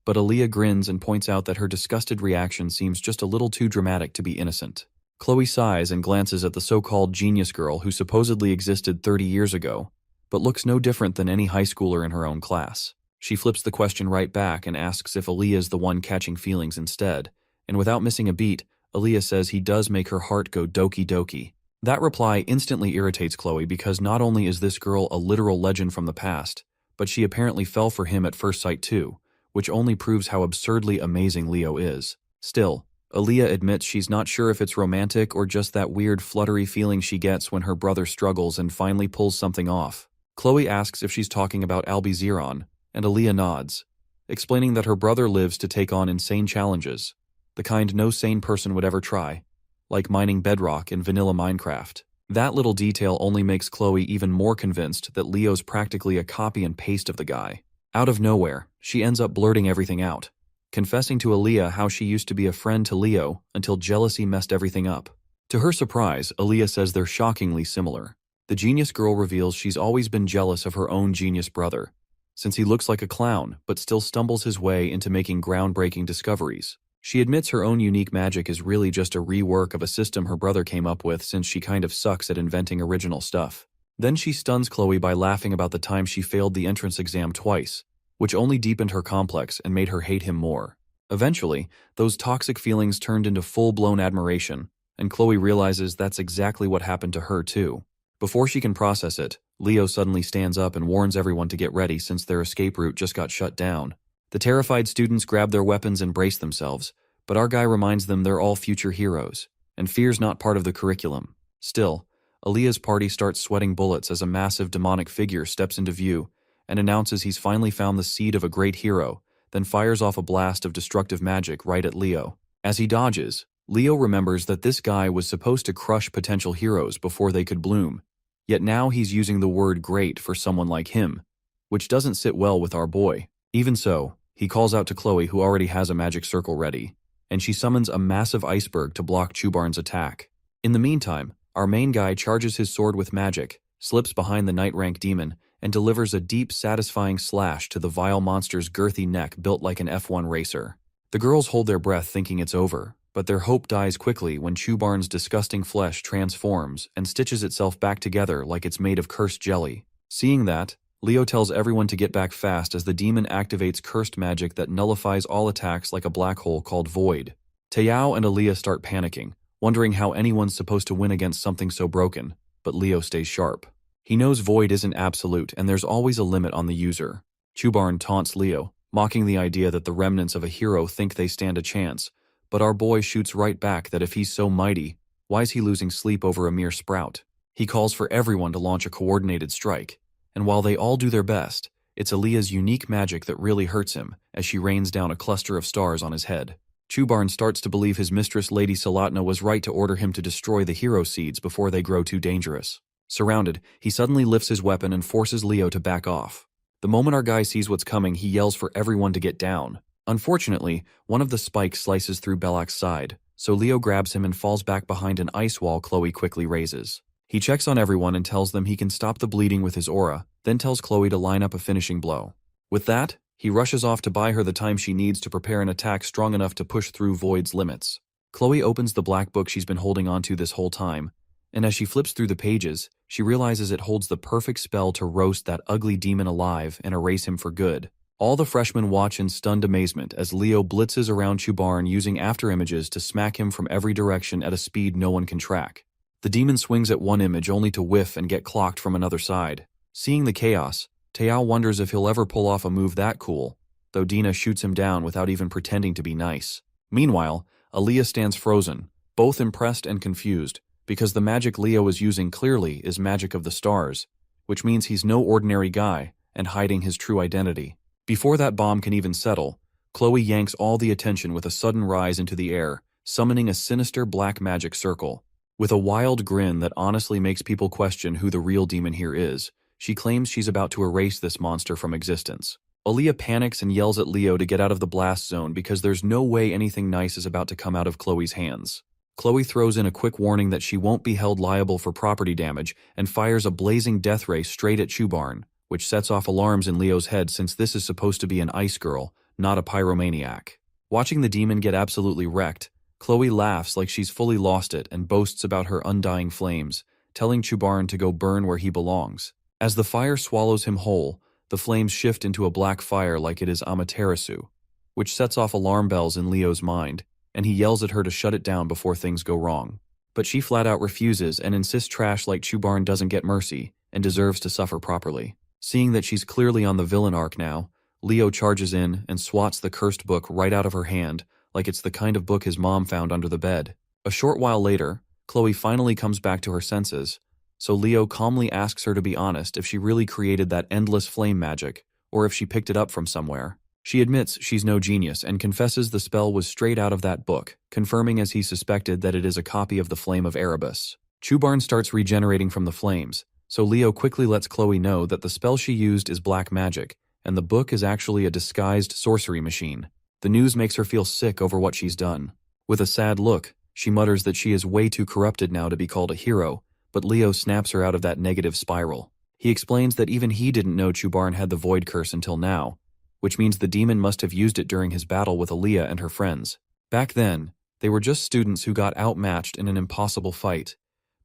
but Aaliyah grins and points out that her disgusted reaction seems just a little too dramatic to be innocent. Chloe sighs and glances at the so-called genius girl who supposedly existed 30 years ago, but looks no different than any high schooler in her own class. She flips the question right back and asks if Aaliyah is the one catching feelings instead, and without missing a beat, Aaliyah says he does make her heart go doki doki. That reply instantly irritates Chloe because not only is this girl a literal legend from the past, but she apparently fell for him at first sight too, which only proves how absurdly amazing Leo is. Still, Aaliyah admits she's not sure if it's romantic or just that weird fluttery feeling she gets when her brother struggles and finally pulls something off. Chloe asks if she's talking about Albiziron, and Aaliyah nods, explaining that her brother lives to take on insane challenges, the kind no sane person would ever try, like mining bedrock in vanilla Minecraft. That little detail only makes Chloe even more convinced that Leo's practically a copy and paste of the guy. Out of nowhere, she ends up blurting everything out, confessing to Aaliyah how she used to be a friend to Leo until jealousy messed everything up. To her surprise, Aaliyah says they're shockingly similar. The genius girl reveals she's always been jealous of her own genius brother, since he looks like a clown but still stumbles his way into making groundbreaking discoveries. She admits her own unique magic is really just a rework of a system her brother came up with since she kind of sucks at inventing original stuff. Then she stuns Chloe by laughing about the time she failed the entrance exam twice, which only deepened her complex and made her hate him more. Eventually, those toxic feelings turned into full-blown admiration, and Chloe realizes that's exactly what happened to her too. Before she can process it, Leo suddenly stands up and warns everyone to get ready since their escape route just got shut down. The terrified students grab their weapons and brace themselves, but our guy reminds them they're all future heroes, and fear's not part of the curriculum. Still, Aaliyah's party starts sweating bullets as a massive demonic figure steps into view and announces he's finally found the seed of a great hero, then fires off a blast of destructive magic right at Leo. As he dodges, Leo remembers that this guy was supposed to crush potential heroes before they could bloom, yet now he's using the word great for someone like him, which doesn't sit well with our boy. Even so, he calls out to Chloe, who already has a magic circle ready, and she summons a massive iceberg to block Chubarn's attack. In the meantime, our main guy charges his sword with magic, slips behind the Night Rank demon, and delivers a deep, satisfying slash to the vile monster's girthy neck built like an F1 racer. The girls hold their breath thinking it's over, but their hope dies quickly when Chubarn's disgusting flesh transforms and stitches itself back together like it's made of cursed jelly. Seeing that, Leo tells everyone to get back fast as the demon activates cursed magic that nullifies all attacks like a black hole called Void. Teao and Aaliyah start panicking, wondering how anyone's supposed to win against something so broken, but Leo stays sharp. He knows Void isn't absolute and there's always a limit on the user. Chubarn taunts Leo, mocking the idea that the remnants of a hero think they stand a chance, but our boy shoots right back that if he's so mighty, why is he losing sleep over a mere sprout? He calls for everyone to launch a coordinated strike, and while they all do their best, it's Aaliyah's unique magic that really hurts him as she rains down a cluster of stars on his head. Chubarn starts to believe his mistress Lady Salatna was right to order him to destroy the hero seeds before they grow too dangerous. Surrounded, he suddenly lifts his weapon and forces Leo to back off. The moment our guy sees what's coming, he yells for everyone to get down. Unfortunately, one of the spikes slices through Belak's side, so Leo grabs him and falls back behind an ice wall Chloe quickly raises. He checks on everyone and tells them he can stop the bleeding with his aura, then tells Chloe to line up a finishing blow. With that, he rushes off to buy her the time she needs to prepare an attack strong enough to push through Void's limits. Chloe opens the black book she's been holding onto this whole time, and as she flips through the pages, she realizes it holds the perfect spell to roast that ugly demon alive and erase him for good. All the freshmen watch in stunned amazement as Leo blitzes around Chubarn using afterimages to smack him from every direction at a speed no one can track. The demon swings at one image only to whiff and get clocked from another side. Seeing the chaos, Teao wonders if he'll ever pull off a move that cool, though Dina shoots him down without even pretending to be nice. Meanwhile, Aaliyah stands frozen, both impressed and confused, because the magic Leo is using clearly is magic of the stars, which means he's no ordinary guy and hiding his true identity. Before that bomb can even settle, Chloe yanks all the attention with a sudden rise into the air, summoning a sinister black magic circle. With a wild grin that honestly makes people question who the real demon here is, she claims she's about to erase this monster from existence. Aaliyah panics and yells at Leo to get out of the blast zone because there's no way anything nice is about to come out of Chloe's hands. Chloe throws in a quick warning that she won't be held liable for property damage and fires a blazing death ray straight at Chubarn, which sets off alarms in Leo's head since this is supposed to be an ice girl, not a pyromaniac. Watching the demon get absolutely wrecked, Chloe laughs like she's fully lost it and boasts about her undying flames, telling Chubarn to go burn where he belongs. As the fire swallows him whole, the flames shift into a black fire like it is Amaterasu, which sets off alarm bells in Leo's mind, and he yells at her to shut it down before things go wrong. But she flat out refuses and insists trash like Chubarn doesn't get mercy and deserves to suffer properly. Seeing that she's clearly on the villain arc now, Leo charges in and swats the cursed book right out of her hand like it's the kind of book his mom found under the bed. A short while later, Chloe finally comes back to her senses, so Leo calmly asks her to be honest if she really created that endless flame magic, or if she picked it up from somewhere. She admits she's no genius and confesses the spell was straight out of that book, confirming as he suspected that it is a copy of the Flame of Erebus. Chubarn starts regenerating from the flames, so Leo quickly lets Chloe know that the spell she used is black magic, and the book is actually a disguised sorcery machine. The news makes her feel sick over what she's done. With a sad look, she mutters that she is way too corrupted now to be called a hero, but Leo snaps her out of that negative spiral. He explains that even he didn't know Chubarn had the Void Curse until now, which means the demon must have used it during his battle with Aaliyah and her friends. Back then, they were just students who got outmatched in an impossible fight,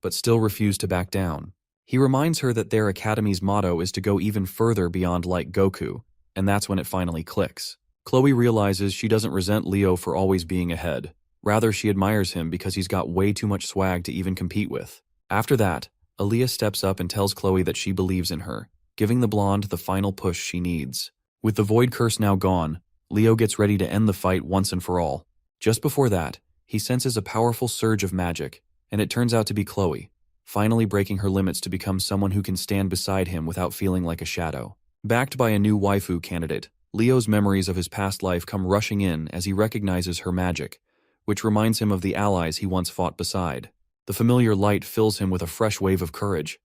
but still refused to back down. He reminds her that their academy's motto is to go even further beyond like Goku, and that's when it finally clicks. Chloe realizes she doesn't resent Leo for always being ahead. Rather, she admires him because he's got way too much swag to even compete with. After that, Aaliyah steps up and tells Chloe that she believes in her, giving the blonde the final push she needs. With the Void Curse now gone, Leo gets ready to end the fight once and for all. Just before that, he senses a powerful surge of magic, and it turns out to be Chloe, finally breaking her limits to become someone who can stand beside him without feeling like a shadow. Backed by a new waifu candidate, Leo's memories of his past life come rushing in as he recognizes her magic, which reminds him of the allies he once fought beside. The familiar light fills him with a fresh wave of courage.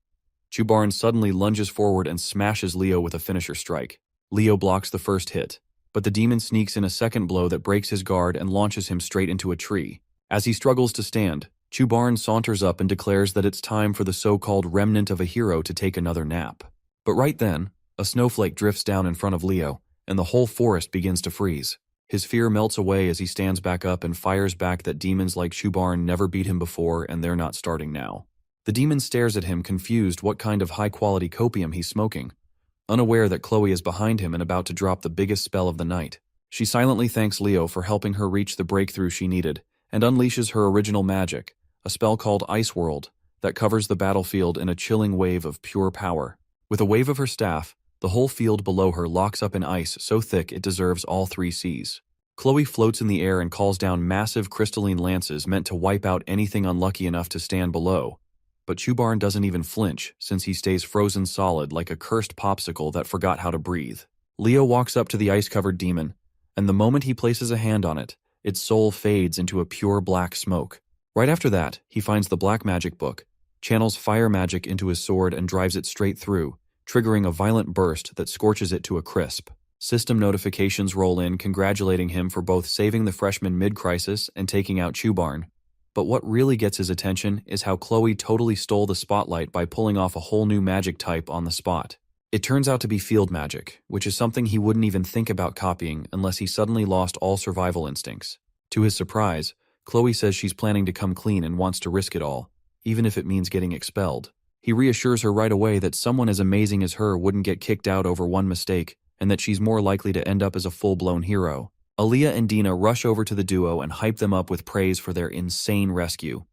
Chubarn suddenly lunges forward and smashes Leo with a finisher strike. Leo blocks the first hit, but the demon sneaks in a second blow that breaks his guard and launches him straight into a tree. As he struggles to stand, Chubarn saunters up and declares that it's time for the so-called remnant of a hero to take another nap. But right then, a snowflake drifts down in front of Leo, and the whole forest begins to freeze. His fear melts away as he stands back up and fires back that demons like Chubarn never beat him before and they're not starting now. The demon stares at him, confused what kind of high-quality copium he's smoking, unaware that Chloe is behind him and about to drop the biggest spell of the night. She silently thanks Leo for helping her reach the breakthrough she needed and unleashes her original magic, a spell called Ice World, that covers the battlefield in a chilling wave of pure power. With a wave of her staff, the whole field below her locks up in ice so thick it deserves all 3 seas. Chloe floats in the air and calls down massive crystalline lances meant to wipe out anything unlucky enough to stand below. But Chubarn doesn't even flinch, since he stays frozen solid like a cursed popsicle that forgot how to breathe. Leo walks up to the ice-covered demon, and the moment he places a hand on it, its soul fades into a pure black smoke. Right after that, he finds the black magic book, channels fire magic into his sword and drives it straight through, triggering a violent burst that scorches it to a crisp. System notifications roll in congratulating him for both saving the freshman mid-crisis and taking out Chubarn. But what really gets his attention is how Chloe totally stole the spotlight by pulling off a whole new magic type on the spot. It turns out to be field magic, which is something he wouldn't even think about copying unless he suddenly lost all survival instincts. To his surprise, Chloe says she's planning to come clean and wants to risk it all, even if it means getting expelled. He reassures her right away that someone as amazing as her wouldn't get kicked out over one mistake, and that she's more likely to end up as a full-blown hero. Aaliyah and Dina rush over to the duo and hype them up with praise for their insane rescue.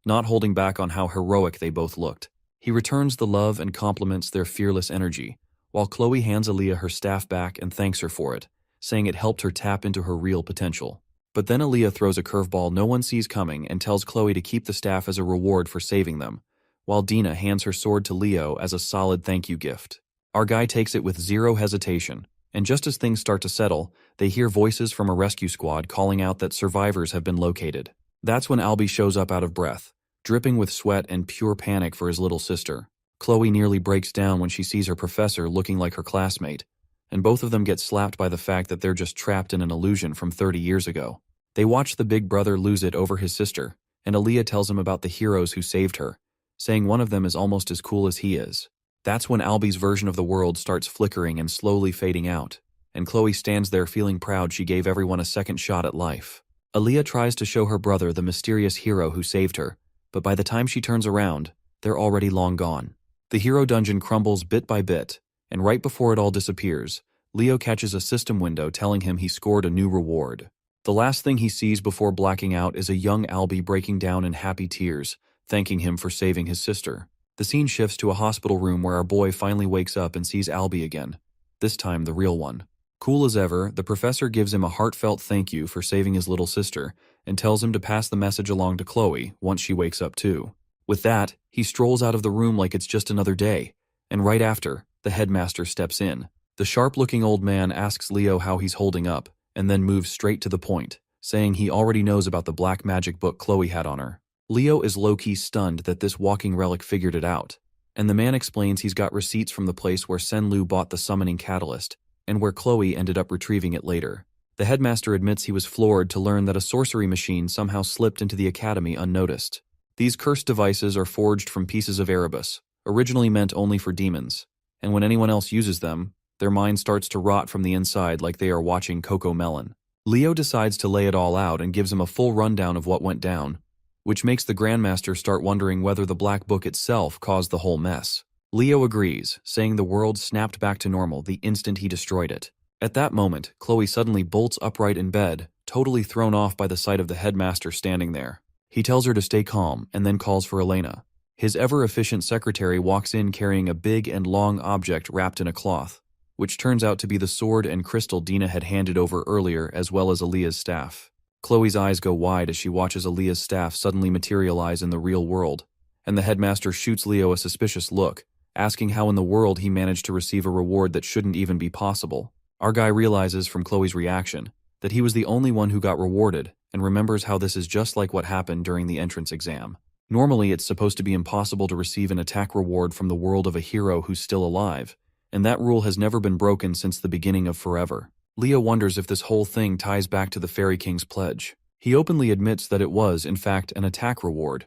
not holding back on how heroic they both looked. He returns the love and compliments their fearless energy, while Chloe hands Aaliyah her staff back and thanks her for it, saying it helped her tap into her real potential. But then Aaliyah throws a curveball no one sees coming and tells Chloe to keep the staff as a reward for saving them, while Dina hands her sword to Leo as a solid thank you gift. Our guy takes it with zero hesitation, and just as things start to settle, they hear voices from a rescue squad calling out that survivors have been located. That's when Albie shows up out of breath, dripping with sweat and pure panic for his little sister. Chloe nearly breaks down when she sees her professor looking like her classmate, and both of them get slapped by the fact that they're just trapped in an illusion from 30 years ago. They watch the big brother lose it over his sister, and Aaliyah tells him about the heroes who saved her, saying one of them is almost as cool as he is. That's when Albie's version of the world starts flickering and slowly fading out, and Chloe stands there feeling proud she gave everyone a second shot at life. Aaliyah tries to show her brother the mysterious hero who saved her, but by the time she turns around, they're already long gone. The hero dungeon crumbles bit by bit, and right before it all disappears, Leo catches a system window telling him he scored a new reward. The last thing he sees before blacking out is a young Albie breaking down in happy tears, thanking him for saving his sister. The scene shifts to a hospital room where our boy finally wakes up and sees Albie again, this time the real one. Cool as ever, the professor gives him a heartfelt thank you for saving his little sister and tells him to pass the message along to Chloe once she wakes up too. With that, he strolls out of the room like it's just another day, and right after, the headmaster steps in. The sharp-looking old man asks Leo how he's holding up, and then moves straight to the point, saying he already knows about the black magic book Chloe had on her. Leo is low-key stunned that this walking relic figured it out, and the man explains he's got receipts from the place where Senlu bought the summoning catalyst, and where Chloe ended up retrieving it later. The headmaster admits he was floored to learn that a sorcery machine somehow slipped into the academy unnoticed. These cursed devices are forged from pieces of Erebus, originally meant only for demons, and when anyone else uses them, their mind starts to rot from the inside like they are watching Coco Melon. Leo decides to lay it all out and gives him a full rundown of what went down, which makes the Grandmaster start wondering whether the Black Book itself caused the whole mess. Leo agrees, saying the world snapped back to normal the instant he destroyed it. At that moment, Chloe suddenly bolts upright in bed, totally thrown off by the sight of the headmaster standing there. He tells her to stay calm and then calls for Elena. His ever-efficient secretary walks in carrying a big and long object wrapped in a cloth, which turns out to be the sword and crystal Dina had handed over earlier, as well as Aaliyah's staff. Chloe's eyes go wide as she watches Aaliyah's staff suddenly materialize in the real world, and the headmaster shoots Leo a suspicious look, asking how in the world he managed to receive a reward that shouldn't even be possible. Our guy realizes from Chloe's reaction that he was the only one who got rewarded, and remembers how this is just like what happened during the entrance exam. Normally, it's supposed to be impossible to receive an attack reward from the world of a hero who's still alive, and that rule has never been broken since the beginning of forever. Leo wonders if this whole thing ties back to the Fairy King's pledge. He openly admits that it was, in fact, an attack reward,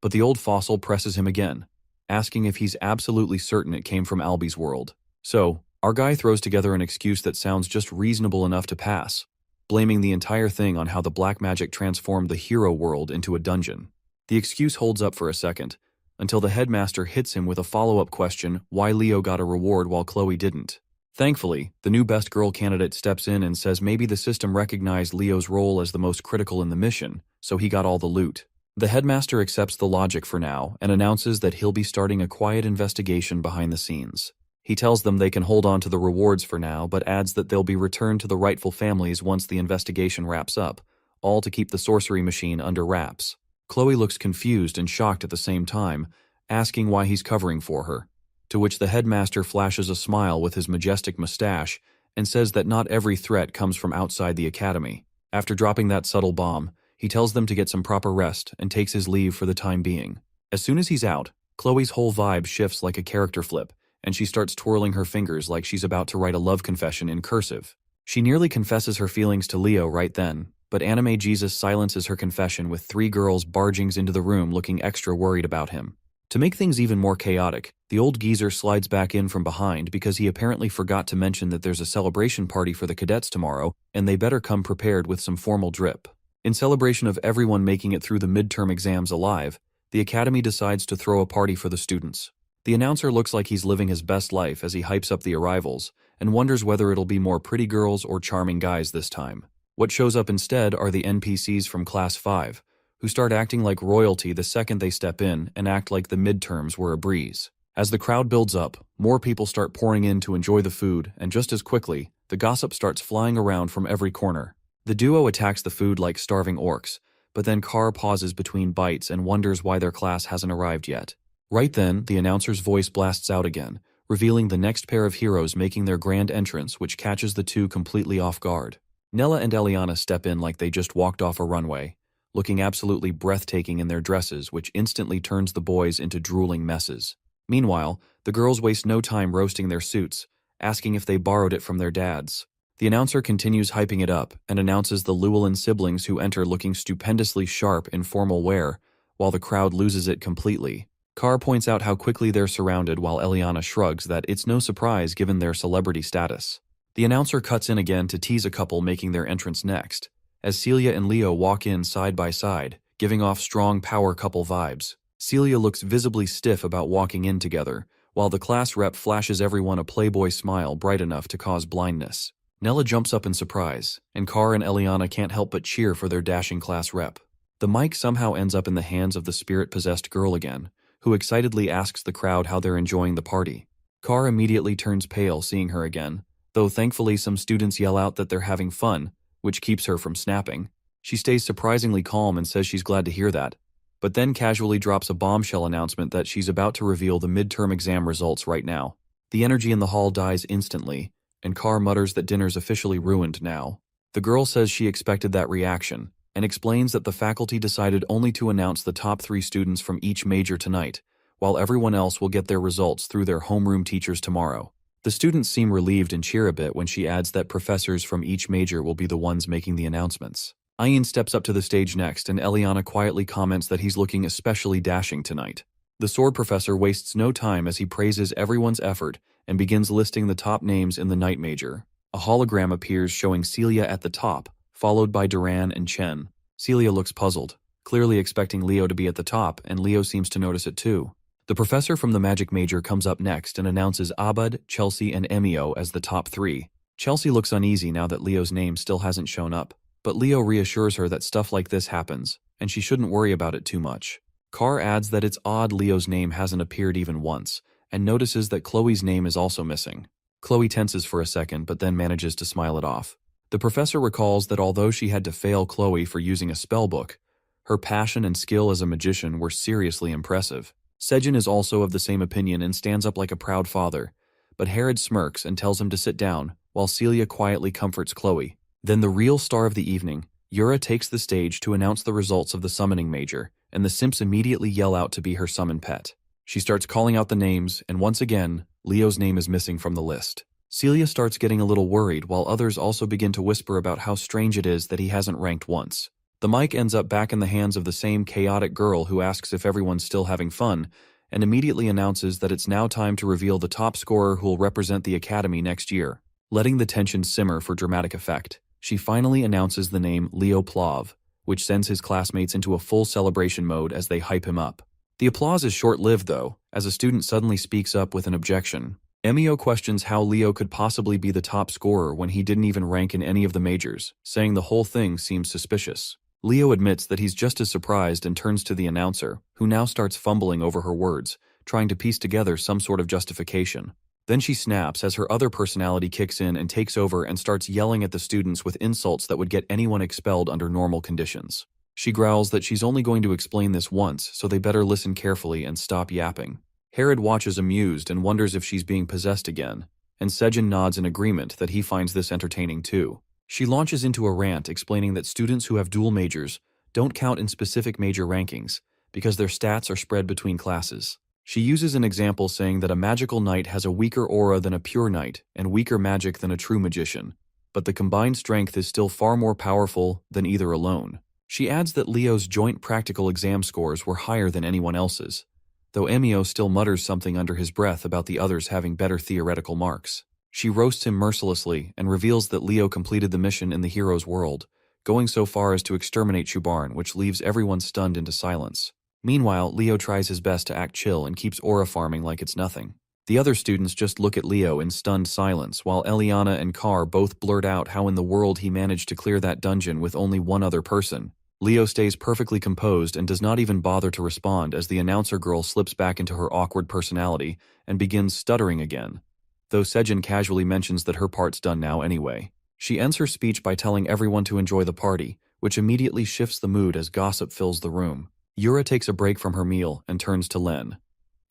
but the old fossil presses him again, asking if he's absolutely certain it came from Albie's world. So, our guy throws together an excuse that sounds just reasonable enough to pass, blaming the entire thing on how the black magic transformed the hero world into a dungeon. The excuse holds up for a second, until the headmaster hits him with a follow-up question why Leo got a reward while Chloe didn't. Thankfully, the new best girl candidate steps in and says maybe the system recognized Leo's role as the most critical in the mission, so he got all the loot. The headmaster accepts the logic for now and announces that he'll be starting a quiet investigation behind the scenes. He tells them they can hold on to the rewards for now, but adds that they'll be returned to the rightful families once the investigation wraps up, all to keep the sorcery machine under wraps. Chloe looks confused and shocked at the same time, asking why he's covering for her, to which the headmaster flashes a smile with his majestic mustache and says that not every threat comes from outside the academy. After dropping that subtle bomb, he tells them to get some proper rest and takes his leave for the time being. As soon as he's out, Chloe's whole vibe shifts like a character flip, and she starts twirling her fingers like she's about to write a love confession in cursive. She nearly confesses her feelings to Leo right then, but Anime Jesus silences her confession with 3 girls barging into the room looking extra worried about him. To make things even more chaotic, the old geezer slides back in from behind because he apparently forgot to mention that there's a celebration party for the cadets tomorrow, and they better come prepared with some formal drip. In celebration of everyone making it through the midterm exams alive, the academy decides to throw a party for the students. The announcer looks like he's living his best life as he hypes up the arrivals, and wonders whether it'll be more pretty girls or charming guys this time. What shows up instead are the NPCs from Class 5, who start acting like royalty the second they step in and act like the midterms were a breeze. As the crowd builds up, more people start pouring in to enjoy the food, and just as quickly, the gossip starts flying around from every corner. The duo attacks the food like starving orcs, but then Carr pauses between bites and wonders why their class hasn't arrived yet. Right then, the announcer's voice blasts out again, revealing the next pair of heroes making their grand entrance, which catches the two completely off guard. Nella and Eliana step in like they just walked off a runway, looking absolutely breathtaking in their dresses, which instantly turns the boys into drooling messes. Meanwhile, the girls waste no time roasting their suits, asking if they borrowed it from their dads. The announcer continues hyping it up and announces the Llewellyn siblings who enter looking stupendously sharp in formal wear, while the crowd loses it completely. Carr points out how quickly they're surrounded while Eliana shrugs that it's no surprise given their celebrity status. The announcer cuts in again to tease a couple making their entrance next, as Celia and Leo walk in side by side, giving off strong power couple vibes. Celia looks visibly stiff about walking in together, while the class rep flashes everyone a playboy smile bright enough to cause blindness. Nella jumps up in surprise, and Carr and Eliana can't help but cheer for their dashing class rep. The mic somehow ends up in the hands of the spirit-possessed girl again, who excitedly asks the crowd how they're enjoying the party. Carr immediately turns pale seeing her again, though thankfully some students yell out that they're having fun, which keeps her from snapping. She stays surprisingly calm and says she's glad to hear that, but then casually drops a bombshell announcement that she's about to reveal the midterm exam results right now. The energy in the hall dies instantly, and Carr mutters that dinner's officially ruined now. The girl says she expected that reaction, and explains that the faculty decided only to announce the top 3 students from each major tonight, while everyone else will get their results through their homeroom teachers tomorrow. The students seem relieved and cheer a bit when she adds that professors from each major will be the ones making the announcements. Ayin steps up to the stage next, and Eliana quietly comments that he's looking especially dashing tonight. The sword professor wastes no time as he praises everyone's effort and begins listing the top names in the night major. A hologram appears showing Celia at the top, followed by Duran and Chen. Celia looks puzzled, clearly expecting Leo to be at the top, and Leo seems to notice it too. The professor from the magic major comes up next and announces Abad, Chelsea, and Emio as the top 3. Chelsea looks uneasy now that Leo's name still hasn't shown up, but Leo reassures her that stuff like this happens, and she shouldn't worry about it too much. Carr adds that it's odd Leo's name hasn't appeared even once, and notices that Chloe's name is also missing. Chloe tenses for a second but then manages to smile it off. The professor recalls that although she had to fail Chloe for using a spellbook, her passion and skill as a magician were seriously impressive. Sejin is also of the same opinion and stands up like a proud father, but Herod smirks and tells him to sit down, while Celia quietly comforts Chloe. Then the real star of the evening, Yura takes the stage to announce the results of the summoning major, and the simps immediately yell out to be her summon pet. She starts calling out the names, and once again, Leo's name is missing from the list. Celia starts getting a little worried, while others also begin to whisper about how strange it is that he hasn't ranked once. The mic ends up back in the hands of the same chaotic girl who asks if everyone's still having fun, and immediately announces that it's now time to reveal the top scorer who will represent the academy next year. Letting the tension simmer for dramatic effect, she finally announces the name Leo Plav, which sends his classmates into a full celebration mode as they hype him up. The applause is short-lived though, as a student suddenly speaks up with an objection. Emio questions how Leo could possibly be the top scorer when he didn't even rank in any of the majors, saying the whole thing seems suspicious. Leo admits that he's just as surprised and turns to the announcer, who now starts fumbling over her words, trying to piece together some sort of justification. Then she snaps as her other personality kicks in and takes over and starts yelling at the students with insults that would get anyone expelled under normal conditions. She growls that she's only going to explain this once, so they better listen carefully and stop yapping. Herod watches amused and wonders if she's being possessed again, and Sejin nods in agreement that he finds this entertaining too. She launches into a rant explaining that students who have dual majors don't count in specific major rankings because their stats are spread between classes. She uses an example saying that a magical knight has a weaker aura than a pure knight and weaker magic than a true magician, but the combined strength is still far more powerful than either alone. She adds that Leo's joint practical exam scores were higher than anyone else's, though Emio still mutters something under his breath about the others having better theoretical marks. She roasts him mercilessly and reveals that Leo completed the mission in the hero's world, going so far as to exterminate Shubarn, which leaves everyone stunned into silence. Meanwhile, Leo tries his best to act chill and keeps aura farming like it's nothing. The other students just look at Leo in stunned silence, while Eliana and Carr both blurt out how in the world he managed to clear that dungeon with only one other person. Leo stays perfectly composed and does not even bother to respond as the announcer girl slips back into her awkward personality and begins stuttering again, though Sejin casually mentions that her part's done now anyway. She ends her speech by telling everyone to enjoy the party, which immediately shifts the mood as gossip fills the room. Yura takes a break from her meal and turns to Len,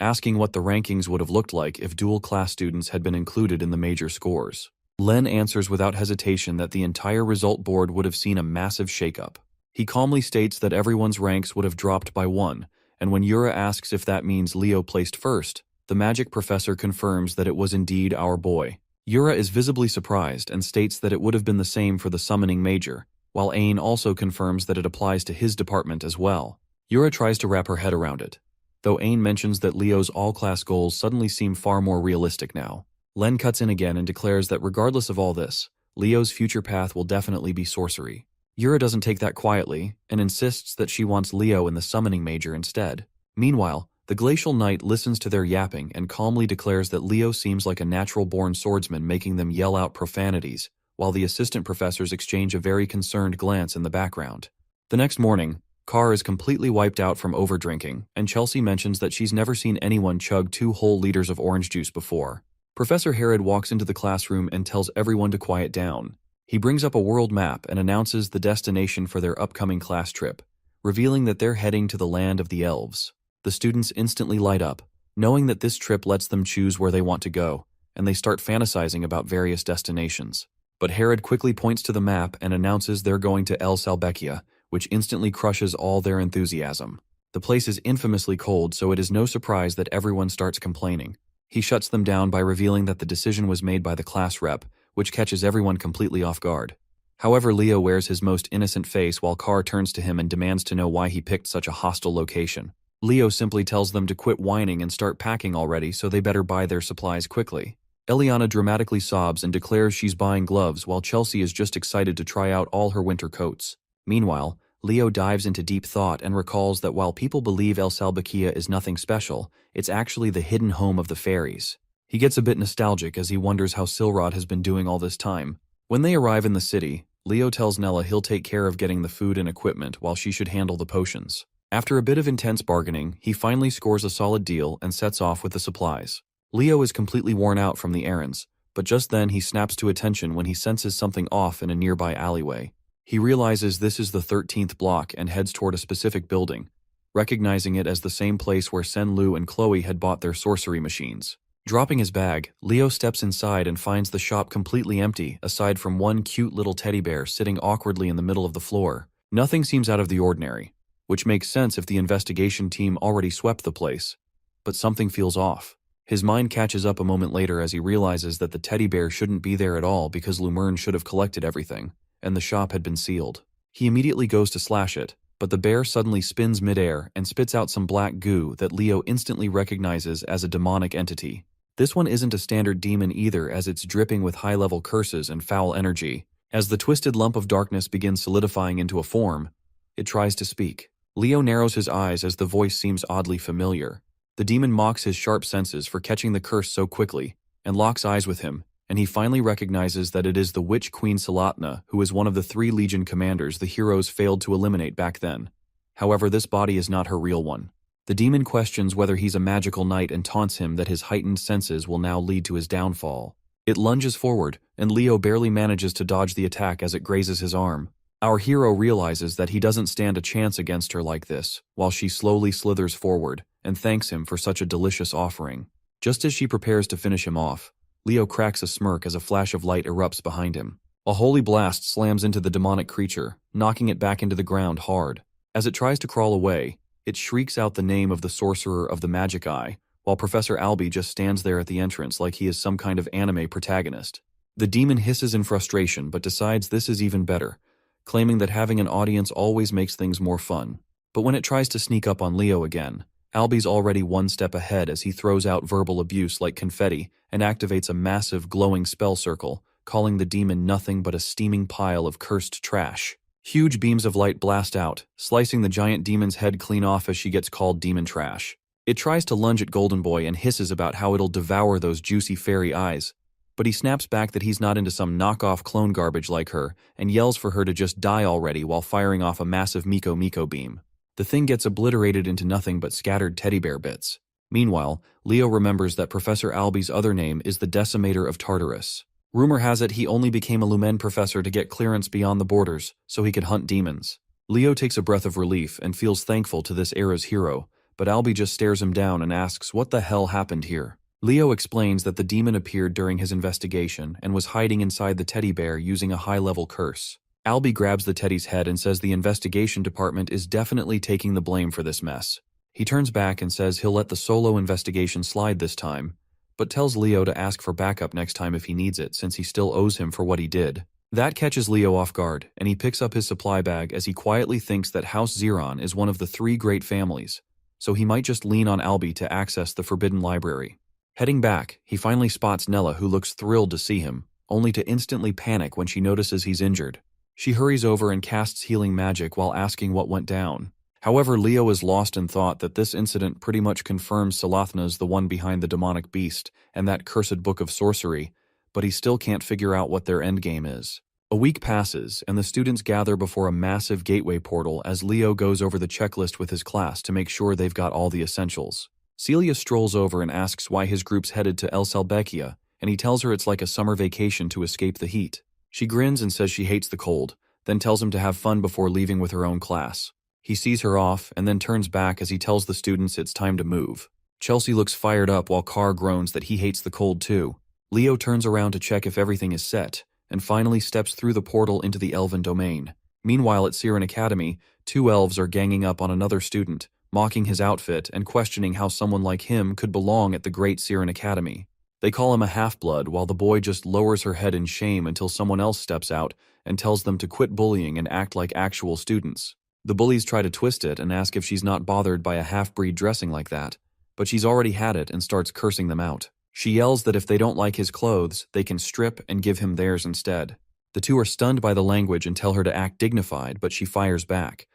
asking what the rankings would have looked like if dual class students had been included in the major scores. Len answers without hesitation that the entire result board would have seen a massive shakeup. He calmly states that everyone's ranks would have dropped by 1, and when Yura asks if that means Leo placed first, the magic professor confirms that it was indeed our boy. Yura is visibly surprised and states that it would have been the same for the summoning major, while Ain also confirms that it applies to his department as well. Yura tries to wrap her head around it, though Ain mentions that Leo's all-class goals suddenly seem far more realistic now. Len cuts in again and declares that regardless of all this, Leo's future path will definitely be sorcery. Yura doesn't take that quietly and insists that she wants Leo in the summoning major instead. Meanwhile, the Glacial Knight listens to their yapping and calmly declares that Leo seems like a natural-born swordsman, making them yell out profanities, while the assistant professors exchange a very concerned glance in the background. The next morning, Carr is completely wiped out from overdrinking, and Chelsea mentions that she's never seen anyone chug 2 whole liters of orange juice before. Professor Herod walks into the classroom and tells everyone to quiet down. He brings up a world map and announces the destination for their upcoming class trip, revealing that they're heading to the land of the elves. The students instantly light up, knowing that this trip lets them choose where they want to go, and they start fantasizing about various destinations. But Herod quickly points to the map and announces they're going to El Salbekia, which instantly crushes all their enthusiasm. The place is infamously cold, so it is no surprise that everyone starts complaining. He shuts them down by revealing that the decision was made by the class rep, which catches everyone completely off guard. However, Leo wears his most innocent face while Carr turns to him and demands to know why he picked such a hostile location. Leo simply tells them to quit whining and start packing already, so they better buy their supplies quickly. Eliana dramatically sobs and declares she's buying gloves, while Chelsea is just excited to try out all her winter coats. Meanwhile, Leo dives into deep thought and recalls that while people believe El Salbekia is nothing special, it's actually the hidden home of the fairies. He gets a bit nostalgic as he wonders how Silrod has been doing all this time. When they arrive in the city, Leo tells Nella he'll take care of getting the food and equipment while she should handle the potions. After a bit of intense bargaining, he finally scores a solid deal and sets off with the supplies. Leo is completely worn out from the errands, but just then he snaps to attention when he senses something off in a nearby alleyway. He realizes this is the 13th block and heads toward a specific building, recognizing it as the same place where Sen Lu and Chloe had bought their sorcery machines. Dropping his bag, Leo steps inside and finds the shop completely empty, aside from one cute little teddy bear sitting awkwardly in the middle of the floor. Nothing seems out of the ordinary, which makes sense if the investigation team already swept the place. But something feels off. His mind catches up a moment later as he realizes that the teddy bear shouldn't be there at all because Lumern should have collected everything, and the shop had been sealed. He immediately goes to slash it, but the bear suddenly spins midair and spits out some black goo that Leo instantly recognizes as a demonic entity. This one isn't a standard demon either, as it's dripping with high-level curses and foul energy. As the twisted lump of darkness begins solidifying into a form, it tries to speak. Leo narrows his eyes as the voice seems oddly familiar. The demon mocks his sharp senses for catching the curse so quickly, and locks eyes with him, and he finally recognizes that it is the witch queen Salatna, who is one of the 3 legion commanders the heroes failed to eliminate back then. However, this body is not her real one. The demon questions whether he's a magical knight and taunts him that his heightened senses will now lead to his downfall. It lunges forward, and Leo barely manages to dodge the attack as it grazes his arm. Our hero realizes that he doesn't stand a chance against her like this, while she slowly slithers forward and thanks him for such a delicious offering. Just as she prepares to finish him off, Leo cracks a smirk as a flash of light erupts behind him. A holy blast slams into the demonic creature, knocking it back into the ground hard. As it tries to crawl away, it shrieks out the name of the sorcerer of the magic eye, while Professor Albie just stands there at the entrance like he is some kind of anime protagonist. The demon hisses in frustration but decides this is even better, claiming that having an audience always makes things more fun. But when it tries to sneak up on Leo again, Albie's already one step ahead as he throws out verbal abuse like confetti and activates a massive glowing spell circle, calling the demon nothing but a steaming pile of cursed trash. Huge beams of light blast out, slicing the giant demon's head clean off as she gets called demon trash. It tries to lunge at Golden Boy and hisses about how it'll devour those juicy fairy eyes, but he snaps back that he's not into some knockoff clone garbage like her and yells for her to just die already while firing off a massive Miko Miko beam. The thing gets obliterated into nothing but scattered teddy bear bits. Meanwhile, Leo remembers that Professor Alby's other name is the Decimator of Tartarus. Rumor has it he only became a Lumen professor to get clearance beyond the borders so he could hunt demons. Leo takes a breath of relief and feels thankful to this era's hero, but Alby just stares him down and asks what the hell happened here. Leo explains that the demon appeared during his investigation and was hiding inside the teddy bear using a high-level curse. Alby grabs the teddy's head and says the investigation department is definitely taking the blame for this mess. He turns back and says he'll let the solo investigation slide this time, but tells Leo to ask for backup next time if he needs it since he still owes him for what he did. That catches Leo off guard, and he picks up his supply bag as he quietly thinks that House Xeron is one of the 3 great families, so he might just lean on Alby to access the Forbidden Library. Heading back, he finally spots Nella, who looks thrilled to see him, only to instantly panic when she notices he's injured. She hurries over and casts healing magic while asking what went down. However, Leo is lost in thought that this incident pretty much confirms Salathna's the one behind the demonic beast and that cursed book of sorcery, but he still can't figure out what their endgame is. A week passes, and the students gather before a massive gateway portal as Leo goes over the checklist with his class to make sure they've got all the essentials. Celia strolls over and asks why his group's headed to El Salbekia, and he tells her it's like a summer vacation to escape the heat. She grins and says she hates the cold, then tells him to have fun before leaving with her own class. He sees her off and then turns back as he tells the students it's time to move. Chelsea looks fired up while Carr groans that he hates the cold too. Leo turns around to check if everything is set, and finally steps through the portal into the Elven domain. Meanwhile at Siren Academy, 2 elves are ganging up on another student, mocking his outfit and questioning how someone like him could belong at the Great Siren Academy. They call him a half-blood while the boy just lowers her head in shame until someone else steps out and tells them to quit bullying and act like actual students. The bullies try to twist it and ask if she's not bothered by a half-breed dressing like that, but she's already had it and starts cursing them out. She yells that if they don't like his clothes, they can strip and give him theirs instead. The 2 are stunned by the language and tell her to act dignified, but she fires back,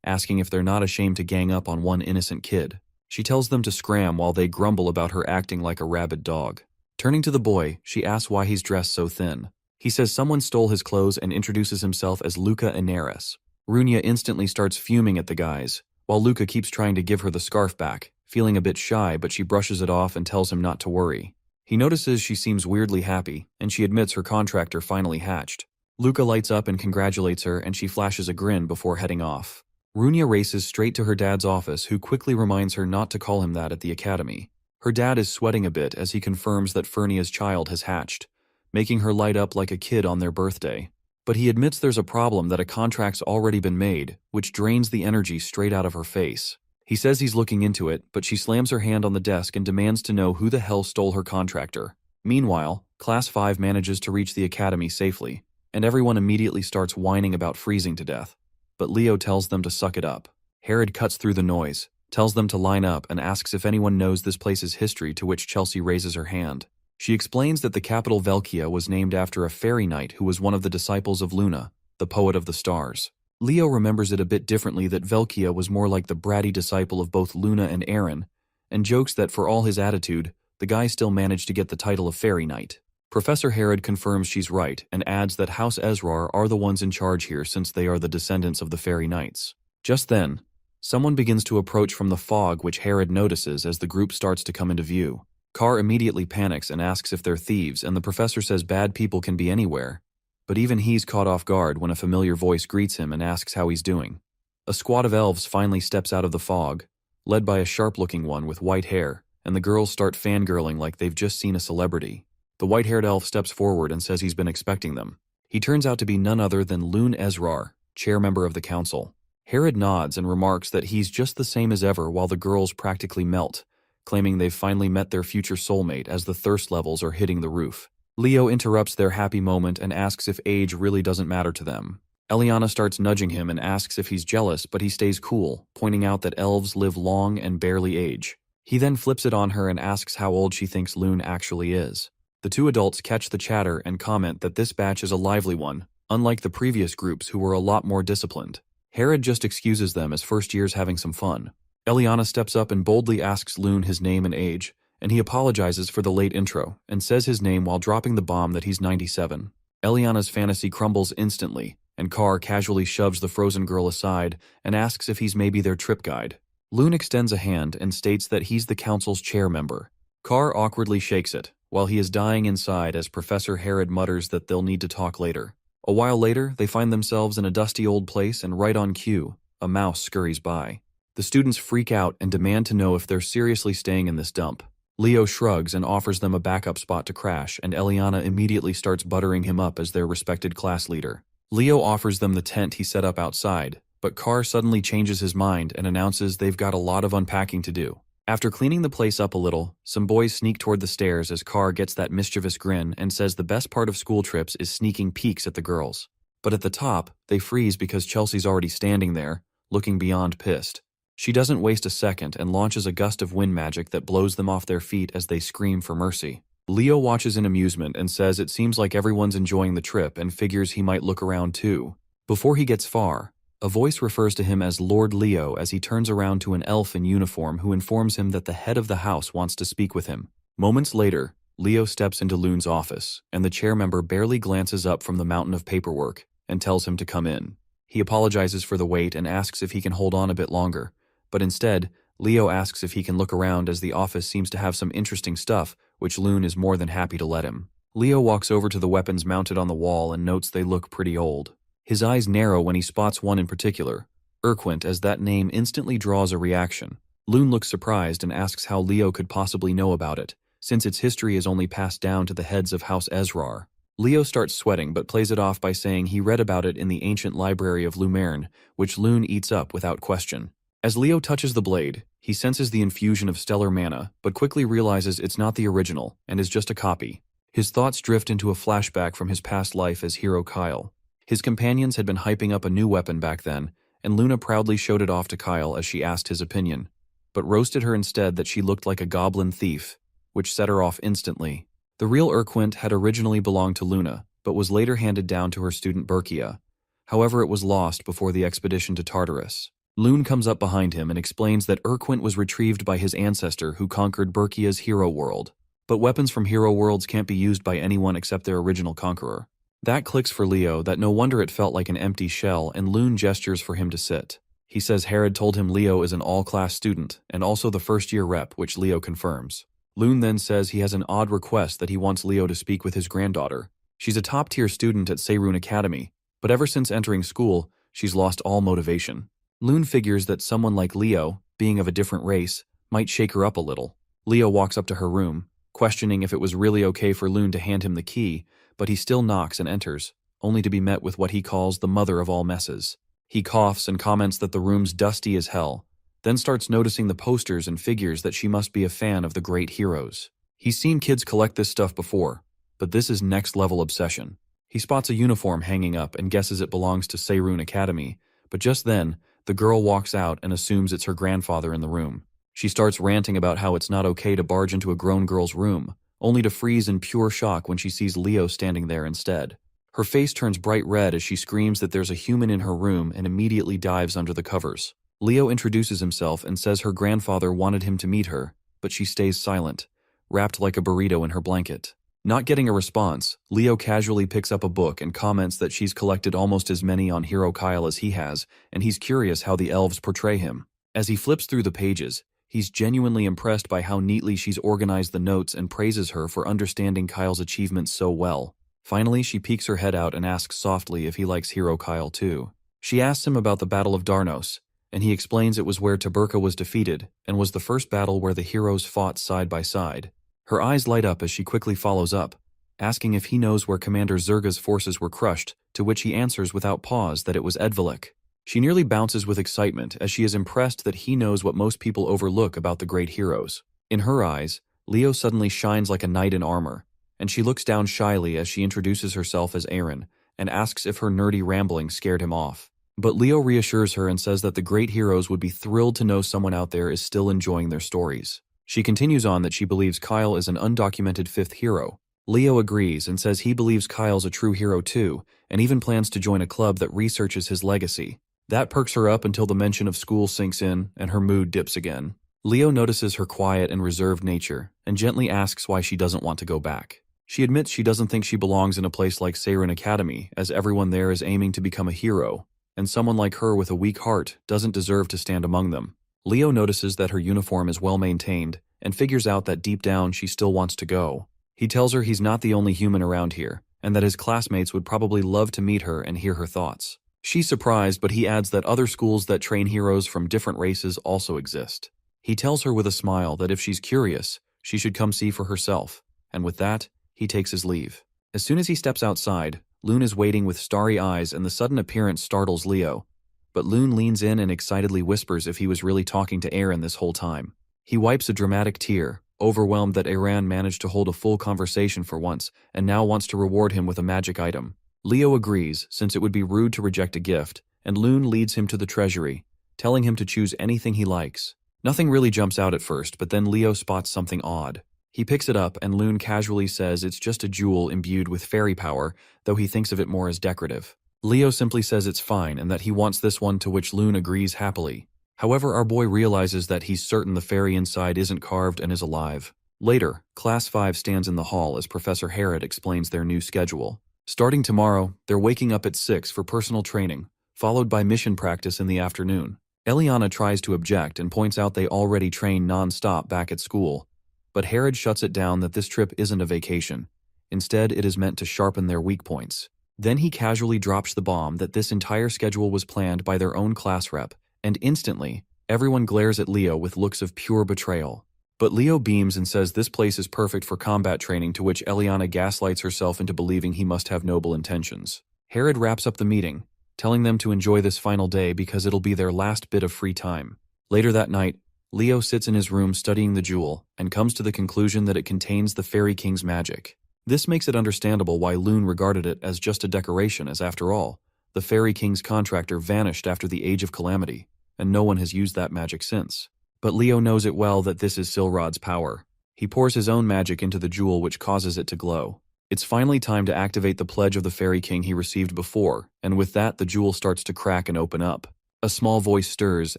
asking if they're not ashamed to gang up on one innocent kid. She tells them to scram while they grumble about her acting like a rabid dog. Turning to the boy, she asks why he's dressed so thin. He says someone stole his clothes and introduces himself as Luca Inaris. Runia instantly starts fuming at the guys, while Luca keeps trying to give her the scarf back, feeling a bit shy, but she brushes it off and tells him not to worry. He notices she seems weirdly happy, and she admits her contractor finally hatched. Luca lights up and congratulates her, and she flashes a grin before heading off. Runia races straight to her dad's office, who quickly reminds her not to call him that at the academy. Her dad is sweating a bit as he confirms that Fernia's child has hatched, making her light up like a kid on their birthday. But he admits there's a problem that a contract's already been made, which drains the energy straight out of her face. He says he's looking into it, but she slams her hand on the desk and demands to know who the hell stole her contractor. Meanwhile, Class 5 manages to reach the academy safely, and everyone immediately starts whining about freezing to death. But Leo tells them to suck it up. Herod cuts through the noise, tells them to line up, and asks if anyone knows this place's history, to which Chelsea raises her hand. She explains that the capital Velkia was named after a fairy knight who was one of the disciples of Luna, the poet of the stars. Leo remembers it a bit differently, that Velkia was more like the bratty disciple of both Luna and Aaron, and jokes that for all his attitude, the guy still managed to get the title of fairy knight. Professor Herod confirms she's right and adds that House Ezrar are the ones in charge here since they are the descendants of the fairy knights. Just then, someone begins to approach from the fog, which Herod notices as the group starts to come into view. Carr immediately panics and asks if they're thieves, and the professor says bad people can be anywhere. But even he's caught off guard when a familiar voice greets him and asks how he's doing. A squad of elves finally steps out of the fog, led by a sharp-looking one with white hair, and the girls start fangirling like they've just seen a celebrity. The white-haired elf steps forward and says he's been expecting them. He turns out to be none other than Lune Ezrar, chair-member of the council. Herod nods and remarks that he's just the same as ever while the girls practically melt, claiming they've finally met their future soulmate as the thirst levels are hitting the roof. Leo interrupts their happy moment and asks if age really doesn't matter to them. Eliana starts nudging him and asks if he's jealous, but he stays cool, pointing out that elves live long and barely age. He then flips it on her and asks how old she thinks Lune actually is. The 2 adults catch the chatter and comment that this batch is a lively one, unlike the previous groups who were a lot more disciplined. Herod just excuses them as first years having some fun. Eliana steps up and boldly asks Lune his name and age, and he apologizes for the late intro and says his name while dropping the bomb that he's 97. Eliana's fantasy crumbles instantly, and Carr casually shoves the frozen girl aside and asks if he's maybe their trip guide. Loon extends a hand and states that he's the council's chair member. Carr awkwardly shakes it, while he is dying inside as Professor Herod mutters that they'll need to talk later. A while later, they find themselves in a dusty old place, and right on cue, a mouse scurries by. The students freak out and demand to know if they're seriously staying in this dump. Leo shrugs and offers them a backup spot to crash, and Eliana immediately starts buttering him up as their respected class leader. Leo offers them the tent he set up outside, but Carr suddenly changes his mind and announces they've got a lot of unpacking to do. After cleaning the place up a little, some boys sneak toward the stairs as Carr gets that mischievous grin and says the best part of school trips is sneaking peeks at the girls. But at the top, they freeze because Chelsea's already standing there, looking beyond pissed. She doesn't waste a second and launches a gust of wind magic that blows them off their feet as they scream for mercy. Leo watches in amusement and says it seems like everyone's enjoying the trip and figures he might look around too. Before he gets far, a voice refers to him as Lord Leo as he turns around to an elf in uniform who informs him that the head of the house wants to speak with him. Moments later, Leo steps into Loon's office, and the chair member barely glances up from the mountain of paperwork and tells him to come in. He apologizes for the wait and asks if he can hold on a bit longer, but instead, Leo asks if he can look around as the office seems to have some interesting stuff, which Loon is more than happy to let him. Leo walks over to the weapons mounted on the wall and notes they look pretty old. His eyes narrow when he spots one in particular, Urquint, as that name instantly draws a reaction. Loon looks surprised and asks how Leo could possibly know about it, since its history is only passed down to the heads of House Ezrar. Leo starts sweating but plays it off by saying he read about it in the ancient library of Lumerne, which Loon eats up without question. As Leo touches the blade, he senses the infusion of stellar mana, but quickly realizes it's not the original and is just a copy. His thoughts drift into a flashback from his past life as hero Kyle. His companions had been hyping up a new weapon back then, and Luna proudly showed it off to Kyle as she asked his opinion, but roasted her instead that she looked like a goblin thief, which set her off instantly. The real Urquint had originally belonged to Luna, but was later handed down to her student Berkia. However, it was lost before the expedition to Tartarus. Loon comes up behind him and explains that Urquint was retrieved by his ancestor who conquered Berkia's hero world. But weapons from hero worlds can't be used by anyone except their original conqueror. That clicks for Leo that no wonder it felt like an empty shell, and Loon gestures for him to sit. He says Herod told him Leo is an all-class student and also the first-year rep, which Leo confirms. Loon then says he has an odd request that he wants Leo to speak with his granddaughter. She's a top-tier student at Seirun Academy, but ever since entering school, she's lost all motivation. Loon figures that someone like Leo, being of a different race, might shake her up a little. Leo walks up to her room, questioning if it was really okay for Loon to hand him the key, but he still knocks and enters, only to be met with what he calls the mother of all messes. He coughs and comments that the room's dusty as hell, then starts noticing the posters and figures that she must be a fan of the great heroes. He's seen kids collect this stuff before, but this is next-level obsession. He spots a uniform hanging up and guesses it belongs to Seirun Academy, but just then, the girl walks out and assumes it's her grandfather in the room. She starts ranting about how it's not okay to barge into a grown girl's room, only to freeze in pure shock when she sees Leo standing there instead. Her face turns bright red as she screams that there's a human in her room and immediately dives under the covers. Leo introduces himself and says her grandfather wanted him to meet her, but she stays silent, wrapped like a burrito in her blanket. Not getting a response, Leo casually picks up a book and comments that she's collected almost as many on Hero Kyle as he has, and he's curious how the elves portray him. As he flips through the pages, he's genuinely impressed by how neatly she's organized the notes and praises her for understanding Kyle's achievements so well. Finally, she peeks her head out and asks softly if he likes Hero Kyle too. She asks him about the Battle of Darnos, and he explains it was where Taberka was defeated and was the first battle where the heroes fought side by side. Her eyes light up as she quickly follows up, asking if he knows where Commander Zerga's forces were crushed, to which he answers without pause that it was Edvilik. She nearly bounces with excitement as she is impressed that he knows what most people overlook about the great heroes. In her eyes, Leo suddenly shines like a knight in armor, and she looks down shyly as she introduces herself as Aaron and asks if her nerdy rambling scared him off. But Leo reassures her and says that the great heroes would be thrilled to know someone out there is still enjoying their stories. She continues on that she believes Kyle is an undocumented fifth hero. Leo agrees and says he believes Kyle's a true hero too, and even plans to join a club that researches his legacy. That perks her up until the mention of school sinks in and her mood dips again. Leo notices her quiet and reserved nature and gently asks why she doesn't want to go back. She admits she doesn't think she belongs in a place like Seirin Academy, as everyone there is aiming to become a hero, and someone like her with a weak heart doesn't deserve to stand among them. Leo notices that her uniform is well maintained and figures out that deep down she still wants to go. He tells her he's not the only human around here, and that his classmates would probably love to meet her and hear her thoughts. She's surprised, but he adds that other schools that train heroes from different races also exist. He tells her with a smile that if she's curious, she should come see for herself, and with that, he takes his leave. As soon as he steps outside, Loon is waiting with starry eyes, and the sudden appearance startles Leo. But Loon leans in and excitedly whispers if he was really talking to Aaron this whole time. He wipes a dramatic tear, overwhelmed that Aaron managed to hold a full conversation for once, and now wants to reward him with a magic item. Leo agrees, since it would be rude to reject a gift, and Loon leads him to the treasury, telling him to choose anything he likes. Nothing really jumps out at first, but then Leo spots something odd. He picks it up, and Loon casually says it's just a jewel imbued with fairy power, though he thinks of it more as decorative. Leo simply says it's fine and that he wants this one, to which Loon agrees happily. However, our boy realizes that he's certain the fairy inside isn't carved and is alive. Later, Class 5 stands in the hall as Professor Harrod explains their new schedule. Starting tomorrow, they're waking up at 6 for personal training, followed by mission practice in the afternoon. Eliana tries to object and points out they already train non-stop back at school, but Harrod shuts it down that this trip isn't a vacation. Instead, it is meant to sharpen their weak points. Then he casually drops the bomb that this entire schedule was planned by their own class rep, and instantly, everyone glares at Leo with looks of pure betrayal. But Leo beams and says this place is perfect for combat training, to which Eliana gaslights herself into believing he must have noble intentions. Harrod wraps up the meeting, telling them to enjoy this final day because it'll be their last bit of free time. Later that night, Leo sits in his room studying the jewel and comes to the conclusion that it contains the Fairy King's magic. This makes it understandable why Loon regarded it as just a decoration, as after all, the Fairy King's contractor vanished after the Age of Calamity, and no one has used that magic since. But Leo knows it well that this is Silrod's power. He pours his own magic into the jewel, which causes it to glow. It's finally time to activate the pledge of the Fairy King he received before, and with that the jewel starts to crack and open up. A small voice stirs,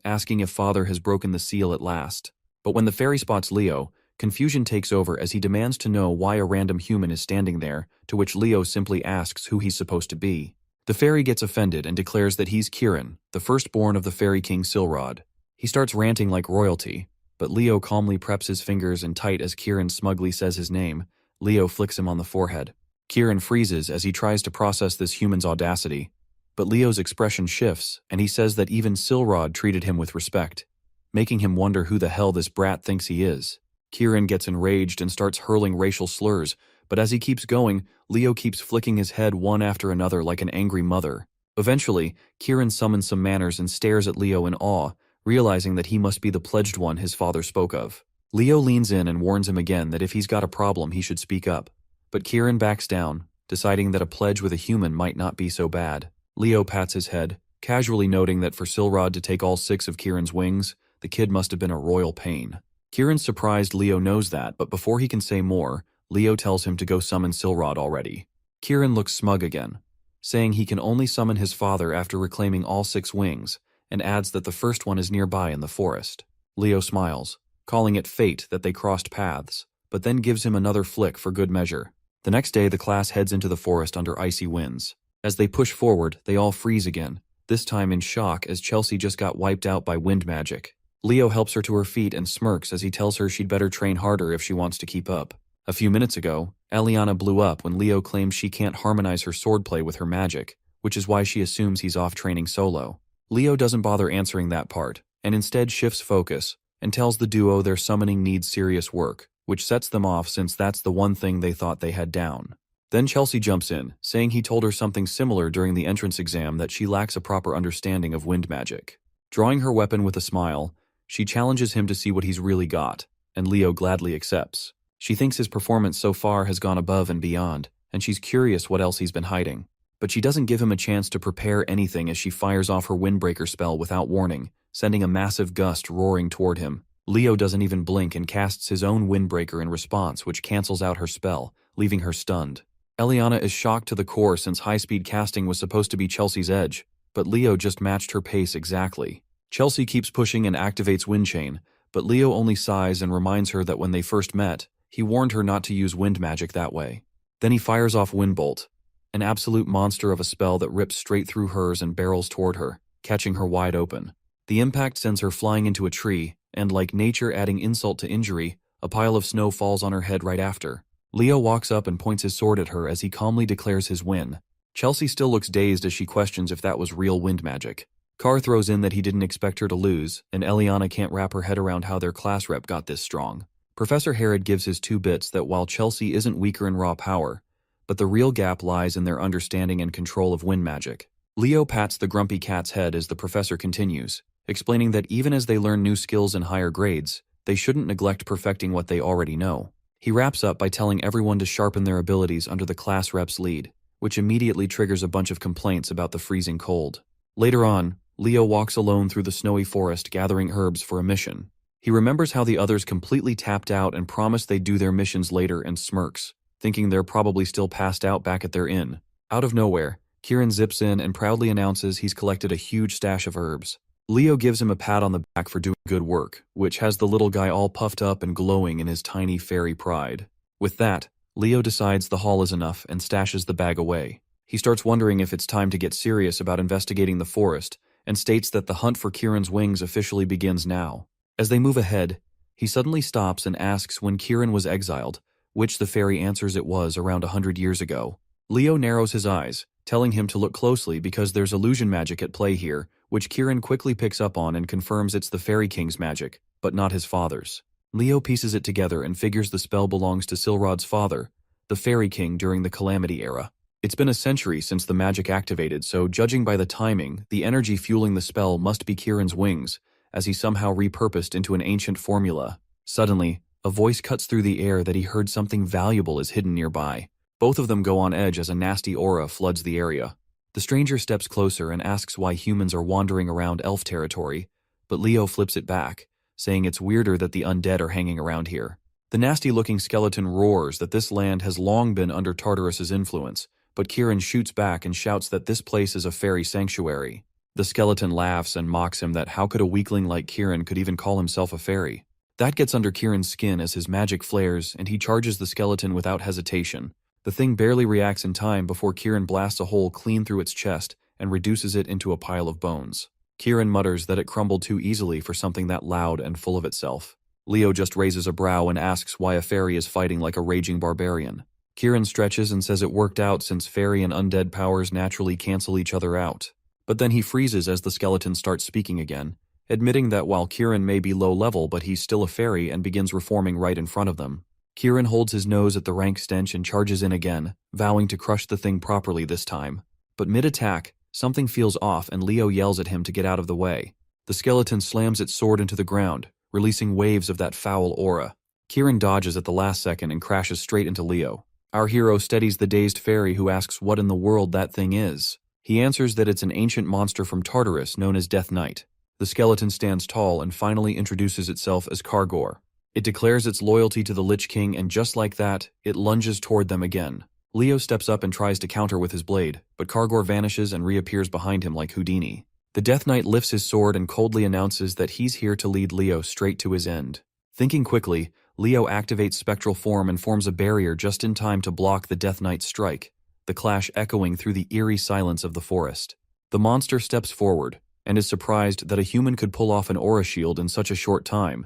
asking if Father has broken the seal at last. But when the fairy spots Leo, confusion takes over as he demands to know why a random human is standing there, to which Leo simply asks who he's supposed to be. The fairy gets offended and declares that he's Kirin, the firstborn of the Fairy King Silrod. He starts ranting like royalty, but Leo calmly preps his fingers and tight as Kirin smugly says his name. Leo flicks him on the forehead. Kirin freezes as he tries to process this human's audacity. But Leo's expression shifts, and he says that even Silrod treated him with respect, making him wonder who the hell this brat thinks he is. Kirin gets enraged and starts hurling racial slurs, but as he keeps going, Leo keeps flicking his head one after another like an angry mother. Eventually, Kirin summons some manners and stares at Leo in awe, realizing that he must be the pledged one his father spoke of. Leo leans in and warns him again that if he's got a problem he should speak up, but Kirin backs down, deciding that a pledge with a human might not be so bad. Leo pats his head, casually noting that for Silrod to take all 6 of Kirin's wings, the kid must have been a royal pain. Kirin's surprised Leo knows that, but before he can say more, Leo tells him to go summon Silrod already. Kirin looks smug again, saying he can only summon his father after reclaiming all 6 wings, and adds that the first one is nearby in the forest. Leo smiles, calling it fate that they crossed paths, but then gives him another flick for good measure. The next day, the class heads into the forest under icy winds. As they push forward, they all freeze again, this time in shock as Chelsea just got wiped out by wind magic. Leo helps her to her feet and smirks as he tells her she'd better train harder if she wants to keep up. A few minutes ago, Eliana blew up when Leo claims she can't harmonize her swordplay with her magic, which is why she assumes he's off training solo. Leo doesn't bother answering that part, and instead shifts focus, and tells the duo their summoning needs serious work, which sets them off since that's the one thing they thought they had down. Then Chelsea jumps in, saying he told her something similar during the entrance exam, that she lacks a proper understanding of wind magic. Drawing her weapon with a smile, she challenges him to see what he's really got, and Leo gladly accepts. She thinks his performance so far has gone above and beyond, and she's curious what else he's been hiding. But she doesn't give him a chance to prepare anything as she fires off her windbreaker spell without warning, sending a massive gust roaring toward him. Leo doesn't even blink and casts his own windbreaker in response, which cancels out her spell, leaving her stunned. Eliana is shocked to the core since high-speed casting was supposed to be Chelsea's edge, but Leo just matched her pace exactly. Chelsea keeps pushing and activates Wind Chain, but Leo only sighs and reminds her that when they first met, he warned her not to use wind magic that way. Then he fires off Wind Bolt, an absolute monster of a spell that rips straight through hers and barrels toward her, catching her wide open. The impact sends her flying into a tree, and like nature adding insult to injury, a pile of snow falls on her head right after. Leo walks up and points his sword at her as he calmly declares his win. Chelsea still looks dazed as she questions if that was real wind magic. Carr throws in that he didn't expect her to lose, and Eliana can't wrap her head around how their class rep got this strong. Professor Herod gives his 2 bits that while Chelsea isn't weaker in raw power, but the real gap lies in their understanding and control of wind magic. Leo pats the grumpy cat's head as the professor continues, explaining that even as they learn new skills in higher grades, they shouldn't neglect perfecting what they already know. He wraps up by telling everyone to sharpen their abilities under the class rep's lead, which immediately triggers a bunch of complaints about the freezing cold. Later on, Leo walks alone through the snowy forest gathering herbs for a mission. He remembers how the others completely tapped out and promised they'd do their missions later and smirks, thinking they're probably still passed out back at their inn. Out of nowhere, Kieran zips in and proudly announces he's collected a huge stash of herbs. Leo gives him a pat on the back for doing good work, which has the little guy all puffed up and glowing in his tiny fairy pride. With that, Leo decides the haul is enough and stashes the bag away. He starts wondering if it's time to get serious about investigating the forest, and states that the hunt for Kieran's wings officially begins now. As they move ahead, he suddenly stops and asks when Kieran was exiled, which the fairy answers it was around 100 years ago. Leo narrows his eyes, telling him to look closely because there's illusion magic at play here, which Kieran quickly picks up on and confirms it's the Fairy King's magic, but not his father's. Leo pieces it together and figures the spell belongs to Silrod's father, the Fairy King during the Calamity era. It's been a century since the magic activated, so judging by the timing, the energy fueling the spell must be Kieran's wings, as he somehow repurposed into an ancient formula. Suddenly, a voice cuts through the air that he heard something valuable is hidden nearby. Both of them go on edge as a nasty aura floods the area. The stranger steps closer and asks why humans are wandering around elf territory, but Leo flips it back, saying it's weirder that the undead are hanging around here. The nasty-looking skeleton roars that this land has long been under Tartarus's influence, but Kieran shoots back and shouts that this place is a fairy sanctuary. The skeleton laughs and mocks him that how could a weakling like Kieran could even call himself a fairy. That gets under Kieran's skin as his magic flares and he charges the skeleton without hesitation. The thing barely reacts in time before Kieran blasts a hole clean through its chest and reduces it into a pile of bones. Kieran mutters that it crumbled too easily for something that loud and full of itself. Leo just raises a brow and asks why a fairy is fighting like a raging barbarian. Kieran stretches and says it worked out since fairy and undead powers naturally cancel each other out. But then he freezes as the skeleton starts speaking again, admitting that while Kieran may be low level but he's still a fairy and begins reforming right in front of them. Kieran holds his nose at the rank stench and charges in again, vowing to crush the thing properly this time. But mid-attack, something feels off and Leo yells at him to get out of the way. The skeleton slams its sword into the ground, releasing waves of that foul aura. Kieran dodges at the last second and crashes straight into Leo. Our hero steadies the dazed fairy who asks what in the world that thing is. He answers that it's an ancient monster from Tartarus known as Death Knight. The skeleton stands tall and finally introduces itself as Kargor. It declares its loyalty to the Lich King and just like that, it lunges toward them again. Leo steps up and tries to counter with his blade, but Kargor vanishes and reappears behind him like Houdini. The Death Knight lifts his sword and coldly announces that he's here to lead Leo straight to his end. Thinking quickly, Leo activates spectral form and forms a barrier just in time to block the Death Knight's strike, the clash echoing through the eerie silence of the forest. The monster steps forward and is surprised that a human could pull off an aura shield in such a short time,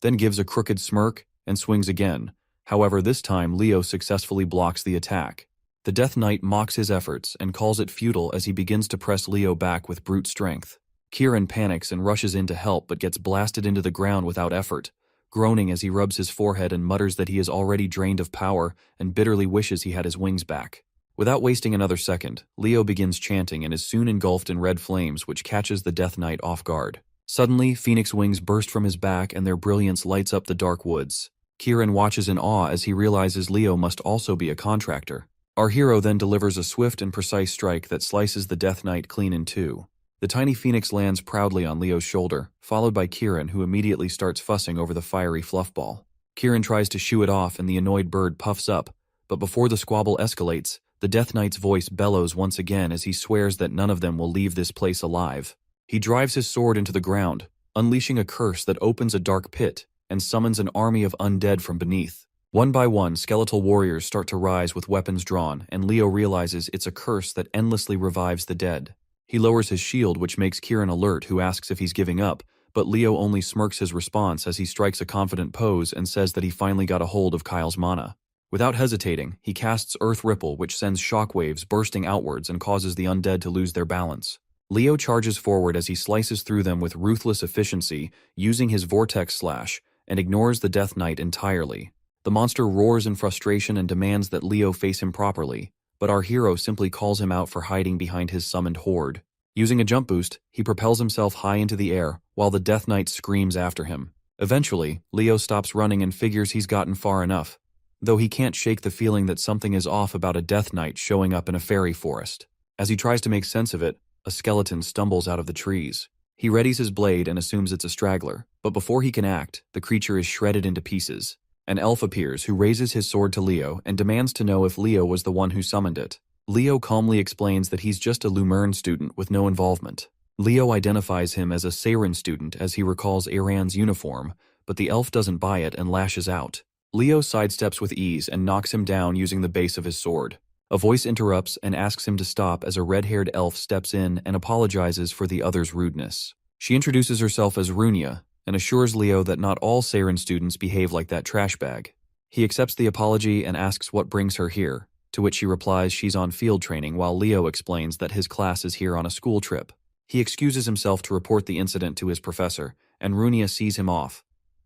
then gives a crooked smirk and swings again. However, this time Leo successfully blocks the attack. The Death Knight mocks his efforts and calls it futile as he begins to press Leo back with brute strength. Kieran panics and rushes in to help but gets blasted into the ground without effort, groaning as he rubs his forehead and mutters that he is already drained of power and bitterly wishes he had his wings back. Without wasting another second, Leo begins chanting and is soon engulfed in red flames which catches the Death Knight off guard. Suddenly, Phoenix wings burst from his back and their brilliance lights up the dark woods. Kieran watches in awe as he realizes Leo must also be a contractor. Our hero then delivers a swift and precise strike that slices the Death Knight clean in two. The tiny phoenix lands proudly on Leo's shoulder, followed by Kieran who immediately starts fussing over the fiery fluff ball. Kieran tries to shoo it off and the annoyed bird puffs up, but before the squabble escalates, the Death Knight's voice bellows once again as he swears that none of them will leave this place alive. He drives his sword into the ground, unleashing a curse that opens a dark pit and summons an army of undead from beneath. One by one, skeletal warriors start to rise with weapons drawn, and Leo realizes it's a curse that endlessly revives the dead. He lowers his shield, which makes Kieran alert, who asks if he's giving up, but Leo only smirks his response as he strikes a confident pose and says that he finally got a hold of Kyle's mana. Without hesitating, he casts Earth Ripple, which sends shockwaves bursting outwards and causes the undead to lose their balance. Leo charges forward as he slices through them with ruthless efficiency, using his Vortex Slash, and ignores the Death Knight entirely. The monster roars in frustration and demands that Leo face him properly, but our hero simply calls him out for hiding behind his summoned horde. Using a jump boost, he propels himself high into the air, while the Death Knight screams after him. Eventually, Leo stops running and figures he's gotten far enough, though he can't shake the feeling that something is off about a Death Knight showing up in a fairy forest. As he tries to make sense of it, a skeleton stumbles out of the trees. He readies his blade and assumes it's a straggler, but before he can act, the creature is shredded into pieces. An elf appears who raises his sword to Leo and demands to know if Leo was the one who summoned it. Leo calmly explains that he's just a Lumern student with no involvement. Leo identifies him as a Seiren student as he recalls Aran's uniform, but the elf doesn't buy it and lashes out. Leo sidesteps with ease and knocks him down using the base of his sword. A voice interrupts and asks him to stop as a red-haired elf steps in and apologizes for the other's rudeness. She introduces herself as Runia and assures Leo that not all Seiren students behave like that trash bag. He accepts the apology and asks what brings her here, to which she replies she's on field training, while Leo explains that his class is here on a school trip. He excuses himself to report the incident to his professor, and Runia sees him off,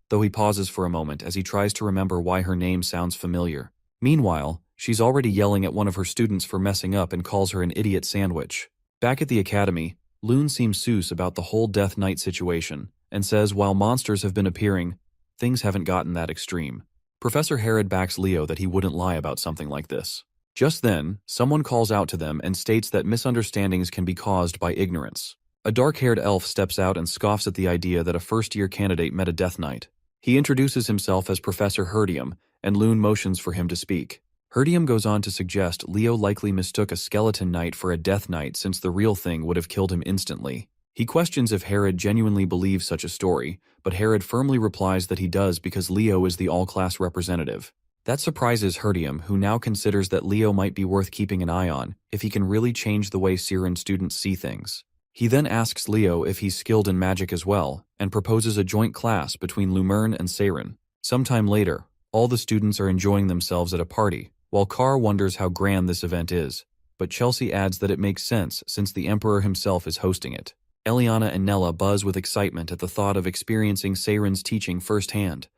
though he pauses for a moment as he tries to remember why her name sounds familiar. Meanwhile, she's already yelling at one of her students for messing up and calls her an idiot sandwich. Back at the academy, Lune seems sus about the whole Death Knight situation, and says while monsters have been appearing, things haven't gotten that extreme. Professor Herod backs Leo that he wouldn't lie about something like this. Just then, someone calls out to them and states that misunderstandings can be caused by ignorance. A dark-haired elf steps out and scoffs at the idea that a first-year candidate met a Death Knight. He introduces himself as Professor Herdium, and Lune motions for him to speak. Herdium goes on to suggest Leo likely mistook a skeleton knight for a Death Knight since the real thing would have killed him instantly. He questions if Herod genuinely believes such a story, but Herod firmly replies that he does because Leo is the all-class representative. That surprises Herdium, who now considers that Leo might be worth keeping an eye on if he can really change the way Seiren students see things. He then asks Leo if he's skilled in magic as well, and proposes a joint class between Lumern and Seiren. Sometime later, all the students are enjoying themselves at a party, while Carr wonders how grand this event is, but Chelsea adds that it makes sense since the Emperor himself is hosting it. Eliana and Nella buzz with excitement at the thought of experiencing Seiren's teaching firsthand,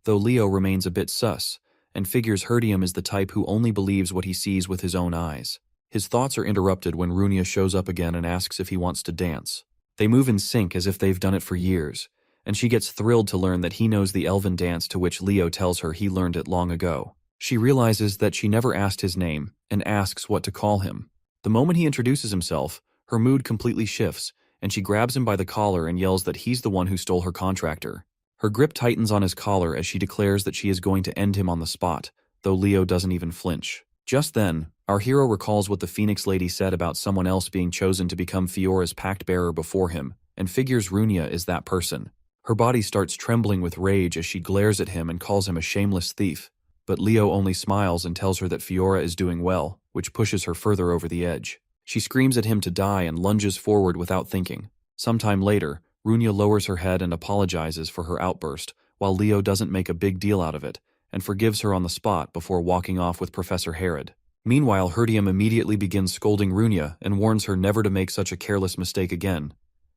though Leo remains a bit sus, and figures Herdium is the type who only believes what he sees with his own eyes. His thoughts are interrupted when Runia shows up again and asks if he wants to dance. They move in sync as if they've done it for years, and she gets thrilled to learn that he knows the elven dance to which Leo tells her he learned it long ago. She realizes that she never asked his name and asks what to call him. The moment he introduces himself, her mood completely shifts, and she grabs him by the collar and yells that he's the one who stole her contractor. Her grip tightens on his collar as she declares that she is going to end him on the spot, though Leo doesn't even flinch. Just then, our hero recalls what the Phoenix Lady said about someone else being chosen to become Fiora's pact-bearer before him, and figures Runia is that person. Her body starts trembling with rage as she glares at him and calls him a shameless thief, but Leo only smiles and tells her that Fiora is doing well, which pushes her further over the edge. She screams at him to die and lunges forward without thinking. Sometime later, Runia lowers her head and apologizes for her outburst, while Leo doesn't make a big deal out of it, and forgives her on the spot before walking off with Professor Herod. Meanwhile, Herdium immediately begins scolding Runia and warns her never to make such a careless mistake again,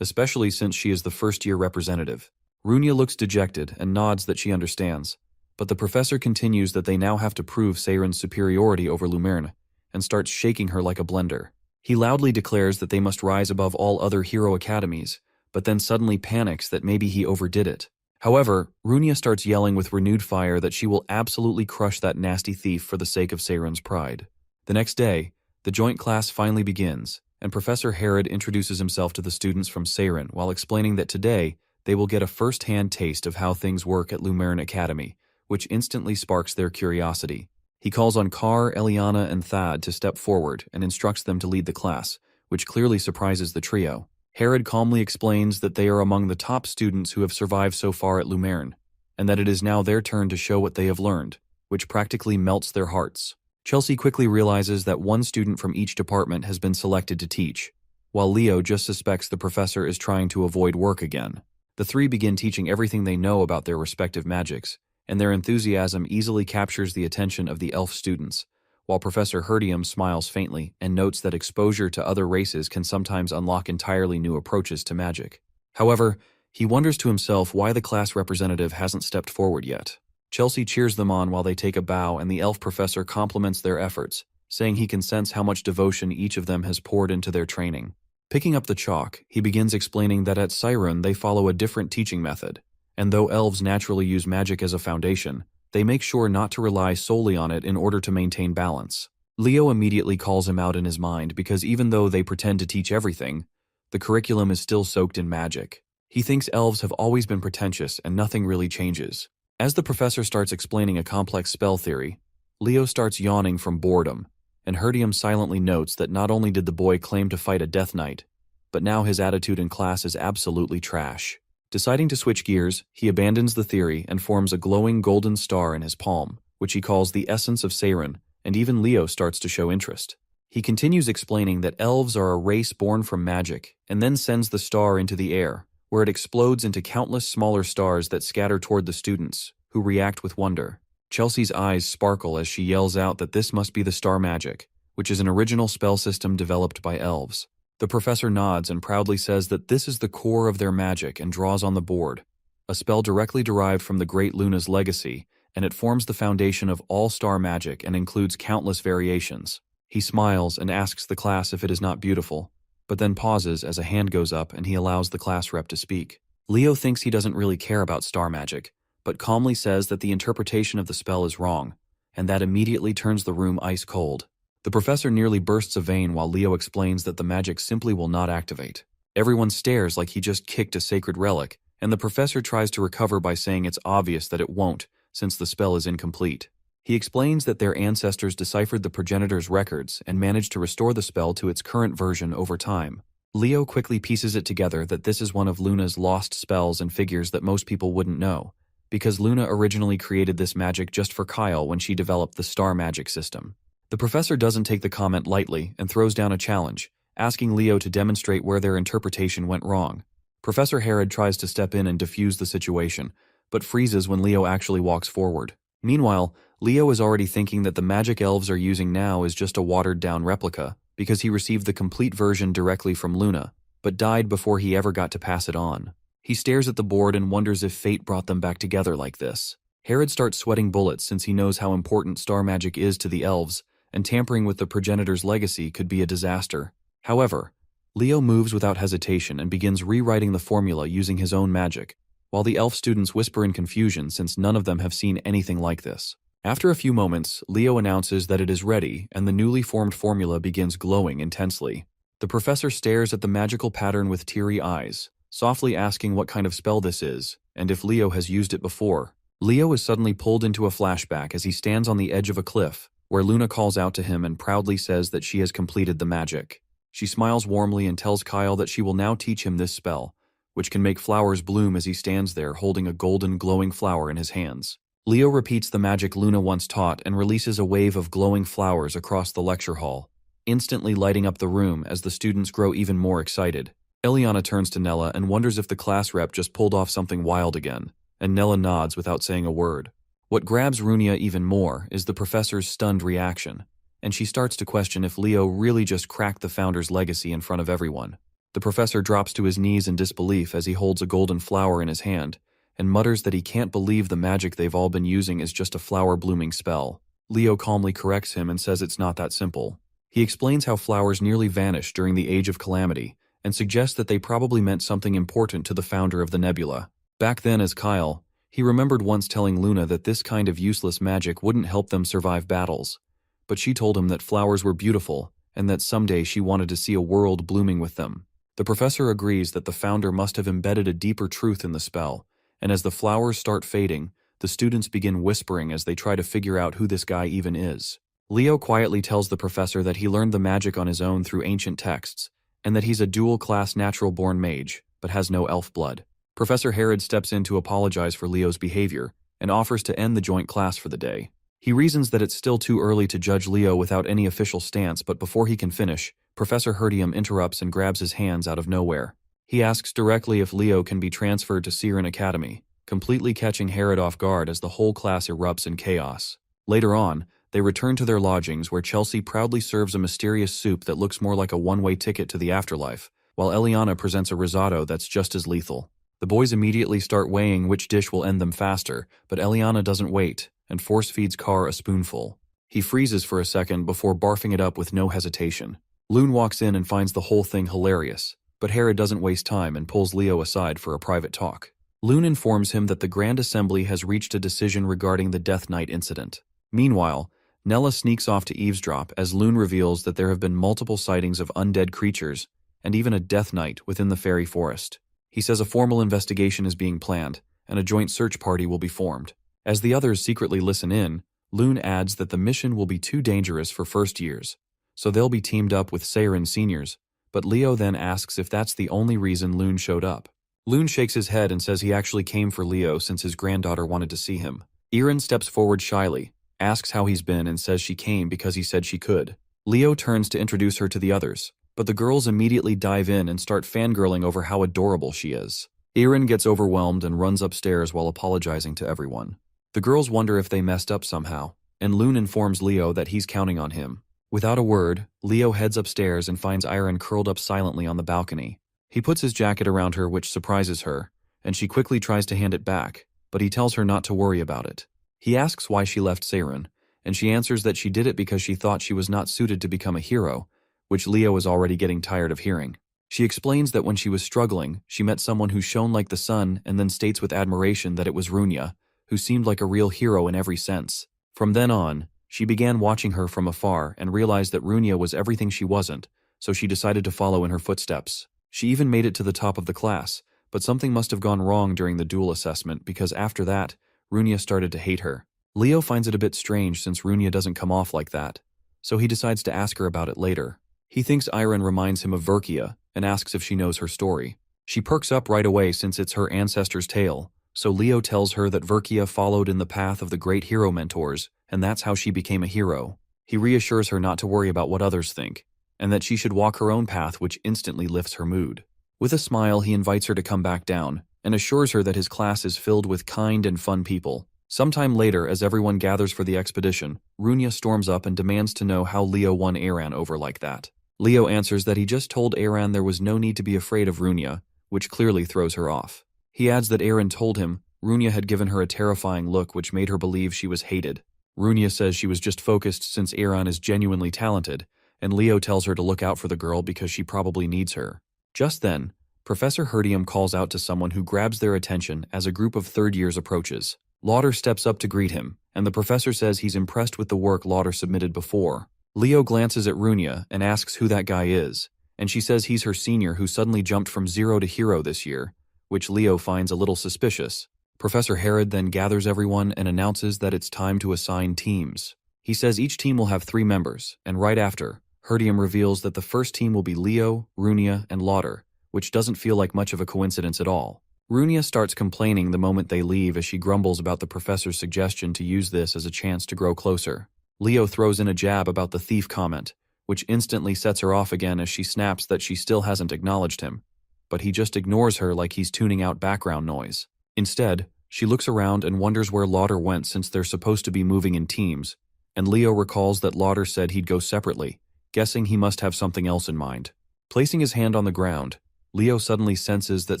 especially since she is the first-year representative. Runia looks dejected and nods that she understands, but the professor continues that they now have to prove Seiren's superiority over Lumern, and starts shaking her like a blender. He loudly declares that they must rise above all other hero academies, but then suddenly panics that maybe he overdid it. However, Runia starts yelling with renewed fire that she will absolutely crush that nasty thief for the sake of Seiren's pride. The next day, the joint class finally begins, and Professor Herod introduces himself to the students from Seiren while explaining that today they will get a first-hand taste of how things work at Lumern Academy, which instantly sparks their curiosity. He calls on Carr, Eliana, and Thad to step forward and instructs them to lead the class, which clearly surprises the trio. Herod calmly explains that they are among the top students who have survived so far at Lumerne, and that it is now their turn to show what they have learned, which practically melts their hearts. Chelsea quickly realizes that one student from each department has been selected to teach, while Leo just suspects the professor is trying to avoid work again. The three begin teaching everything they know about their respective magics, and their enthusiasm easily captures the attention of the elf students, while Professor Herdium smiles faintly and notes that exposure to other races can sometimes unlock entirely new approaches to magic. However, he wonders to himself why the class representative hasn't stepped forward yet. Chelsea cheers them on while they take a bow, and the elf professor compliments their efforts, saying he can sense how much devotion each of them has poured into their training. Picking up the chalk, he begins explaining that at Siren they follow a different teaching method, and though elves naturally use magic as a foundation, they make sure not to rely solely on it in order to maintain balance. Leo immediately calls him out in his mind because even though they pretend to teach everything, the curriculum is still soaked in magic. He thinks elves have always been pretentious and nothing really changes. As the professor starts explaining a complex spell theory, Leo starts yawning from boredom, and Herdium silently notes that not only did the boy claim to fight a Death Knight, but now his attitude in class is absolutely trash. Deciding to switch gears, he abandons the theory and forms a glowing golden star in his palm, which he calls the essence of Siren, and even Leo starts to show interest. He continues explaining that elves are a race born from magic, and then sends the star into the air, where it explodes into countless smaller stars that scatter toward the students, who react with wonder. Chelsea's eyes sparkle as she yells out that this must be the star magic, which is an original spell system developed by elves. The professor nods and proudly says that this is the core of their magic and draws on the board, a spell directly derived from the Great Luna's legacy, and it forms the foundation of all star magic and includes countless variations. He smiles and asks the class if it is not beautiful, but then pauses as a hand goes up and he allows the class rep to speak. Leo thinks he doesn't really care about star magic, but calmly says that the interpretation of the spell is wrong, and that immediately turns the room ice cold. The professor nearly bursts a vein while Leo explains that the magic simply will not activate. Everyone stares like he just kicked a sacred relic, and the professor tries to recover by saying it's obvious that it won't, since the spell is incomplete. He explains that their ancestors deciphered the progenitor's records and managed to restore the spell to its current version over time. Leo quickly pieces it together that this is one of Luna's lost spells and figures that most people wouldn't know, because Luna originally created this magic just for Kyle when she developed the star magic system. The professor doesn't take the comment lightly and throws down a challenge, asking Leo to demonstrate where their interpretation went wrong. Professor Herod tries to step in and defuse the situation, but freezes when Leo actually walks forward. Meanwhile, Leo is already thinking that the magic elves are using now is just a watered-down replica, because he received the complete version directly from Luna, but died before he ever got to pass it on. He stares at the board and wonders if fate brought them back together like this. Herod starts sweating bullets since he knows how important star magic is to the elves, and tampering with the progenitor's legacy could be a disaster. However, Leo moves without hesitation and begins rewriting the formula using his own magic, while the elf students whisper in confusion since none of them have seen anything like this. After a few moments, Leo announces that it is ready, and the newly formed formula begins glowing intensely. The professor stares at the magical pattern with teary eyes, softly asking what kind of spell this is, and if Leo has used it before. Leo is suddenly pulled into a flashback as he stands on the edge of a cliff, where Luna calls out to him and proudly says that she has completed the magic. She smiles warmly and tells Kyle that she will now teach him this spell, which can make flowers bloom as he stands there holding a golden glowing flower in his hands. Leo repeats the magic Luna once taught and releases a wave of glowing flowers across the lecture hall, instantly lighting up the room as the students grow even more excited. Eliana turns to Nella and wonders if the class rep just pulled off something wild again, and Nella nods without saying a word. What grabs Runia even more is the professor's stunned reaction, and she starts to question if Leo really just cracked the founder's legacy in front of everyone. The professor drops to his knees in disbelief as he holds a golden flower in his hand, and mutters that he can't believe the magic they've all been using is just a flower-blooming spell. Leo calmly corrects him and says it's not that simple. He explains how flowers nearly vanished during the Age of Calamity, and suggests that they probably meant something important to the founder of the nebula. Back then as Kyle, he remembered once telling Luna that this kind of useless magic wouldn't help them survive battles, but she told him that flowers were beautiful, and that someday she wanted to see a world blooming with them. The professor agrees that the founder must have embedded a deeper truth in the spell, and as the flowers start fading, the students begin whispering as they try to figure out who this guy even is. Leo quietly tells the professor that he learned the magic on his own through ancient texts, and that he's a dual-class natural-born mage, but has no elf blood. Professor Herod steps in to apologize for Leo's behavior and offers to end the joint class for the day. He reasons that it's still too early to judge Leo without any official stance, but before he can finish, Professor Herdium interrupts and grabs his hands out of nowhere. He asks directly if Leo can be transferred to Siren Academy, completely catching Herod off guard as the whole class erupts in chaos. Later on, they return to their lodgings where Chelsea proudly serves a mysterious soup that looks more like a one-way ticket to the afterlife, while Eliana presents a risotto that's just as lethal. The boys immediately start weighing which dish will end them faster, but Eliana doesn't wait and force-feeds Carr a spoonful. He freezes for a second before barfing it up with no hesitation. Loon walks in and finds the whole thing hilarious, but Herod doesn't waste time and pulls Leo aside for a private talk. Loon informs him that the Grand Assembly has reached a decision regarding the Death Knight incident. Meanwhile, Nella sneaks off to eavesdrop as Loon reveals that there have been multiple sightings of undead creatures and even a Death Knight within the fairy forest. He says a formal investigation is being planned and a joint search party will be formed. As the others secretly listen in, Loon adds that the mission will be too dangerous for first years, so they'll be teamed up with Siren seniors, but Leo then asks if that's the only reason Loon showed up. Loon shakes his head and says he actually came for Leo since his granddaughter wanted to see him. Erin steps forward shyly, asks how he's been and says she came because he said she could. Leo turns to introduce her to the others, but the girls immediately dive in and start fangirling over how adorable she is. Erin gets overwhelmed and runs upstairs while apologizing to everyone. The girls wonder if they messed up somehow, and Loon informs Leo that he's counting on him. Without a word, Leo heads upstairs and finds Erin curled up silently on the balcony. He puts his jacket around her, which surprises her, and she quickly tries to hand it back, but he tells her not to worry about it. He asks why she left Siren, and she answers that she did it because she thought she was not suited to become a hero, which Leo is already getting tired of hearing. She explains that when she was struggling, she met someone who shone like the sun and then states with admiration that it was Runia, who seemed like a real hero in every sense. From then on, she began watching her from afar and realized that Runia was everything she wasn't, so she decided to follow in her footsteps. She even made it to the top of the class, but something must have gone wrong during the duel assessment because after that, Runia started to hate her. Leo finds it a bit strange since Runia doesn't come off like that, so he decides to ask her about it later. He thinks Iron reminds him of Verkia and asks if she knows her story. She perks up right away since it's her ancestor's tale, so Leo tells her that Verkia followed in the path of the great hero mentors, and that's how she became a hero. He reassures her not to worry about what others think, and that she should walk her own path, which instantly lifts her mood. With a smile, he invites her to come back down, and assures her that his class is filled with kind and fun people. Sometime later, as everyone gathers for the expedition, Runia storms up and demands to know how Leo won Aran over like that. Leo answers that he just told Aran there was no need to be afraid of Runia, which clearly throws her off. He adds that Aran told him Runia had given her a terrifying look which made her believe she was hated. Runia says she was just focused since Aran is genuinely talented, and Leo tells her to look out for the girl because she probably needs her. Just then, Professor Herdium calls out to someone who grabs their attention as a group of third years approaches. Lauder steps up to greet him, and the professor says he's impressed with the work Lauder submitted before. Leo glances at Runia and asks who that guy is, and she says he's her senior who suddenly jumped from 0 to hero this year, which Leo finds a little suspicious. Professor Herod then gathers everyone and announces that it's time to assign teams. He says each team will have 3 members, and right after, Herdium reveals that the first team will be Leo, Runia, and Lauder, which doesn't feel like much of a coincidence at all. Runia starts complaining the moment they leave as she grumbles about the professor's suggestion to use this as a chance to grow closer. Leo throws in a jab about the thief comment, which instantly sets her off again as she snaps that she still hasn't acknowledged him, but he just ignores her like he's tuning out background noise. Instead, she looks around and wonders where Lauder went since they're supposed to be moving in teams, and Leo recalls that Lauder said he'd go separately, guessing he must have something else in mind. Placing his hand on the ground, Leo suddenly senses that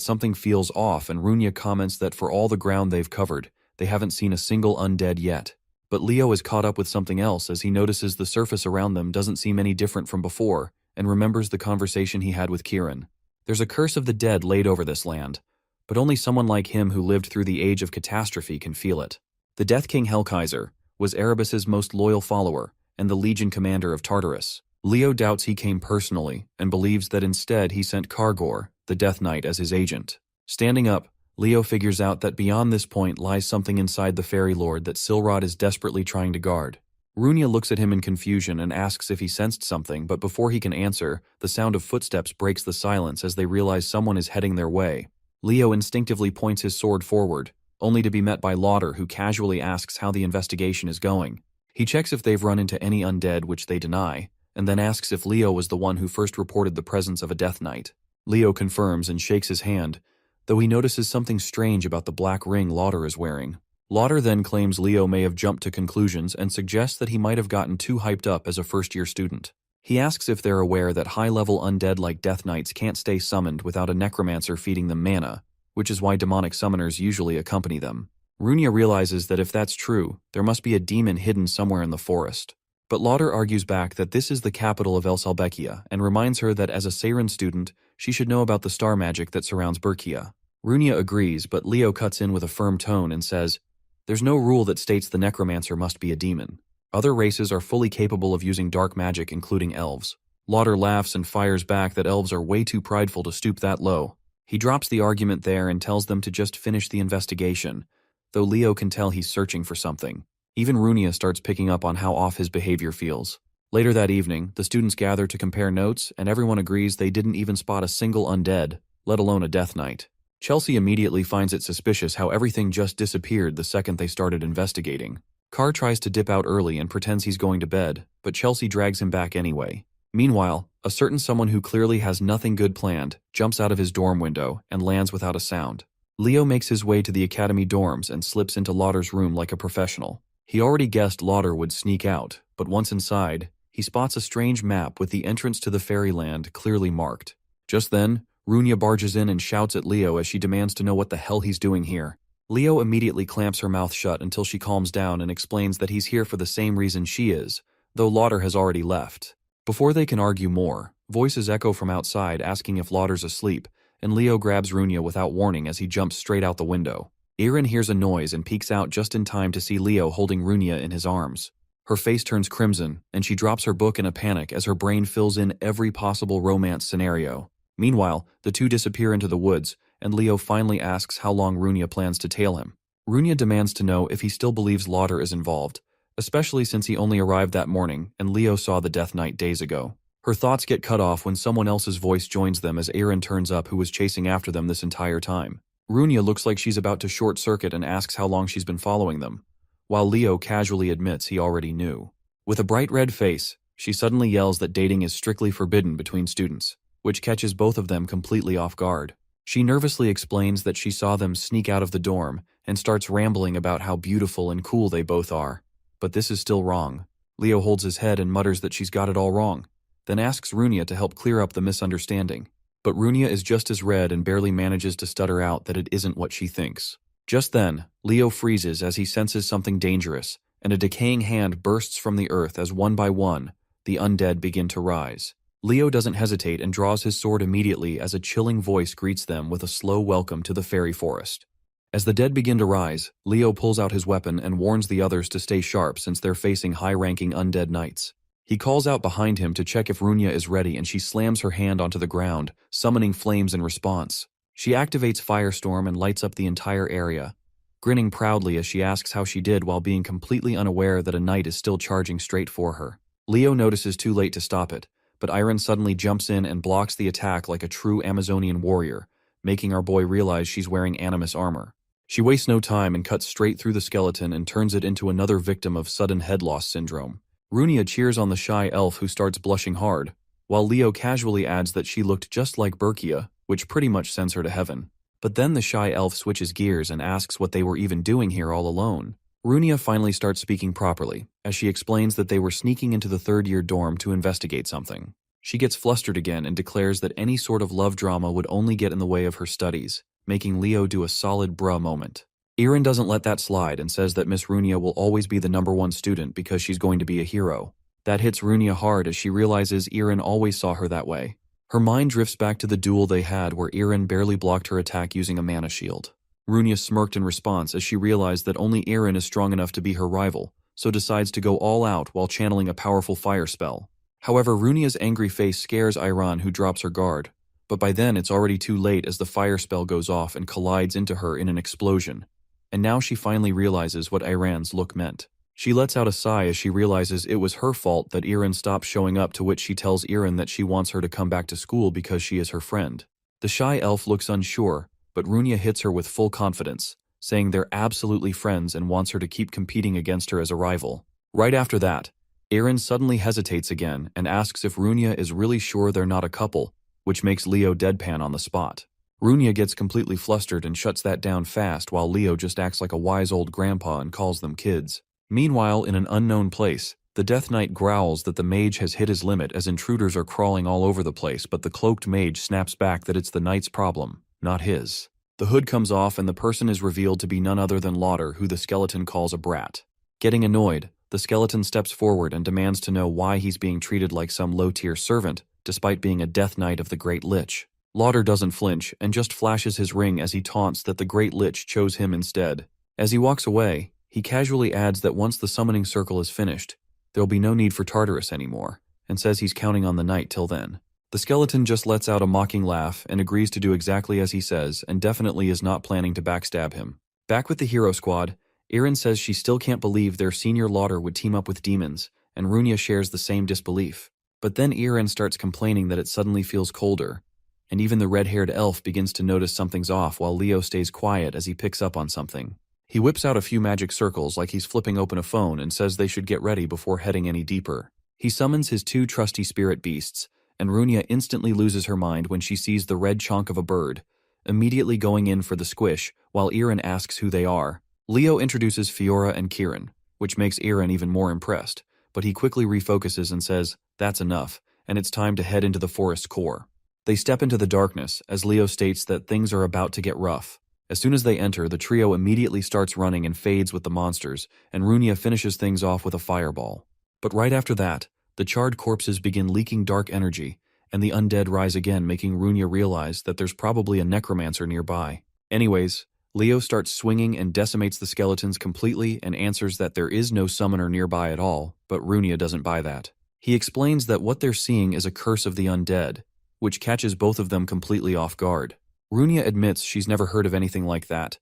something feels off, and Runia comments that for all the ground they've covered, they haven't seen a single undead yet. But Leo is caught up with something else as he notices the surface around them doesn't seem any different from before, and remembers the conversation he had with Kieran. There's a curse of the dead laid over this land, but only someone like him who lived through the age of catastrophe can feel it. The Death King Hellkaiser was Erebus's most loyal follower and the Legion commander of Tartarus. Leo doubts he came personally and believes that instead he sent Kargor, the Death Knight, as his agent. Standing up, Leo figures out that beyond this point lies something inside the Fairy Lord that Silrod is desperately trying to guard. Runia looks at him in confusion and asks if he sensed something, but before he can answer, the sound of footsteps breaks the silence as they realize someone is heading their way. Leo instinctively points his sword forward, only to be met by Lauder, who casually asks how the investigation is going. He checks if they've run into any undead, which they deny, and then asks if Leo was the one who first reported the presence of a Death Knight. Leo confirms and shakes his hand, though he notices something strange about the black ring Lauder is wearing. Lauder then claims Leo may have jumped to conclusions and suggests that he might have gotten too hyped up as a first-year student. He asks if they're aware that high-level undead like Death Knights can't stay summoned without a necromancer feeding them mana, which is why demonic summoners usually accompany them. Runia realizes that if that's true, there must be a demon hidden somewhere in the forest. But Lauder argues back that this is the capital of El Salbekia and reminds her that as a Seiren student, she should know about the star magic that surrounds Berkia. Runia agrees, but Leo cuts in with a firm tone and says, "There's no rule that states the necromancer must be a demon. Other races are fully capable of using dark magic, including elves." Lauder laughs and fires back that elves are way too prideful to stoop that low. He drops the argument there and tells them to just finish the investigation, though Leo can tell he's searching for something. Even Runia starts picking up on how off his behavior feels. Later that evening, the students gather to compare notes, and everyone agrees they didn't even spot a single undead, let alone a Death Knight. Chelsea immediately finds it suspicious how everything just disappeared the second they started investigating. Carr tries to dip out early and pretends he's going to bed, but Chelsea drags him back anyway. Meanwhile, a certain someone who clearly has nothing good planned jumps out of his dorm window and lands without a sound. Leo makes his way to the academy dorms and slips into Lauder's room like a professional. He already guessed Lauder would sneak out, but once inside, he spots a strange map with the entrance to the fairyland clearly marked. Just then, Runia barges in and shouts at Leo as she demands to know what the hell he's doing here. Leo immediately clamps her mouth shut until she calms down and explains that he's here for the same reason she is, though Lauder has already left. Before they can argue more, voices echo from outside asking if Lauder's asleep, and Leo grabs Runia without warning as he jumps straight out the window. Erin hears a noise and peeks out just in time to see Leo holding Runia in his arms. Her face turns crimson, and she drops her book in a panic as her brain fills in every possible romance scenario. Meanwhile, the two disappear into the woods, and Leo finally asks how long Runia plans to tail him. Runia demands to know if he still believes Lauder is involved, especially since he only arrived that morning and Leo saw the Death Knight days ago. Her thoughts get cut off when someone else's voice joins them as Erin turns up, who was chasing after them this entire time. Runia looks like she's about to short-circuit and asks how long she's been following them, while Leo casually admits he already knew. With a bright red face, she suddenly yells that dating is strictly forbidden between students, which catches both of them completely off guard. She nervously explains that she saw them sneak out of the dorm and starts rambling about how beautiful and cool they both are. But this is still wrong. Leo holds his head and mutters that she's got it all wrong, then asks Runia to help clear up the misunderstanding. But Runia is just as red and barely manages to stutter out that it isn't what she thinks. Just then, Leo freezes as he senses something dangerous, and a decaying hand bursts from the earth as one by one, the undead begin to rise. Leo doesn't hesitate and draws his sword immediately as a chilling voice greets them with a slow welcome to the fairy forest. As the dead begin to rise, Leo pulls out his weapon and warns the others to stay sharp since they're facing high-ranking undead knights. He calls out behind him to check if Runia is ready, and she slams her hand onto the ground, summoning flames in response. She activates Firestorm and lights up the entire area, grinning proudly as she asks how she did while being completely unaware that a knight is still charging straight for her. Leo notices too late to stop it, but Iron suddenly jumps in and blocks the attack like a true Amazonian warrior, making our boy realize she's wearing Animus armor. She wastes no time and cuts straight through the skeleton and turns it into another victim of sudden head loss syndrome. Runia cheers on the shy elf, who starts blushing hard, while Leo casually adds that she looked just like Berkia, which pretty much sends her to heaven. But then the shy elf switches gears and asks what they were even doing here all alone. Runia finally starts speaking properly, as she explains that they were sneaking into the third-year dorm to investigate something. She gets flustered again and declares that any sort of love drama would only get in the way of her studies, making Leo do a solid bruh moment. Erin doesn't let that slide and says that Miss Runia will always be the #1 student because she's going to be a hero. That hits Runia hard as she realizes Erin always saw her that way. Her mind drifts back to the duel they had where Erin barely blocked her attack using a mana shield. Runia smirked in response as she realized that only Erin is strong enough to be her rival, so decides to go all out while channeling a powerful fire spell. However, Runia's angry face scares Iran, who drops her guard, but by then it's already too late as the fire spell goes off and collides into her in an explosion. And now she finally realizes what Iran's look meant. She lets out a sigh as she realizes it was her fault that Irin stopped showing up, to which she tells Irin that she wants her to come back to school because she is her friend. The shy elf looks unsure, but Runia hits her with full confidence, saying they're absolutely friends and wants her to keep competing against her as a rival. Right after that, Irin suddenly hesitates again and asks if Runia is really sure they're not a couple, which makes Leo deadpan on the spot. Runia gets completely flustered and shuts that down fast, while Leo just acts like a wise old grandpa and calls them kids. Meanwhile, in an unknown place, the Death Knight growls that the mage has hit his limit as intruders are crawling all over the place, but the cloaked mage snaps back that it's the knight's problem, not his. The hood comes off and the person is revealed to be none other than Lauder, who the skeleton calls a brat. Getting annoyed, the skeleton steps forward and demands to know why he's being treated like some low-tier servant, despite being a Death Knight of the Great Lich. Lauder doesn't flinch and just flashes his ring as he taunts that the Great Lich chose him instead. As he walks away, he casually adds that once the summoning circle is finished, there'll be no need for Tartarus anymore, and says he's counting on the knight till then. The skeleton just lets out a mocking laugh and agrees to do exactly as he says, and definitely is not planning to backstab him. Back with the hero squad, Irin says she still can't believe their senior Lauder would team up with demons, and Runia shares the same disbelief. But then Irin starts complaining that it suddenly feels colder, and even the red-haired elf begins to notice something's off, while Leo stays quiet as he picks up on something. He whips out a few magic circles like he's flipping open a phone and says they should get ready before heading any deeper. He summons his two trusty spirit beasts, and Runia instantly loses her mind when she sees the red chonk of a bird, immediately going in for the squish, while Irin asks who they are. Leo introduces Fiora and Kieran, which makes Irin even more impressed, but he quickly refocuses and says, "That's enough, and it's time to head into the forest's core." They step into the darkness, as Leo states that things are about to get rough. As soon as they enter, the trio immediately starts running and fades with the monsters, and Runia finishes things off with a fireball. But right after that, the charred corpses begin leaking dark energy, and the undead rise again, making Runia realize that there's probably a necromancer nearby. Anyways, Leo starts swinging and decimates the skeletons completely and answers that there is no summoner nearby at all, but Runia doesn't buy that. He explains that what they're seeing is a curse of the undead, which catches both of them completely off guard. Runia admits she's never heard of anything like that,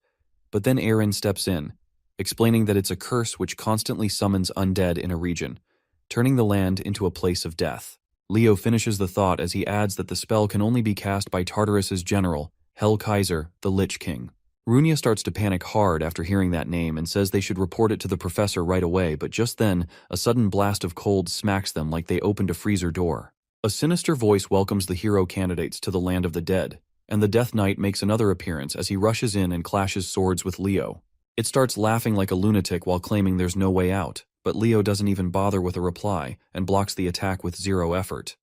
but then Irin steps in, explaining that it's a curse which constantly summons undead in a region, turning the land into a place of death. Leo finishes the thought as he adds that the spell can only be cast by Tartarus's general, Hell Kaiser, the Lich King. Runia starts to panic hard after hearing that name and says they should report it to the professor right away, but just then, a sudden blast of cold smacks them like they opened a freezer door. A sinister voice welcomes the hero candidates to the land of the dead, and the Death Knight makes another appearance as he rushes in and clashes swords with Leo. It starts laughing like a lunatic while claiming there's no way out, but Leo doesn't even bother with a reply and blocks the attack with zero effort.